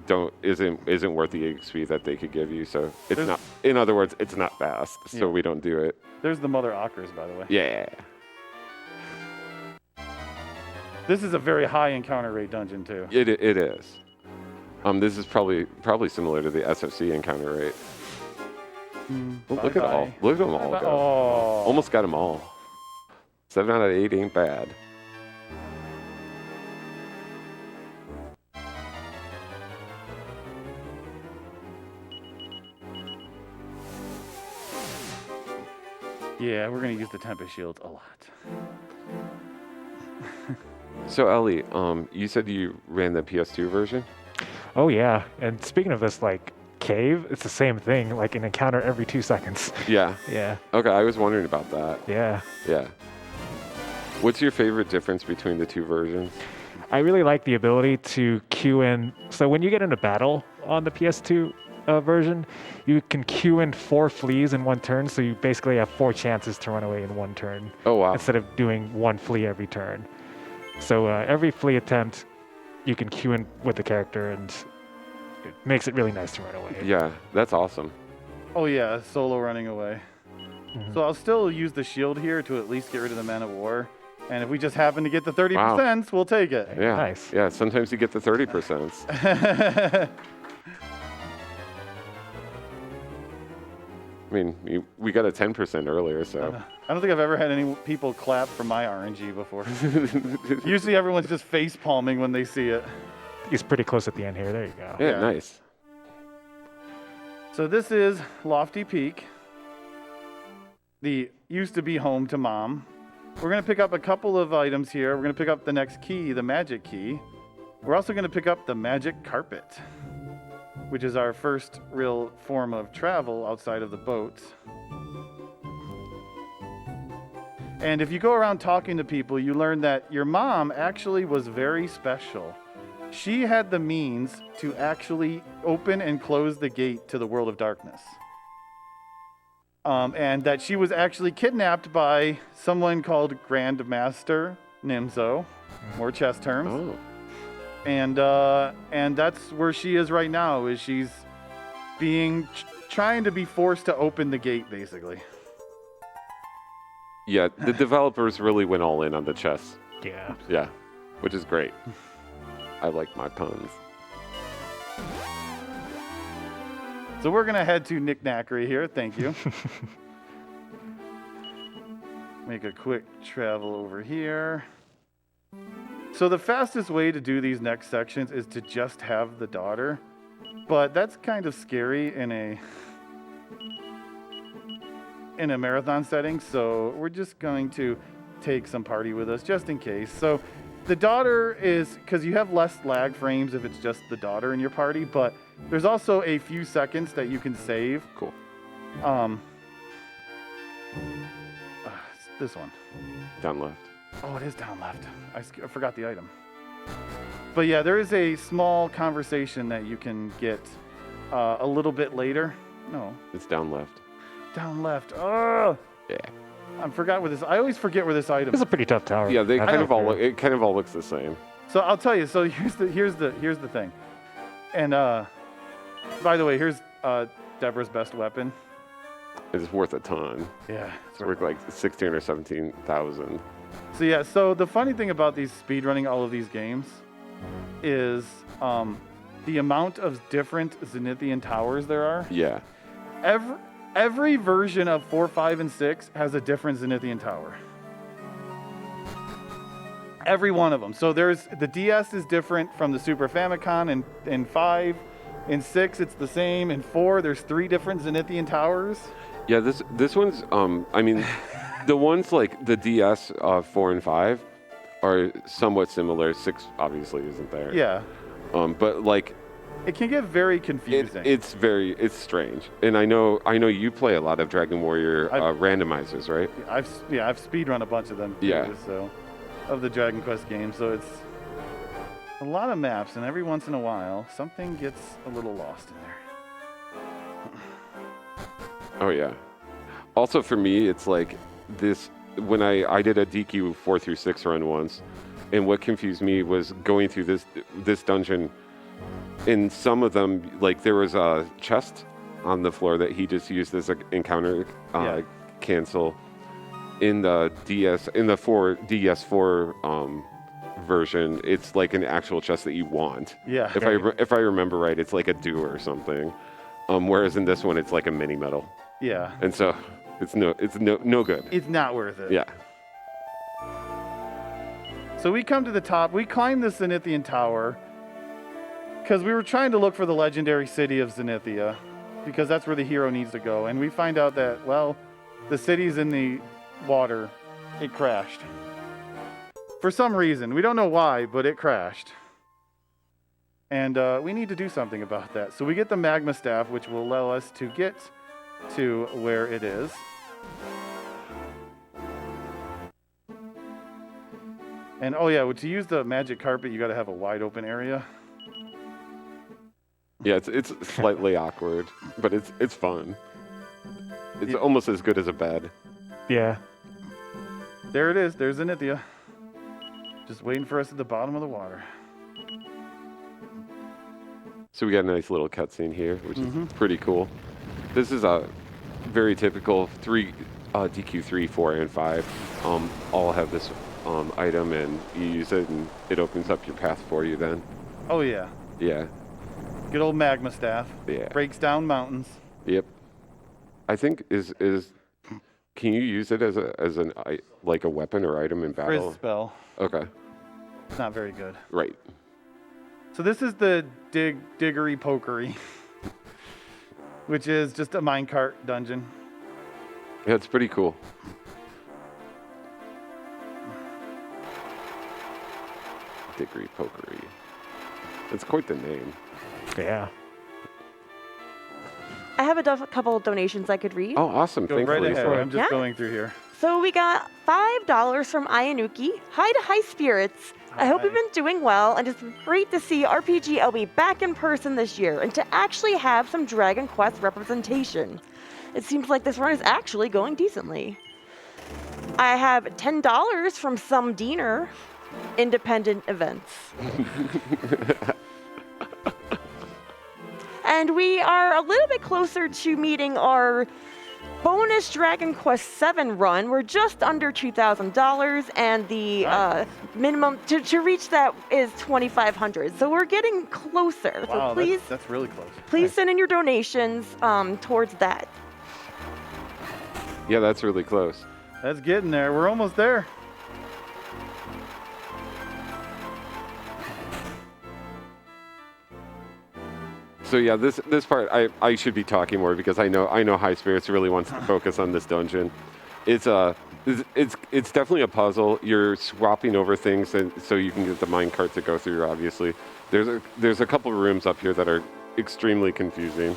isn't worth the XP that they could give you. So it's not. In other words, it's not fast. So Yeah. we don't do it. There's the Mother Ockers, by the way. Yeah. This is a very high encounter rate dungeon too. It is. This is probably similar to the SFC encounter rate. Oh, look at all. Look at them all go. Oh. Almost got them all. 7 out of 8 ain't bad. Yeah, we're gonna use the Tempest Shields a lot. So Ellie, you said you ran the PS2 version? Oh yeah, and speaking of this like cave, it's the same thing, like an encounter every 2 seconds. Yeah. Yeah. Okay, I was wondering about that. Yeah. Yeah. What's your favorite difference between the 2 versions? I really like the ability to queue in. So when you get into battle on the PS2 version, you can queue in 4 fleas in 1 turn. So you basically have 4 chances to run away in 1 turn. Oh, wow. Instead of doing 1 flea every turn. So every flea attempt, you can queue in with the character, and it makes it really nice to run away. Yeah, that's awesome. Oh yeah, solo running away. Mhm. So I'll still use the shield here to at least get rid of the Men of War. And if we just happen to get the 30%, we'll take it. Yeah. Nice. Yeah, sometimes you get the 30%. I mean, we got a 10% earlier, so. I don't think I've ever had any people clap for my RNG before. Usually everyone's just face palming when they see it. He's pretty close at the end here. There you go. Yeah, Yeah. nice. So this is Lofty Peak. The used to be home to Mom. We're going to pick up a couple of items here. We're going to pick up the next key, the magic key. We're also going to pick up the magic carpet, which is our first real form of travel outside of the boat. And if you go around talking to people, you learn that your mom actually was very special. She had the means to actually open and close the gate to the world of darkness. And that she was actually kidnapped by someone called Grandmaster Nimzo, more chess terms. Oh. And that's where she is right now. Is she's being trying to be forced to open the gate, basically. Yeah, the developers really went all in on the chess. Yeah. Yeah, which is great. I like my puns. So we're going to head to Knickknackery here. Thank you. Make a quick travel over here. So the fastest way to do these next sections is to just have the daughter. But that's kind of scary in a marathon setting. So we're just going to take some party with us just in case. So the daughter is, because you have less lag frames if it's just the daughter in your party, but there's also a few seconds that you can save. Cool. This one. Down left. Oh, it is down left. I forgot the item. But yeah, there is a small conversation that you can get a little bit later. No. It's down left. Down left. Oh. Yeah. I forgot where this. I always forget where this item. It's a pretty tough tower. Yeah, they That's kind of all fair. look, it kind of all looks the same. So I'll tell you. So here's the thing. And by the way, here's Deborah's best weapon. It's worth a ton. Yeah. It's worth like 16 or 17,000. So yeah. So the funny thing about these speedrunning all of these games is the amount of different Zenithian towers there are. Yeah. Every version of 4, 5, and 6 has a different Zenithian tower. Every one of them. So there's the DS is different from the Super Famicom, and 5, in 6 it's the same. In 4 there's 3 different Zenithian towers. Yeah, this one's I mean, the ones like the DS 4 and 5 are somewhat similar. 6 obviously isn't there. Yeah. But like It can get very confusing. it's strange. And I know you play a lot of Dragon Warrior randomizers, right? I've speedrun a bunch of them too, Yeah. so of the Dragon Quest games. So it's a lot of maps, and every once in a while something gets a little lost in there. Oh yeah. Also for me, it's like this when I did a DQ 4 through 6 run once, and what confused me was going through this dungeon. In some of them, like there was a chest on the floor that he just used as an encounter cancel. In the DS4 version, it's like an actual chest that you want. Yeah. If I remember right, it's like a do or something. Whereas in this one, it's like a mini medal. Yeah. And so it's no good. It's not worth it. Yeah. So we come to the top. We climb the Zenithian Tower because we were trying to look for the legendary city of Zenithia, because that's where the hero needs to go. And we find out that, well, the city's in the water. It crashed. For some reason. We don't know why, but it crashed. And we need to do something about that. So we get the magma staff, which will allow us to get to where it is. And oh yeah, to use the magic carpet, you got to have a wide open area. Yeah, it's slightly awkward, but it's fun. It's almost as good as a bed. Yeah. There it is. There's Zenithia. Just waiting for us at the bottom of the water. So we got a nice little cutscene here, which is pretty cool. This is a very typical DQ3, 4, and 5. All have this item, and you use it, and it opens up your path for you then. Oh yeah. Yeah. Good old magma staff. Yeah. Breaks down mountains. Yep. I think can you use it as a weapon or item in battle? Frizz spell. Okay. It's not very good. Right. So this is the Diggery Pokery, which is just a minecart dungeon. Yeah, it's pretty cool. Diggery Pokery. It's quite the name. Yeah. I have a couple of donations I could read. Oh, awesome. Go Thanks, right Lisa. ahead. I'm just Yeah. going through here. So we got $5 from Ayanuki. Hi to High Spirits. I hope Hi. you've been doing well, and it's great to see RPG LB back in person this year and to actually have some Dragon Quest representation. It seems like this run is actually going decently. I have $10 from Some Diener. Independent events. And we are a little bit closer to meeting our bonus Dragon Quest VII run. We're just under $2,000, and the minimum to reach that is $2,500. So we're getting closer. Wow, So please, that's really close. please send in your donations towards that. Yeah, that's really close. That's getting there. We're almost there. So yeah, this part I should be talking more because I know High Spirits really wants to focus on this dungeon. It's definitely a puzzle. You're swapping over things, and so you can get the minecart to go through. Obviously, there's a couple rooms up here that are extremely confusing.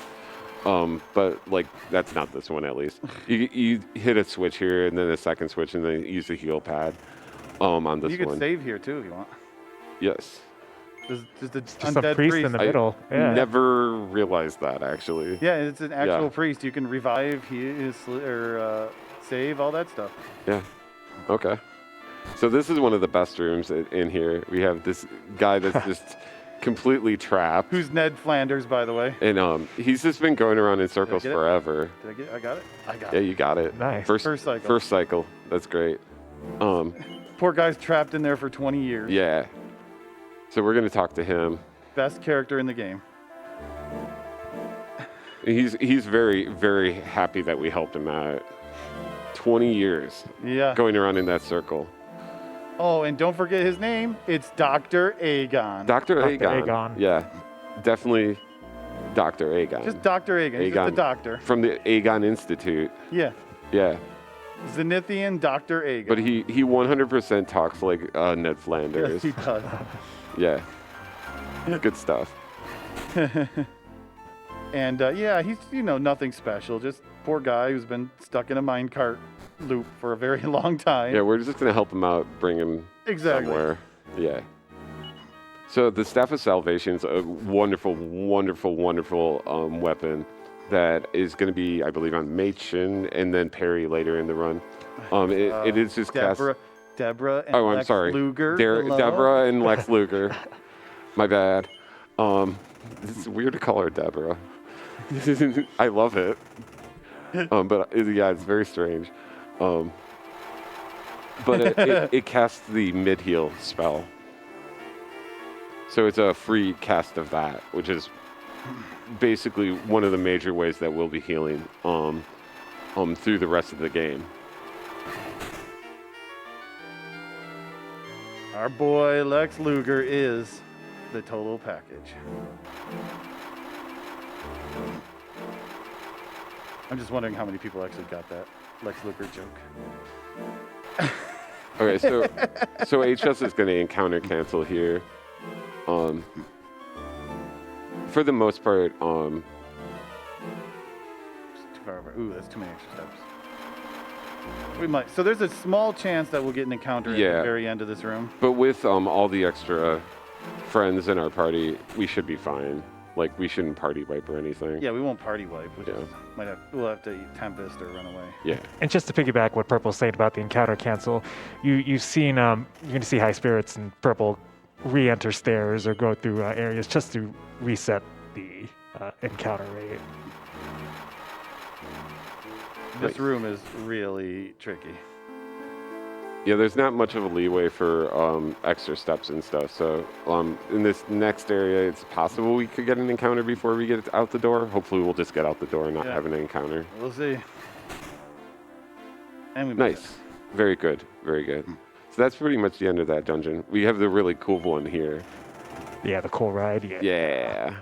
But like that's not this one at least. You hit a switch here and then a second switch and then use the heal pad. On this You one. could save here too if you want. Yes. Just a Just a priest in the middle. Yeah. Never realized that actually. Yeah, it's an actual priest. You can revive, save, all that stuff. Yeah. Okay. So this is one of the best rooms in here. We have this guy that's just completely trapped. Who's Ned Flanders, by the way? And he's just been going around in circles get it? forever. Did I get it? I got it? I got Yeah, it. you got it. Nice. First cycle. First cycle. That's great. Poor guy's trapped in there for 20 years. Yeah. So we're gonna talk to him. Best character in the game. He's very, very happy that we helped him out. 20 years Yeah. going around in that circle. Oh, and don't forget his name. It's Dr. Aegon. Dr. Aegon. Aegon. Yeah, definitely Dr. Aegon. Just Dr. Aegon. He's just a doctor. From the Aegon Institute. Yeah. Yeah. Zenithian Dr. Aegon. But he 100% talks like Ned Flanders. Yes, he does. Yeah. Good stuff. And yeah, he's, nothing special. Just poor guy who's been stuck in a minecart loop for a very long time. Yeah, we're just going to help him out, bring him somewhere. Yeah. So the Staff of Salvation is a wonderful, wonderful, wonderful weapon that is going to be, I believe, on Machen and then Perry later in the run. It is just Deborah and I'm Lex sorry. Luger. Hello? Deborah and Lex Luger. My bad. It's weird to call her Deborah. I love it. But yeah, it's very strange. But it casts the mid-heal spell. So it's a free cast of that, which is basically one of the major ways that we'll be healing through the rest of the game. Our boy Lex Luger is the total package. I'm just wondering how many people actually got that Lex Luger joke. Okay, so HS is going to encounter cancel here. For the most part, Too far over. Ooh, that's too many extra steps. We might. So there's a small chance that we'll get an encounter at the very end of this room. But with all the extra friends in our party, we should be fine. Like, we shouldn't party wipe or anything. Yeah, we won't party wipe. We Yeah. we'll have to eat Tempest or run away. Yeah. And just to piggyback what Purple's saying about the encounter cancel, you've seen you're going to see High Spirits and Purple re-enter stairs or go through areas just to reset the encounter rate. This room is really tricky. Yeah, there's not much of a leeway for extra steps and stuff. So in this next area, it's possible we could get an encounter before we get out the door. Hopefully, we'll just get out the door and not have an encounter. We'll see. And we Nice. Very good. Very good. So that's pretty much the end of that dungeon. We have the really cool one here. Yeah, the cool ride. Yeah. Yeah.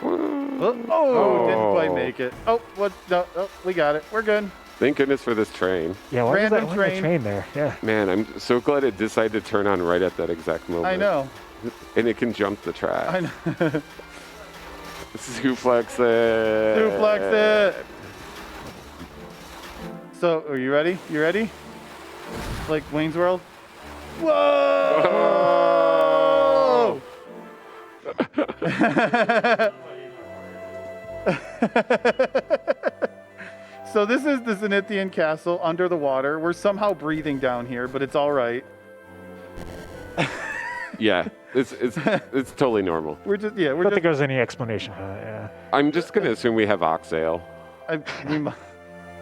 Oh, didn't quite make it. Oh, what? No, we got it. We're good. Thank goodness for this train. Yeah, why Random was that train there? Yeah. Man, I'm so glad it decided to turn on right at that exact moment. I know. And it can jump the track. I know. Suplex it. Suplex it. So, are you ready? You ready? Like Wayne's World? Whoa! So this is the Zenithian castle under the water. We're somehow breathing down here, but it's all right. Yeah, it's totally normal. We're just I don't think there's any explanation for that. Yeah. I'm just gonna assume we have oxale.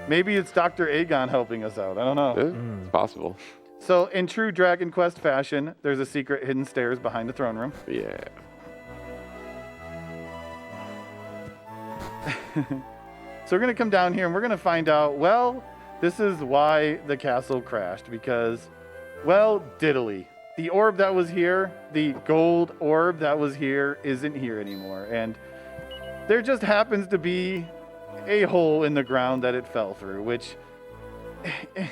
Maybe it's Dr. Aegon helping us out. I don't know. Yeah, it's possible. So, in true Dragon Quest fashion, there's a secret hidden stairs behind the throne room. Yeah. So we're going to come down here and we're going to find out, well, this is why the castle crashed. Because, well, diddly. The orb that was here, the gold orb that was here, isn't here anymore. And there just happens to be a hole in the ground that it fell through, which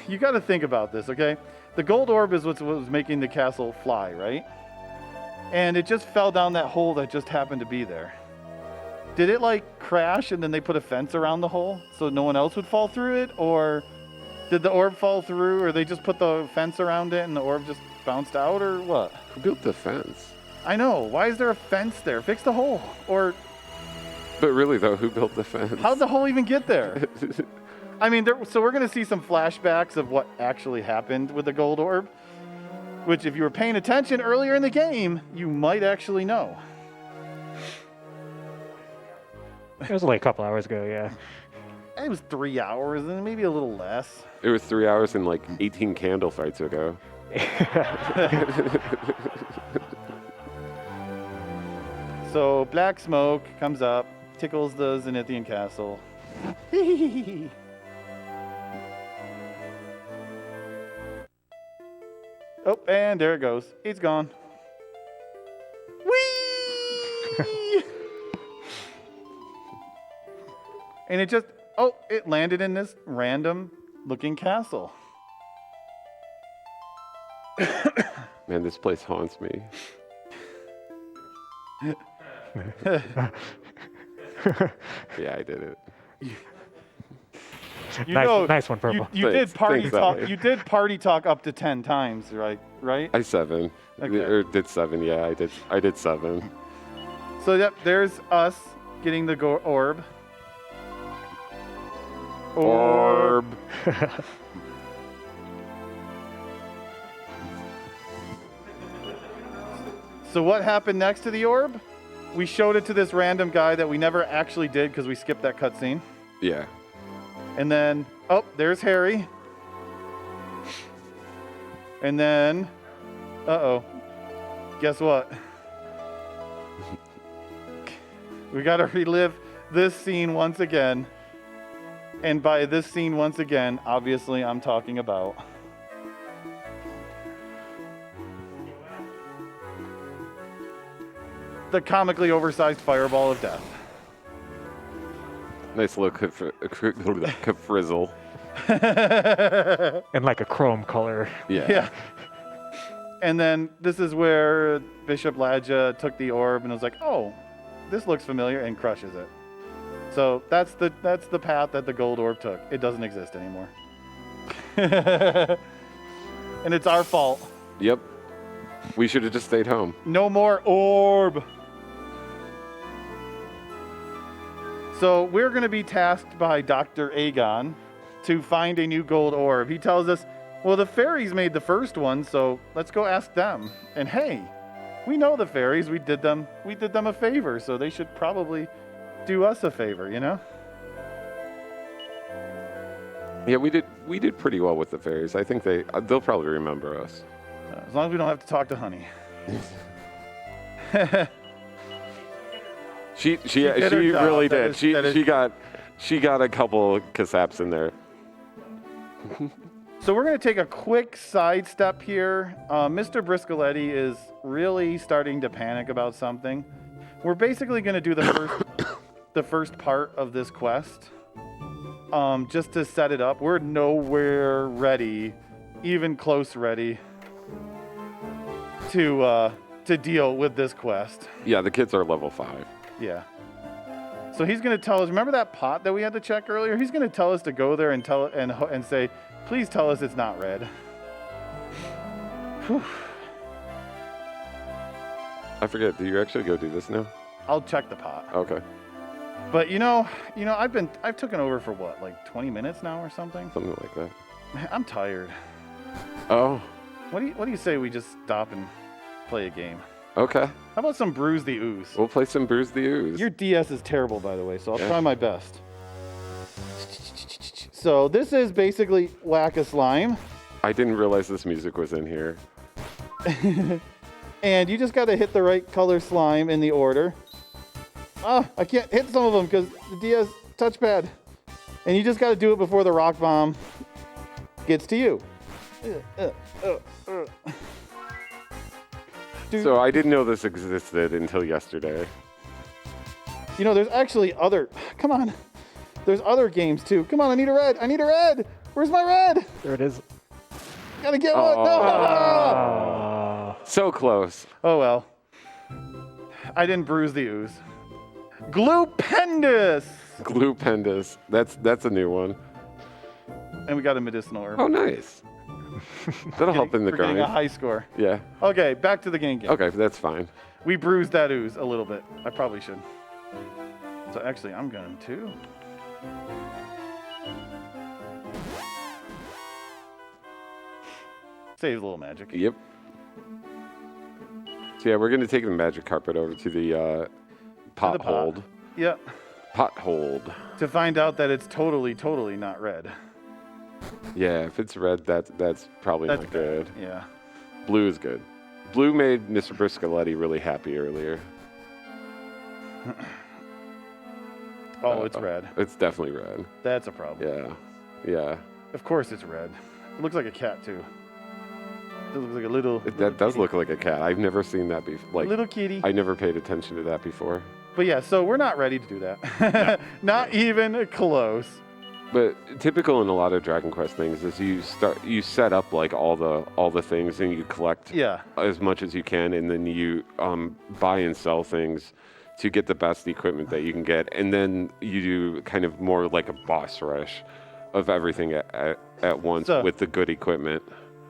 you got to think about this, okay? The gold orb is what was making the castle fly, right? And it just fell down that hole that just happened to be there. Did it like crash and then they put a fence around the hole so no one else would fall through it? Or did the orb fall through, or they just put the fence around it and the orb just bounced out, or what? Who built the fence? I know. Why is there a fence there? Fix the hole. Or But really, though, who built the fence? how'd the hole even get there? I mean, so we're going to see some flashbacks of what actually happened with the gold orb, which if you were paying attention earlier in the game, you might actually know. It was like a couple hours ago, yeah. It was 3 hours and maybe a little less. It was 3 hours and like 18 candle fights ago. So black smoke comes up, tickles the Zenithian castle. Oh, and there it goes. It's gone. Whee! And it just, it landed in this random looking castle. Man, this place haunts me. Yeah, I did it. Nice one, Purple. You Thanks, did party thanks, talk. Ellie. You did party talk up to 10 times, right? I 7. Okay. Or did 7, yeah, I did 7. So yep, there's us getting the orb. Orb. So what happened next to the orb? We showed it to this random guy that we never actually did because we skipped that cutscene. Yeah. And then, there's Harry. And then, guess what? We gotta relive this scene once again. And by this scene once again, obviously I'm talking about the comically oversized fireball of death. Nice little frizzle. In like a chrome color. Yeah. And then this is where Bishop Ladja took the orb and was like, oh, this looks familiar, and crushes it. So that's the path that the gold orb took. It doesn't exist anymore. And it's our fault. Yep. We should have just stayed home. No more orb. So we're going to be tasked by Dr. Aegon to find a new gold orb. He tells us, well, the fairies made the first one, so let's go ask them. And hey, we know the fairies. We did them a favor, so they should probably do us a favor, you know? Yeah, we did pretty well with the fairies. I think they'll probably remember us. As long as we don't have to talk to Honey. She did her job. really That did. is- She got a couple kasaps in there. So we're going to take a quick sidestep here. Mr. Briscoletti is really starting to panic about something. We're basically going to do the first part of this quest, just to set it up. We're nowhere ready, even close ready, to deal with this quest. Yeah, the kids are level 5. Yeah. So he's going to tell us. Remember that pot that we had to check earlier? He's going to tell us to go there and and say, please tell us it's not red. Whew. I forget. Do you actually go do this now? I'll check the pot. Okay. But you know, I've taken over for what, like 20 minutes now or something? Something like that. Man, I'm tired. Oh. What do you say we just stop and play a game? Okay. How about some Bruise the Ooze? We'll play some Bruise the Ooze. Your DS is terrible, by the way, so I'll Yeah. try my best. So this is basically Whack-A-Slime. I didn't realize this music was in here. And you just got to hit the right color slime in the order. Ah, I can't hit some of them because the DS touchpad. And you just got to do it before the rock bomb gets to you. So I didn't know this existed until yesterday. You know, there's actually other... Come on. There's other games, too. Come on, I need a red. I need a red. Where's my red? There it is. Gotta get one. No! So close. Oh, well. I didn't bruise the ooze. Glupendus! Glupendus. That's a new one. And we got a medicinal herb. Oh, nice. That'll help in the We're getting a grind. high score. Yeah. Okay, back to the game. Okay, that's fine. We bruised that ooze a little bit. I probably should. So actually, I'm going to. Saves a little magic. Yep. So yeah, we're gonna take the magic carpet over to the pot pot. hold. Yep. Pot hold. To find out that it's totally not red. Yeah, if it's red, that's probably That's not good. Yeah. Blue is good. Blue made Mr. Briscoletti really happy earlier. Oh, it's red. It's definitely red. That's a problem. Yeah. Yeah. Of course it's red. It looks like a cat too. It looks like a little. That does kitty. look like a cat. I've never seen that before. Like, Little kitty. I never paid attention to that before. But yeah, so we're not ready to do that. Not even close. But typical in a lot of Dragon Quest things is you set up like all the things and you collect Yeah. as much as you can, and then you buy and sell things to get the best equipment that you can get, and then you do kind of more like a boss rush of everything at once with the good equipment.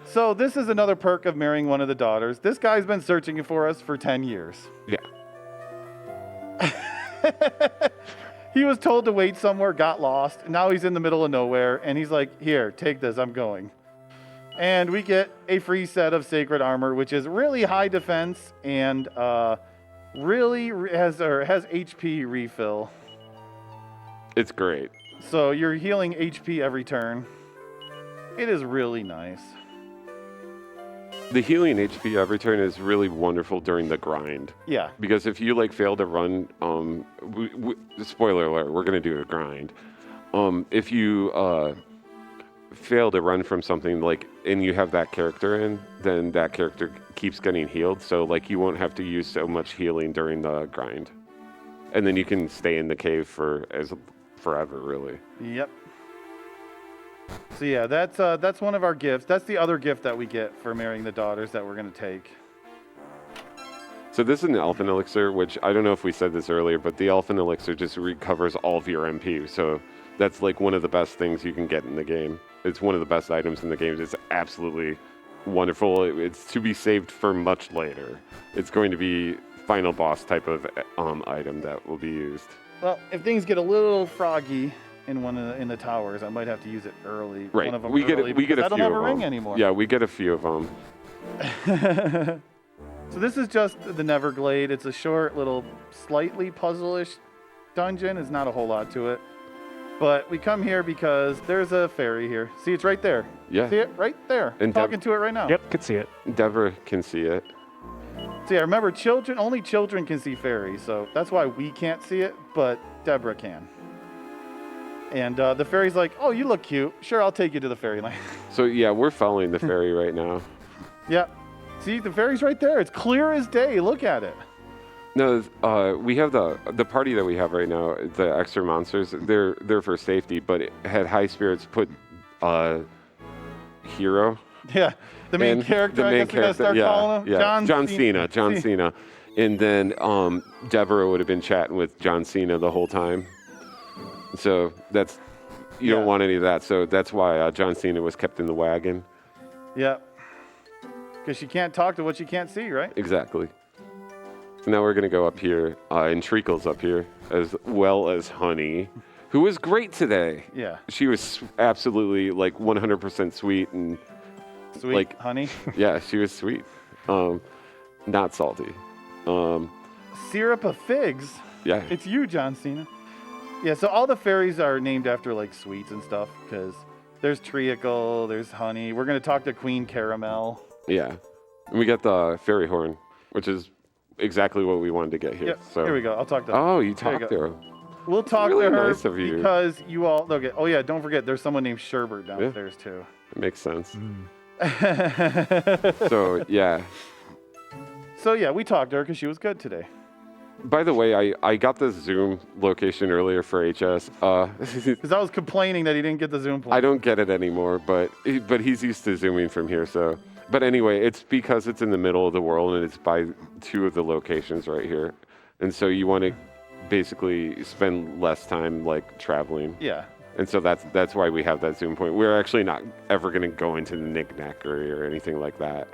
So this is another perk of marrying one of the daughters. This guy's been searching for us for 10 years. Yeah. He was told to wait somewhere, got lost. Now he's in the middle of nowhere, and he's like, here, take this, I'm going. And we get a free set of Sacred Armor, which is really high defense and really has HP refill. It's great. So you're healing HP every turn. It is really nice. The healing HP every turn is really wonderful during the grind. Yeah. Because if you like fail to run, spoiler alert, we're gonna do a grind. If you fail to run from something like, and you have that character in, then that character keeps getting healed. So like you won't have to use so much healing during the grind, and then you can stay in the cave forever, really. Yep. So yeah, that's one of our gifts. That's the other gift that we get for marrying the daughters that we're gonna take. So this is an Elfin Elixir, which I don't know if we said this earlier, but the Elfin Elixir just recovers all of your MP. So that's like one of the best things you can get in the game. It's one of the best items in the game. It's absolutely wonderful. It's to be saved for much later. It's going to be final boss type of item that will be used. Well, if things get a little froggy in the towers, I might have to use it early. Right. One of them we get early a few I don't have a of ring them. anymore. Yeah, we get a few of them. So this is just the Neverglade. It's a short little, slightly puzzle-ish dungeon. There's not a whole lot to it. But we come here because there's a fairy here. See, it's right there. Yeah. See it? Right there. And Talking to it right now. Yep, could see it. Deborah can see it. So yeah, remember, only children can see fairies. So that's why we can't see it, but Deborah can. And the fairy's like, oh, you look cute. Sure, I'll take you to the fairyland. So yeah, we're following the fairy right now. Yeah. See, the fairy's right there. It's clear as day. Look at it. No, we have the party that we have right now. The extra monsters, they're for safety, but it had Highspirits put hero. Yeah, the main and character. I guess we gotta start calling him. Yeah, John Cena. And then Deborah would have been chatting with John Cena the whole time. So you don't want any of that. So that's why John Cena was kept in the wagon. Yeah. Because she can't talk to what she can't see, right? Exactly. So now we're going to go up here, and Treacle's up here, as well as Honey, who was great today. Yeah. She was absolutely, like, 100% sweet. And Sweet, like, honey. Yeah, she was sweet. Not salty. Syrup of figs. Yeah. It's you, John Cena. Yeah, so all the fairies are named after like sweets and stuff because there's treacle, there's honey. We're gonna talk to Queen Caramel. Yeah. And we got the fairy horn, which is exactly what we wanted to get here. Yep. So Here we go. I'll talk to her. Oh, you talked to her. We'll talk really to her nice of you. because you all okay. Oh yeah, don't forget there's someone named Sherbert downstairs too. It makes sense. So yeah. So yeah, we talked to her because she was good today. By the way, I got the Zoom location earlier for HS. Because I was complaining that he didn't get the Zoom point. I don't get it anymore, but he's used to zooming from here. So, but anyway, it's because it's in the middle of the world and it's by two of the locations right here, and so you want to basically spend less time like traveling. Yeah. And so that's why we have that zoom point. We're actually not ever going to go into the knick-knack or anything like that.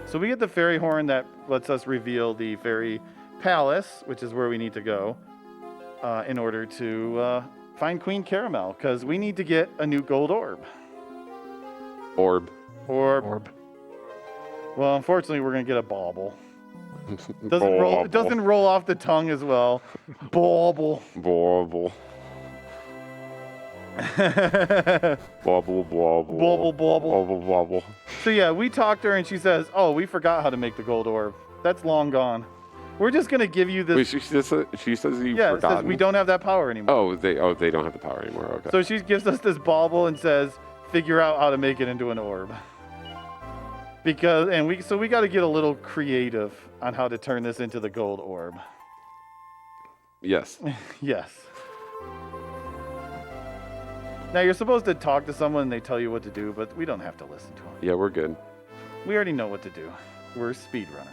So we get the fairy horn that lets us reveal the fairy palace, which is where we need to go in order to find Queen Caramel, because we need to get a new gold orb. Orb. Well, unfortunately, we're going to get a bauble. It doesn't roll off the tongue as well. Bauble. Bauble. Bauble, bauble. Bauble, bauble. Bauble, bauble. So yeah, we talked to her and she says, "Oh, we forgot how to make the gold orb. That's long gone. We're just gonna give you this." Wait, she says you yeah, forgot. it says we don't have that power anymore. They don't have the power anymore. Okay. So she gives us this bauble and says, "Figure out how to make it into an orb." We got to get a little creative on how to turn this into the gold orb. Yes. Yes. Now you're supposed to talk to someone and they tell you what to do, but we don't have to listen to them. Yeah, we're good. We already know what to do. We're speedrunners.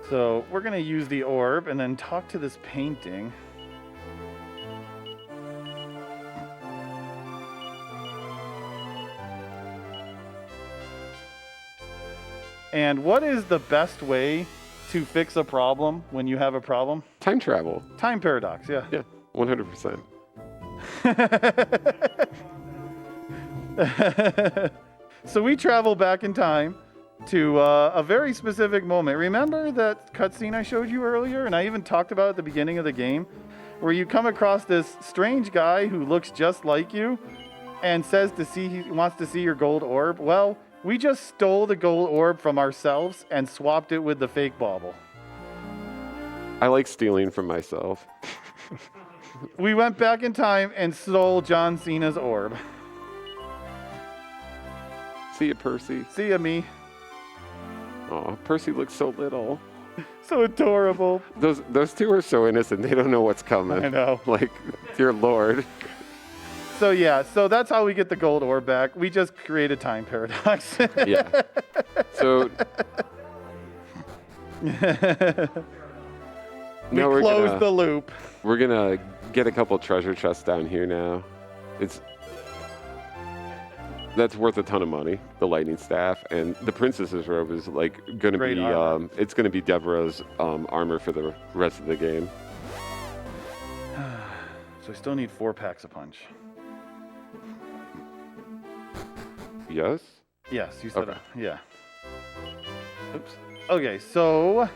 So we're going to use the orb and then talk to this painting. And what is the best way to fix a problem when you have a problem? Time travel. Time paradox, yeah. Yeah, 100%. So we travel back in time to a very specific moment. Remember that cutscene I showed you earlier, and I even talked about at the beginning of the game, where you come across this strange guy who looks just like you and says he wants to see your gold orb? Well, we just stole the gold orb from ourselves and swapped it with the fake bauble. I like stealing from myself. We went back in time and stole John Cena's orb. See ya, Percy. See ya, me. Oh, Percy looks so little. So adorable. Those two are so innocent. They don't know what's coming. I know. Like, dear Lord. So yeah, so that's how we get the gold orb back. We just create a time paradox. Yeah. So we now close the loop. We're gonna get a couple treasure chests down here now. That's worth a ton of money. The lightning staff and the princess's robe is like gonna Great be armor. it's gonna be Deborah's armor for the rest of the game. So we still need 4 packs of punch. Yes. Yes, you said Okay. yeah. Oops. Okay, so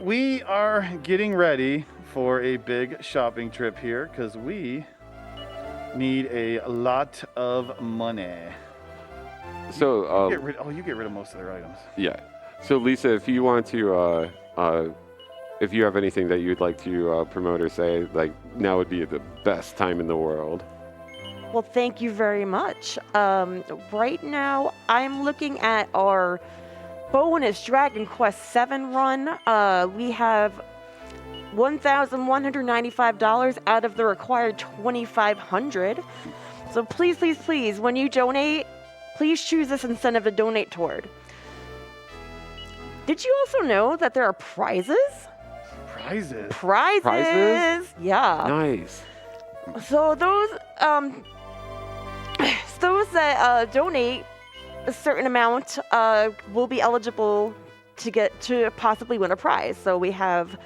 we are getting ready for a big shopping trip here because we need a lot of money. So You get rid of most of their items. yeah. So Lisa, if you want to if you have anything that you'd like to promote or say, like now would be the best time in the world. Well, thank you very much. Right now, I'm looking at our bonus Dragon Quest VII run. We have $1,195 out of the required $2,500. So please, please, please, when you donate, please choose this incentive to donate toward. Did you also know that there are prizes? Prizes? Prizes? Yeah. Nice. So those that donate a certain amount will be eligible to possibly win a prize. So we have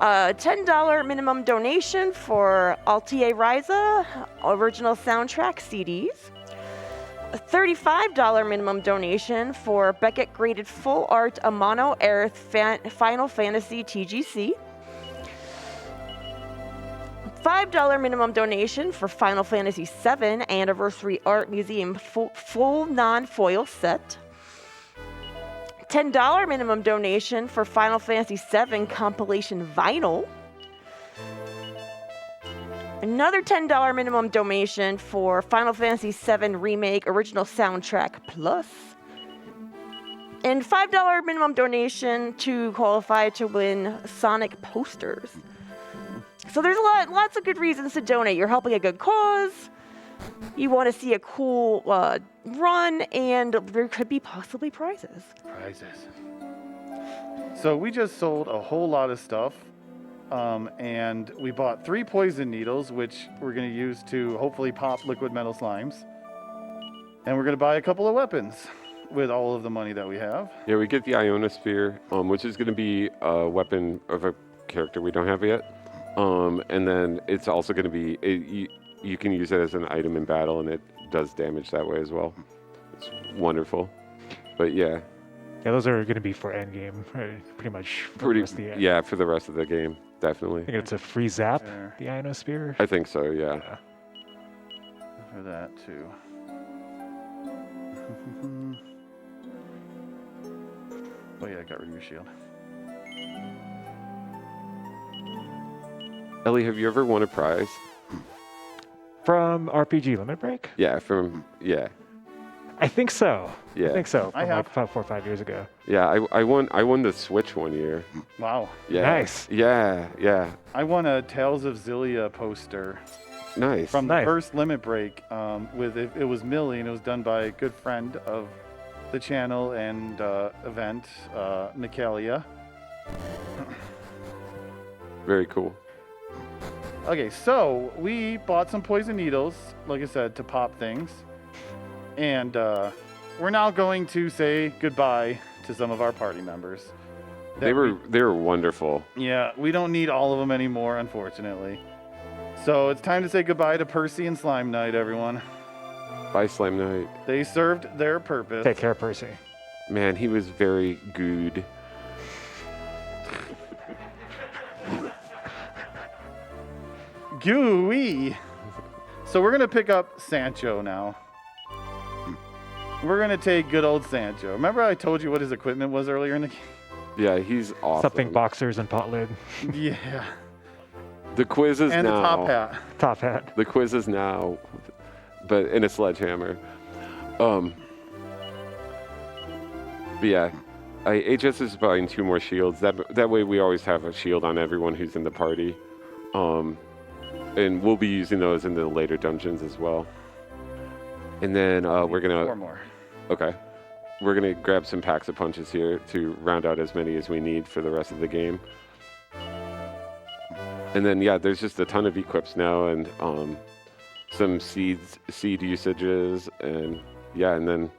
a $10 minimum donation for Altia Ryza original soundtrack CDs. A $35 minimum donation for Beckett graded full art Amano Aerith Final Fantasy TGC. $5 minimum donation for Final Fantasy VII Anniversary Art Museum full non-foil set. $10 minimum donation for Final Fantasy VII compilation vinyl. Another $10 minimum donation for Final Fantasy VII Remake Original Soundtrack Plus. And $5 minimum donation to qualify to win Sonic posters. So there's lots of good reasons to donate. You're helping a good cause. You want to see a cool run, and there could be possibly prizes. So we just sold a whole lot of stuff, and we bought 3 poison needles, which we're going to use to hopefully pop liquid metal slimes. And we're going to buy a couple of weapons with all of the money that we have. Yeah, we get the ionosphere, which is going to be a weapon of a character we don't have yet. And then it's also going to be, you can use it as an item in battle, and it does damage that way as well. It's wonderful. But yeah. Yeah, those are going to be for endgame, pretty much for the rest of the game. Yeah, for the rest of the game, definitely. I think it's a free zap, the ionosphere. I think so, yeah. For that, too. Oh yeah, I got rid of your shield. Ellie, have you ever won a prize? From RPG Limit Break? Yeah, I think so. Yeah. I think so. I From have. like 4 or 5 years ago. Yeah, I won the Switch one year. Wow. Yeah. Nice. Yeah. I won a Tales of Zillia poster Nice. from the Nice. first Limit Break. It was Millie, and it was done by a good friend of the channel and event, Michaelia. Very cool. Okay, so we bought some poison needles, like I said, to pop things. And we're now going to say goodbye to some of our party members. They were wonderful. Yeah, we don't need all of them anymore, unfortunately. So it's time to say goodbye to Percy and Slime Knight, everyone. Bye, Slime Knight. They served their purpose. Take care, Percy. Man, he was very good. Gooey. So we're gonna pick up Sancho now. We're gonna take good old Sancho. Remember I told you what his equipment was earlier in the game? Yeah, he's awesome. Something boxers and pot lid. Yeah. The quiz is And now. the top hat. Top hat. The quiz is now, but in a sledgehammer. But yeah, HS is buying 2 more shields. That way we always have a shield on everyone who's in the party. And we'll be using those in the later dungeons as well. And then we're gonna. 4 more. Okay. We're gonna grab some packs of punches here to round out as many as we need for the rest of the game. And then yeah, there's just a ton of equips now, and some seed usages, and yeah, and then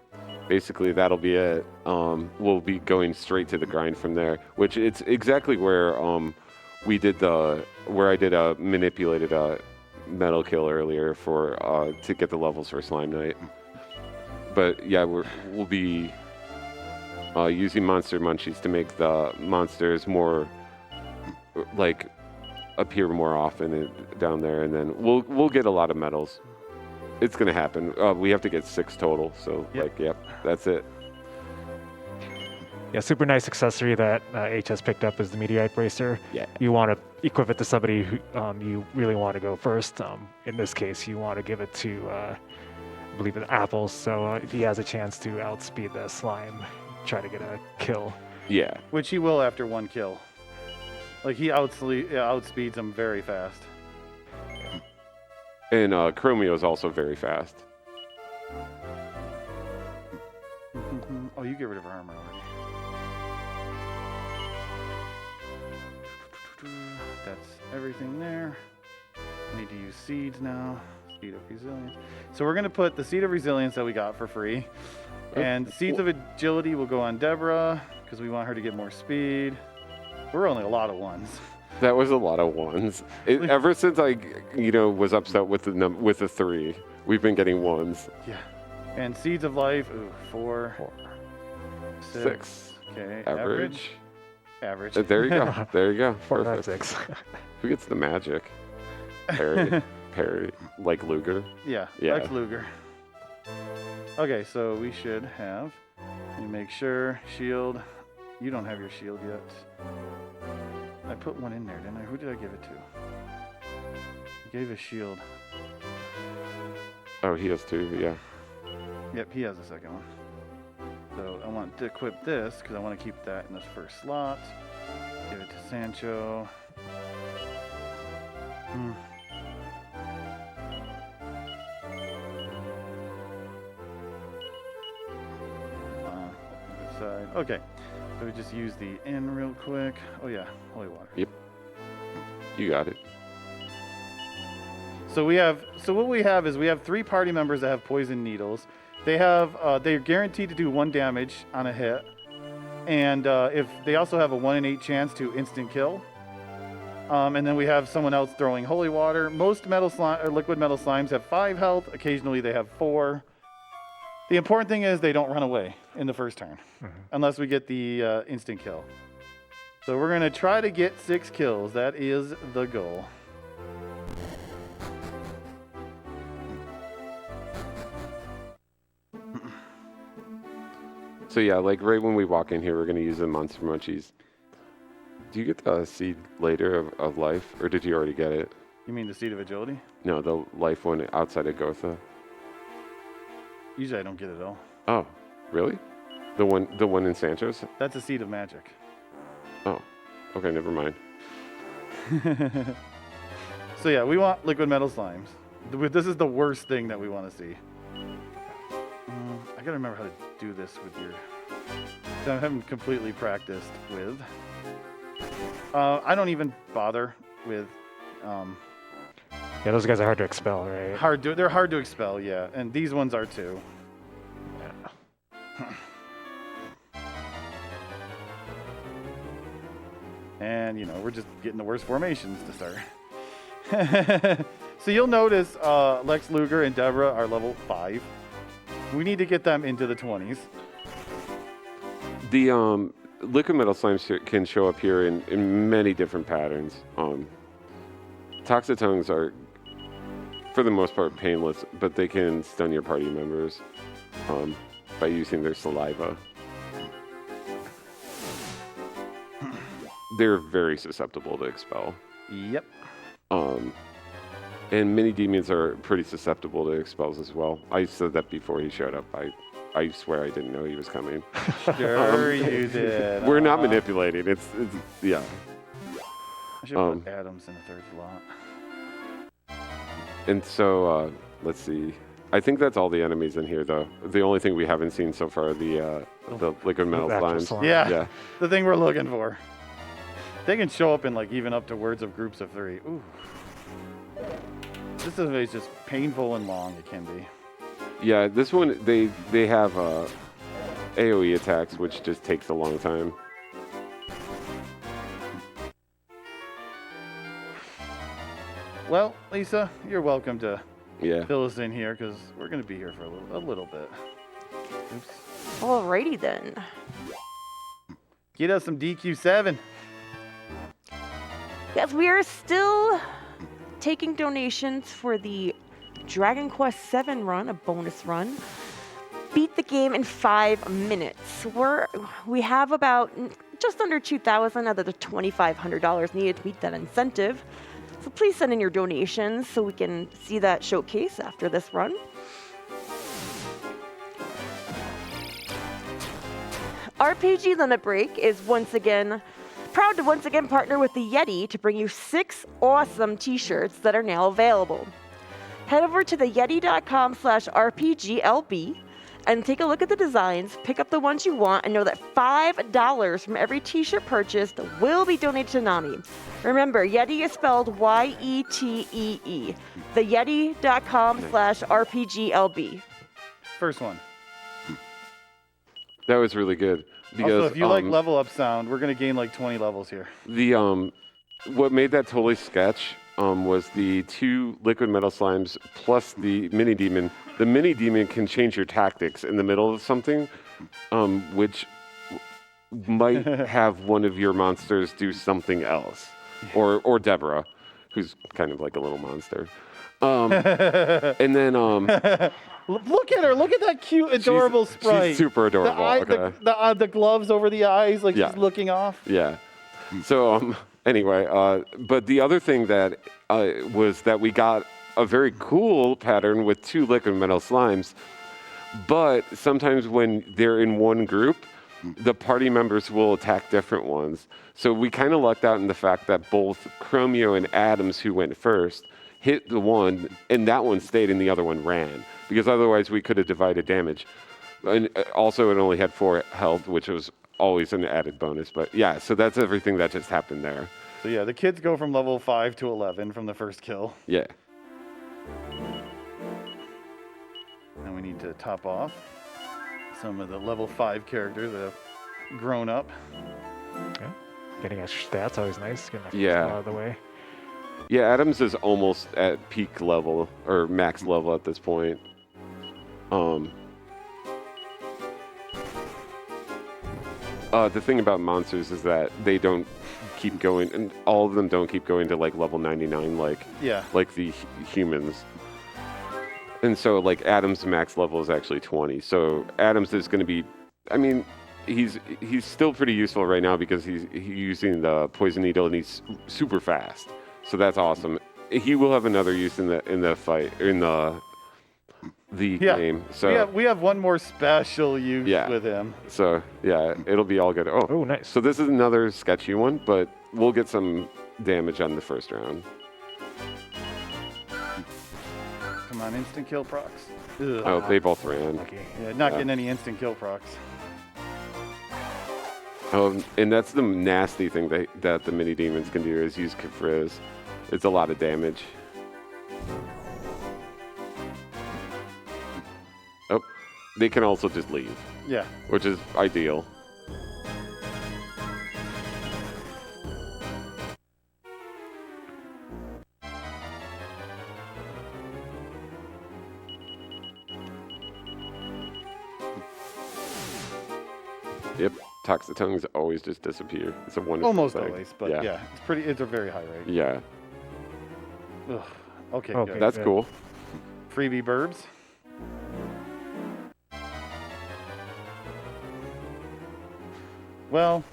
basically that'll be it. We'll be going straight to the grind from there, which it's exactly where I did a manipulated metal kill earlier for to get the levels for Slime Knight. But yeah, we'll be using monster munchies to make the monsters more like appear more often down there, and then we'll get a lot of medals. It's gonna happen. We have to get 6 total, so yep, that's it. Yeah, super nice accessory that HS picked up is the Meteorite Bracer. Yeah. You want to equip it to somebody who you really want to go first. In this case, you want to give it to, I believe, it's Apples. So if he has a chance to outspeed the slime, try to get a kill. Yeah. Which he will after 1 kill. Like he outspeeds him very fast. And Chromio is also very fast. Oh, you get rid of her armor already. That's everything there. I need to use seeds now. Seed of Resilience. So we're going to put the Seed of Resilience that we got for free. And Seeds of Agility will go on Deborah because we want her to get more speed. We're only a lot of ones. That was a lot of ones. Ever since I, was upset with the 3, we've been getting 1s. Yeah. And Seeds of Life, 4. 6. Okay. Average. Average. There you go. There you go. 4, 5, Perfect. 6. Who gets the magic? Parry, like Luger. Yeah, Yeah. Lex Luger. Okay, so we should have. Let me make sure. Shield. You don't have your shield yet. I put one in there, didn't I? Who did I give it to? I gave a shield. Oh, he has two, yeah. Yep, he has the second one. So I want to equip this because I want to keep that in this first slot. Give it to Sancho. Side. Okay, so we just use the N real quick. Oh yeah, holy water. Yep. You got it. So what we have is we have 3 party members that have poison needles. They have they're guaranteed to do 1 damage on a hit, and if they also have a 1 in 8 chance to instant kill. And then we have someone else throwing holy water. Most liquid metal slimes have 5 health. Occasionally they have 4. The important thing is they don't run away in the first turn, unless we get the instant kill. So we're going to try to get 6 kills. That is the goal. So yeah, like right when we walk in here, we're gonna use the Monster Munchies. Do you get the seed later of life, or did you already get it? You mean the seed of agility? No, the life one outside of Gotha. Usually I don't get it all. Oh, really? The one in Sancho's? That's a seed of magic. Oh, okay, never mind. So yeah, we want liquid metal slimes. This is the worst thing that we want to see. I gotta remember how to do this with your. I haven't completely practiced with. I don't even bother with. Yeah, those guys are hard to expel, right? They're hard to expel, yeah, and these ones are too. Yeah. And we're just getting the worst formations to start. So you'll notice Lex Luger and Deborah are level 5. We need to get them into the 20s. The liquid metal slimes can show up here in many different patterns. Toxotongues are, for the most part, painless, but they can stun your party members by using their saliva. They're very susceptible to expel. Yep. And mini demons are pretty susceptible to expels as well. I said that before he showed up. I swear I didn't know he was coming. Sure you did. We're not manipulating. It's yeah. I should put Adams in the 3rd slot. And so let's see. I think that's all the enemies in here, though. The only thing we haven't seen so far are the liquid metal slimes. Yeah, the thing we're looking for. They can show up in even up to words of groups of 3. Ooh. This is just painful and long. It can be. Yeah, this one they have AOE attacks, which just takes a long time. Well, Lisa, you're welcome to Yeah. fill us in here because we're going to be here for a little bit. Oops. Alrighty then. Get us some DQ7. Yes, we are still taking donations for the Dragon Quest VII run, a bonus run. Beat the game in 5 minutes. We have about just under 2,000 out of the $2,500 needed to meet that incentive. So please send in your donations so we can see that showcase after this run. RPG Limit Break is proud to once again partner with the Yeti to bring you 6 awesome t-shirts that are now available. Head over to theyeti.com/RPGLB and take a look at the designs, pick up the ones you want, and know that $5 from every t-shirt purchased will be donated to NAMI. Remember, Yeti is spelled Y-E-T-E-E. Theyeti.com/RPGLB. First one. That was really good. Because, also, if you like level up sound, we're going to gain 20 levels here. The what made that totally sketch was the 2 liquid metal slimes plus the mini demon. The mini demon can change your tactics in the middle of something, which might have one of your monsters do something else, or Deborah. who's kind of like a little monster. And then Look at her. Look at that cute, adorable sprite. she's super adorable. The gloves over the eyes, like she's looking off. Yeah. So anyway, but the other thing that was that we got a very cool pattern with 2 liquid metal slimes, but sometimes when they're in one group, the party members will attack different ones. So we kind of lucked out in the fact that both Chromio and Adams, who went first, hit the one, and that one stayed and the other one ran, because otherwise we could have divided damage. And also it only had 4 health, which was always an added bonus. But yeah, so that's everything that just happened there. So yeah, the kids go from level 5 to 11 from the first kill. Yeah. And we need to top off some of the level 5 characters that have grown up. Okay. Getting extra stats always nice. Getting that Yeah. out of the way. Yeah, Adams is almost at peak level, or max level at this point. The thing about monsters is that they don't keep going, and all of them don't keep going to like level 99 like the humans. And so like Adam's max level is actually 20. So Adams is going to be, I mean, he's still pretty useful right now because he's using the poison needle and he's super fast. So that's awesome. He will have another use in the fight, in the game. So we have one more special use with him. So yeah, it'll be all good. Oh, nice. So this is another sketchy one, but we'll get some damage on the first round. Come on, instant kill procs. Ugh. Oh, they both ran. Okay. Yeah, not getting any instant kill procs. Oh, and that's the nasty thing that the mini demons can do is use Kafriz. It's a lot of damage. Oh, they can also just leave. Yeah. Which is ideal. Yep, toxic tongues always just disappear. It's a wonderful Almost thing. always, but yeah, it's a very high rate. Yeah. Ugh. Okay, Okay. good. That's cool. Freebie burbs. Well,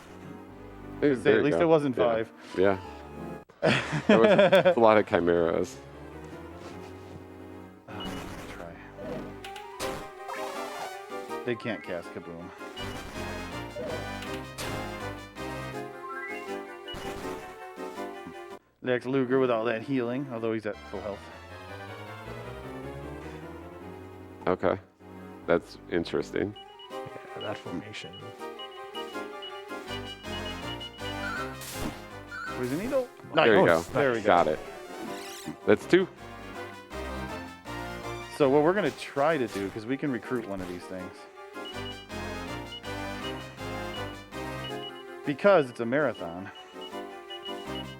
Hey, there at you least go. it wasn't Yeah. 5. Yeah. There was a lot of chimeras. Try. They can't cast Kaboom. Lex Luger with all that healing, although he's at full health. Okay. That's interesting. Yeah, that formation. Poison needle. There you go. There we go. Got it. That's 2. So what we're gonna try to do, because we can recruit one of these things, because it's a marathon,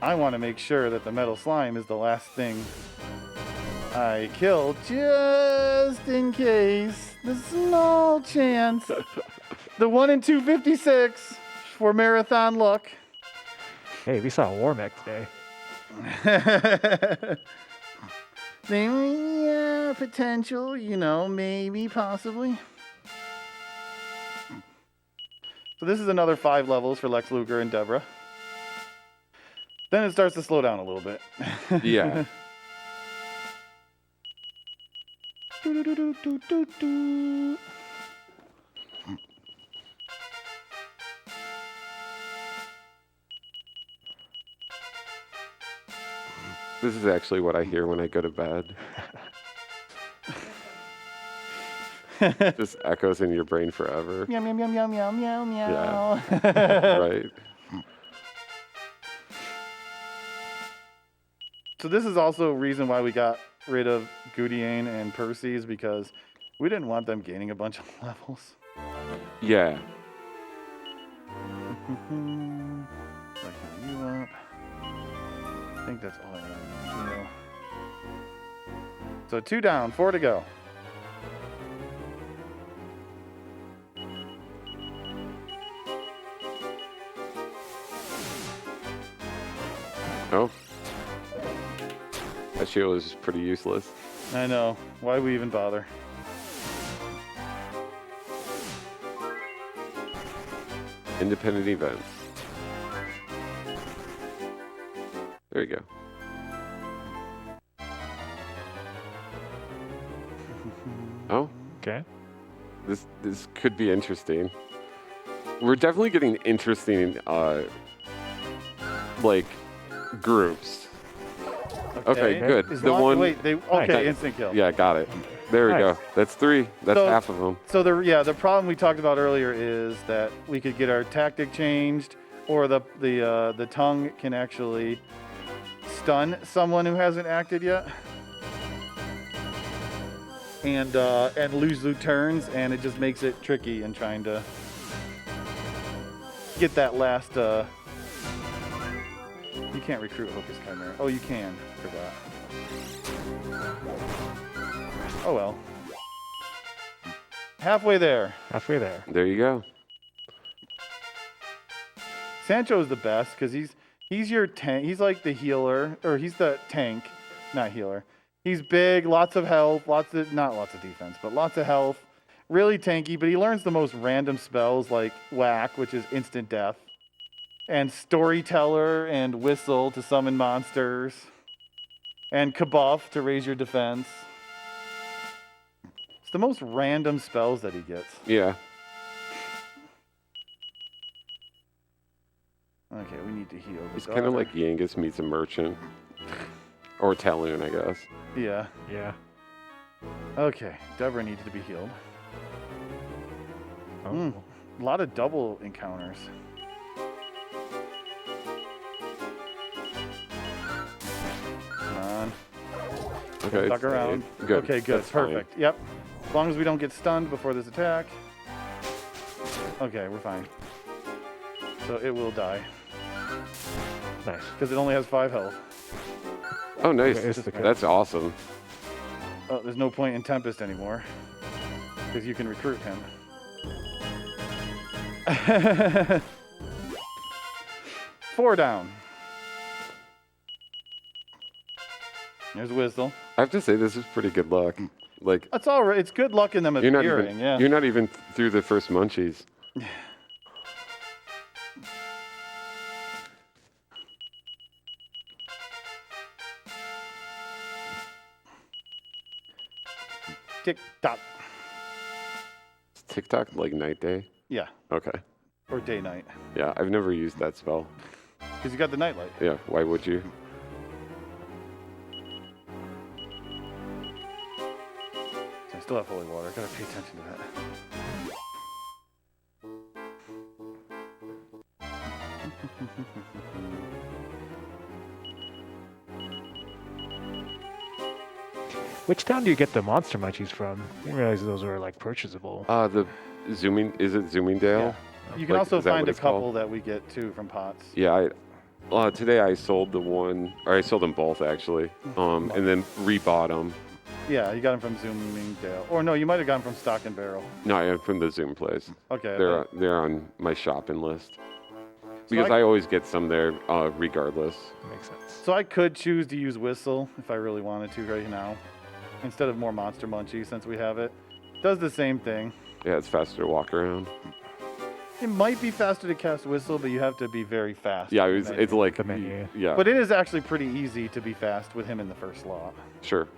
I want to make sure that the metal slime is the last thing I kill, just in case. The small chance. The 1 in 256 for marathon luck. Hey, we saw a war mech today. Yeah, potential, maybe, possibly. So this is another 5 levels for Lex Luger and Deborah. Then it starts to slow down a little bit. Yeah. This is actually what I hear when I go to bed. Just echoes in your brain forever. Meow, meow, meow, meow, meow, meow, meow. Yeah. Right. So this is also a reason why we got rid of Gudien and Percy, is because we didn't want them gaining a bunch of levels. Yeah. Lighten you up. I think that's all I want to do. So 2 down, 4 to go. Oh. ratio is pretty useless. I know. Why we even bother? Independent events. There you go. Oh, Okay. this could be interesting. We're definitely getting interesting, like, groups. Okay, good. As The long- one. Wait, okay, Nice. instant kill. Yeah, got it. There we Nice. go. That's 3. That's So- half of them. So the problem we talked about earlier is that we could get our tactic changed, or the tongue can actually stun someone who hasn't acted yet, and lose turns, and it just makes it tricky in trying to get that last. You can't recruit Hocus Chimera. Oh, you can. Forgot. Oh well. Halfway there. Halfway there. There you go. Sancho's the best because he's your tank. He's like the healer, or he's the tank, not healer. He's big, lots of health, not lots of defense, but lots of health. Really tanky, but he learns the most random spells like Whack, which is instant death, and Storyteller and Whistle to summon monsters, and Kabuff to raise your defense. It's the most random spells that he gets. Yeah. Okay, we need to heal. It's kind of like Yangus meets a merchant. Or Talon, I guess. Yeah. Yeah. Okay, Deborah needs to be healed. Oh. A lot of double encounters. Come on. Okay. Duck around. Good. Okay, good. That's fine. Perfect. Yep. As long as we don't get stunned before this attack. Okay, we're fine. So it will die. Nice. Because it only has 5 health. Oh, nice. Okay, it's the- That's awesome. Oh, there's no point in Tempest anymore. Because you can recruit him. 4 down. There's Whistle. I have to say, this is pretty good luck. Like, That's all right. It's good luck in them you're not appearing, even yeah. you're not even through the first munchies. Tick tock. Is TikTok like night day? Yeah. Okay. Or day night. Yeah, I've never used that spell. Because you got the nightlight. Yeah, why would you? I still have holy water. I gotta pay attention to that. Which town do you get the monster munchies from? I didn't realize those were like purchasable. The zooming, is it Zoomingdale? You can Like, also is that find what a it's called? couple that we get too from pots. Yeah, today I sold the one, or I sold them both actually, and then rebought them. Yeah, you got them from Zoomingdale. Or no, you might have gotten from Stock and Barrel. No, I am from the Zoom place. Okay. They're on my shopping list because I- I always get some there, regardless. Makes sense. So I could choose to use Whistle if I really wanted to right now, instead of more Monster Munchies since we have it. Does the same thing. Yeah, it's faster to walk around. It might be faster to cast Whistle, but you have to be very fast. Yeah, with the menu. it's like The menu. Yeah, But it is actually pretty easy to be fast with him in the first slot. sure.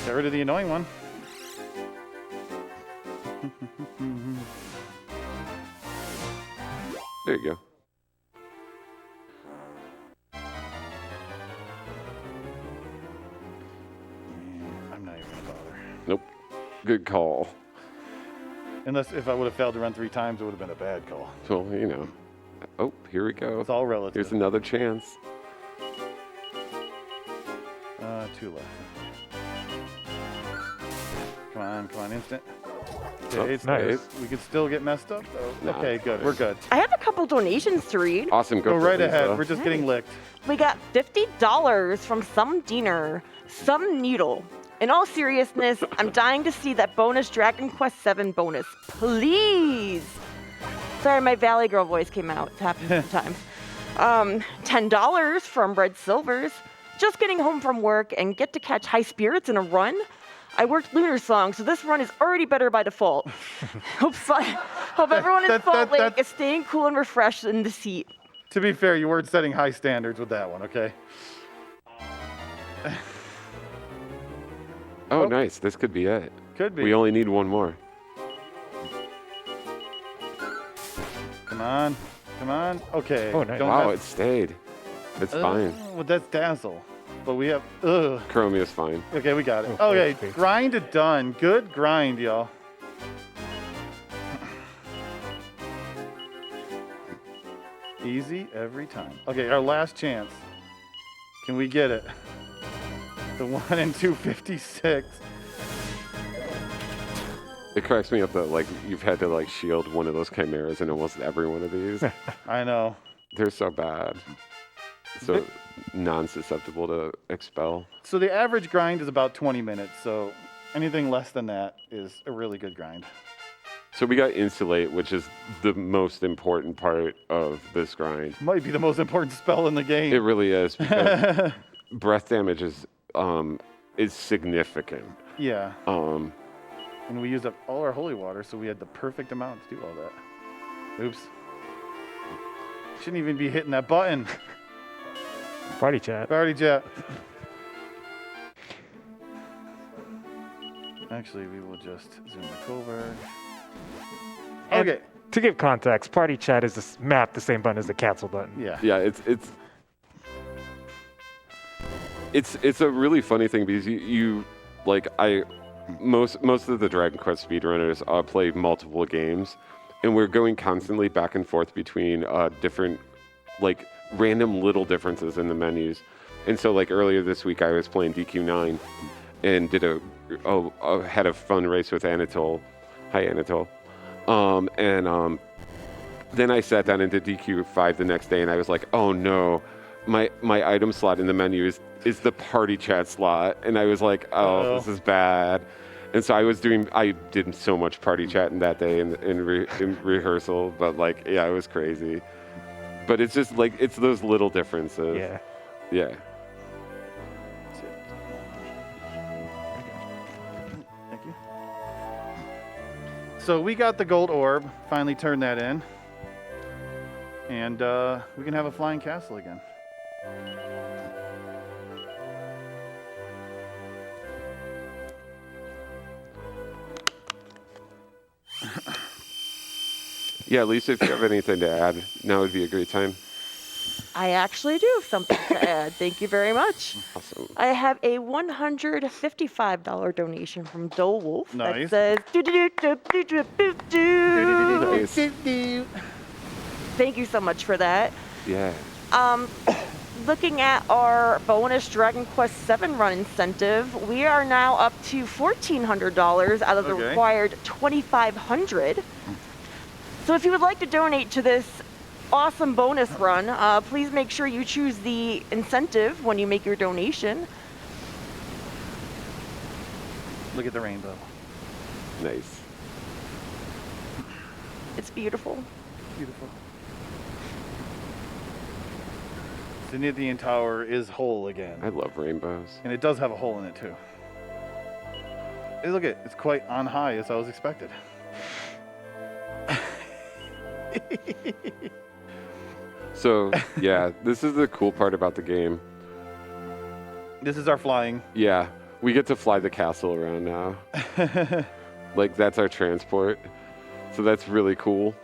Get rid of the annoying one. There you go. I'm not even gonna bother. Nope. Good call. Unless if I would have failed to run 3 times, it would have been a bad call. Well, you know. Oh, here we go. It's all relative. Here's another chance. 2 left. Come on, instant. Oh, Okay, nice. we could still get messed up though. Nah, Okay, it's good. fine. We're good. I have a couple donations to read. Awesome. Go for right Lisa. ahead. We're just getting licked. We got $50 from some Diener, some Needle. In all seriousness, I'm dying to see that bonus Dragon Quest VII bonus. Please! Sorry, my Valley Girl voice came out. It happens sometimes. $10 from Red Silvers. Just getting home from work and get to catch High Spirits in a run. I worked Lunar Song, so this run is already better by default. Hope everyone in Salt Lake is staying cool and refreshed in the seat. To be fair, you weren't setting high standards with that one, okay? Oh, nice. This could be it. Could be. We only need one more. Come on. Come on. Okay. Oh, nice. Wow, it stayed. It's fine. Well, that's Dazzle. But we have... Ugh. Chromia's fine. Okay, we got it. Okay, Okay, grind it done. Good grind, y'all. Easy every time. Okay, our last chance. Can we get it? The 1 in 256. It cracks me up that like you've had to like shield one of those chimeras in almost every one of these. I know. They're so bad. So non-susceptible to expel. So the average grind is about 20 minutes, so anything less than that is a really good grind. So we got Insulate, which is the most important part of this grind. Might be the most important spell in the game. It really is, because breath damage is significant. Yeah. And we used up all our holy water, so we had the perfect amount to do all that. Oops. Shouldn't even be hitting that button. Party chat. Party chat. Actually, we will just zoom back over. And Okay. to give context, party chat is mapped the same button as the cancel button. Yeah. Yeah, it's a really funny thing because you like most of the Dragon Quest speedrunners play multiple games, and we're going constantly back and forth between different like random little differences in the menus. And so like earlier this week I was playing DQ9 and did had a fun race with Anatole. Hi Anatole. Then I sat down and did DQ5 the next day, and I was like, oh no, my item slot in the menu is the party chat slot, and I was like, oh, this is bad. And so I did so much party chatting that day in rehearsal, but like, yeah, it was crazy. But it's just like, it's those little differences. Yeah. Yeah. Thank you. So we got the gold orb, finally turned that in. And we can have a flying castle again. Yeah, Lisa, if you have anything to add, now would be a great time. I actually do have something to add. Thank you very much. Awesome. I have a $155 donation from Dole Wolf Nice. that says Nice. Thank you so much for that. Yeah. Looking at our bonus Dragon Quest VII run incentive, we are now up to $1,400 out of the required $2,500. So if you would like to donate to this awesome bonus run, please make sure you choose the incentive when you make your donation. Look at the rainbow. Nice. It's beautiful. Beautiful. Zenithian Tower is whole again. I love rainbows. And it does have a hole in it too. Hey, look at it. It's quite on high as I was expected. So, yeah, this is the cool part about the game. This is our flying. Yeah, we get to fly the castle around now. Like, that's our transport. So that's really cool.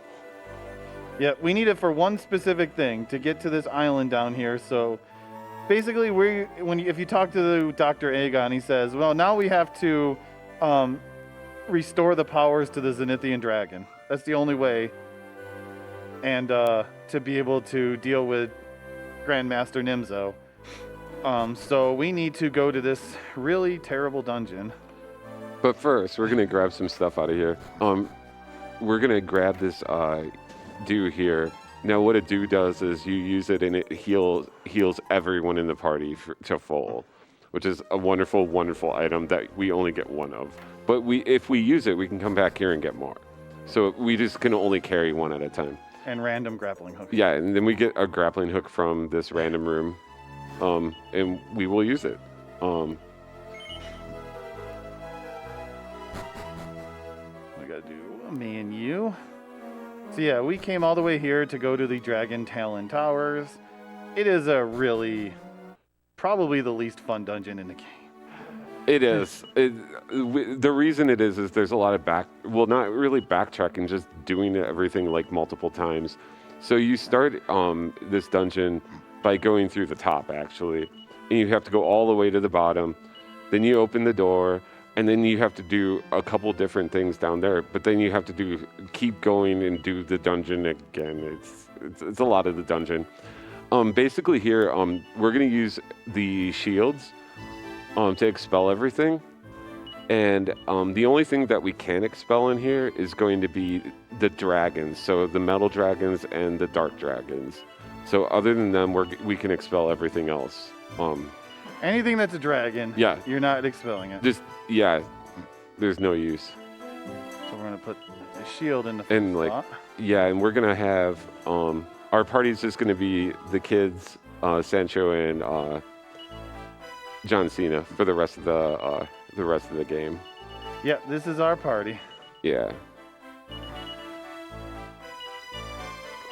Yeah, we need it for one specific thing, to get to this island down here. So basically, if you talk to Dr. Aegon, he says, well, now we have to restore the powers to the Zenithian dragon. That's the only way. And to be able to deal with Grandmaster Nimzo. So we need to go to this really terrible dungeon. But first, we're going to grab some stuff out of here. We're going to grab this dew here. Now, what a dew does is you use it and it heals everyone in the party to full, which is a wonderful, wonderful item that we only get one of. But if we use it, we can come back here and get more. So we just can only carry one at a time. And random grappling hook. Yeah, and then we get a grappling hook from this random room, and we will use it. We gotta do me and you. So yeah, we came all the way here to go to the Dragon Talon Towers. It is probably the least fun dungeon in the game. It is. The reason it is there's a lot of not really backtracking, just doing everything like multiple times. So you start this dungeon by going through the top, actually, and you have to go all the way to the bottom. Then you open the door, and then you have to do a couple different things down there. But then you have to keep going and do the dungeon again. It's a lot of the dungeon. Basically here, we're gonna use the shields to expel everything. And the only thing that we can expel in here is going to be the dragons. So the metal dragons and the dark dragons. So other than them, we can expel everything else. Anything that's a dragon, yeah, you're not expelling it. There's no use. So we're gonna put a shield in the first spot. Yeah, and we're gonna have our party's just gonna be the kids, Sancho and John Cena for the rest of the game. Yep, this is our party. Yeah.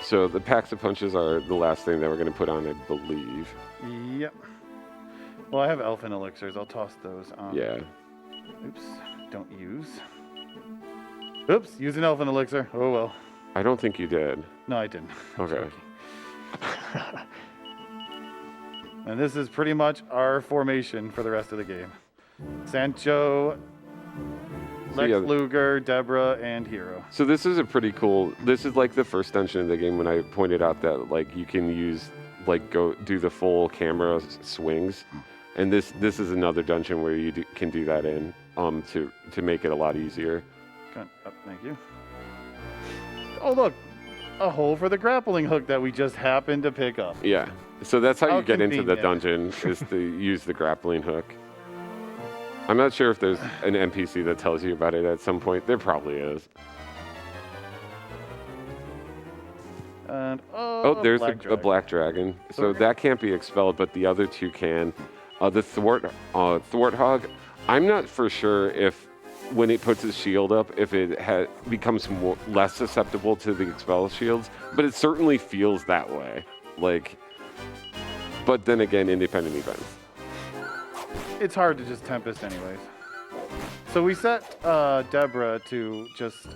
So the packs of punches are the last thing that we're going to put on, I believe. Yep. Well, I have elfin elixirs. I'll toss those on. Yeah. Oops. Don't use. Oops. Use an elfin elixir. Oh, well. I don't think you did. No, I didn't. Okay. And this is pretty much our formation for the rest of the game. Sancho, Lex Luger, Deborah, and Hero. So this is this is like the first dungeon in the game when I pointed out that like you can use go do the full camera swings. And this is another dungeon where you can do that in to make it a lot easier. Oh, thank you. Oh, look. A hole for the grappling hook that we just happened to pick up. Yeah. So that's how you get into the convenient. dungeon, is to use the grappling hook. I'm not sure if there's an NPC that tells you about it at some point. There probably is. And there's a black dragon. So that can't be expelled, but the other two can. The Thwarthog, I'm not for sure if when it puts its shield up, if it becomes less susceptible to the expel shields, but it certainly feels that way. But then again, independent events. It's hard to just Tempest anyways. So we set Deborah to just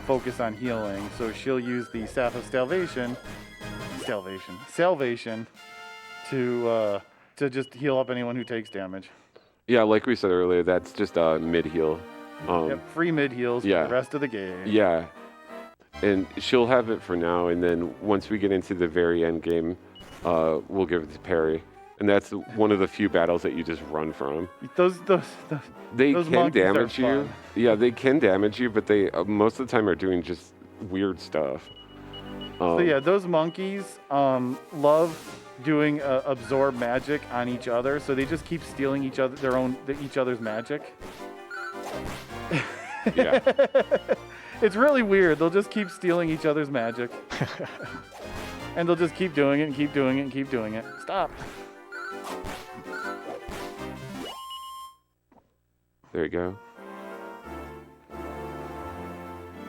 focus on healing. So she'll use the Staff of Salvation to just heal up anyone who takes damage. Yeah, like we said earlier, that's just a mid-heal. Free mid-heals for the rest of the game. Yeah, and she'll have it for now, and then once we get into the very end game, we'll give it to Perry. And that's one of the few battles that you just run from. They can damage you. Yeah, they can damage you, but they most of the time are doing just weird stuff. So yeah, those monkeys love doing absorb magic on each other, so they just keep stealing each other's magic. Yeah. It's really weird. They'll just keep stealing each other's magic. And they'll just keep doing it and keep doing it and keep doing it. Stop. There you go.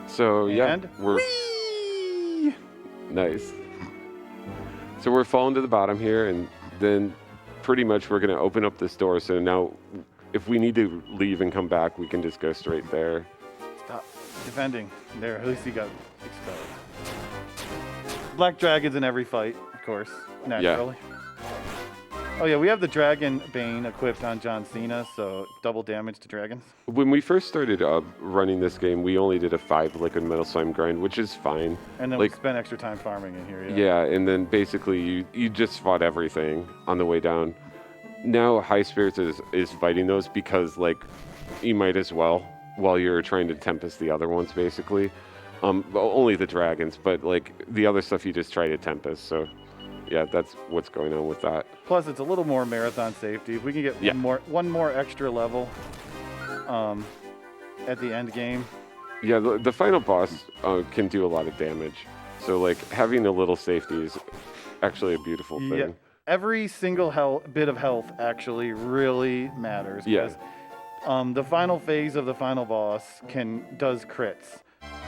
So yeah, we're nice. So we're falling to the bottom here, and then pretty much we're going to open up this door. So now if we need to leave and come back, we can just go straight there. Stop defending. There, at least he got expelled. Black dragons in every fight, of course, naturally. Yeah. Oh yeah, we have the Dragon Bane equipped on John Cena, so double damage to dragons. When we first started running this game, we only did a 5 liquid metal slime grind, which is fine. And then we spent extra time farming in here. Yeah, and then basically you just fought everything on the way down. Now Highspirits is fighting those because you might as well while you're trying to Tempest the other ones, basically. Only the dragons, but the other stuff you just try to Tempest. So yeah, that's what's going on with that. Plus, it's a little more marathon safety. If we can get one more extra level at the end game, Yeah, the final boss can do a lot of damage. So like having a little safety is actually a beautiful thing. Yeah. Every single bit of health actually really matters. Yeah. Because, the final phase of the final boss does crits,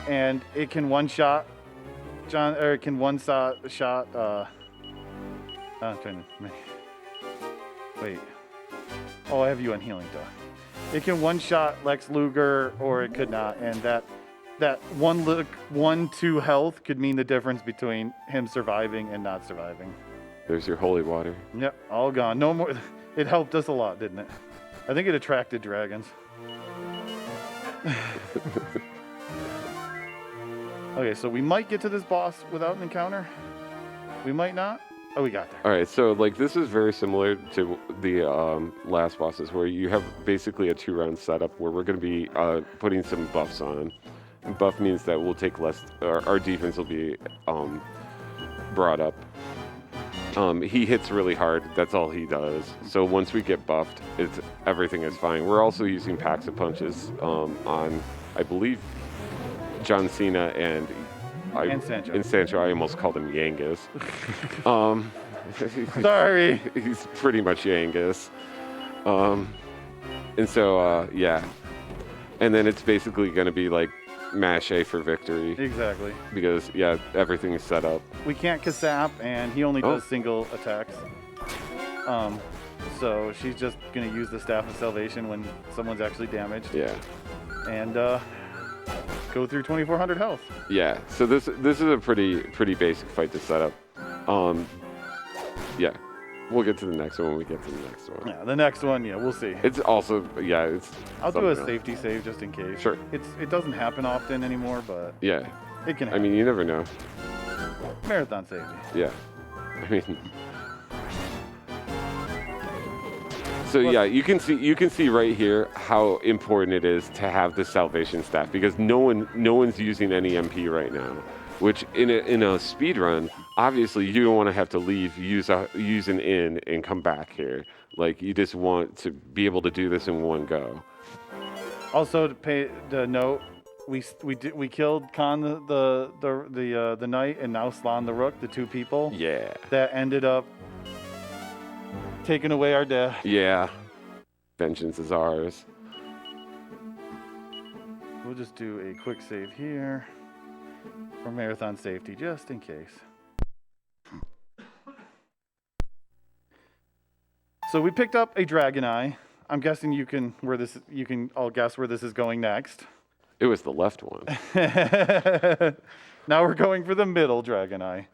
and it can one shot it can one shot. I'm trying to wait. Oh, I have you on healing, duh. It can one shot Lex Luger, or it could not, and that 1-2 health could mean the difference between him surviving and not surviving. There's your holy water. Yep, all gone. No more. It helped us a lot, didn't it? I think it attracted dragons. Okay, so we might get to this boss without an encounter. We might not. Oh, we got there. All right, so like this is very similar to the last bosses, where you have basically a 2-round setup where we're going to be putting some buffs on. And buff means that we'll take less. Our defense will be brought up. He hits really hard. That's all he does. So once we get buffed, everything is fine. We're also using packs of punches on, I believe, John Cena and Sancho. In Sancho, I almost called him Yangus. Sorry. He's pretty much Yangus. And so, yeah. And then it's basically going to be like mash A for victory. Exactly. Because, yeah, everything is set up. We can't Kasap, and he only does single attacks. So she's just going to use the Staff of Salvation when someone's actually damaged. Yeah. And go through 2,400 health. Yeah, so this is a pretty basic fight to set up. Yeah, we'll get to the next one when we get to the next one. Yeah, the next one, yeah, we'll see. It's also, yeah, it's. I'll do a something safety save just in case. Sure. It doesn't happen often anymore, but Yeah, it can I happen. mean, you never know. Marathon safety. Yeah, I mean. So yeah, you can see right here how important it is to have the salvation staff, because no one's using any MP right now. Which in a speed run, obviously you don't want to have to leave, use an inn, and come back here. Like, you just want to be able to do this in one go. Also, to pay the note, we killed Khan the knight, and now Slan the rook, the two people. Yeah. That ended up taking away our death. Yeah. Vengeance is ours. We'll just do a quick save here for marathon safety, just in case. So we picked up a Dragon Eye. I'm guessing you can all guess where this is going next. It was the left one. Now we're going for the middle Dragon Eye.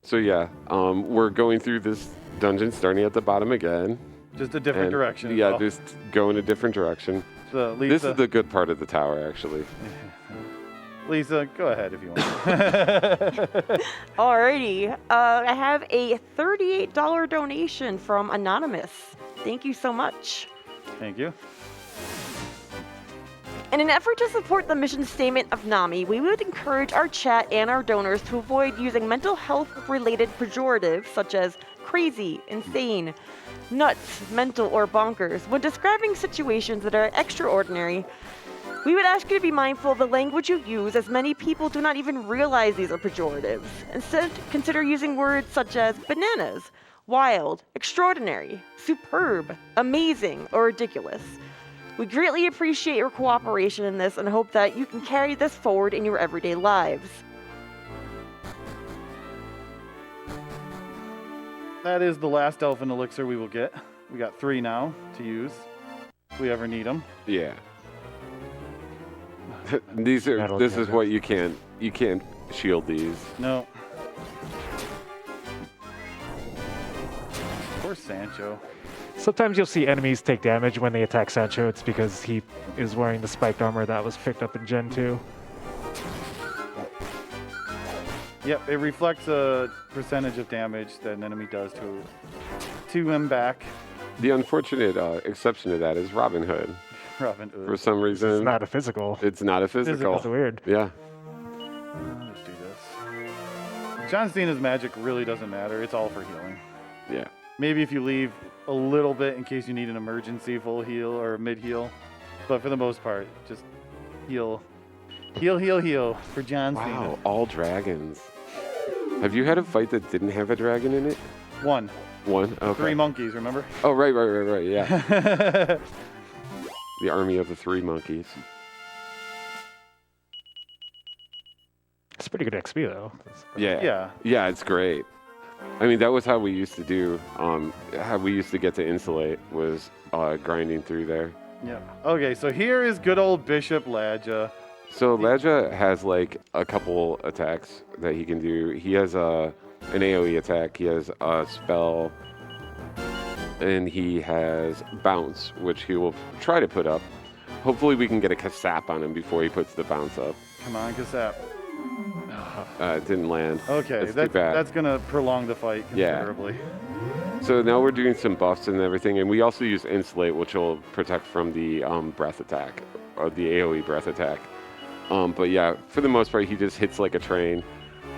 So yeah, we're going through this dungeon starting at the bottom again. Just a different direction. Yeah, just go in a different direction. So Lisa, This is the good part of the tower, actually. Lisa, go ahead if you want. Alrighty. I have a $38 donation from Anonymous. Thank you so much. Thank you. In an effort to support the mission statement of NAMI, we would encourage our chat and our donors to avoid using mental health-related pejoratives such as crazy, insane, nuts, mental, or bonkers when describing situations that are extraordinary. We would ask you to be mindful of the language you use, as many people do not even realize these are pejoratives. Instead, consider using words such as bananas, wild, extraordinary, superb, amazing, or ridiculous. We greatly appreciate your cooperation in this and hope that you can carry this forward in your everyday lives. That is the last elfin elixir we will get. We got 3 now to use if we ever need them. Yeah. This is what you can't shield these. No. Poor Sancho. Sometimes you'll see enemies take damage when they attack Sancho. It's because he is wearing the spiked armor that was picked up in Gen 2. Yep, it reflects a percentage of damage that an enemy does to him back. The unfortunate exception to that is Robin Hood. Robin Hood. For some reason, It's not a physical. It's not a physical. That's weird. Yeah. Let's do this. John Cena's magic really doesn't matter. It's all for healing. Yeah. Maybe if you leave a little bit in case you need an emergency full heal or mid heal. But for the most part, just heal. Heal for John Cena. Wow, all dragons. Have you had a fight that didn't have a dragon in it? One. One? Okay. 3 monkeys, remember? Oh, right, yeah. The army of the 3 monkeys. It's pretty good XP though. Yeah. Yeah, it's great. I mean, that was how we used to do, how we used to get to insulate was grinding through there. Yeah. Okay, so here is good old Bishop Ladja. So Ladja has like a couple attacks that he can do. He has an AoE attack, he has a spell, and he has bounce, which he will try to put up. Hopefully we can get a Kasap on him before he puts the bounce up. Come on, Kasap. It didn't land. Okay, that's going to prolong the fight considerably. Yeah. So now we're doing some buffs and everything, and we also use Insulate, which will protect from the breath attack, or the AoE breath attack. But yeah, for the most part, he just hits like a train.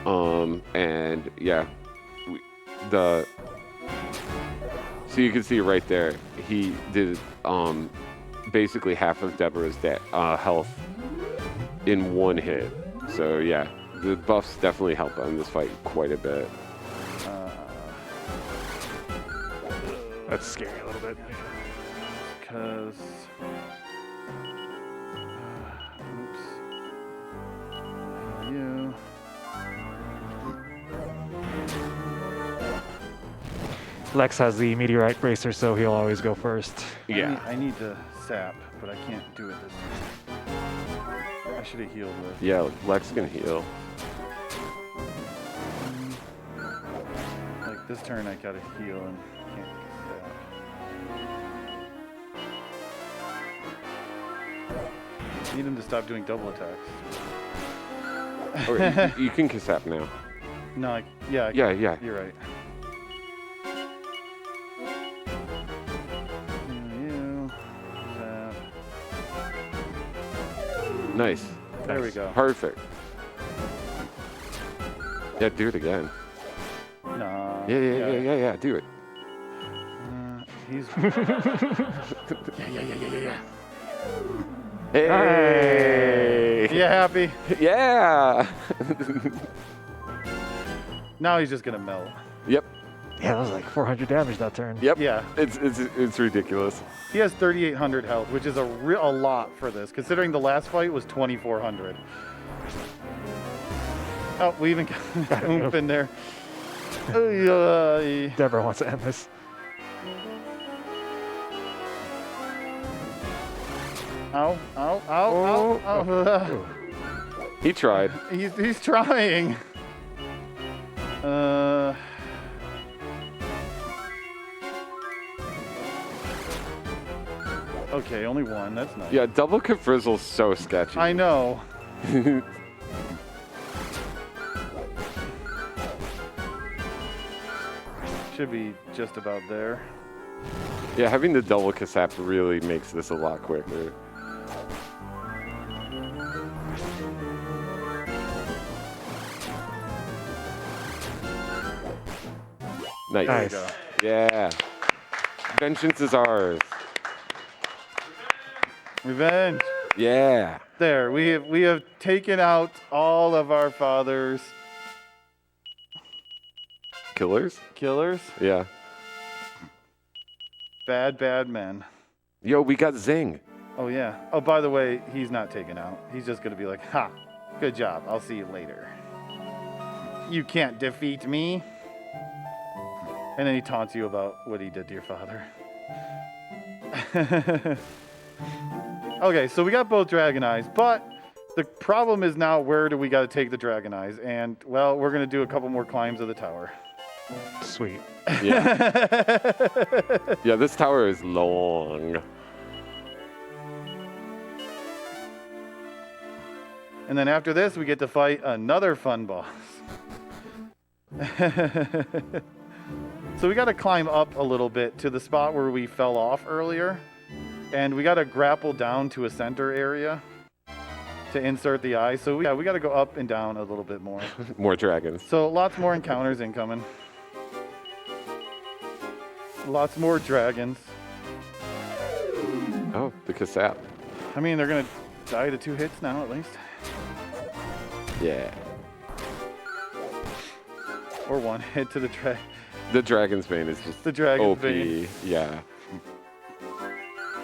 And yeah, so you can see right there, he did basically half of Deborah's health in one hit. So yeah, the buffs definitely help on this fight quite a bit. That's scary a little bit. Because... oops. You. Lex has the meteorite bracer, so he'll always go first. Yeah. I need to sap, but I can't do it this time. I should have healed with. Yeah, Lex can heal. Like this turn, I gotta heal and can't sap. Need him to stop doing double attacks. Or you can Kasap now. No, Yeah. You're right. You, sap. Nice. There we go. Perfect. Yeah, do it again. Nah. Yeah, do it. He's. yeah. Hey! You happy? Yeah! Now he's just gonna melt. Yep. Yeah, that was like 400 damage that turn. Yep. Yeah. It's ridiculous. He has 3,800 health, which is a lot for this, considering the last fight was 2,400. Oh, we even got oomph in there. Deborah wants to end this. Ow. He tried. He's trying. Okay, only one. That's nice. Yeah, double Kafrizzle's so sketchy. I know. Should be just about there. Yeah, having the double Kasap really makes this a lot quicker. Nice. Nice. Yeah. Vengeance is ours. Revenge. Yeah. There, we have taken out all of our father's Killers? killers. Yeah. Bad men. Yo, we got Zing. Oh yeah. Oh, by the way, he's not taken out. He's just gonna be like, ha, good job. I'll see you later. You can't defeat me. And then he taunts you about what he did to your father. Okay, so we got both Dragon Eyes, but the problem is now where do we got to take the Dragon Eyes? And, well, we're going to do a couple more climbs of the tower. Sweet. Yeah. Yeah, this tower is long. And then after this, we get to fight another fun boss. So we got to climb up a little bit to the spot where we fell off earlier. And we got to grapple down to a center area to insert the eye. So we got to go up and down a little bit more. More dragons. So lots more encounters incoming. Lots more dragons. Oh, the cassette. I mean, they're gonna die to 2 hits now, at least. Yeah. Or 1 hit to the dragon. The Dragon's Bane is just The Dragon's OP. Bane. Yeah.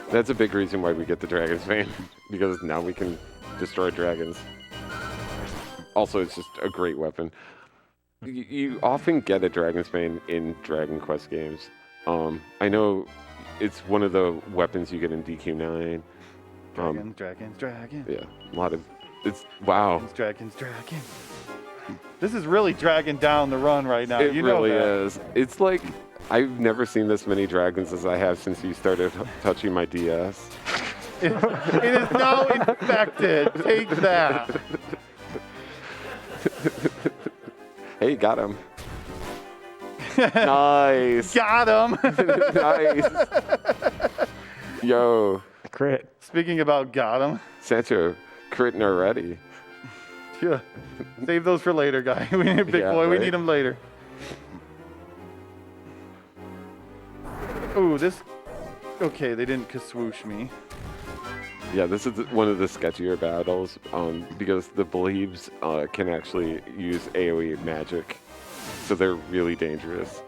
That's a big reason why we get the Dragon's Bane, because now we can destroy dragons. Also, it's just a great weapon. You often get a Dragon's Bane in Dragon Quest games. I know it's one of the weapons you get in DQ9. Dragons. Yeah, a lot of... Wow. Dragons. This is really dragging down the run right now. It you know really that. is. It's like, I've never seen this many dragons as I have since you started touching my DS. It is now infected. Take that. Hey, got him. Nice. Got him. Nice. Yo, Crit. Speaking about got him. Sancho, critting already. Yeah. Save those for later, guy. We need big Yeah, boy. We right. need him later. Ooh, this. Okay, they didn't swoosh me. Yeah, this is one of the sketchier battles because the Bleebs can actually use AoE magic, so they're really dangerous.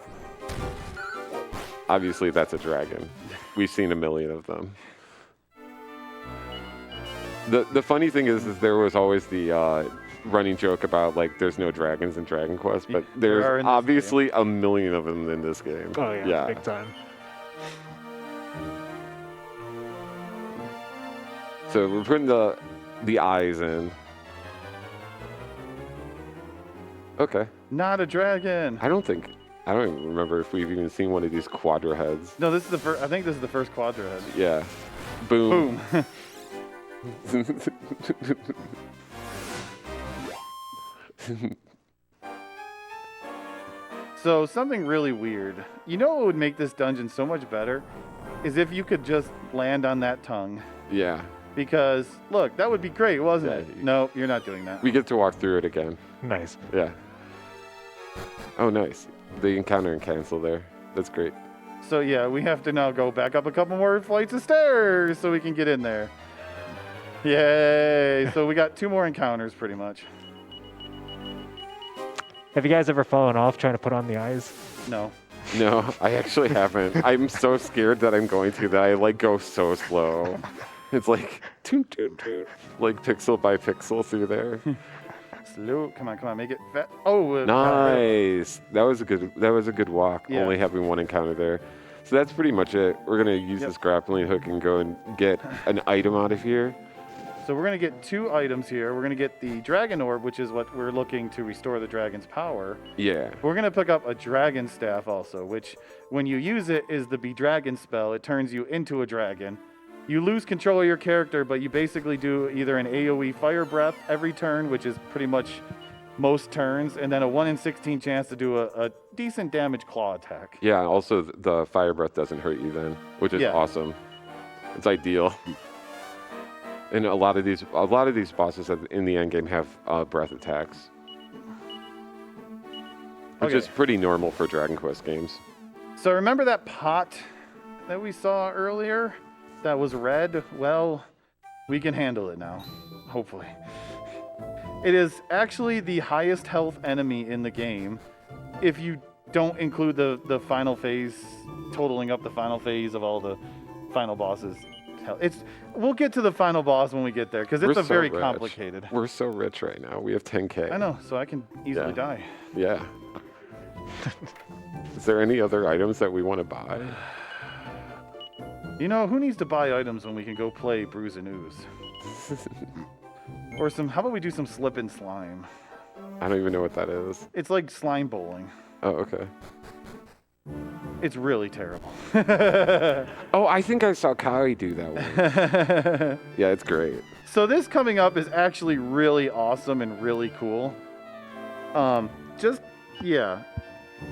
Obviously, that's a dragon. We've seen a million of them. The funny thing is there was always the running joke about like there's no dragons in Dragon Quest, but There are there's in this obviously a million of them in this game. Oh yeah, big time. So we're putting the eyes in. Okay. Not a dragon. I don't even remember if we've even seen one of these quadra heads. No, this is the first. I think this is the first quadra head. Yeah. Boom. Boom. So something really weird. You know what would make this dungeon so much better? Is if you could just land on that tongue. Yeah. Because, look, that would be great, wasn't Yeah, it? No, you're not doing that. We get to walk through it again. Nice. Yeah. Oh, nice. The encounter and cancel there. That's great. So yeah, we have to now go back up a couple more flights of stairs so we can get in there. Yay! So we got 2 more encounters pretty much. Have you guys ever fallen off trying to put on the eyes? No. No, I actually haven't. I'm so scared that I'm going to that I like go so slow. It's like toot, toot, toot, like pixel by pixel through there. Slow. Come on, make it fat. Oh, Nice. That was a good walk. Yeah. Only having 1 encounter there. So that's pretty much it. We're gonna use this grappling hook and go and get an item out of here. So we're gonna get 2 items here. We're gonna get the dragon orb, which is what we're looking to restore the dragon's power. Yeah. We're gonna pick up a dragon staff also, which when you use it is the be dragon spell. It turns you into a dragon. You lose control of your character, but you basically do either an AoE fire breath every turn, which is pretty much most turns, and then a 1 in 16 chance to do a decent damage claw attack. Yeah. Also, the fire breath doesn't hurt you then, which is awesome. It's ideal. And a lot of these bosses in the end game have breath attacks, which is pretty normal for Dragon Quest games. So remember that pot that we saw earlier that was red? Well, we can handle it now, hopefully. It is actually the highest health enemy in the game if you don't include the final phase, totaling up the final phase of all the final bosses. We'll get to the final boss when we get there, because it's very complicated. We're so rich right now. We have 10K. I know, so I can easily die. Yeah. Is there any other items that we want to buy? You know, who needs to buy items when we can go play Bruise and Ooze? Or how about we do some slip and slime? I don't even know what that is. It's like slime bowling. Oh, okay. It's really terrible. Oh, I think I saw Kai do that one. Yeah, it's great. So this coming up is actually really awesome and really cool.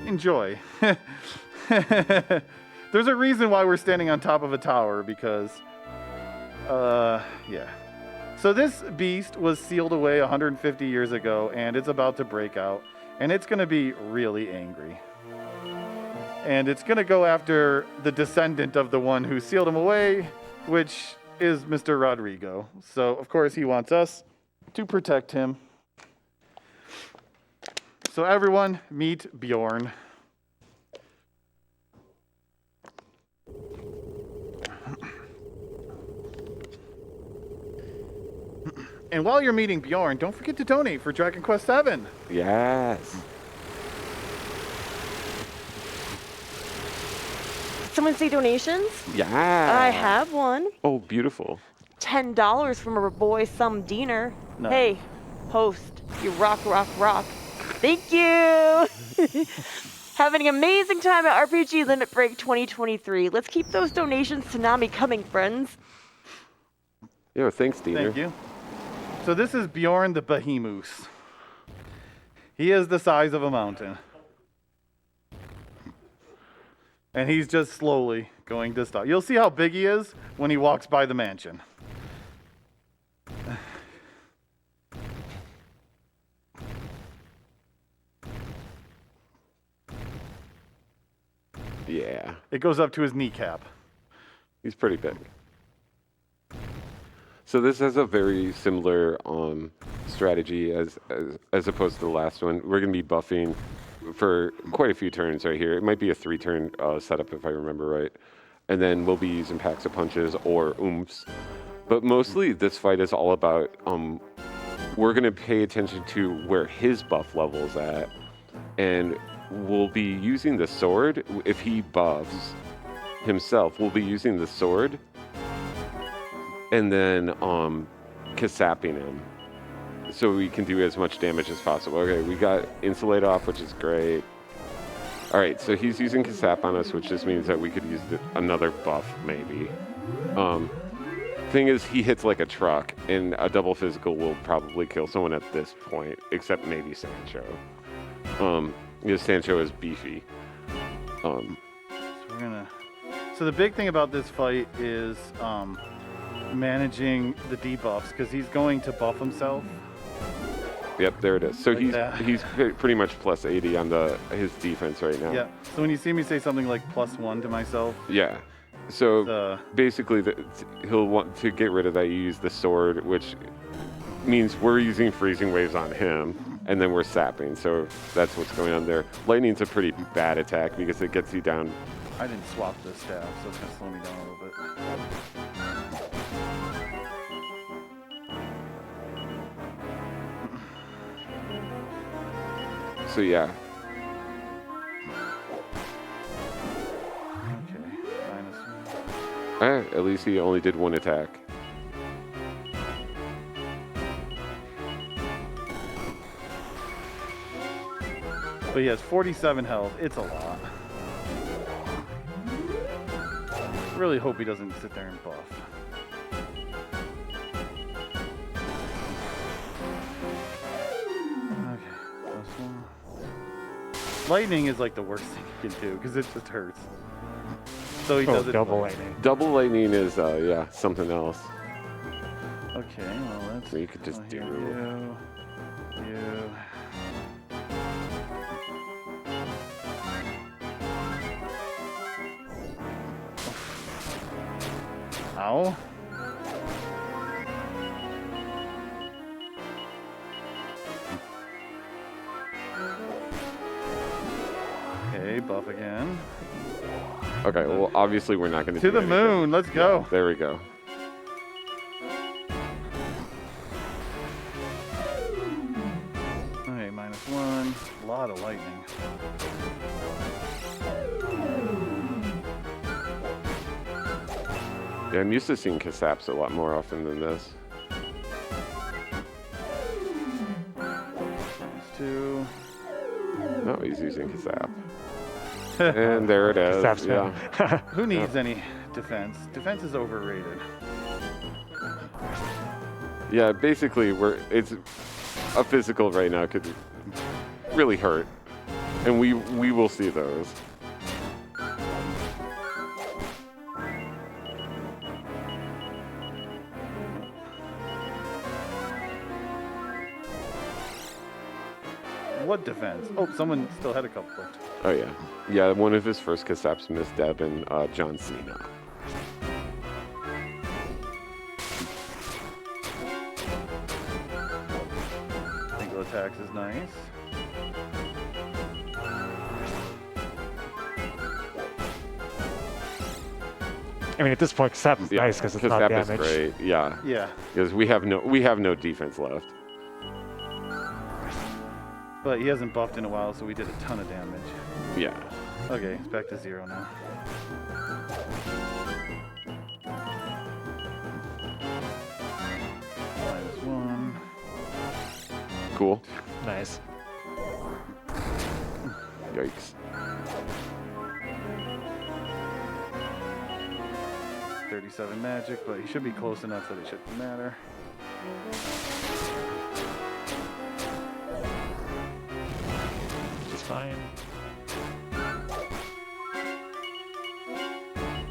Enjoy. There's a reason why we're standing on top of a tower, because, yeah. So this beast was sealed away 150 years ago, and it's about to break out, and it's going to be really angry. And it's going to go after the descendant of the one who sealed him away, which is Mr. Rodrigo. So, of course, he wants us to protect him. So, everyone, meet Bjorn. And while you're meeting Bjorn, don't forget to donate for Dragon Quest VII. Yes. Someone say donations? Yeah. I have one. Oh, beautiful. $10 from our boy, some Diener. No. Hey, host, you rock. Thank you. Having an amazing time at RPG Limit Break 2023. Let's keep those donations to Nami coming, friends. Yo, thanks, Diener. Thank you. So this is Bjorn the Behemoth. He is the size of a mountain. And he's just slowly going to stop. You'll see how big he is when he walks by the mansion. Yeah. It goes up to his kneecap. He's pretty big. So this has a very similar strategy as opposed to the last one. We're going to be buffing for quite a few turns right here. It might be a 3-turn setup if I remember right. And then we'll be using packs of punches or oomphs. But mostly this fight is all about we're going to pay attention to where his buff level's at. And we'll be using the sword. If he buffs himself, we'll be using the sword and then casapping him so we can do as much damage as possible. Okay, we got insulate off, which is great. All right, so he's using casap on us, which just means that we could use another buff maybe. Thing is, he hits like a truck, and a double physical will probably kill someone at this point, except maybe Sancho. Because Sancho is beefy. So the big thing about this fight is managing the debuffs, because he's going to buff himself. Yep, there it is. So Like he's pretty much plus 80 on his defense right now. Yeah. So when you see me say something like +1 to myself, Yeah. So basically, he'll want to get rid of that. You use the sword, which means we're using freezing waves on him, and then we're sapping. So that's what's going on there. Lightning's a pretty bad attack because it gets you down. I didn't swap the staff, so it's gonna slow me down a little bit. So yeah. Okay, At least he only did one attack. But he has 47 health. It's a lot. Really hope he doesn't sit there and buff. Okay, +1. Lightning is like the worst thing you can do because it just hurts. So he does it. Double twice. lightning. Double lightning is yeah, something else. Okay, well that's. So you could just do. You. Ow. Okay, buff again. Okay, well obviously we're not going To the moon, let's go. There we go. Okay, -1. A lot of lightning. Yeah, I'm used to seeing casaps a lot more often than this. -2. No, he's using casap. And there it is. Casap's Yeah. Who needs any defense? Defense is overrated. Yeah, basically it's a physical right now could really hurt. And we will see those. What defense? Oh, someone still had a couple left. Oh, yeah. Yeah, one of his first Kasaps missed Deb and John Cena. Single attacks is nice. I mean, at this point, Kasap is nice because it's not Kasap damage. is great. Yeah. Yeah. Because we have no defense left. But he hasn't buffed in a while, so we did a ton of damage. Yeah. Okay, it's back to 0 now. -1. Cool. Nice. Yikes. 37 magic, but he should be close enough that it shouldn't matter. Which is fine.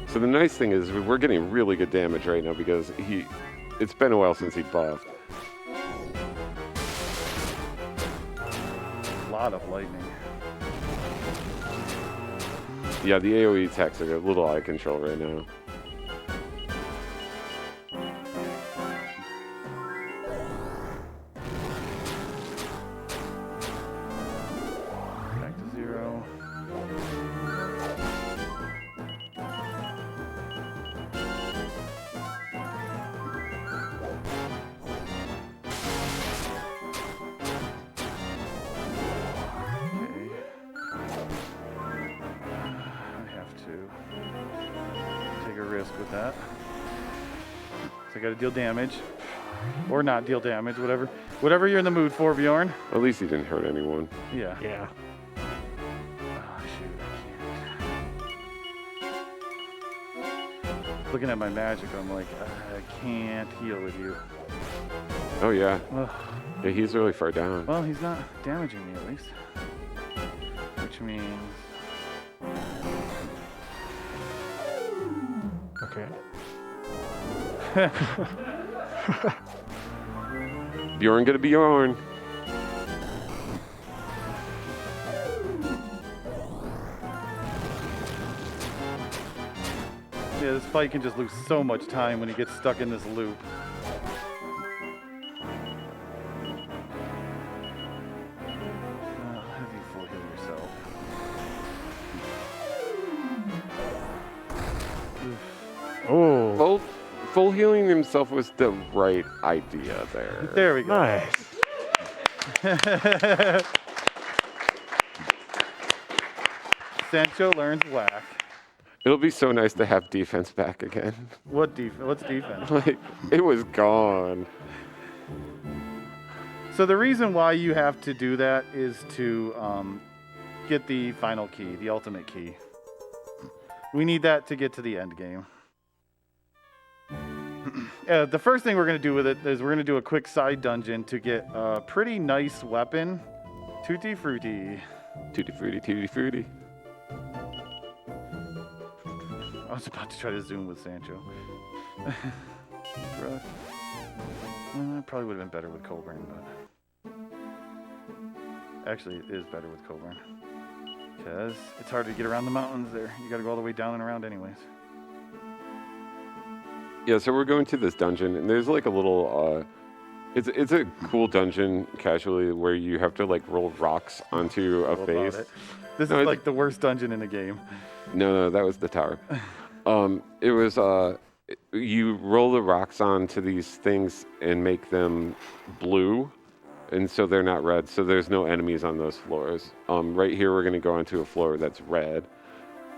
So the nice thing is we're getting really good damage right now because it's been a while since he buffed. A lot of lightning. Yeah, the AoE attacks are a little out of control right now. Back to 0. Okay. I have to take a risk with that. So I got to deal damage. Or not deal damage, whatever you're in the mood for, Bjorn. At least he didn't hurt anyone. Yeah. Yeah. Oh, shoot, I can't. Looking at my magic, I'm like, I can't heal with you. Oh yeah. Ugh. Yeah, he's really far down. Well, he's not damaging me at least. Which means... Okay. Bjorn gonna be Bjorn. Yeah, this fight can just lose so much time when he gets stuck in this loop. Have you full heal yourself. Oh, Full healing himself was the right idea there. There we go. nice. Sancho learns whack. It'll be so nice to have defense back again. What defense? What's defense? Like, it was gone. So the reason why you have to do that is to get the final key, the ultimate key. We need that to get to the end game. The first thing we're going to do with it is we're going to do a quick side dungeon to get a pretty nice weapon. Tutti Frutti. Tutti frutti, tutti frutti. I was about to try to zoom with Sancho. Probably would have been better with Coburn, but... Actually, it is better with Coburn. Because it's hard to get around the mountains there. You got to go all the way down and around anyways. Yeah, so we're going to this dungeon, and there's like a little, it's a cool dungeon casually where you have to like roll rocks onto a face. This is like the worst dungeon in the game. No, that was the tower. It was, you roll the rocks onto these things and make them blue, and so they're not red, so there's no enemies on those floors. Right here, we're going to go onto a floor that's red.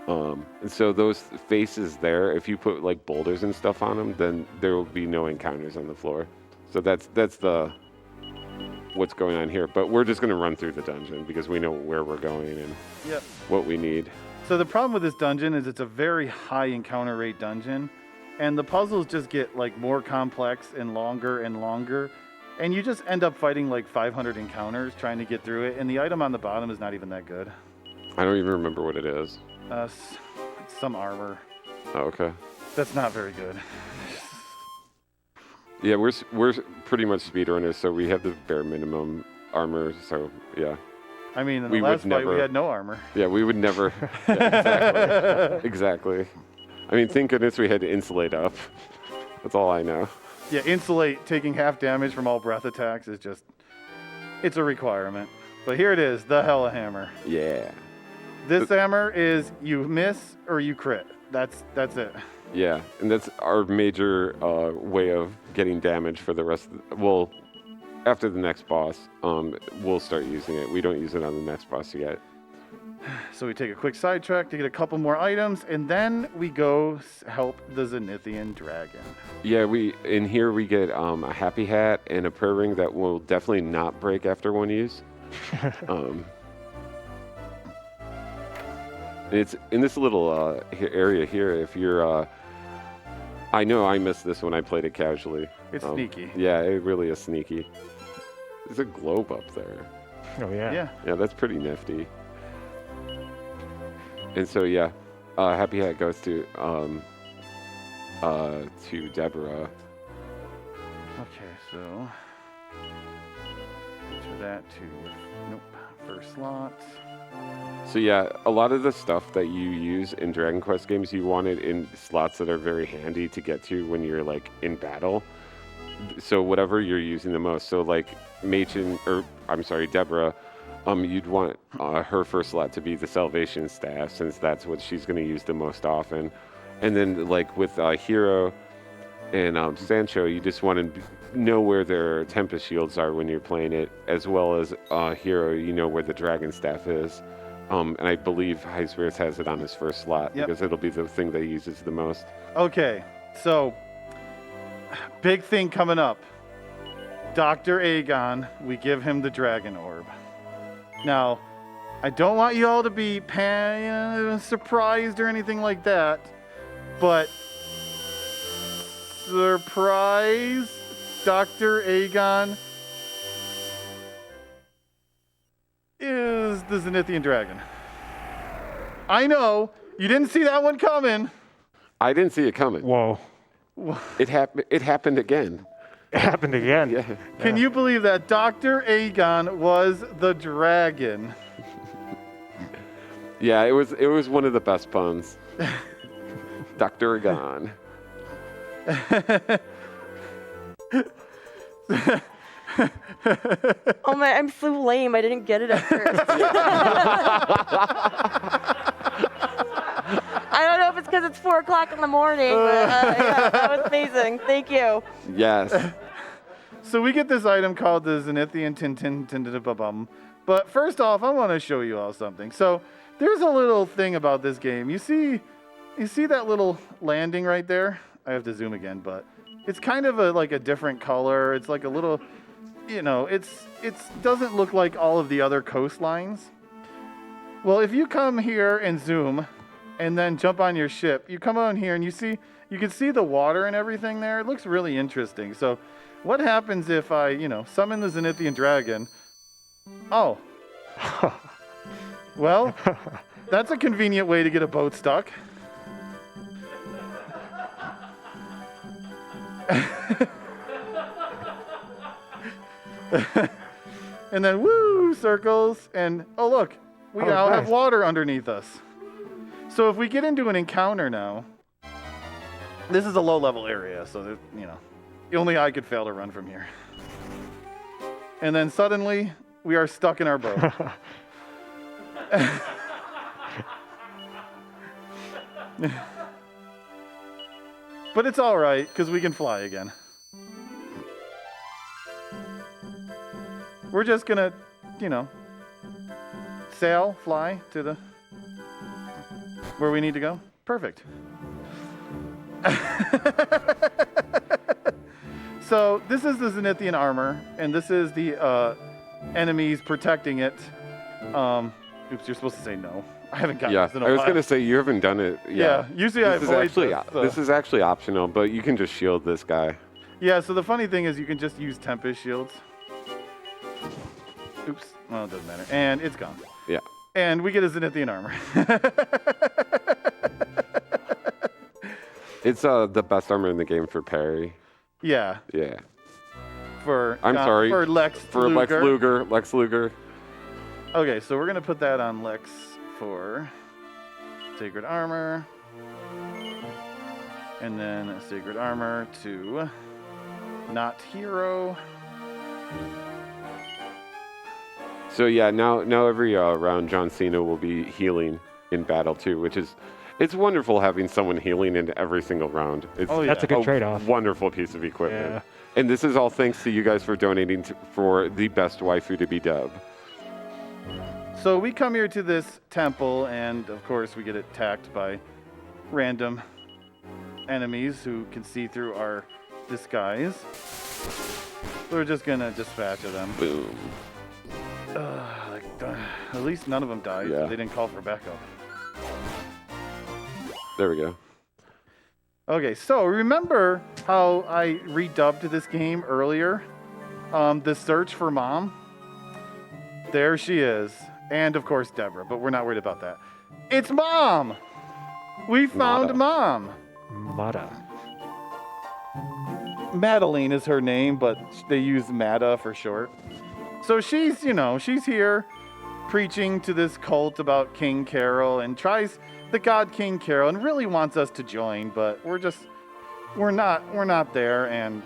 And so those faces there, if you put like boulders and stuff on them, then there will be no encounters on the floor. So that's what's going on here. But we're just going to run through the dungeon because we know where we're going and what we need. So the problem with this dungeon is it's a very high encounter rate dungeon, and the puzzles just get like more complex and longer, and you just end up fighting like 500 encounters trying to get through it, and the item on the bottom is not even that good. I don't even remember what it is. Some armor. Oh, okay. That's not very good. Yeah, we're pretty much speedrunners, so we have the bare minimum armor. So yeah. I mean, in the we last would fight, never. we had no armor. Yeah, we would never. Yeah, exactly. I mean, thank goodness we had to insulate up. That's all I know. Yeah, insulate taking half damage from all breath attacks is just, it's a requirement. But here it is, the Hella Hammer. Yeah. This hammer is you miss or you crit. That's it. Yeah, and that's our major way of getting damage for the rest of well, after the next boss, we'll start using it. We don't use it on the next boss yet. So we take a quick sidetrack to get a couple more items, and then we go help the Zenithian dragon. Yeah, in here we get a happy hat and a prayer ring that will definitely not break after one use. It's in this little area here. If you're, I know I missed this when I played it casually. It's sneaky. Yeah, it really is sneaky. There's a globe up there. Oh yeah. Yeah. Yeah, that's pretty nifty. And so yeah, happy hat goes to Deborah. Okay, so enter that to first slot. So yeah, a lot of the stuff that you use in Dragon Quest games, you want it in slots that are very handy to get to when you're like in battle. So whatever you're using the most. So like Deborah, you'd want her first slot to be the Salvation Staff, since that's what she's going to use the most often. And then like with Hero and Sancho, you just want to know where their Tempest Shields are when you're playing it, as well as Hero, you know where the Dragon Staff is. And I believe Highspirits has it on his first slot because it'll be the thing that he uses the most. Okay, so big thing coming up. Dr. Aegon, we give him the Dragon Orb. Now, I don't want you all to be surprised or anything like that, but surprise, Dr. Aegon is the Zenithian dragon. I know, you didn't see that one coming. I didn't see it coming. Whoa. It happened again. It happened again. Yeah. Can you believe that Dr. Aegon was the dragon? Yeah, it was one of the best puns. Dr. Aegon. Oh my, I'm so lame. I didn't get it at first. I don't know if it's because it's 4 o'clock in the morning, but yeah, that was amazing. Thank you. Yes. So we get this item called the Zenithian Tintin. But first off, I want to show you all something. So there's a little thing about this game. You see that little landing right there? I have to zoom again, but it's kind of like a different color. It's like a little, it doesn't look like all of the other coastlines. Well, if you come here and zoom and then jump on your ship, you come on here and you can see the water and everything there. It looks really interesting. So what happens if I, summon the Zenithian dragon? Oh. Well, that's a convenient way to get a boat stuck. And then woo, circles, and oh look, we now have water underneath us. So if we get into an encounter now, this is a low level area, so that, only I could fail to run from here. And then suddenly we are stuck in our boat. But it's all right, because we can fly again. We're just gonna, fly to where we need to go. Perfect. So this is the Zenithian armor, and this is the enemies protecting it. Oops, you're supposed to say no. I haven't gotten this in a while. I was going to say, you haven't done it. Yeah, usually I avoid this is actually optional, but you can just shield this guy. Yeah, so the funny thing is you can just use Tempest shields. Oops, well, it doesn't matter. And it's gone. Yeah. And we get a Zenithian armor. It's the best armor in the game for parry. Yeah. Yeah. For Lex Luger. Lex Luger. Okay, so we're going to put that on Lex for Sacred Armor. And then Sacred Armor to Not Hero. So yeah, now every round John Cena will be healing in battle too, which is it's wonderful having someone healing in every single round. It's That's a good trade-off. Wonderful piece of equipment. Yeah. And this is all thanks to you guys for donating for the best waifu to be Deb. So we come here to this temple, and of course we get attacked by random enemies who can see through our disguise. We're just gonna dispatch of them. Boom. At least none of them died. Yeah. They didn't call for backup. There we go. Okay, so remember how I redubbed this game earlier? The search for Mom? There she is. And of course Deborah, but we're not worried about that. It's Mom! We found Mom! Mata. Madeline is her name, but they use Mata for short. So she's, she's here preaching to this cult about King Carol and tries the god King Carol and really wants us to join, but we're not there. And,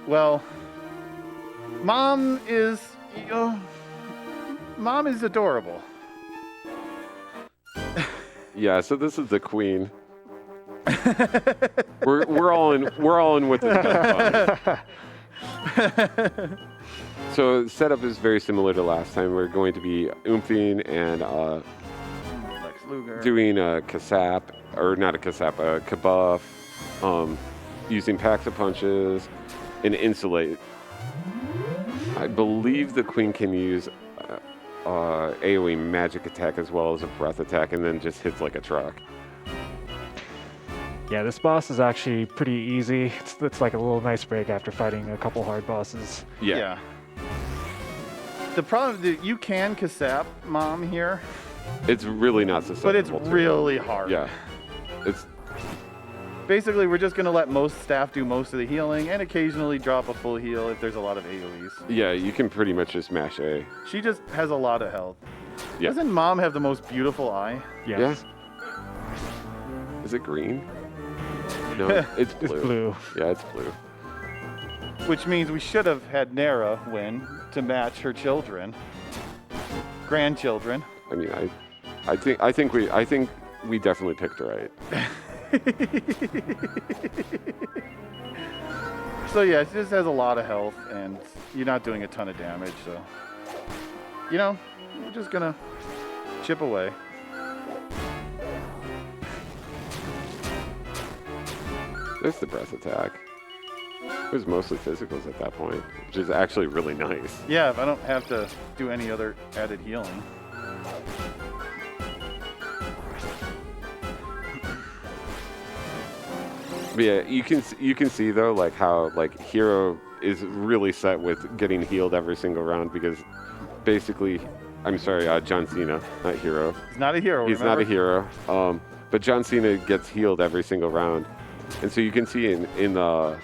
well, Mom is adorable. Yeah, so this is the queen. we're all in with it. So setup is very similar to last time. We're going to be oomphing and Lex Luger. doing a kasap, or not a kasap, a kabuff, using packs of punches, and insulate. I believe the queen can use AoE magic attack as well as a breath attack, and then just hits like a truck. Yeah, this boss is actually pretty easy. It's like a little nice break after fighting a couple hard bosses. Yeah. The problem is that you can kasap Mom here, It's really not susceptible. but it's to it. really hard. Yeah. It's Basically, we're just going to let most staff do most of the healing and occasionally drop a full heal if there's a lot of AoEs. yeah. You can pretty much just mash A. She just has a lot of health. Yeah. Doesn't Mom have the most beautiful eye? Yes. Yeah. Is it green? No, it's blue. It's blue. Yeah, it's blue. Which means we should have had Nara win to match her children, grandchildren. I mean, I think we definitely picked right. So yeah, she just has a lot of health, and you're not doing a ton of damage. So, we're just gonna chip away. There's the breath attack. It was mostly physicals at that point, which is actually really nice. Yeah, if I don't have to do any other added healing. But yeah, you can see though, like how like Hero is really set with getting healed every single round because basically, I'm sorry, John Cena, not Hero. He's not a hero. He's not a hero. But John Cena gets healed every single round, and so you can see in the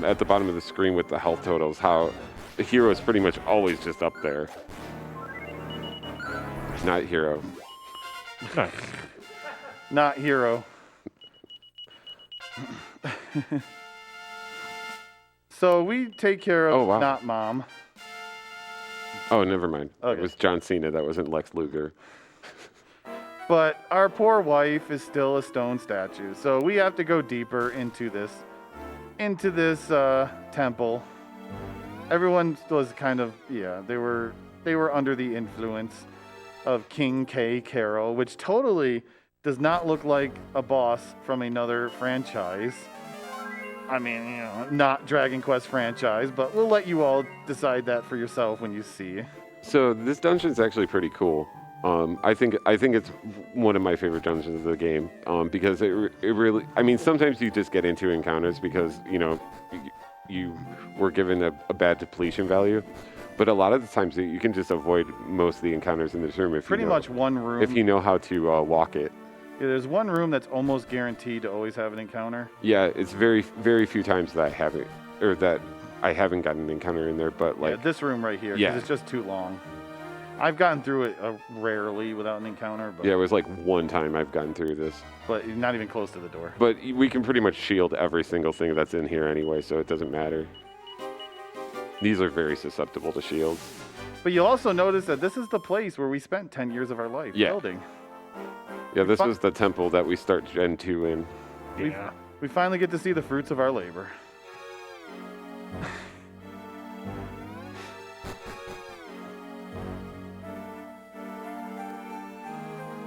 at the bottom of the screen with the health totals how the Hero is pretty much always just up there. Not Hero. Nice. Not hero. So we take care of Oh, wow. not Mom. Oh, never mind. Okay. It was John Cena. That wasn't Lex Luger. But our poor wife is still a stone statue. So we have to go deeper into this temple. Everyone was kind of, they were under the influence of King K. Carol, which totally does not look like a boss from another franchise. I mean, not Dragon Quest franchise, but we'll let you all decide that for yourself when you see. So this dungeon's actually pretty cool. I think it's one of my favorite dungeons of the game because it really. I mean, sometimes you just get into encounters because you were given a bad depletion value, but a lot of the times you can just avoid most of the encounters in this room if Pretty you know, much one room. if you know how to walk it. Yeah, there's one room that's almost guaranteed to always have an encounter. Yeah, it's very very few times that I haven't gotten an encounter in there, but like Yeah, this room right here, 'cause Yeah. it's just too long. I've gotten through it rarely without an encounter, but Yeah, it was like one time I've gotten through this. but you're not even close to the door. But we can pretty much shield every single thing that's in here anyway, so it doesn't matter. These are very susceptible to shields. But you'll also notice that this is the place where we spent 10 years of our life building. Yeah, this was the temple that we start Gen 2 in. Yeah. We finally get to see the fruits of our labor.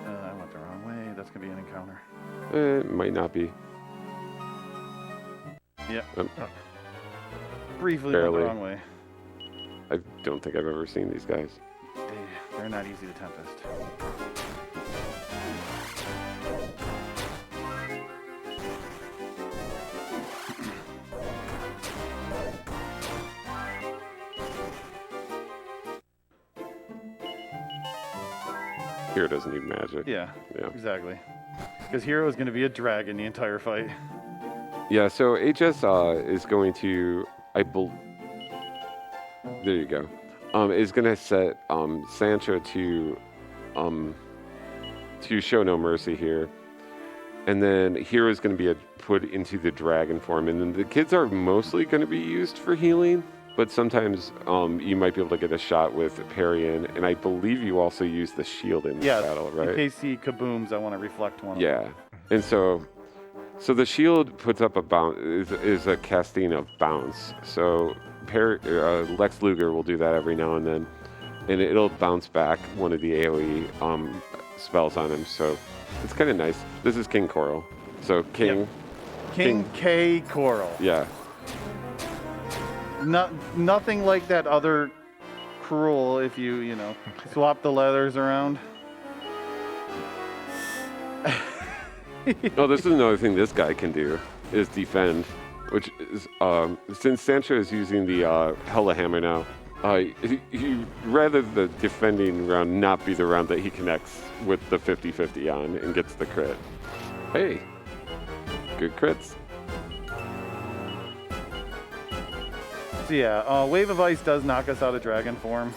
I went the wrong way. That's going to be an encounter. It might not be. Yeah. Um, Briefly barely. went the wrong way. I don't think I've ever seen these guys. They're not easy to tempest. Hero doesn't need magic. Yeah, Yeah. exactly. Because Hero is going to be a dragon the entire fight. Yeah, so HS is going to, there you go, is going to set Sancho to show no mercy here. And then Hero is going to be put into the dragon form. And then the kids are mostly going to be used for healing, but sometimes you might be able to get a shot with parrying. And I believe you also use the shield in Yes, battle, right? in case he kabooms, I want to reflect one of them. Yeah, and so the shield puts up a bounce, is a casting of bounce. So Lex Luger will do that every now and then, and it'll bounce back one of the AoE spells on him. So it's kind of nice. This is King Coral. So King K. Coral. Yeah. Nothing like that other cruel if you swap the leathers around. Oh, this is another thing this guy can do, is defend, which is, since Sancho is using the Hella Hammer now, he rather the defending round not be the round that he connects with the 50-50 on and gets the crit. Hey, good crits. So yeah, Wave of Ice does knock us out of dragon form.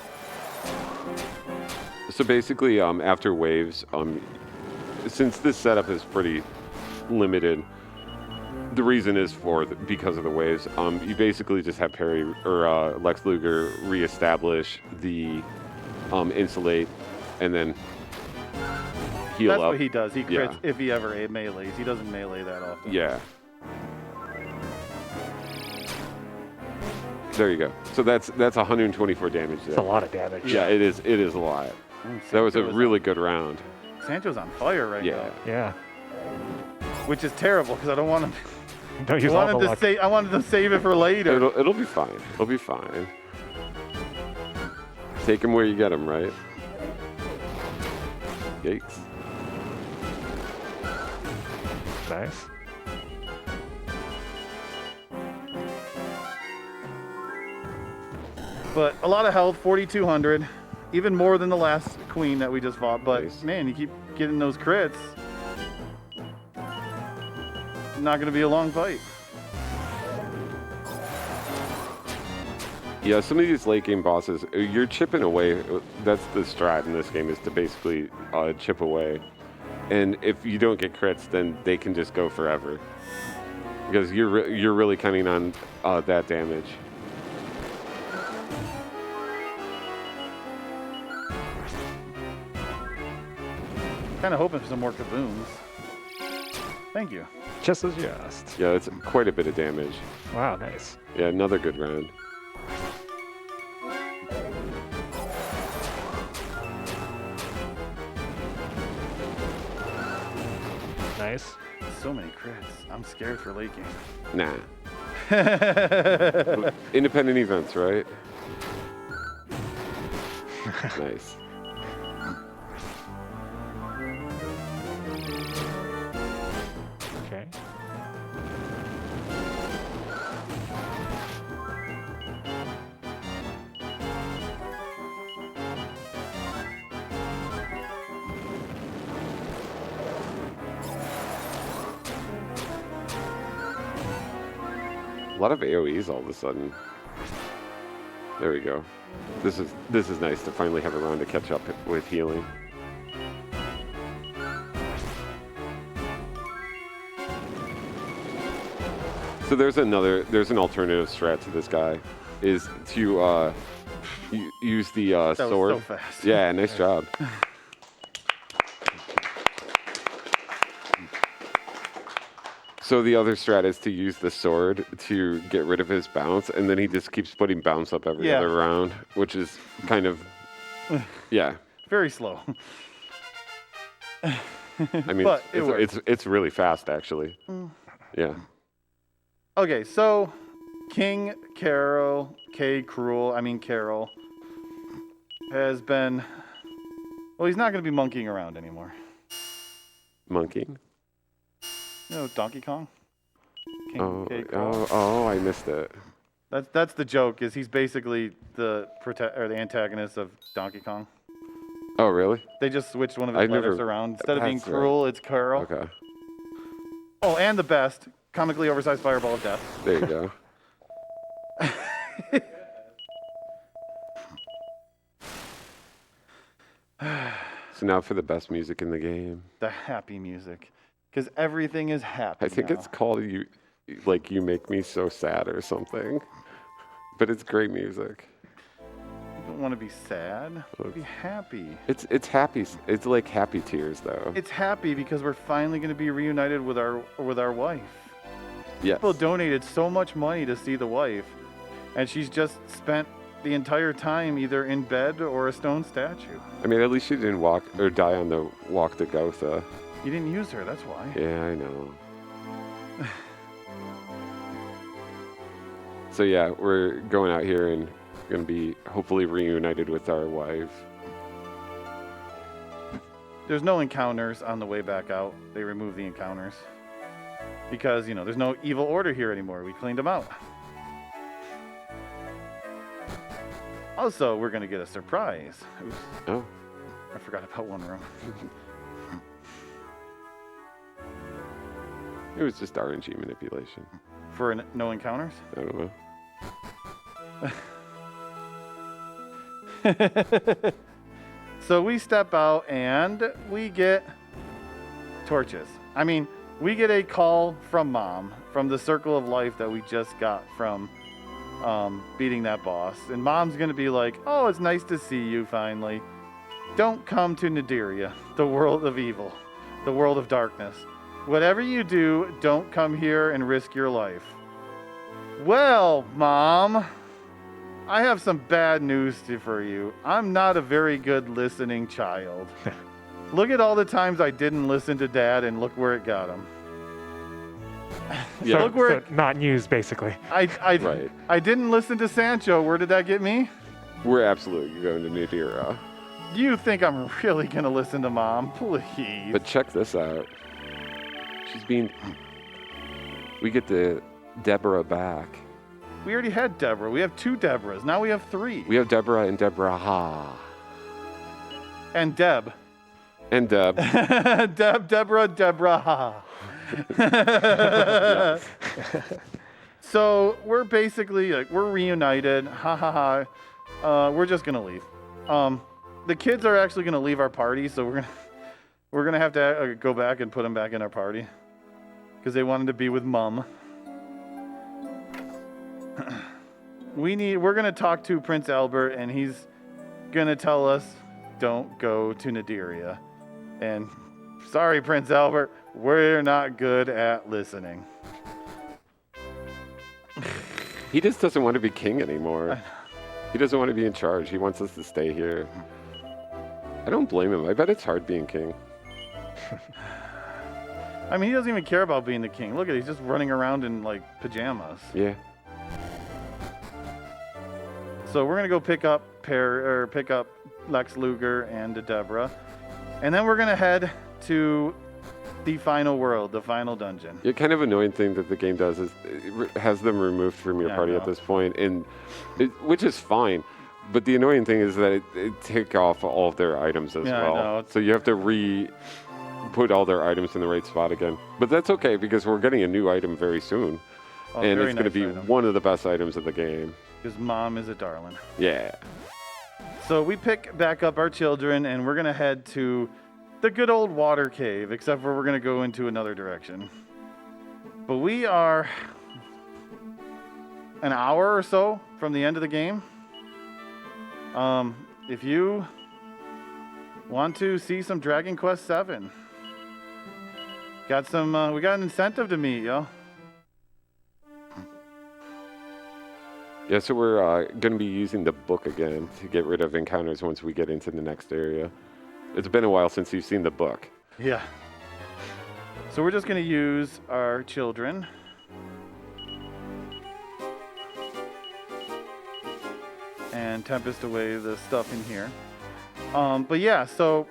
So basically, after waves, since this setup is pretty limited, the reason is because of the waves. You basically just have Parry or Lex Luger reestablish the insulate, and then heal That's up. what he does. He crits Yeah. if he ever melees. He doesn't melee that often. Yeah. There you go. So that's 124 damage there. It's a lot of damage. Yeah, it is. It is a lot. That was a really good round. Sancho's on fire right Yeah. now, Yeah. which is terrible because I don't want him. Don't use all the luck. I wanted to save it for later. It'll be fine. It'll be fine. Take him where you get him, right? Yikes. Nice. But a lot of health, 4,200, even more than the last queen that we just fought. But Nice. man, you keep getting those crits. Not going to be a long fight. Yeah, some of these late game bosses, you're chipping away. That's the strat in this game, is to basically chip away. And if you don't get crits, then they can just go forever. Because you're really counting on that damage. Kind of hoping for some more kabooms. Thank you. Just as you asked. Yeah, it's quite a bit of damage. Wow, nice. Yeah, another good round. Nice. So many crits. I'm scared for late game. Nah. Independent events, right? Nice. Okay. A lot of AoEs all of a sudden. There we go. This is nice to finally have a round to catch up with healing. So there's an alternative strat to this guy, is to use the That sword. was so fast. Yeah, nice job. So the other strat is to use the sword to get rid of his bounce, and then he just keeps putting bounce up every other round, which is kind of, yeah. Very slow. I mean, But it works. it's really fast, actually. Yeah. Okay, so King Carol, Carol, has been, well, he's not going to be monkeying around anymore. Monkeying? You know, Donkey Kong? King K. Carol. Oh, I missed it. That's the joke, is he's basically the antagonist of Donkey Kong. Oh, really? They just switched one of his letters around. Instead of being That's Cruel, it's Carol. Okay. Oh, and the best, comically oversized fireball of death. There you go. So now for the best music in the game. The happy music. Because everything is happy I think now. it's called You Make Me So Sad or something. But it's great music. You don't want to be sad. Be happy. It's happy. It's like happy tears though. It's happy because we're finally going to be reunited with our wife. Yes. People donated so much money to see the wife, and she's just spent the entire time either in bed or a stone statue. I mean, at least she didn't walk or die on the walk to Gotha. You didn't use her, that's why. Yeah, I know. So yeah, we're going out here and going to be hopefully reunited with our wife. There's no encounters on the way back out. They removed the encounters. Because, there's no evil order here anymore. We cleaned them out. Also, we're going to get a surprise. Oops. Oh. I forgot about one room. It was just RNG manipulation. For no encounters? I don't know. So we step out and we get torches. I mean, we get a call from Mom, from the Circle of Life that we just got from beating that boss. And Mom's going to be like, oh, it's nice to see you finally. Don't come to Nadiria, the world of evil, the world of darkness. Whatever you do, don't come here and risk your life. Well, Mom, I have some bad news for you. I'm not a very good listening child. Look at all the times I didn't listen to Dad, and look where it got him. Yeah. Look where not news, basically. Right. I didn't listen to Sancho. Where did that get me? We're absolutely going to Nadira. You think I'm really going to listen to Mom? Please. But check this out. We get the Deborah back. We already had Deborah. We have 2 Deborahs. Now we have 3. We have Deborah and Deborah Ha. And Deb. And Deb. Deborah Ha. So we're basically we're reunited. Ha ha ha. We're just gonna leave. The kids are actually gonna leave our party, so we're gonna have to go back and put them back in our party because they wanted to be with Mom. We're gonna talk to Prince Albert, and he's gonna tell us don't go to Nadiria. And sorry, Prince Albert, we're not good at listening. He just doesn't want to be king anymore. He doesn't want to be in charge. He wants us to stay here. I don't blame him. I bet it's hard being king. I mean, he doesn't even care about being the king. Look at it, he's just running around in pajamas. Yeah. So we're gonna go pick up Lex Luger and Deborah, and then we're gonna head to the final world, the final dungeon. The kind of annoying thing that the game does is it has them removed from your party at this point, which is fine. But the annoying thing is that it take off all of their items as well. I know. So you have to put all their items in the right spot again. But that's okay because we're getting a new item very soon. And it's going to be one of the best items of the game. Because Mom is a darling. Yeah. So we pick back up our children, and we're going to head to the good old water cave, except for we're going to go into another direction. But we are an hour or so from the end of the game. If you want to see some Dragon Quest VII, we got an incentive to meet, yo. Yeah, so we're going to be using the book again to get rid of encounters once we get into the next area. It's been a while since you've seen the book. Yeah. So we're just going to use our children. And tempest away the stuff in here. But yeah, so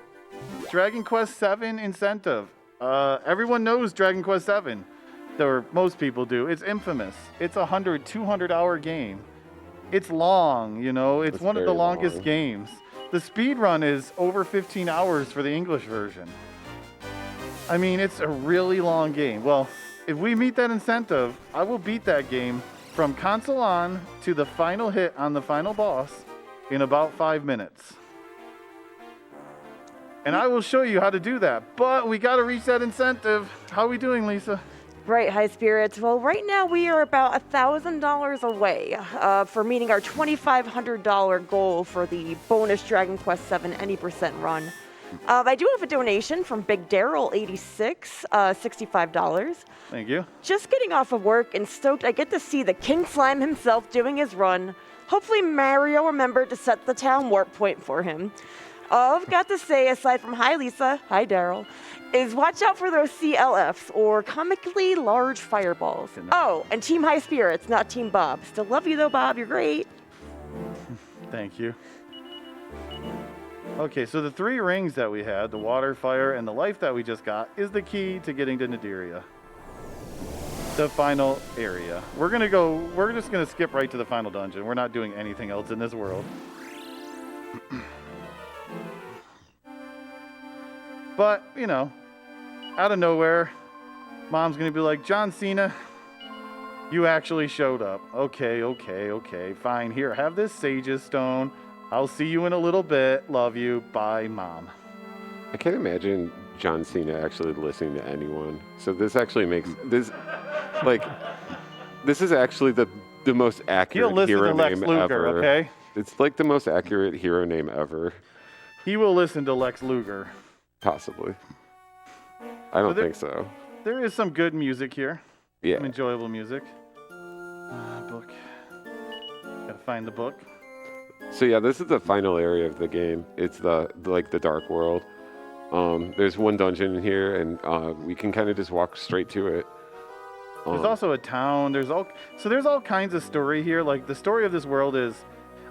Dragon Quest VII incentive. Everyone knows Dragon Quest VII. Or most people do. It's infamous. It's a 200 hour game. It's long, you know. It's one of the longest games. The speedrun is over 15 hours for the English version. I mean, it's a really long game. Well, if we meet that incentive, I will beat that game from console on to the final hit on the final boss in about 5 minutes. And I will show you how to do that. But we got to reach that incentive. How are we doing, Lisa? Right, Highspirits. Well, right now we are about $1,000 away for meeting our $2,500 goal for the bonus Dragon Quest VII any % run. I do have a donation from Big Daryl 86, $65. Thank you. Just getting off of work and stoked I get to see the King Slime himself doing his run. Hopefully Mario remembered to set the town warp point for him. All I've got to say, aside from hi Lisa, hi Daryl, is watch out for those CLFs, or comically large fireballs. Oh, and Team Highspirits, not Team Bob. Still love you though, Bob, you're great. Thank you. Okay, so the 3 rings that we had, the water, fire, and the life that we just got, is the key to getting to Nadiria. The final area. We're just gonna skip right to the final dungeon. We're not doing anything else in this world. But, you know, out of nowhere, Mom's gonna be like, John Cena, you actually showed up. Okay, fine. Here, have this Sage's Stone. I'll see you in a little bit. Love you. Bye, Mom. I can't imagine John Cena actually listening to anyone. So this actually makes this, like, this is actually the most accurate He'll listen hero to Lex name Luger, ever. okay? It's like the most accurate hero name ever. He will listen to Lex Luger. Possibly. I don't think so. There is some good music here. Yeah. Some enjoyable music. Book. Gotta find the book. So yeah, this is the final area of the game. It's the dark world. There's one dungeon in here, and we can kind of just walk straight to it. There's also a town. There's all kinds of story here. Like the story of this world is,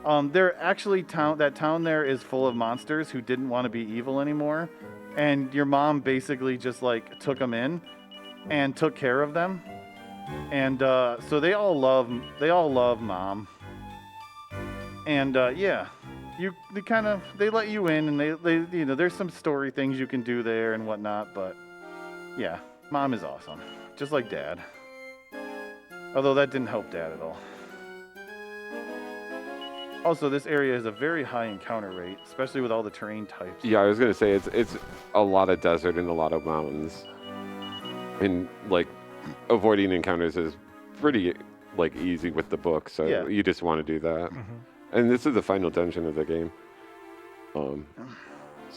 that town there is full of monsters who didn't want to be evil anymore, and your mom basically just like took them in, and took care of them, and so they all love Mom. And yeah, they let you in, and they you know, there's some story things you can do there and whatnot, but yeah, Mom is awesome, just like Dad. Although that didn't help Dad at all. Also, this area has a very high encounter rate, especially with all the terrain types. Yeah, I was gonna say it's a lot of desert and a lot of mountains, and like avoiding encounters is pretty like easy with the book. So yeah. You just want to do that. Mm-hmm. And this is the final dungeon of the game. So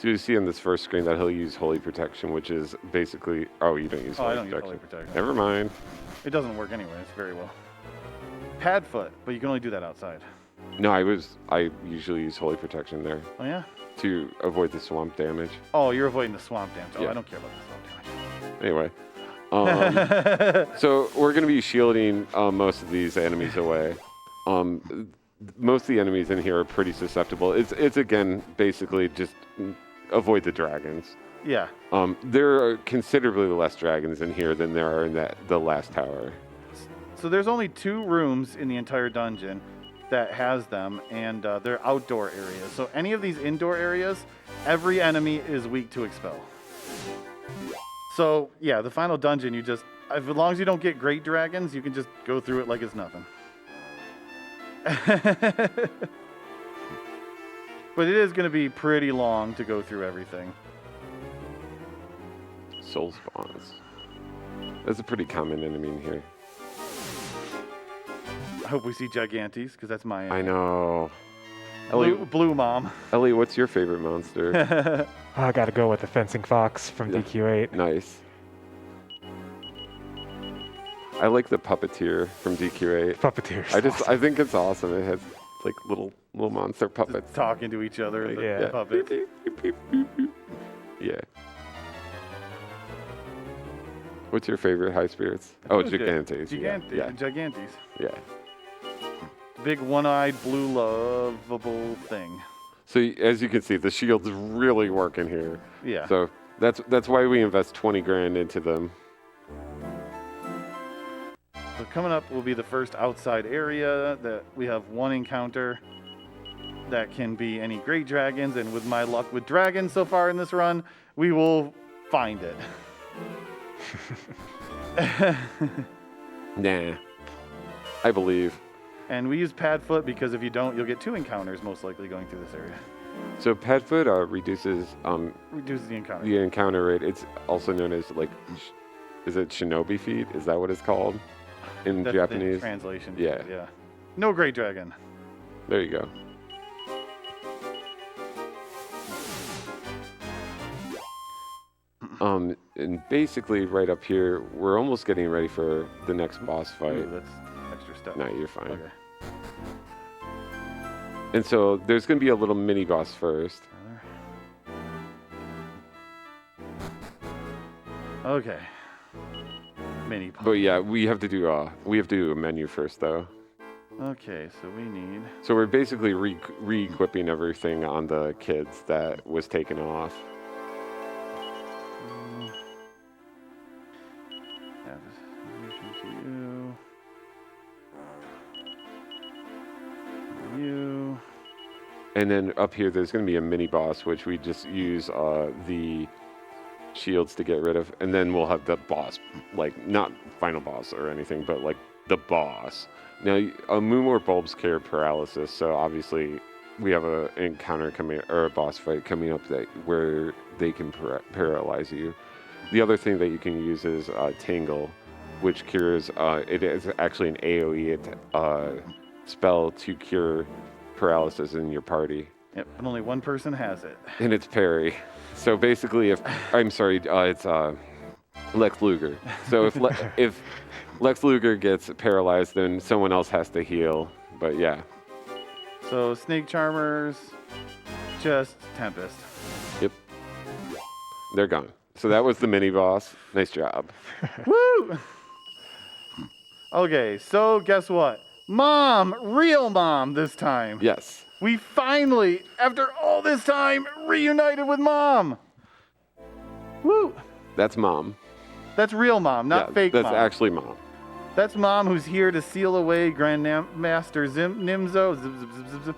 you see on this first screen that he'll use Holy Protection, which is basically you don't use Holy Protection. Use Holy Protection. Never mind. It doesn't work anyway. It's very well. Padfoot, but you can only do that outside. No, I usually use Holy Protection there. Oh yeah? To avoid the swamp damage. Oh, you're avoiding the swamp damage. Oh, yeah. I don't care about the swamp damage. Anyway. So we're going to be shielding most of these enemies away. Most of the enemies in here are pretty susceptible. It's again, basically just avoid the dragons. Yeah. There are considerably less dragons in here than there are in the last tower. So there's only 2 rooms in the entire dungeon that has them, and they're outdoor areas. So any of these indoor areas, every enemy is weak to expel. So yeah, the final dungeon, as long as you don't get great dragons, you can just go through it like it's nothing. But it is going to be pretty long to go through everything. Soul spawns. That's a pretty common enemy in here. I hope we see Gigantes, because that's my I know. Ellie, blue mom. Ellie, what's your favorite monster? I gotta go with the fencing fox from Yeah. DQ8. Nice. I like the puppeteer from DQ8. Puppeteers. I think it's awesome. It has like little monster puppets. Talking to each other, the Yeah. puppets. Yeah. What's your favorite high spirits? Oh, Okay. Gigantes. Gigantes. Yeah. Big one-eyed blue lovable thing. So as you can see, the shield's really working here. Yeah. So that's why we invest 20 grand into them. So coming up will be the first outside area that we have one encounter that can be any great dragons, and with my luck with dragons so far in this run, we will find it. Nah. I believe. And we use Padfoot because if you don't, you'll get 2 encounters most likely going through this area. So Padfoot reduces Reduces the encounter. the encounter rate. It's also known as like, is it shinobi feet? Is that what it's called in That's Japanese? the translation. Yeah. Yeah. No great dragon. There you go. And basically right up here, we're almost getting ready for the next boss fight. Ooh, that's extra step. No, you're fine. Okay. And so there's going to be a little mini boss first. Okay. Mini boss. But yeah, we have to do a menu first though. Okay, so we need. So we're basically re-equipping everything on the kids that was taken off. Yeah, this to you. You. And then up here, there's going to be a mini boss, which we just use the shields to get rid of. And then we'll have the boss, like not final boss or anything, but like the boss. Now, Moonmore bulbs carry paralysis, so obviously we have an encounter coming, or a boss fight coming up where they can paralyze you. The other thing that you can use is Tangle, which cures, it is actually an AoE spell to cure paralysis in your party. Yep, but only one person has it. And it's parry. So basically, it's Lex Luger. So if Lex Luger gets paralyzed, then someone else has to heal. But yeah. So Snake Charmers, just Tempest. Yep. They're gone. So that was the mini boss. Nice job. Woo! Okay, so guess what? Mom, real mom this time. Yes. We finally, after all this time, reunited with Mom. Woo! That's Mom. That's real Mom, not fake that's Mom. That's actually Mom. That's Mom who's here to seal away Grandmaster Nimzo. Zip, zip, zip, zip, zip.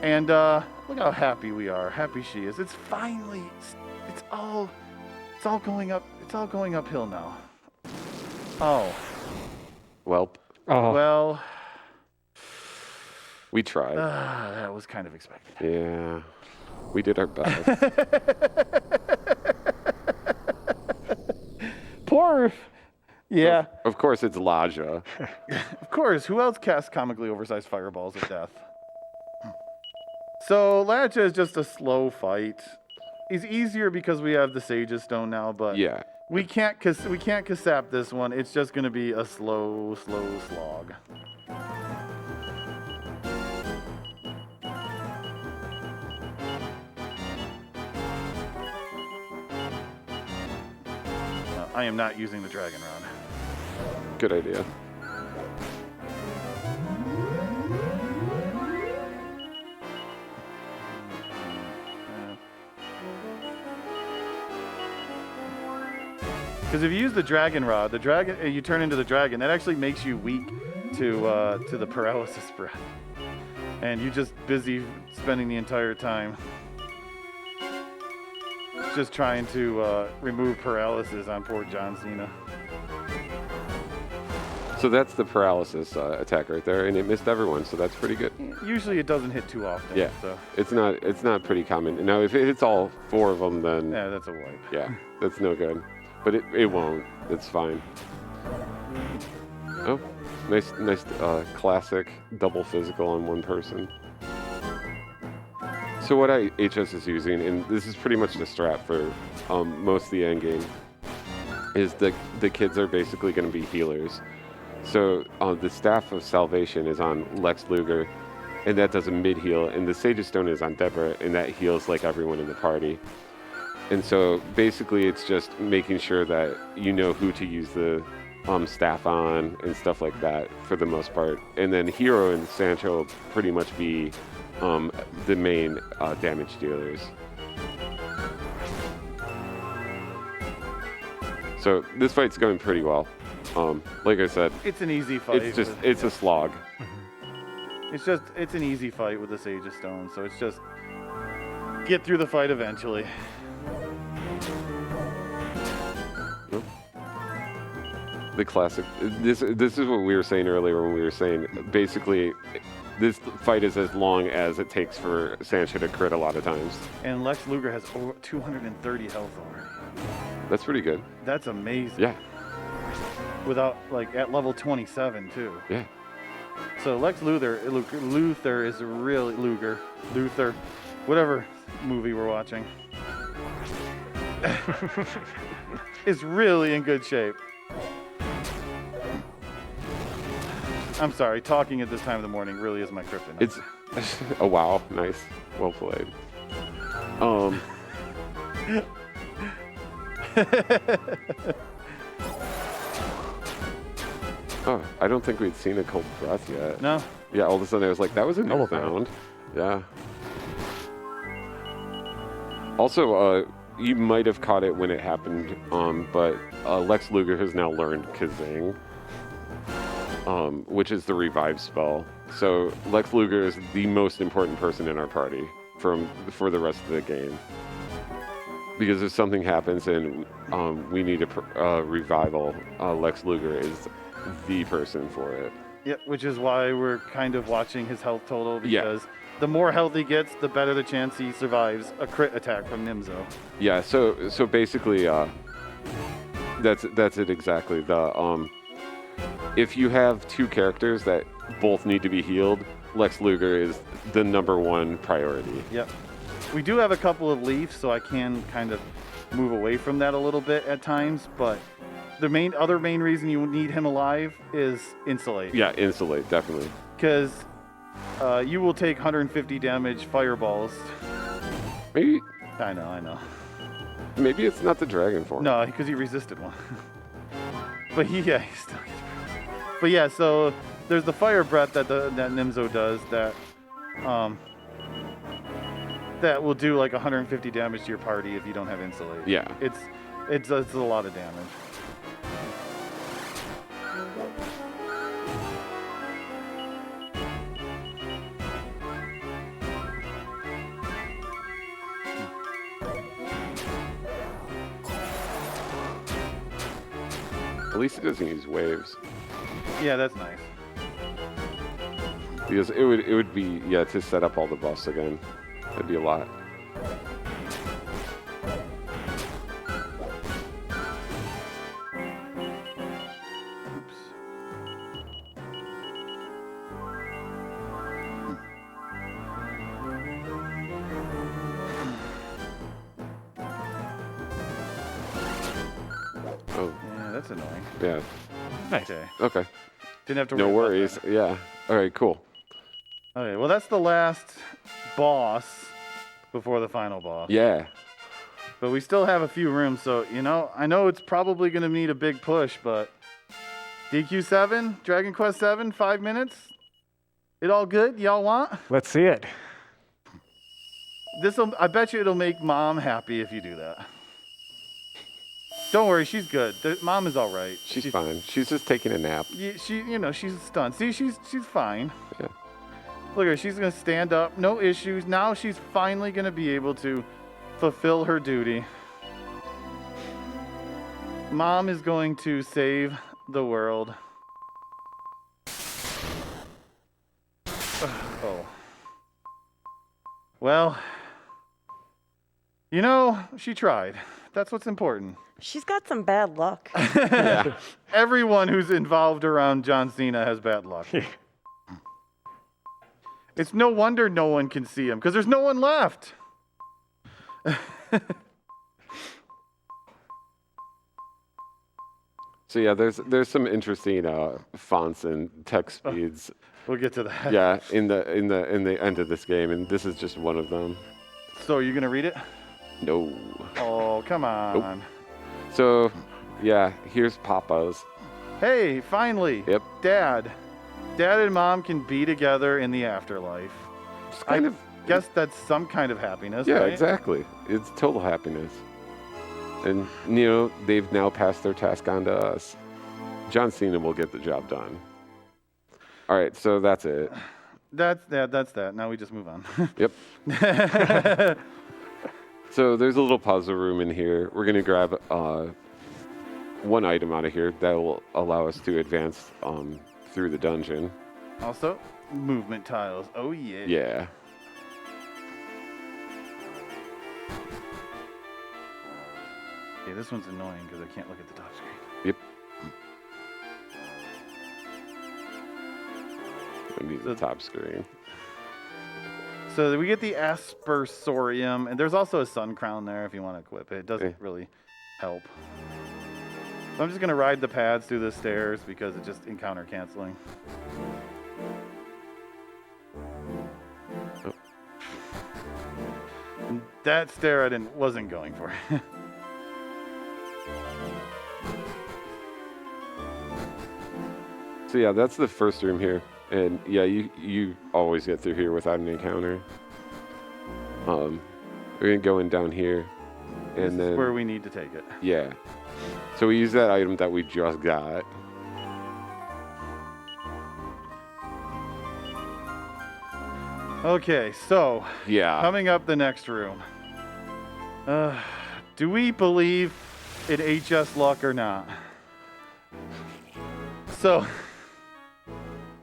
And look how happy we are. Happy she is. It's finally, it's all going up. It's all going uphill now. Oh. Welp. Oh, Well, We tried. that was kind of expected. Yeah. We did our best. Poor. Yeah. Of course, it's Laja. Of course, who else casts comically oversized fireballs of death? So Latcha is just a slow fight. It's easier because we have the Sage's Stone now, but Yeah. we can't Kasap this one. It's just gonna be a slow slog. I am not using the Dragon Rod. Good idea. Because if you use the Dragon Rod, you turn into the dragon. That actually makes you weak to the paralysis breath, and you're just busy spending the entire time just trying to remove paralysis on poor John Cena. So that's the paralysis attack right there, and it missed everyone, so that's pretty good. Usually it doesn't hit too often. Yeah, So. it's not pretty common. Now, if it hits all 4 of them, then Yeah, that's a wipe. yeah, that's no good. But it won't. It's fine. Oh, nice classic double physical on one person. So what HS is using, and this is pretty much the strat for most of the end game, is the kids are basically going to be healers. So the Staff of Salvation is on Lex Luger, and that does a mid heal, and the Sage's Stone is on Deborah, and that heals like everyone in the party. And so basically it's just making sure that you know who to use the staff on and stuff like that for the most part. And then Hero and Sancho will pretty much be the main damage dealers. So this fight's going pretty well. Like I said, it's an easy fight. It's a slog. It's an easy fight with the Sage of Stone. So it's just get through the fight eventually. The classic. This is what we were saying earlier when we were saying basically this fight is as long as it takes for Sancho to crit a lot of times. And Lex Luger has over 230 health already. That's pretty good. That's amazing. Yeah. Without at level 27 too. Yeah. So Lex Luther is really Luther, whatever movie we're watching, is really in good shape. I'm sorry, talking at this time of the morning really is my kryptonite. It's oh wow, nice, well played. Oh, I don't think we'd seen a cold breath yet. No. Yeah, all of a sudden I was like, that was a new sound. Yeah. Also, you might have caught it when it happened, but Lex Luger has now learned Kazing, which is the revive spell. So Lex Luger is the most important person in our party for the rest of the game. Because if something happens and we need a revival, Lex Luger is the person for it. Yep, which is why we're kind of watching his health total, because the more health he gets, the better the chance he survives a crit attack from Nimzo. Yeah, so basically that's it exactly. If you have 2 characters that both need to be healed, Lex Luger is the #1 priority. Yep. We do have a couple of leafs, so I can kind of move away from that a little bit at times, but the other main reason you need him alive is Insulate. Yeah, Insulate, definitely. Because you will take 150 damage fireballs. Maybe. I know. Maybe it's not the dragon form. No, because he resisted one. But he still gets bruised. But yeah, so there's the fire breath that Nimzo does that will do like 150 damage to your party if you don't have Insulate. Yeah. It's a lot of damage. At least it doesn't use waves. Yeah, that's nice. Because it would be to set up all the buffs again. That'd be a lot. Oops. Oh. Yeah, that's annoying. Yeah. Nice. Okay. Didn't have to No worry worries. about that. Yeah. All right, cool. Okay, well that's the last boss before the final boss. Yeah. But we still have a few rooms, so I know it's probably gonna need a big push, but DQ7, Dragon Quest 7, 5 minutes. It all good? Y'all want? Let's see it. I bet you it'll make Mom happy if you do that. Don't worry, she's good. Mom is all right. She's fine. She's just taking a nap. She's stunned. See, she's fine. Yeah. Look at her. She's gonna stand up. No issues. Now she's finally gonna be able to fulfill her duty. Mom is going to save the world. Well, you know, she tried. That's what's important. She's got some bad luck. Yeah. Everyone who's involved around John Cena has bad luck. It's no wonder no one can see him, because there's no one left. So yeah, there's some interesting fonts and text speeds. We'll get to that. Yeah, in the end of this game, and this is just one of them. So, are you going to read it? No. Oh, come on. Nope. So, yeah, here's Papa's. Hey, finally. Yep. Dad and Mom can be together in the afterlife. It's kind of. Guess that's some kind of happiness, Yeah, right? exactly. It's total happiness. And, you know, they've now passed their task on to us. John Cena will get the job done. All right, so that's it. That's that. Now we just move on. Yep. So there's a little puzzle room in here. We're going to grab one item out of here that will allow us to advance through the dungeon. Also, movement tiles. Oh, yeah. Yeah. Okay, this one's annoying because I can't look at the top screen. Yep. I need the top screen. So we get the Aspersorium, and there's also a Sun Crown there if you want to equip it. It doesn't really help. So I'm just going to ride the pads through the stairs because it's just encounter canceling. Oh. That stair I wasn't going for. So yeah, that's the first room here. And yeah, you always get through here without an encounter. We're gonna go in down here, and This is then where we need to take it. yeah. So we use that item that we just got. Okay, so Yeah. coming up the next room. Do we believe in HS luck or not? So,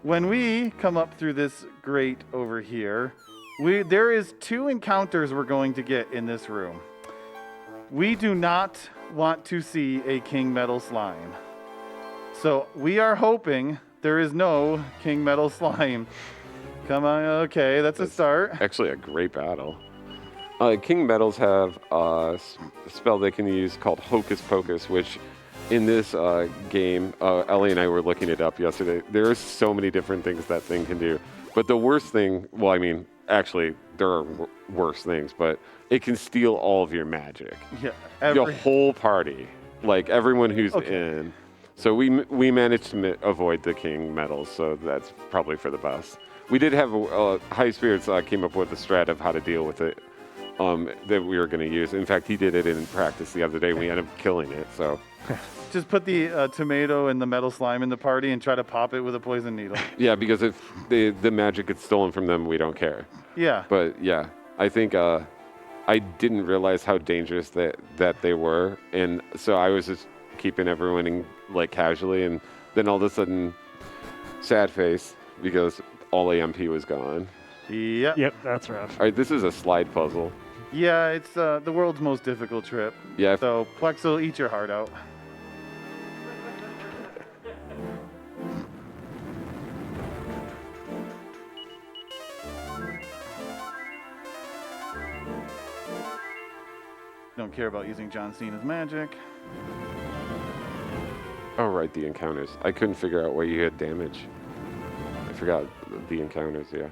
when we come up through this grate over here, there is 2 encounters we're going to get in this room. We do not want to see a King Metal Slime. So, we are hoping there is no King Metal Slime. Come on, okay, that's a start. Actually, a great battle. King Metals have a spell they can use called Hocus Pocus, which in this game, Ellie and I were looking it up yesterday. There are so many different things that thing can do. But the worst thing, well, I mean, actually, there are worse things, but it can steal all of your magic. Yeah, Your whole party, like everyone who's in. So we managed to avoid the King Metals, so that's probably for the best. We did have High Spirits came up with a strat of how to deal with it that we were going to use. In fact, he did it in practice the other day. We ended up killing it. So just put the tomato and the metal slime in the party and try to pop it with a poison needle. yeah, because if the magic gets stolen from them, we don't care. Yeah. But yeah, I think I didn't realize how dangerous that they were, and so I was just keeping everyone in, like casually, and then all of a sudden, sad face because all AMP was gone. Yep. Yep, that's rough. All right, this is a slide puzzle. Yeah, it's the world's most difficult trip. Yeah. So Plexel, eat your heart out. Don't care about using John Cena's magic. Oh, right, the encounters. I couldn't figure out where you had damage. I forgot the encounters, yeah.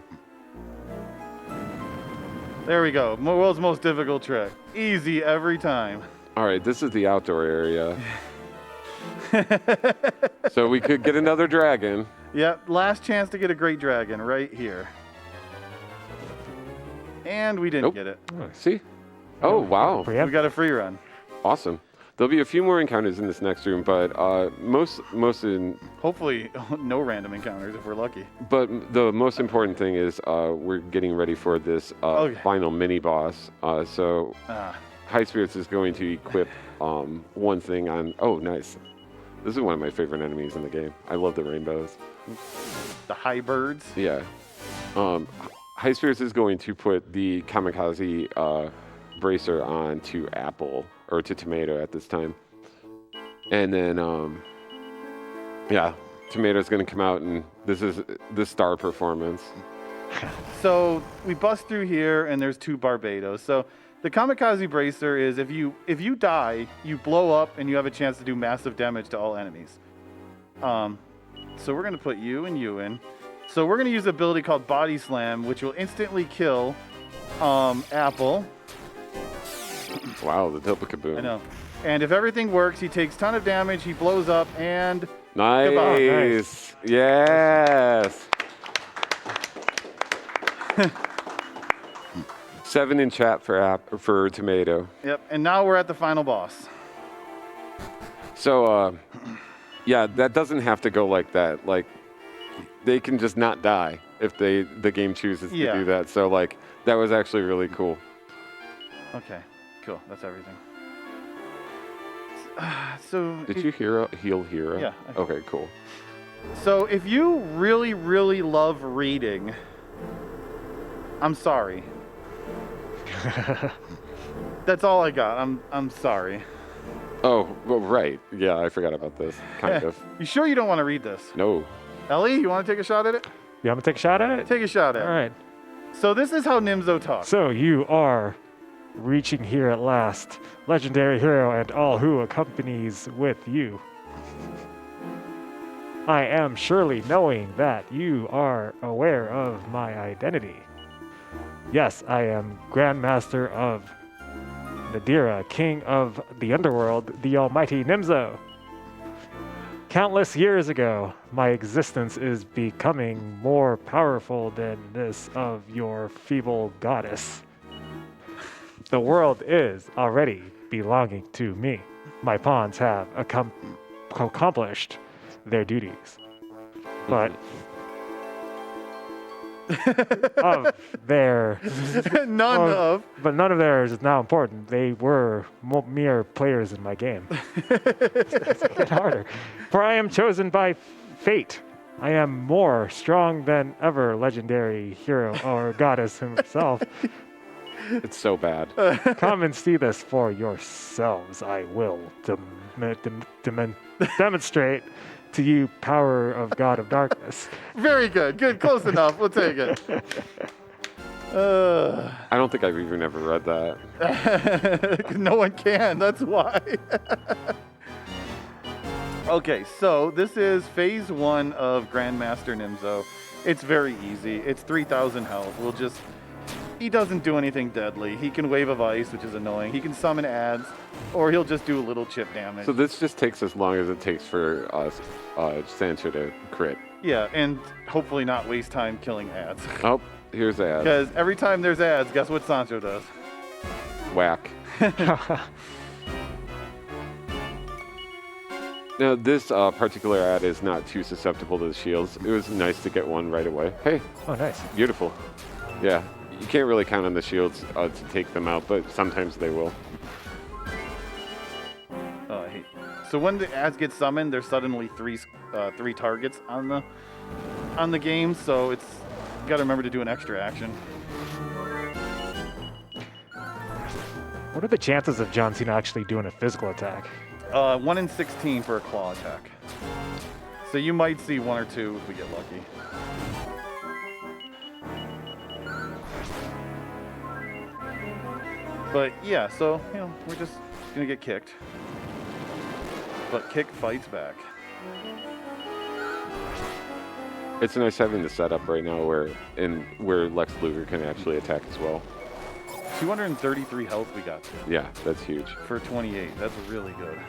There we go. World's most difficult trick. Easy every time. All right, this is the outdoor area. So we could get another dragon. Yep, last chance to get a great dragon right here. And we didn't Nope. get it. See? Oh, wow. Yep. We got a free run. Awesome. There'll be a few more encounters in this next room, but most Hopefully, no random encounters if we're lucky. But the most important thing is we're getting ready for this final mini boss. So High Spirits is going to equip one thing on. Oh, nice. This is one of my favorite enemies in the game. I love the rainbows. The high birds. Yeah. Highspirits is going to put the kamikaze bracer on to apple or to tomato at this time, and then yeah, tomato's going to come out, and this is the star performance. So we bust through here, and there's 2 Barbados. So the kamikaze bracer is if you die, you blow up, and you have a chance to do massive damage to all enemies. So we're gonna put you and you in. So we're gonna use an ability called Body Slam, which will instantly kill Apple. Wow, the double kaboom. I know. And if everything works, he takes ton of damage, he blows up, and Nice. goodbye. Nice. Yes. 7 in chat for tomato. Yep. And now we're at the final boss. So yeah, that doesn't have to go like that. Like they can just not die if the game chooses to do that. So like that was actually really cool. Okay. Cool. That's everything. So Did you heal hero? Yeah. Okay, cool. So if you really, really love reading, I'm sorry. That's all I got. I'm sorry. Oh, well, right. Yeah, I forgot about this. Kind of. You sure you don't want to read this? No. Ellie, you want to take a shot at it? You want me to take a shot at it? Take a shot at All it. right. So this is how Nimzo talks. So you are reaching here at last, legendary hero and all who accompanies with you. I am surely knowing that you are aware of my identity. Yes, I am Grandmaster of Nadira, King of the Underworld, the almighty Nimzo. Countless years ago, my existence is becoming more powerful than this of your feeble goddess. The world is already belonging to me. My pawns have accomplished their duties. But of their but none of theirs is now important. They were mere players in my game. It's a bit harder. For I am chosen by fate. I am more strong than ever, legendary hero or goddess himself. It's so bad. Come and see this for yourselves. I will demonstrate to you power of God of Darkness. Very good. Good. Close enough. We'll take it. I don't think I've even ever read that. No one can. That's why. Okay, so this is phase 1 of Grandmaster Nimzo. It's very easy. It's 3,000 health. He doesn't do anything deadly. He can wave of ice, which is annoying. He can summon ads, or he'll just do a little chip damage. So this just takes as long as it takes for Sancho to crit. Yeah, and hopefully not waste time killing ads. Oh, here's ads. Because every time there's ads, guess what Sancho does? Whack. Now, this particular ad is not too susceptible to the shields. It was nice to get one right away. Hey. Oh, nice. Beautiful. Yeah. You can't really count on the shields to take them out, but sometimes they will. Oh, I hate. So when the ads get summoned, there's suddenly three targets on the game. So it's you gotta remember to do an extra action. What are the chances of John Cena actually doing a physical attack? 1 in 16 for a claw attack. So you might see 1 or 2 if we get lucky. But yeah, so, we're just gonna get kicked. But kick fights back. It's nice having the setup right now where Lex Luger can actually attack as well. 233 health we got to. Yeah, that's huge. For 28, that's really good.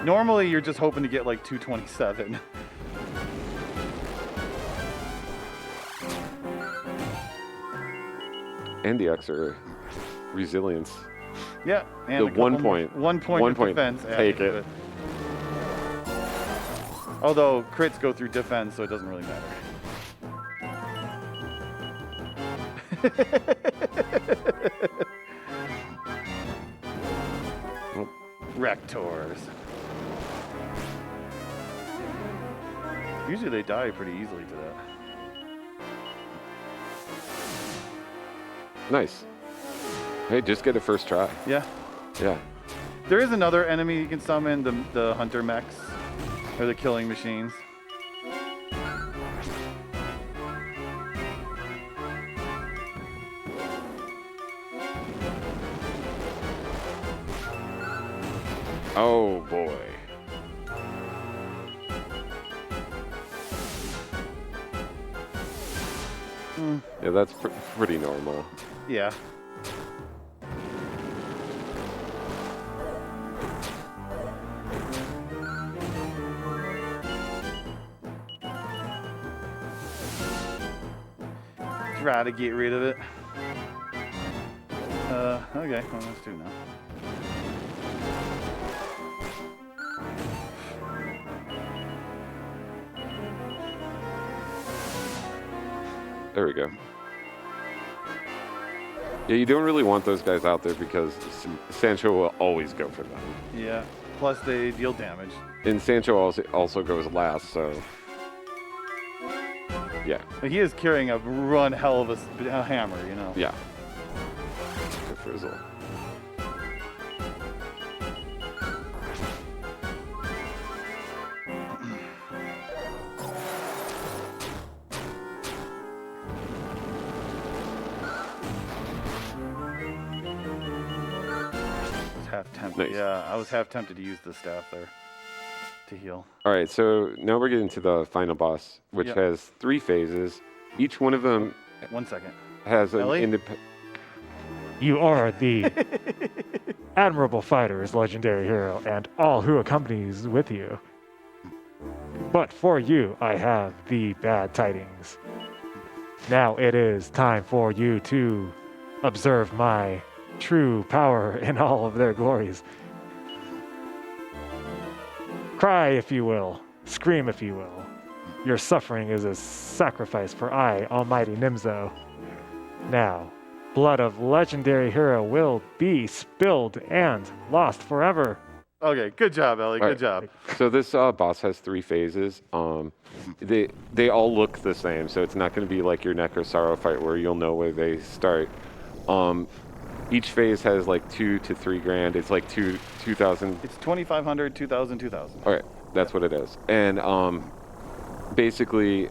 Normally you're just hoping to get like 227. And the extra resilience. Yeah, and the 1 point. 1 point of defense. Take it. Although crits go through defense, so it doesn't really matter. Rectors. Usually they die pretty easily to that. Nice. Hey, just get it first try. Yeah. Yeah. There is another enemy you can summon, the hunter mechs, or the killing machines. Oh boy. Yeah, that's pretty normal. Yeah. Try to get rid of it. Okay, well, let's do now. There we go. Yeah, you don't really want those guys out there because Sancho will always go for them. Yeah, plus they deal damage. And Sancho also goes last, so yeah. But he is carrying a run hell of a hammer, you know. Yeah. Good frizzle. Half tempted. Nice. Yeah, I was half tempted to use the staff there to heal. All right, so now we're getting to the final boss, which Yep. has 3 phases. Each one of them 1 second. has an Ellie? independent. You are the admirable fighters, legendary hero, and all who accompanies with you. But for you, I have the bad tidings. Now it is time for you to observe my true power in all of their glories. Cry if you will, scream if you will. Your suffering is a sacrifice for I, Almighty Nimzo. Now, blood of legendary hero will be spilled and lost forever. Okay, good job, Ellie. All Good right. job. So this boss has 3 phases. They all look the same, so it's not going to be like your Neck or Sorrow fight where you'll know where they start. Each phase has like 2 to 3 grand. It's like 2,000. It's 2,500, 2,000, 2,000. All right, that's what it is. And basically,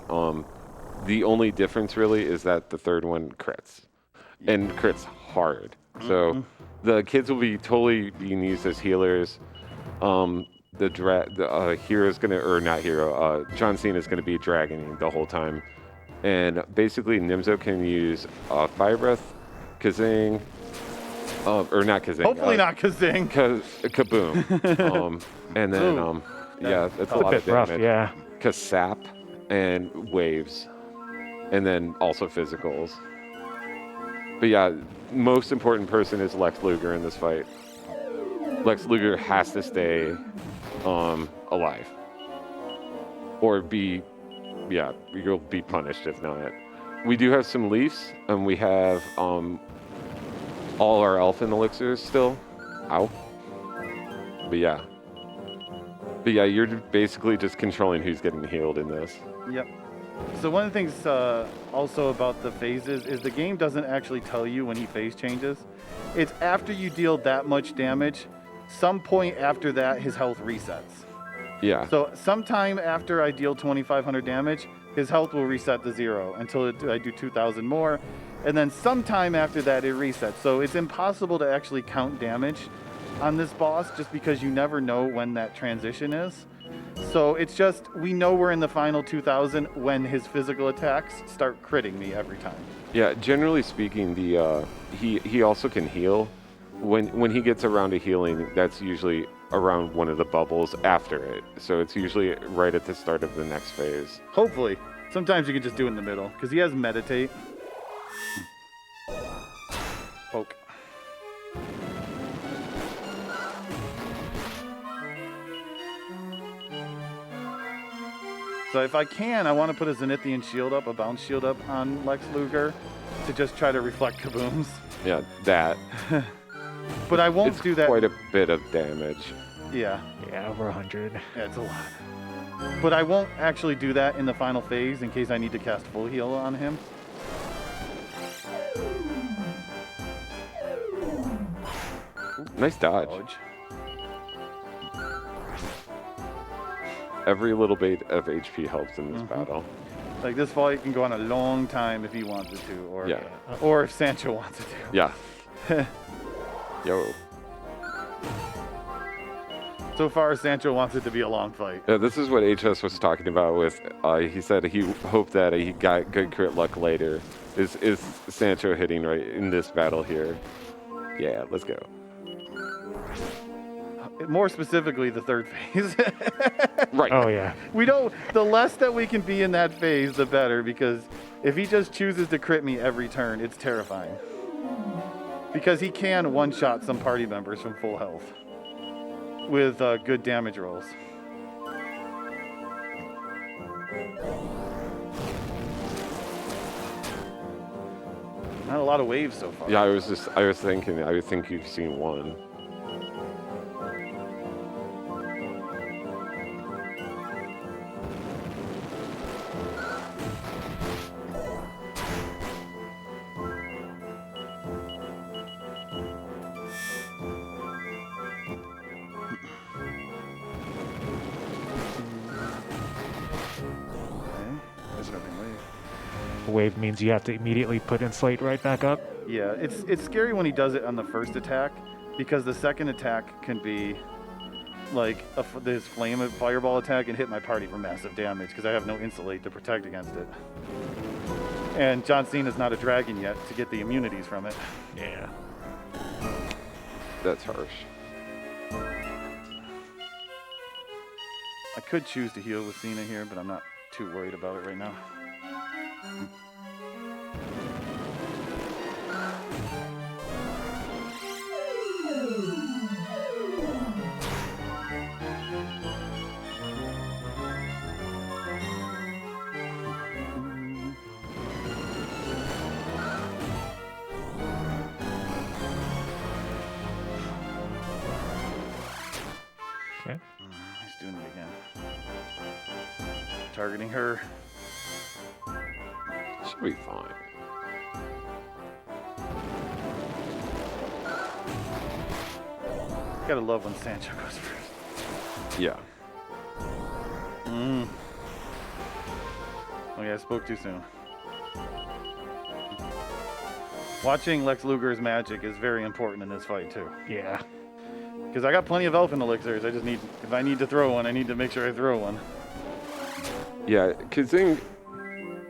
the only difference really is that the third one crits, and crits hard. So the kids will be totally being used as healers. The hero's gonna, or not hero, John Cena's gonna be dragoning the whole time, and basically Nimzo can use Fire Breath, Kazing, or not Kazing. Hopefully not Kazing. Kaboom. And then yeah, that's a lot Bit of rough, damage. yeah. Kasap and waves, and then also physicals. But yeah, most important person is Lex Luger in this fight. Lex Luger has to stay alive, or you'll be punished if not. We do have some leaves, and we have all our elfin elixirs still. Ow. But yeah, you're basically just controlling who's getting healed in this. Yep. So one of the things also about the phases is the game doesn't actually tell you when he phase changes. It's after you deal that much damage, some point after that his health resets. Yeah. So sometime after I deal 2,500 damage, his health will reset to 0 until I do 2,000 more. And then sometime after that it resets. So it's impossible to actually count damage on this boss just because you never know when that transition is. So it's just, we know we're in the final 2,000 when his physical attacks start critting me every time. Yeah, generally speaking, he also can heal. When he gets around to healing, that's usually around one of the bubbles after it. So it's usually right at the start of the next phase. Hopefully. Sometimes you can just do it in the middle, because he has meditate. Poke. So if I can, I want to put a Zenithian shield up, a bounce shield up on Lex Luger to just try to reflect kabooms. Yeah, that. But I won't It's do that. quite a bit of damage. Yeah. Yeah, over 100. Yeah, it's a lot. But I won't actually do that in the final phase in case I need to cast full heal on him. Nice dodge. Every little bit of HP helps in this battle. Like this fight can go on a long time if he wants it to, or Yeah. or if Sancho wants it to. Yeah. Yo. So far, Sancho wants it to be a long fight. Yeah, this is what HS was talking about with, he said he hoped that he got good crit luck later. Is Sancho hitting right in this battle here? Yeah, let's go. More specifically, the third phase. Right. Oh yeah. The less that we can be in that phase, the better, because if he just chooses to crit me every turn, it's terrifying. Because he can one-shot some party members from full health with good damage rolls. Not a lot of waves so far. Yeah, I was thinking, I would think you've seen one. Wave means you have to immediately put in slate right back up. Yeah, it's scary when he does it on the first attack, because the second attack can be like this flame of fireball attack and hit my party for massive damage because I have no insulate to protect against it. And John Cena's not a dragon yet to get the immunities from it. Yeah. That's harsh. I could choose to heal with Cena here, but I'm not too worried about it right now. Okay. He's doing it again. Targeting her. Should be fine. Gotta love when Sancho goes first. Yeah. Oh yeah, I spoke too soon. Watching Lex Luger's magic is very important in this fight too. Yeah. Because I got plenty of elfin elixirs. I just need, if I need to throw one, I need to make sure I throw one. Yeah, Kazing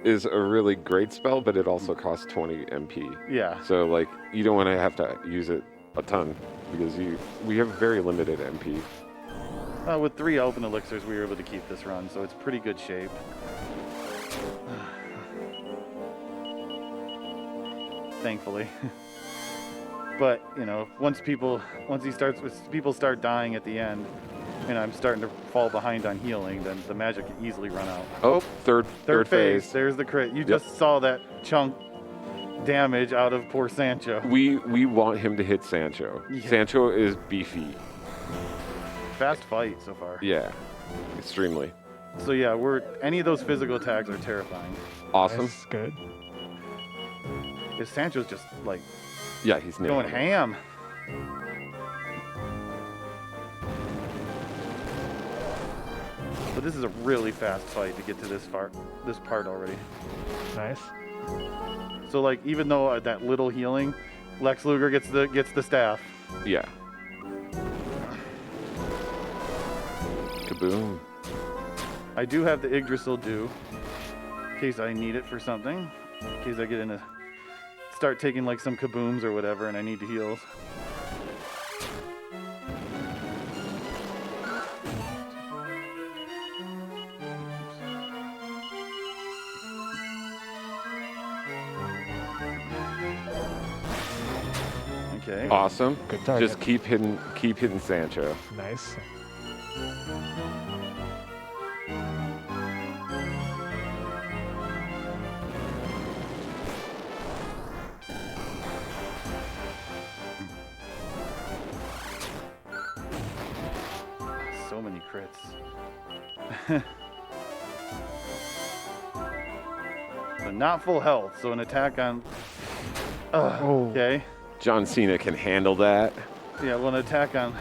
is a really great spell, but it also costs 20 MP. Yeah. So like, you don't want to have to use it a ton because we have very limited MP. With 3 elfin elixirs, we were able to keep this run, so it's pretty good shape. Thankfully. But, you know, once people start dying at the end, and I'm starting to fall behind on healing, then the magic can easily run out. Oh, third phase. There's the crit. You just saw that chunk damage out of poor Sancho. We want him to hit Sancho. Yeah. Sancho is beefy. Fast fight so far. Yeah, extremely. So yeah, any of those physical attacks are terrifying. Awesome. That's good. If Sancho's just like Yeah, he's nailing going it. ham. But this is a really fast fight to get to this part already. Nice. So like, even though that little healing, Lex Luger gets the staff. Yeah. Kaboom. I do have the Yggdrasil Dew, in case I need it for something. In case I start taking like some kabooms or whatever and I need to heal. Okay. Awesome. Good target. Just keep hitting Sancho. Nice. So many crits. But not full health, so an attack on Oh. Okay. John Cena can handle that. Yeah, well, an attack on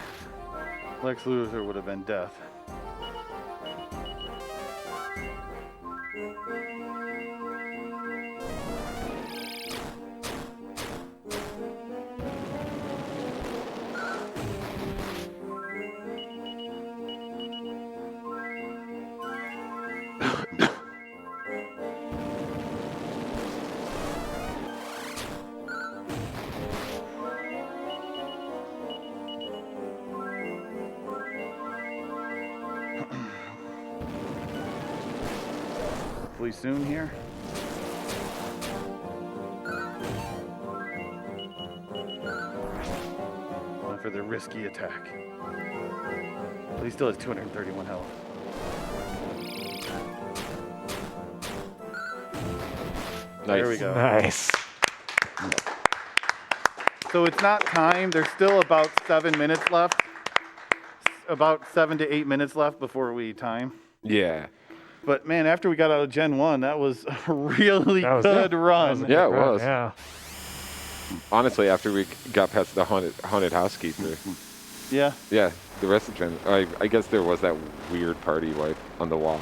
Lex Luthor would have been death. Hopefully soon here. Going for the risky attack. But he still has 231 health. Nice. There we go. Nice. So it's not time. There's still about 7 minutes left. About 7 to 8 minutes left before we time. Yeah. But man, after we got out of Gen 1, that was a really That was good it. run. Yeah, it was. Yeah. Honestly, after we got past the haunted housekeeper, Yeah, yeah, the rest of Gen, I guess there was that weird party wipe on the walk.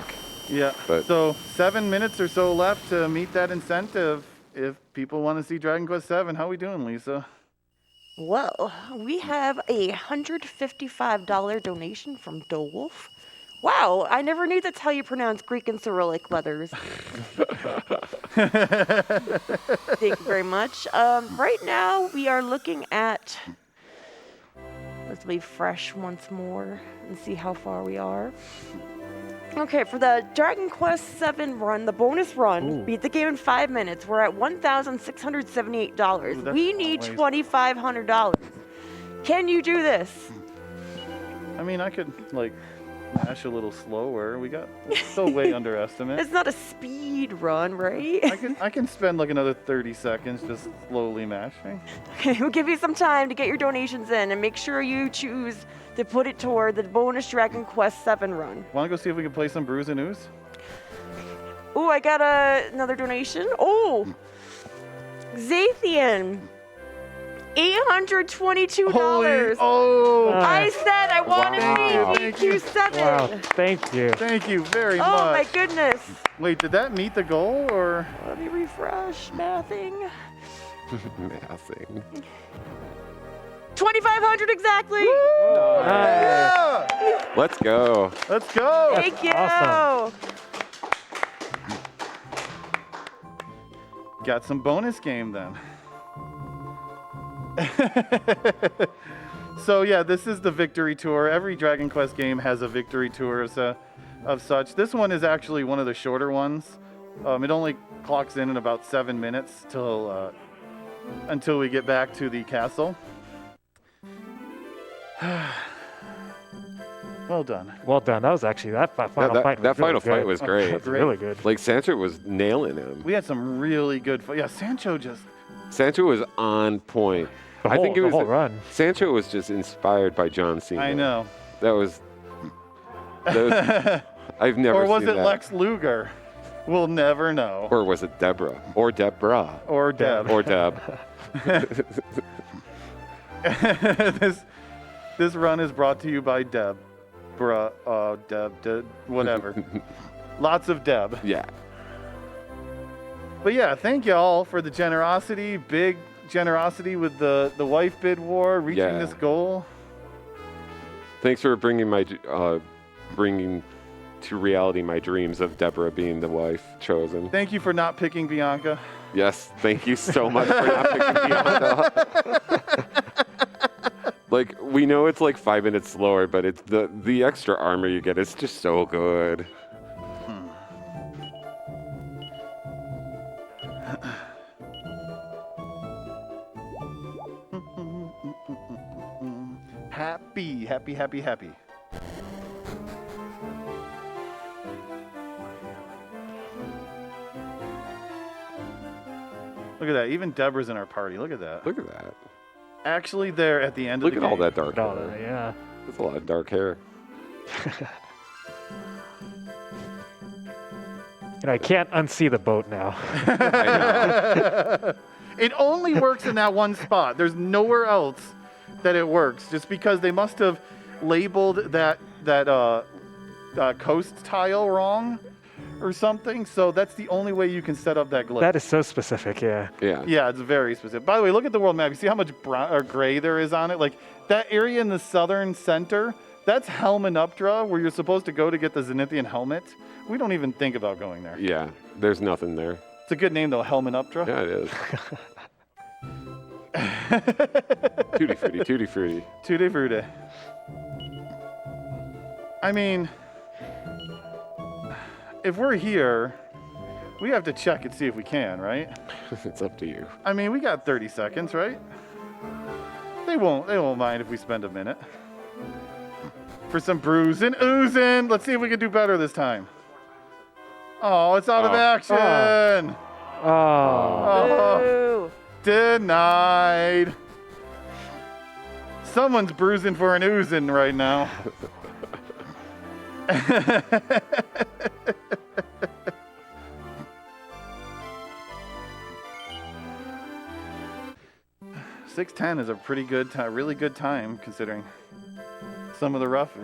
yeah. But- So 7 minutes or so left to meet that incentive. If people want to see Dragon Quest VII, how we doing, Lisa? Well, we have a $155 donation from Dolph. Wow, I never knew that's how you pronounce Greek and Cyrillic letters. Thank you very much. Right now, we are looking at. Let's be fresh once more and see how far we are. Okay, for the Dragon Quest VII run, the bonus run, Ooh. beat the game in 5 minutes. We're at $1,678. Ooh, that's We need ways. $2,500. Can you do this? I mean, I could like mash a little slower. We're still way underestimate. It's not a speed run, right? I can spend like another 30 seconds just slowly mashing. Okay, we'll give you some time to get your donations in and make sure you choose to put it toward the bonus Dragon Quest VII run. Want to go see if we can play some Brews and Ooze? Oh, I got another donation. Oh, Zathian, $822. Oh, I said I wanted Wow. to see Q7. Wow. Thank you. thank you very Oh my much. goodness. Wait, did that meet the goal or? Let me refresh. Mathing. Nothing. 2,500 exactly. Yeah! Let's go. Let's go. Thank you. awesome. Got some bonus game then. So yeah, this is the victory tour. Every Dragon Quest game has a victory tour of such. This one is actually one of the shorter ones. It only clocks in about 7 minutes until we get back to the castle. Well done. Well done. That was actually that final fight. That final really fight good. was great. It was really good. Like Sancho was nailing him. We had some really good. Yeah, Sancho just. Sancho was on point. The I whole, think it the was whole run. Sancho was just inspired by John Cena. I know. That was I've never Or was seen it that. Lex Luger? We'll never know. Or was it Deborah? Or Deborah? Or Deb. Or Deb. This run is brought to you by Deb. Deb, whatever. Lots of Deb. Yeah. But yeah, thank you all for the generosity, big generosity with the wife bid war, reaching Yeah. this goal. Thanks for bringing to reality my dreams of Deborah being the wife chosen. Thank you for not picking Bianca. Yes, thank you so much for not picking Bianca. Like, we know it's like 5 minutes slower, but it's the extra armor you get. It's just so good. Happy, happy, happy, happy. Look at that. Even Deborah's in our party. Look at that. Look at that. Actually, there at the end Look of at the all game. that dark Oh, hair. yeah. That's a lot of dark hair. I can't unsee the boat now. It only works in that one spot. There's nowhere else that it works, just because they must have labeled that coast tile wrong or something. So that's the only way you can set up that glitch. That is so specific, yeah. Yeah. Yeah, it's very specific. By the way, look at the world map. You see how much brown or gray there is on it? Like that area in the southern center, that's Helmenupdra, where you're supposed to go to get the Zenithian helmet. We don't even think about going there. Yeah. There's nothing there. It's a good name though, Helmenupdra. Yeah, it is. Tutti frutti, tutti frutti. Tutti frutti. I mean, if we're here, we have to check and see if we can, right? It's up to you. I mean, we got 30 seconds, right? They won't mind if we spend a minute. For some bruising, oozing. Let's see if we can do better this time. Oh, it's out of action. Oh. Boo. Denied. Someone's bruising for an oozing right now. $6:10 is a pretty good time, really good time considering some of the rough.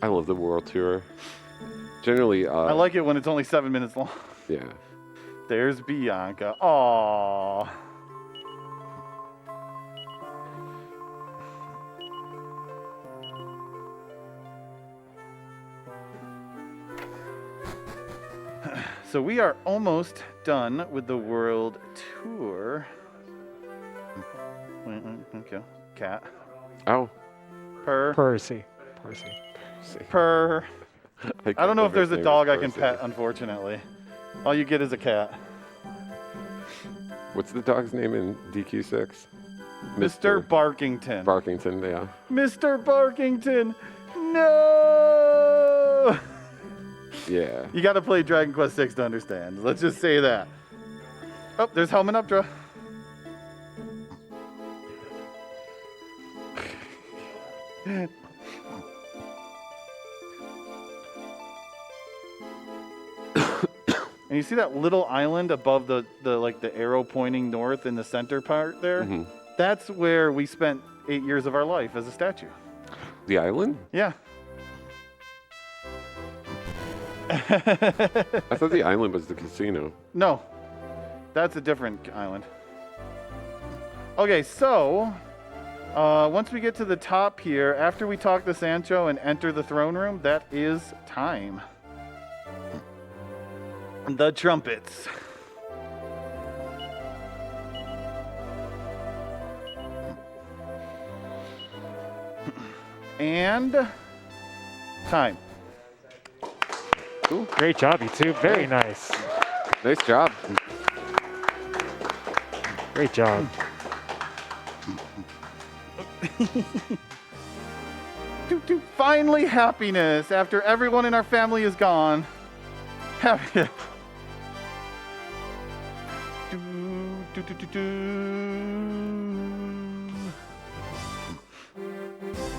I love the world tour. Generally, I like it when it's only 7 minutes long. Yeah. There's Bianca. Aww. So we are almost done with the world tour. Okay. Cat. Oh. Purr. Percy. Purr. I don't know if there's a dog I can Percy. pet, unfortunately. All you get is a cat. What's the dog's name in DQ6? Mr. Barkington. Barkington, yeah. Mr. Barkington. No! Yeah. You got to play Dragon Quest VI to understand. Let's just say that. Oh, there's Helmenupdra. And you see that little island above the arrow pointing north in the center part there? Mhm. That's where we spent 8 years of our life as a statue. The island? Yeah. I thought the island was the casino. No, that's a different island. Okay, so once we get to the top here, after we talk to Sancho and enter the throne room, that is time. The trumpets. And time. Cool. Great job, you two. Very nice. Nice job. Great job. Finally, happiness after everyone in our family is gone. Happy.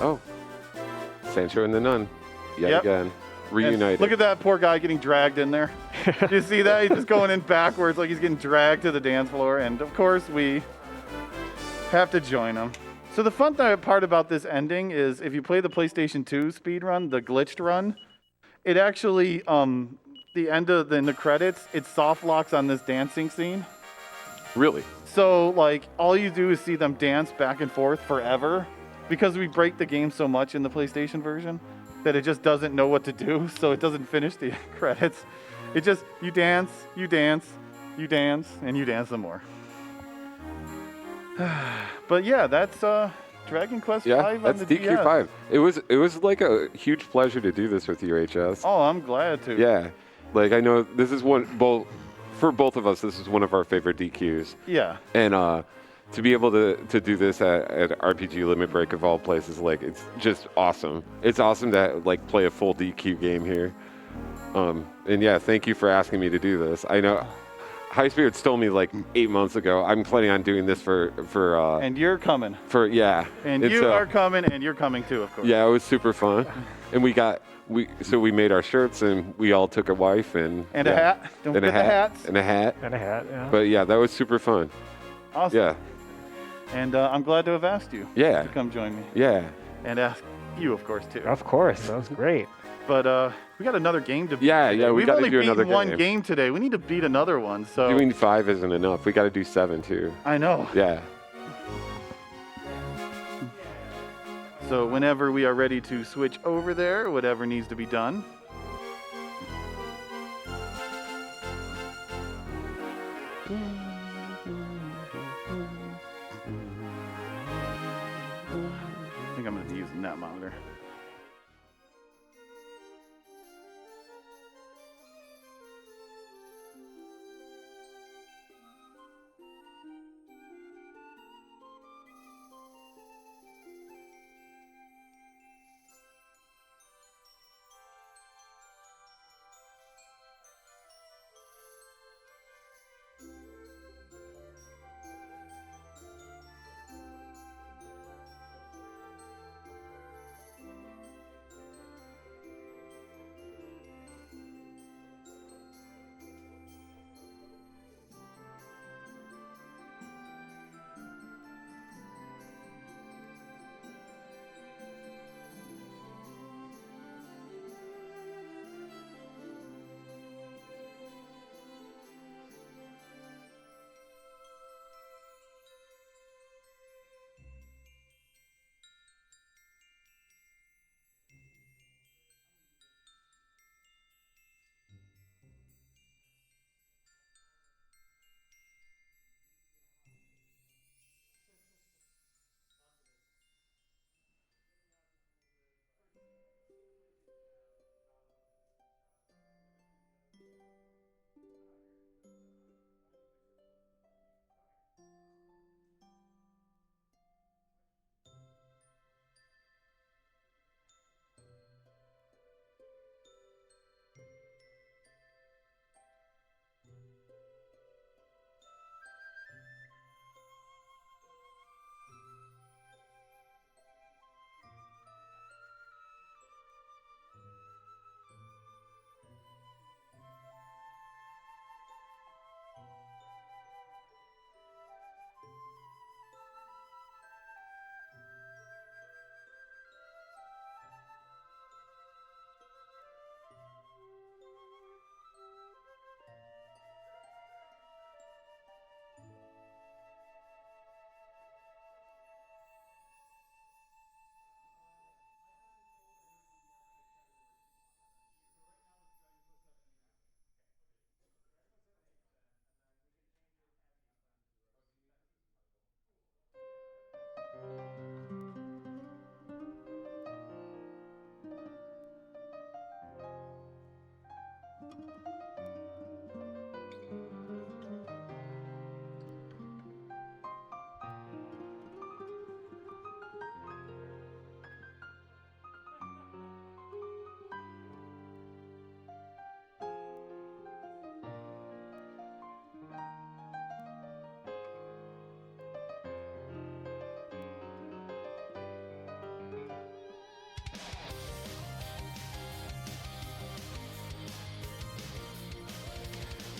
Oh. Sancho and the Nun. Yet Yep. again. Reunited. And look at that poor guy getting dragged in there. Do you see that? He's just going in backwards like he's getting dragged to the dance floor. And of course, we have to join him. So the fun part about this ending is if you play the PlayStation 2 speedrun, the glitched run, it actually, the end of in the credits, it soft locks on this dancing scene. Really? So like all you do is see them dance back and forth forever because we break the game so much in the PlayStation version that it just doesn't know what to do, so it doesn't finish the credits. It just, you dance, you dance, you dance, and you dance some more. But yeah, that's Dragon Quest V on that's the DS. DQ5. It was like a huge pleasure to do this with you, HS. Oh, I'm glad to. Yeah. Like I know this is for both of us, this is one of our favorite DQs. Yeah. And to be able to do this at RPG Limit Break of all places, like it's just awesome. It's awesome to like play a full DQ game here. And yeah, thank you for asking me to do this. I know Highspirits told me like 8 months ago. I'm planning on doing this for And you're coming. yeah. And It's, you are coming, and you're coming too, of course. Yeah, it was super fun, and we made our shirts, and we all took a wife and And a hat. Don't and a forget the hat hats. and a hat. And a hat, yeah. But yeah, that was super fun. Awesome. Yeah, And I'm glad to have asked you yeah, to come join me. yeah. And ask you, of course, too. Of course, that was great. But we got another game to beat. Yeah, today. yeah, we We've gotta only do beaten another one game. game today. We need to beat another one. So Doing 5 isn't enough. We got to do 7 too. I know. Yeah. So whenever we are ready to switch over there, whatever needs to be done. I think I'm going to be using that monitor.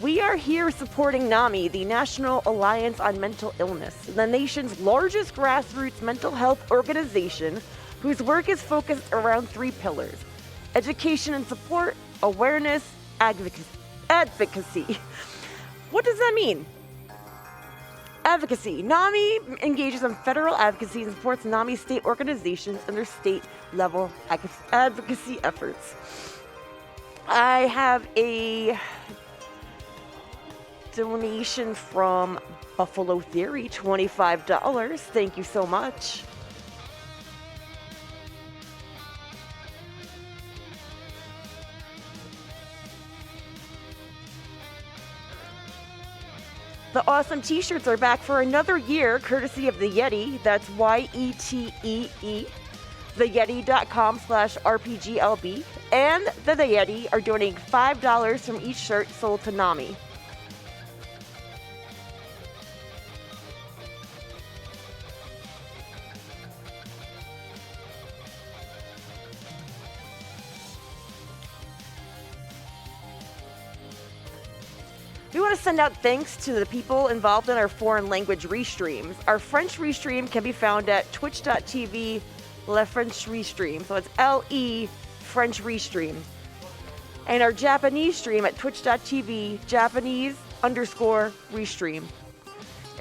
We are here supporting NAMI, the National Alliance on Mental Illness, the nation's largest grassroots mental health organization whose work is focused around 3 pillars: education and support, awareness, advocacy. What does that mean? Advocacy. NAMI engages in federal advocacy and supports NAMI state organizations in their state-level advocacy efforts. I have a donation from Buffalo Theory, $25. Thank you so much. The awesome t-shirts are back for another year, courtesy of the Yeti. That's YETEE. TheYeti.com/RPGLB. And the Yeti are donating $5 from each shirt sold to NAMI. We want to send out thanks to the people involved in our foreign language restreams. Our French restream can be found at twitch.tv Le French Restream. So it's LE French Restream. And our Japanese stream at twitch.tv Japanese_Restream.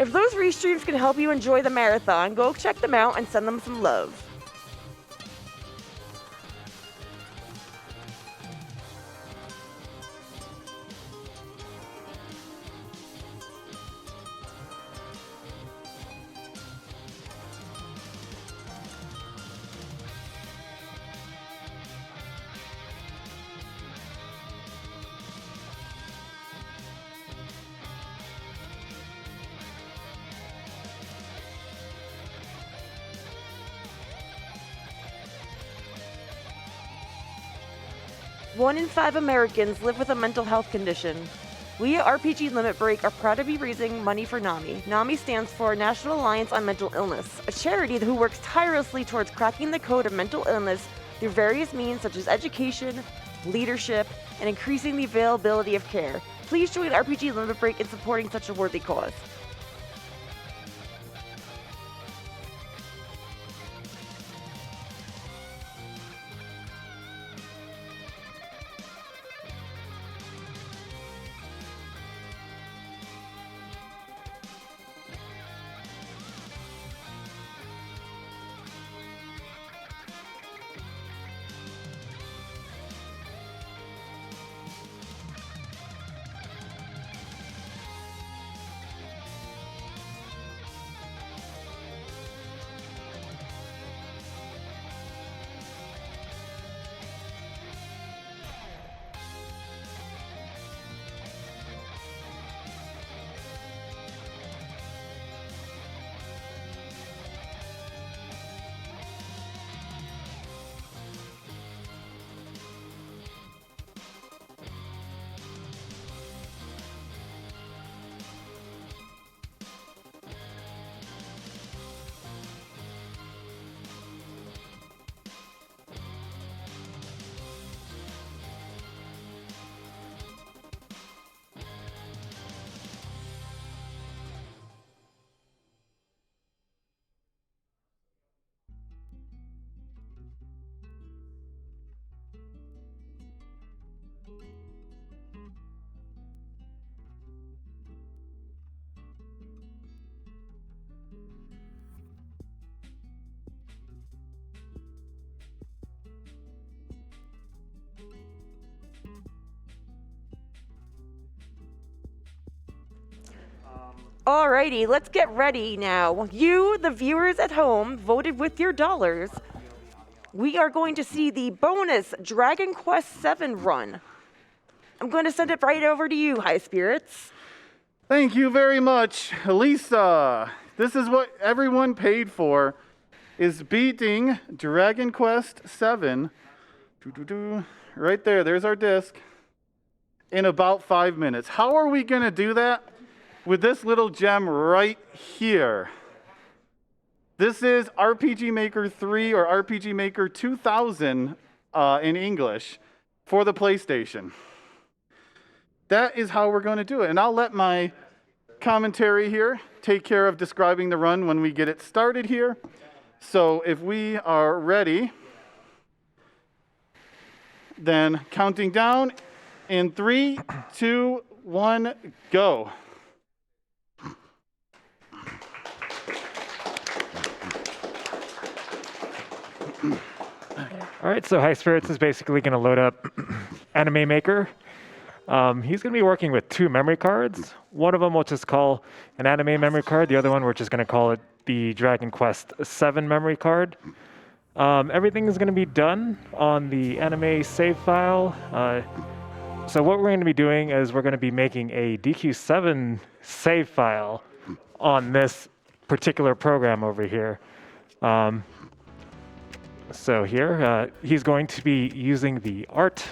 If those restreams can help you enjoy the marathon, go check them out and send them some love. One in 5 Americans live with a mental health condition. We at RPG Limit Break are proud to be raising money for NAMI. NAMI stands for National Alliance on Mental Illness, a charity who works tirelessly towards cracking the code of mental illness through various means such as education, leadership, and increasing the availability of care. Please join RPG Limit Break in supporting such a worthy cause. Alrighty, let's get ready now. You, the viewers at home, voted with your dollars. We are going to see the bonus Dragon Quest VII run. I'm going to send it right over to you, Highspirits. Thank you very much, Lisa. This is what everyone paid for, is beating Dragon Quest VII. Right there, there's our disc. In about 5 minutes. How are we going to do that? With this little gem right here. This is RPG Maker 3 or RPG Maker 2000 in English for the PlayStation. That is how we're going to do it. And I'll let my commentary here take care of describing the run when we get it started here. So if we are ready, then counting down in 3, 2, 1, go. All right, so Highspirits is basically going to load up Anime Maker. He's going to be working with 2 memory cards. One of them we'll just call an anime memory card. The other one we're just going to call it the Dragon Quest VII memory card. Everything is going to be done on the anime save file. So what we're going to be doing is we're going to be making a DQ7 save file on this particular program over here. So here, he's going to be using the art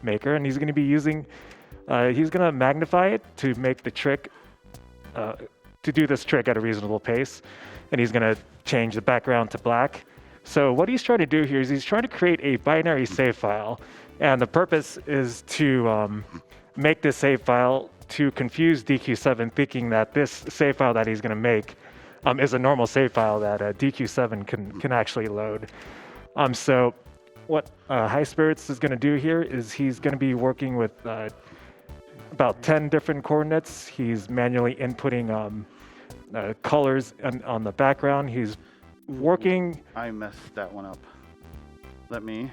maker, and he's going to be using, he's going to magnify it to make the trick, to do this trick at a reasonable pace, and he's going to change the background to black. So what he's trying to do here is he's trying to create a binary save file, and the purpose is to make this save file to confuse DQ7, thinking that this save file that he's going to make is a normal save file that DQ7 can actually load. So what Highspirits is going to do here is he's going to be working with about 10 different coordinates. He's manually inputting colors on the background. He's working. I messed that one up. Let me.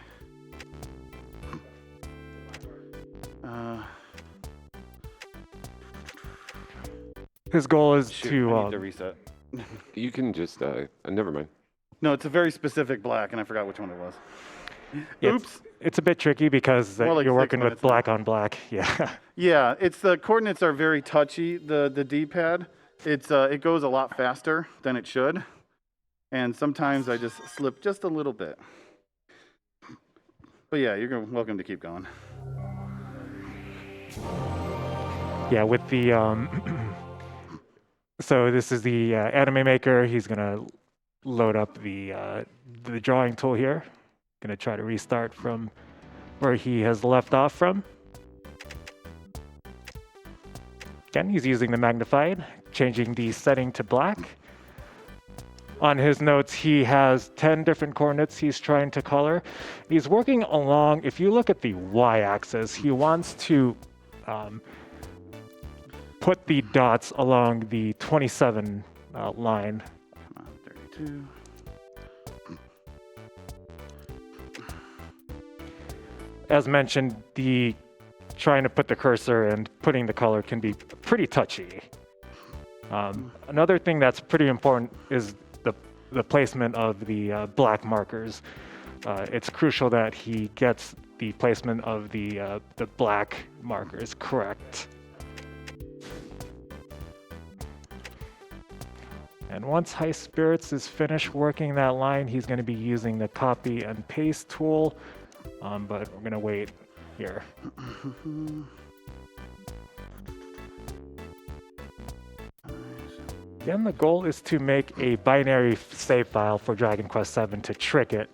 His goal is Shoot, to. I need to reset. You can just, never mind. No, it's a very specific black, and I forgot which one it was. Yeah, Oops. It's a bit tricky because More like you're 6 working with minutes now. black on black. Yeah. Yeah, it's the coordinates are very touchy. The D-pad, it goes a lot faster than it should, and sometimes I just slip just a little bit. But yeah, you're welcome to keep going. Yeah, with the so this is the anime maker. He's gonna load up the drawing tool here. Gonna try to restart from where he has left off from. Again, he's using the magnified, changing the setting to black. On his notes, he has 10 different coordinates he's trying to color. He's working along, if you look at the y-axis, he wants to put the dots along the 27 line. Come on, 32. As mentioned, trying to put the cursor and putting the color can be pretty touchy. Another thing that's pretty important is the placement of the black markers. It's crucial that he gets the placement of the black markers correct. And once Highspirits is finished working that line, he's going to be using the copy and paste tool, but we're going to wait here. Again, the goal is to make a binary save file for Dragon Quest VII to trick it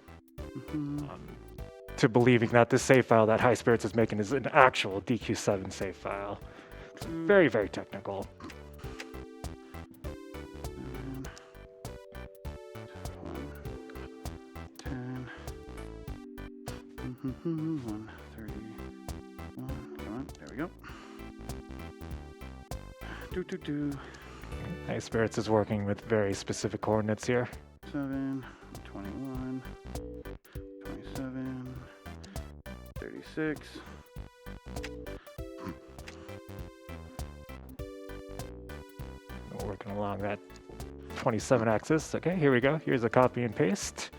to believing that this save file that Highspirits is making is an actual DQ7 save file. It's very, very technical. Come on, there we go. Do. Highspirits is working with very specific coordinates here. 7, 21, 27, 36. We're working along that 27 axis. Okay, here we go. Here's a copy and paste.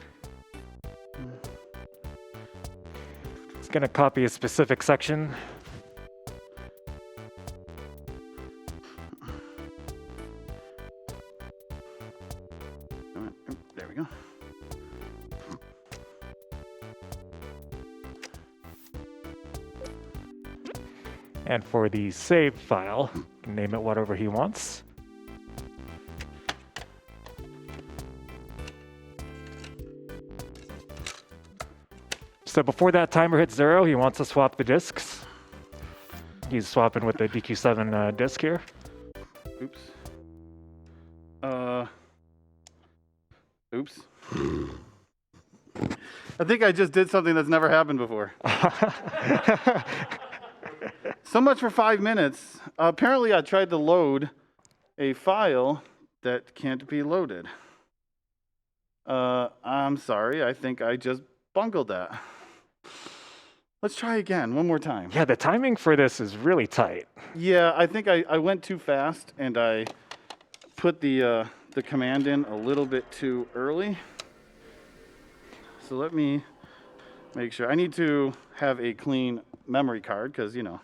It's going to copy a specific section. There we go. And for the save file, you can name it whatever he wants. So before that timer hits 0, he wants to swap the discs. He's swapping with the DQ7 disc here. Oops. Oops. I think I just did something that's never happened before. So much for 5 minutes. Apparently I tried to load a file that can't be loaded. I'm sorry, I think I just bungled that. Let's try again, one more time. Yeah, the timing for this is really tight. Yeah, I think I went too fast and I put the command in a little bit too early. So let me make sure. I need to have a clean memory card because, you know.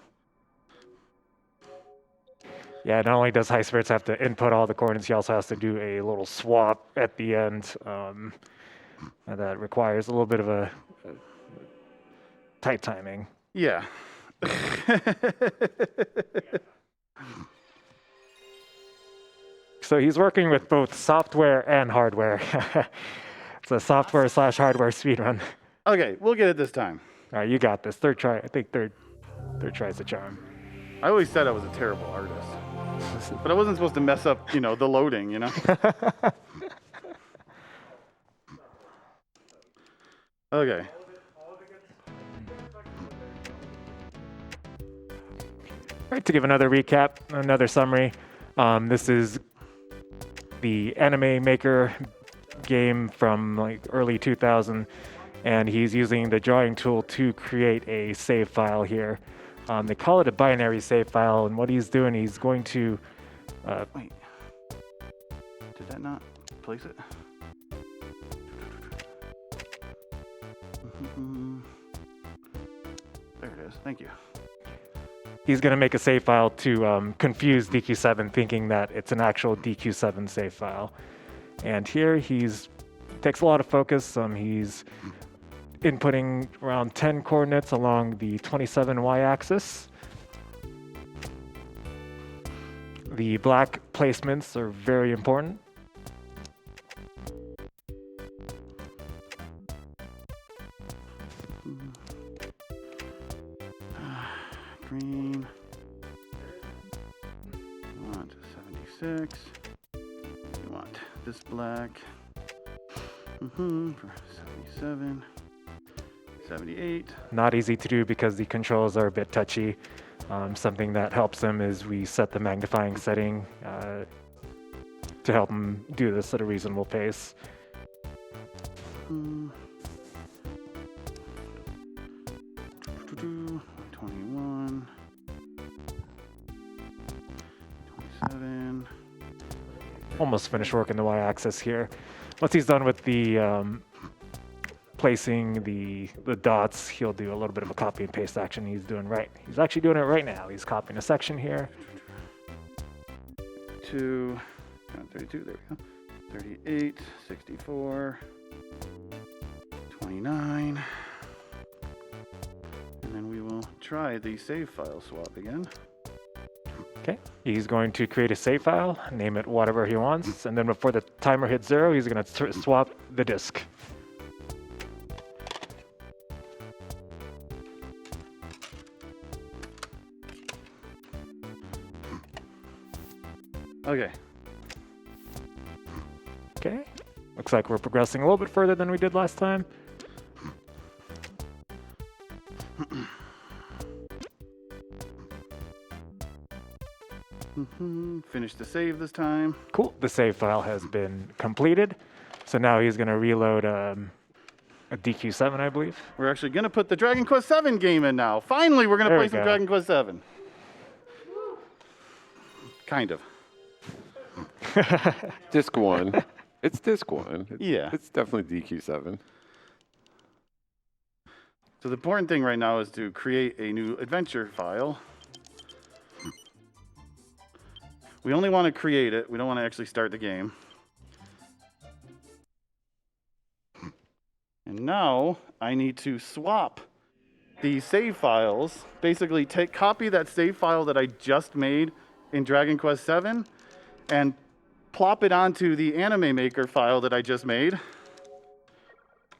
Yeah, not only does Highspirits have to input all the coordinates, he also has to do a little swap at the end. And that requires a little bit of a tight timing. Yeah. So he's working with both software and hardware. It's a software / hardware speedrun. Okay, we'll get it this time. All right, you got this. Third try. I think third try's the charm. I always said I was a terrible artist. But I wasn't supposed to mess up, the loading, Okay. All right, to give another recap, another summary, this is the Anime Maker game from like early 2000, and he's using the drawing tool to create a save file here. They call it a binary save file, and what he's doing, he's going to... Wait. Did that not place it? There it is. Thank you. He's going to make a save file to confuse DQ7, thinking that it's an actual DQ7 save file. And here takes a lot of focus. He's inputting around 10 coordinates along the 27 y-axis. The black placements are very important. Green. You want 76. You want this black. For 77. 78. Not easy to do because the controls are a bit touchy. Something that helps him is we set the magnifying setting to help him do this at a reasonable pace. 21. 27. Almost finished working the y-axis here. Once he's done with the placing the dots, he'll do a little bit of a copy and paste action. He's actually doing it right now. He's copying a section here. 32, there we go. 38, 64, 29. And then we will try the save file swap again. Okay, he's going to create a save file, name it whatever he wants, and then before the timer hits 0, he's going to swap the disk. Okay. Okay, looks like we're progressing a little bit further than we did last time. Finish the save this time. Cool, the save file has been completed. So now he's going to reload a DQ7, I believe. We're actually going to put the Dragon Quest 7 game in now. Finally, we're going to play some Dragon Quest 7. Kind of. Disc 1. It's Disc 1. It's definitely DQ7. So the important thing right now is to create a new adventure file. We only want to create it. We don't want to actually start the game. And now I need to swap the save files. Basically, copy that save file that I just made in Dragon Quest 7 and plop it onto the Anime Maker file that I just made.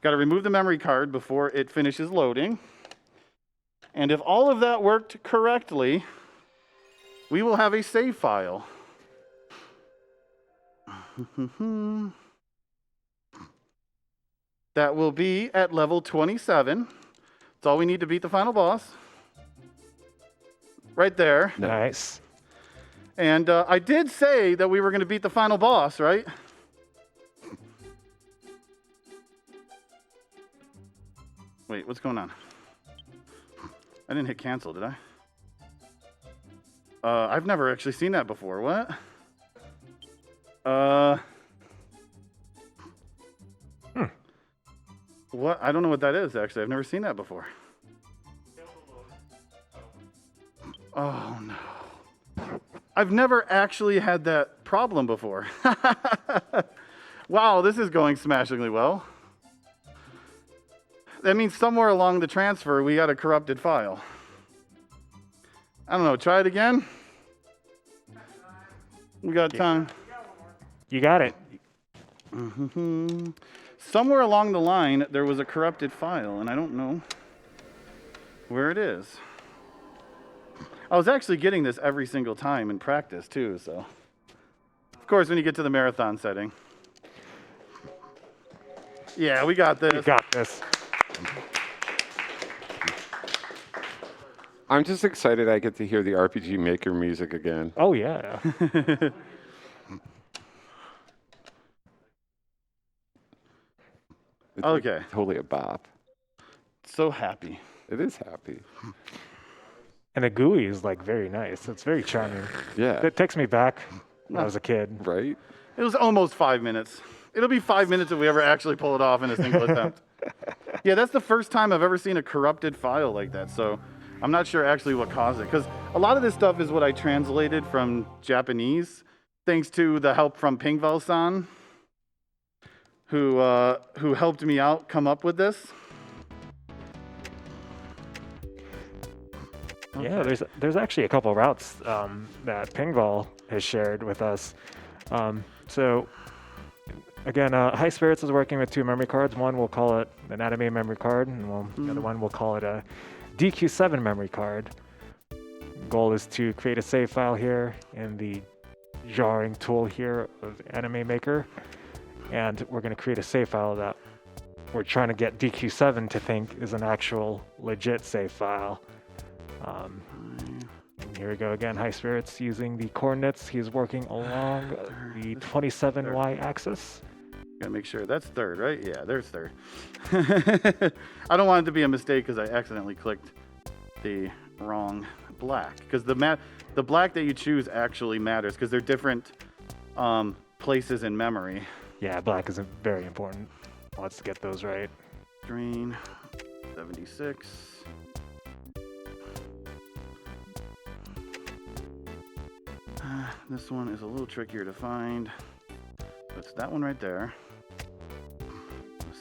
Got to remove the memory card before it finishes loading. And if all of that worked correctly, we will have a save file. That will be at level 27. That's all we need to beat the final boss. Right there. Nice. And I did say that we were going to beat the final boss, right? Wait, what's going on? I didn't hit cancel, did I? I've never actually seen that before. What? What? I don't know what that is, actually. I've never seen that before. Oh, no. I've never actually had that problem before. Wow, this is going smashingly well. That means somewhere along the transfer, we got a corrupted file. I don't know. Try it again. We got time. You got it. Somewhere along the line, there was a corrupted file, and I don't know where it is. I was actually getting this every single time in practice too, so. Of course, when you get to the marathon setting. Yeah, we got this. You got this. I'm just excited I get to hear the RPG Maker music again. Oh, yeah. It's Okay. like totally a bop. So happy. It is happy. And the GUI is like very nice. It's very charming. Yeah. It takes me back when I was a kid. Right? It was almost 5 minutes. It'll be 5 minutes if we ever actually pull it off in a single attempt. Yeah, that's the first time I've ever seen a corrupted file like that, so I'm not sure actually what caused it. Because a lot of this stuff is what I translated from Japanese, thanks to the help from Pingval-san, who helped me out come up with this. Yeah, there's actually a couple routes that Pingval has shared with us. So again, Highspirits is working with 2 memory cards. One we'll call it an anime memory card, and the other one we'll call it a DQ7 memory card. Goal is to create a save file here in the jarring tool here of Anime Maker, and we're going to create a save file that we're trying to get DQ7 to think is an actual legit save file. And here we go again, Highspirits using the coordinates. He's working along the 27y axis. Gotta make sure that's third, right? Yeah, there's third. I don't want it to be a mistake because I accidentally clicked the wrong black. Because the black that you choose actually matters because they're different places in memory. Yeah, black is very important. Let's get those right. Green, 76. This one is a little trickier to find. It's that one right there.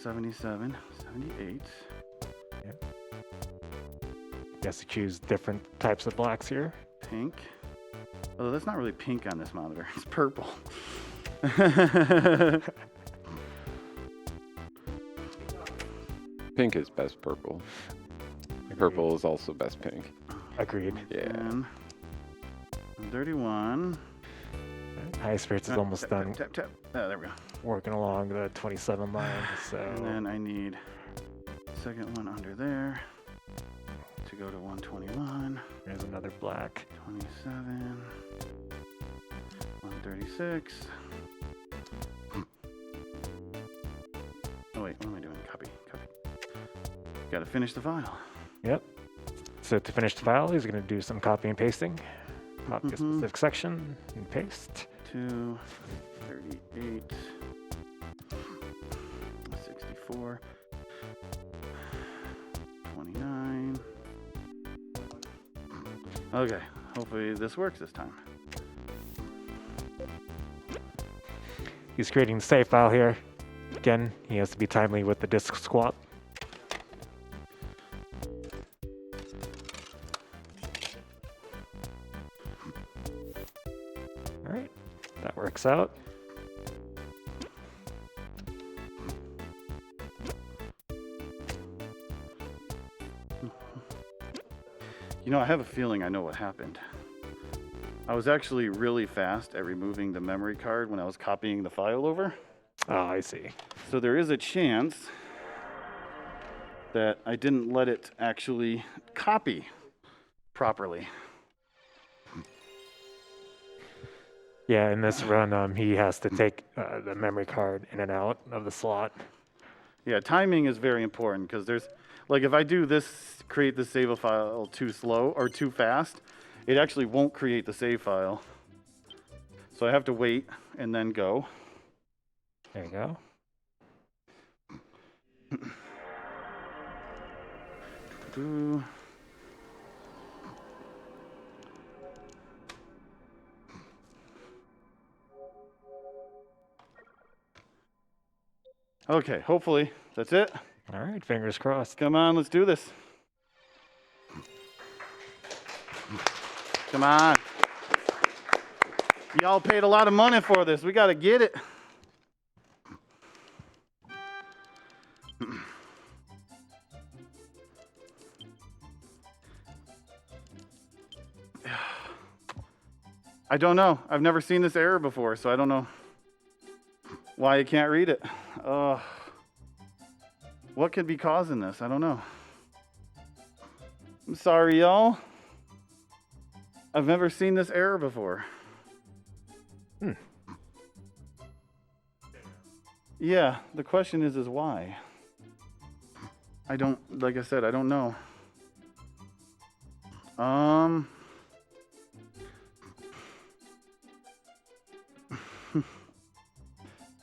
77, 78. Yep. You have to choose different types of blacks here. Pink. Although that's not really pink on this monitor. It's purple. Pink is best purple. Purple is also best pink. Agreed. Yeah. 31. Highspirits is almost tap, done Tap, tap, tap. Oh, there we go. working along the 27 line. And So then I need second one under there to go to 121. there's another black. 27. 136. Oh wait, what am I doing? Copy. Gotta finish the file. Yep. So to finish the file, he's going to do some copy and pasting. Copy a specific section and paste. 2, 38, 64, 29. Okay, hopefully this works this time. He's creating the save file here. Again, he has to be timely with the disk swap. All right, that works out. You know, I have a feeling I know what happened. I was actually really fast at removing the memory card when I was copying the file over. Oh, I see. So there is a chance that I didn't let it actually copy properly. Yeah, in this run, he has to take the memory card in and out of the slot. Yeah, timing is very important because there's, like if I do this, create the save file too slow or too fast, it actually won't create the save file. So I have to wait and then go. There you go. Ooh. Okay, hopefully that's it. All right, fingers crossed. Come on, let's do this. Come on. Y'all paid a lot of money for this. We got to get it. I don't know. I've never seen this error before, so I don't know why you can't read it. What could be causing this? I don't know. I'm sorry, y'all. I've never seen this error before. Yeah, the question is why? I don't, like I said, I don't know.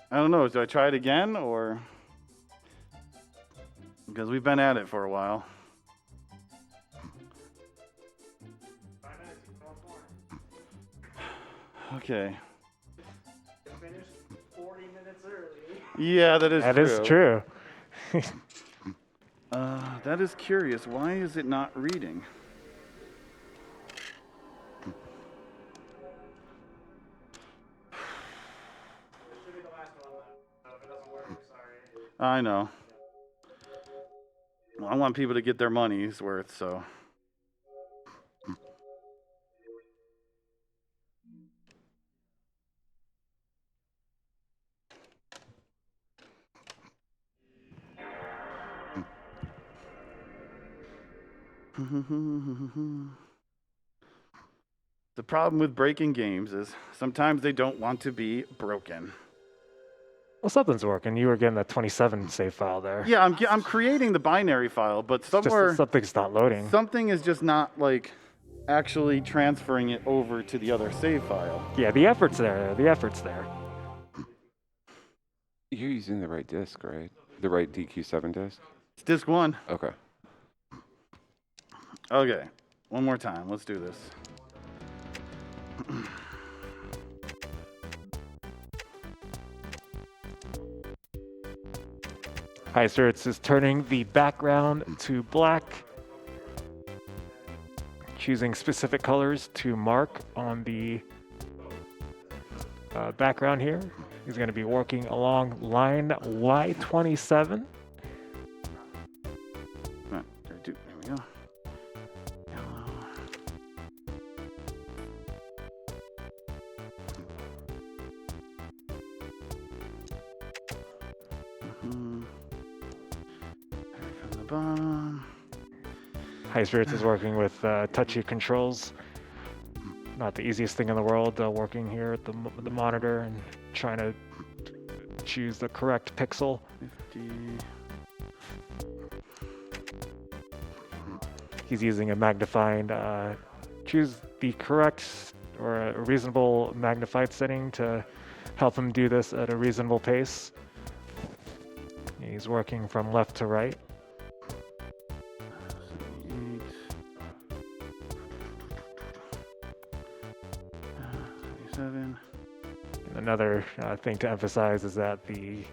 I don't know. Do I try it again or? Because we've been at it for a while. Okay. Finished 40 minutes early. Yeah, that is true. That is true. That is curious. Why is it not reading? I know. Well, I want people to get their money's worth, so. The problem with breaking games is sometimes they don't want to be broken. Well, something's working. You were getting that 27 save file there. Yeah, I'm creating the binary file, but somewhere something's not loading. something is just not like actually transferring it over to the other save file. Yeah, the effort's there. The effort's there. You're using the right disk, right? The right DQ7 disk? It's disk 1. Okay. Okay, one more time. Let's do this. Highspirits is turning the background to black, choosing specific colors to mark on the background here. He's going to be working along line Y27. There we go. Yellow. From the bottom. Highspirits is working with touchy controls. Not the easiest thing in the world, working here at the monitor and trying to choose the correct pixel. 50. He's using a magnifying, choose the correct or a reasonable magnified setting to help him do this at a reasonable pace. He's working from left to right. 7. Another thing to emphasize is that the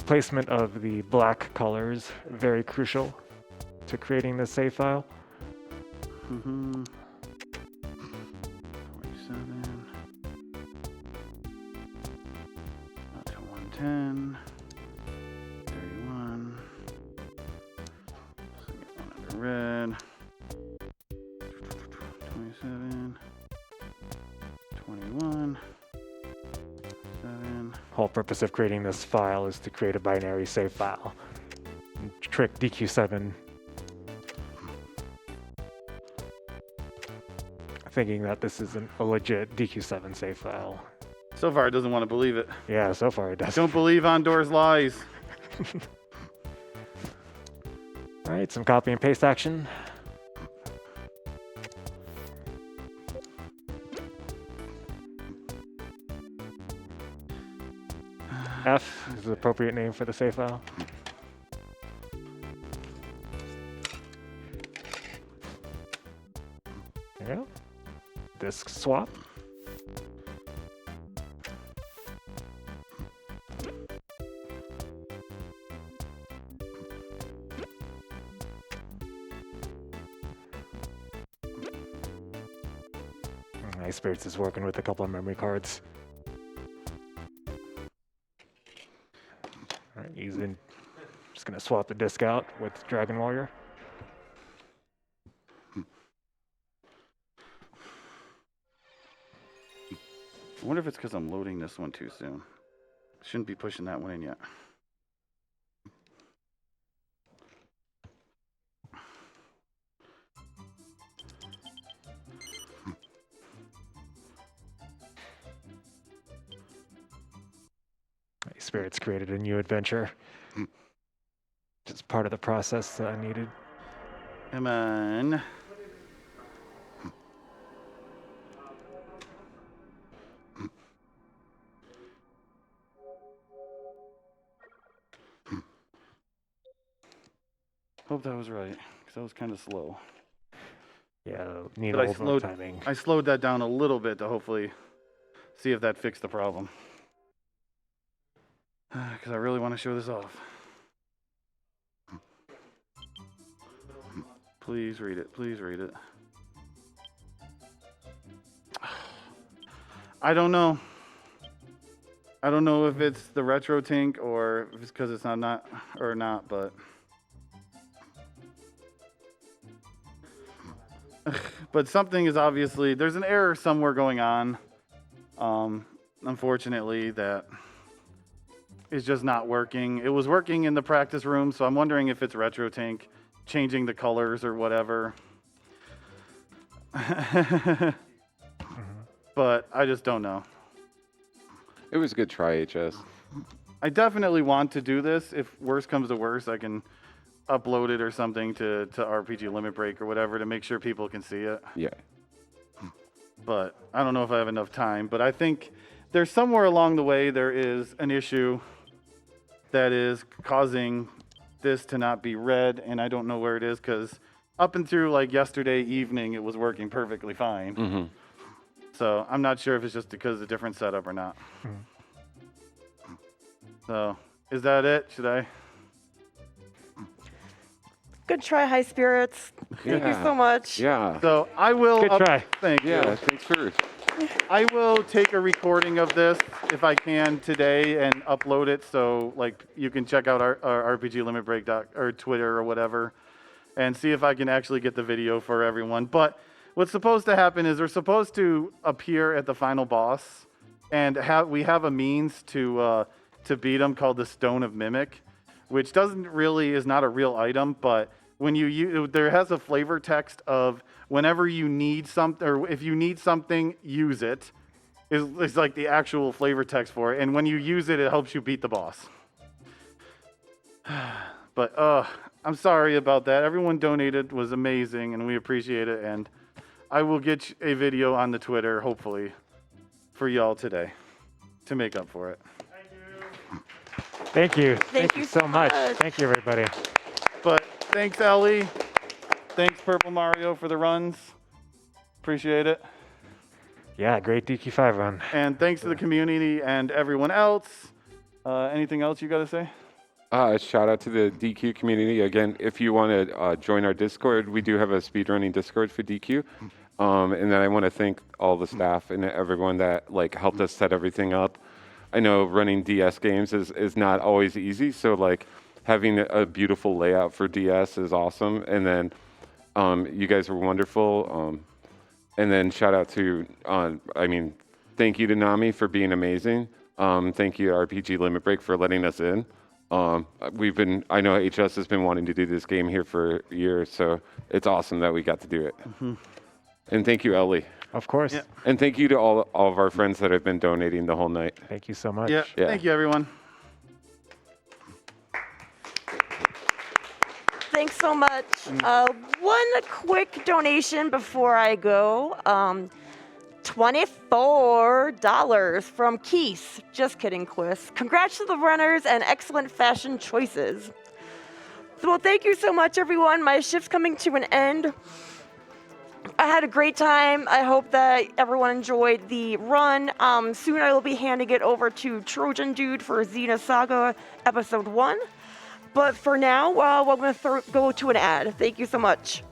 placement of the black colors very crucial to creating this save file. 47. 110. 31. So get one under red. 27. 21. 7. Whole purpose of creating this file is to create a binary save file. And trick DQ7 thinking that this isn't a legit DQ7 save file. So far, it doesn't want to believe it. Yeah, so far it does. Don't believe Ondor's lies. All right, some copy and paste action. F is the appropriate name for the save file. There you go. Disk swap. Highspirits is working with a couple of memory cards. All right, he's in. Just gonna swap the disk out with Dragon Warrior. I wonder if it's because I'm loading this one too soon. Shouldn't be pushing that one in yet. Spirits created a new adventure. Just part of the process that I needed. Come on. Hope that was right, because that was kind of slow. Yeah, need But a little more timing. I slowed that down a little bit to hopefully see if that fixed the problem. Because I really want to show this off. Please read it. Please read it. I don't know. I don't know if it's the retro tink or if it's because it's not or not, but something is obviously, there's an error somewhere going on. Unfortunately, that is just not working. It was working in the practice room, so I'm wondering if it's RetroTink changing the colors or whatever. But I just don't know. It was a good try, HS. I definitely want to do this. If worse comes to worse, I can upload it or something to RPG Limit Break or whatever to make sure people can see it. Yeah. But I don't know if I have enough time. But I think there's somewhere along the way there is an issue that is causing this to not be read, and I don't know where it is because up and through like yesterday evening it was working perfectly fine. Mm-hmm. So I'm not sure if it's just because of a different setup or not. So is that it? Should I? Good try, High Spirits. Thank you so much. Yeah. So I will. Good try. Thank you. Yeah, thanks for... I will take a recording of this if I can today and upload it, so like you can check out our RPG Limit Break or Twitter or whatever, and see if I can actually get the video for everyone. But what's supposed to happen is they're supposed to appear at the final boss, and we have a means to beat them called the Stone of Mimic, which is not a real item, but when there has a flavor text of whenever you need something, or if you need something, use it. It's like the actual flavor text for it. And when you use it, it helps you beat the boss. But I'm sorry about that. Everyone donated was amazing, and we appreciate it. And I will get a video on the Twitter, hopefully, for y'all today to make up for it. Thank you. Thank you so so much. much. Thank you, everybody. But thanks, Ellie. Thanks, Purple Mario, for the runs. Appreciate it. Yeah, great DQ5 run. And thanks to the community and everyone else. Anything else you got to say? Shout out to the DQ community. Again, if you want to join our Discord, we do have a speedrunning Discord for DQ. And then I want to thank all the staff and everyone that helped us set everything up. I know running DS games is not always easy, so having a beautiful layout for DS is awesome. And then you guys were wonderful. And then shout out to, thank you to Nami for being amazing. Thank you to RPG Limit Break for letting us in. I know HS has been wanting to do this game here for years, so it's awesome that we got to do it. Mm-hmm. And thank you, Ellie. Of course. Yeah. And thank you to all of our friends that have been donating the whole night. Thank you so much. Yeah. Thank you, everyone. Thanks so much. One quick donation before I go. $24 from Keith. Just kidding, Quiz. Congrats to the runners and excellent fashion choices. Well, thank you so much, everyone. My shift's coming to an end. I had a great time. I hope that everyone enjoyed the run. Soon I will be handing it over to Trojan Dude for Xenosaga Episode 1. But for now, we're going to go to an ad. Thank you so much.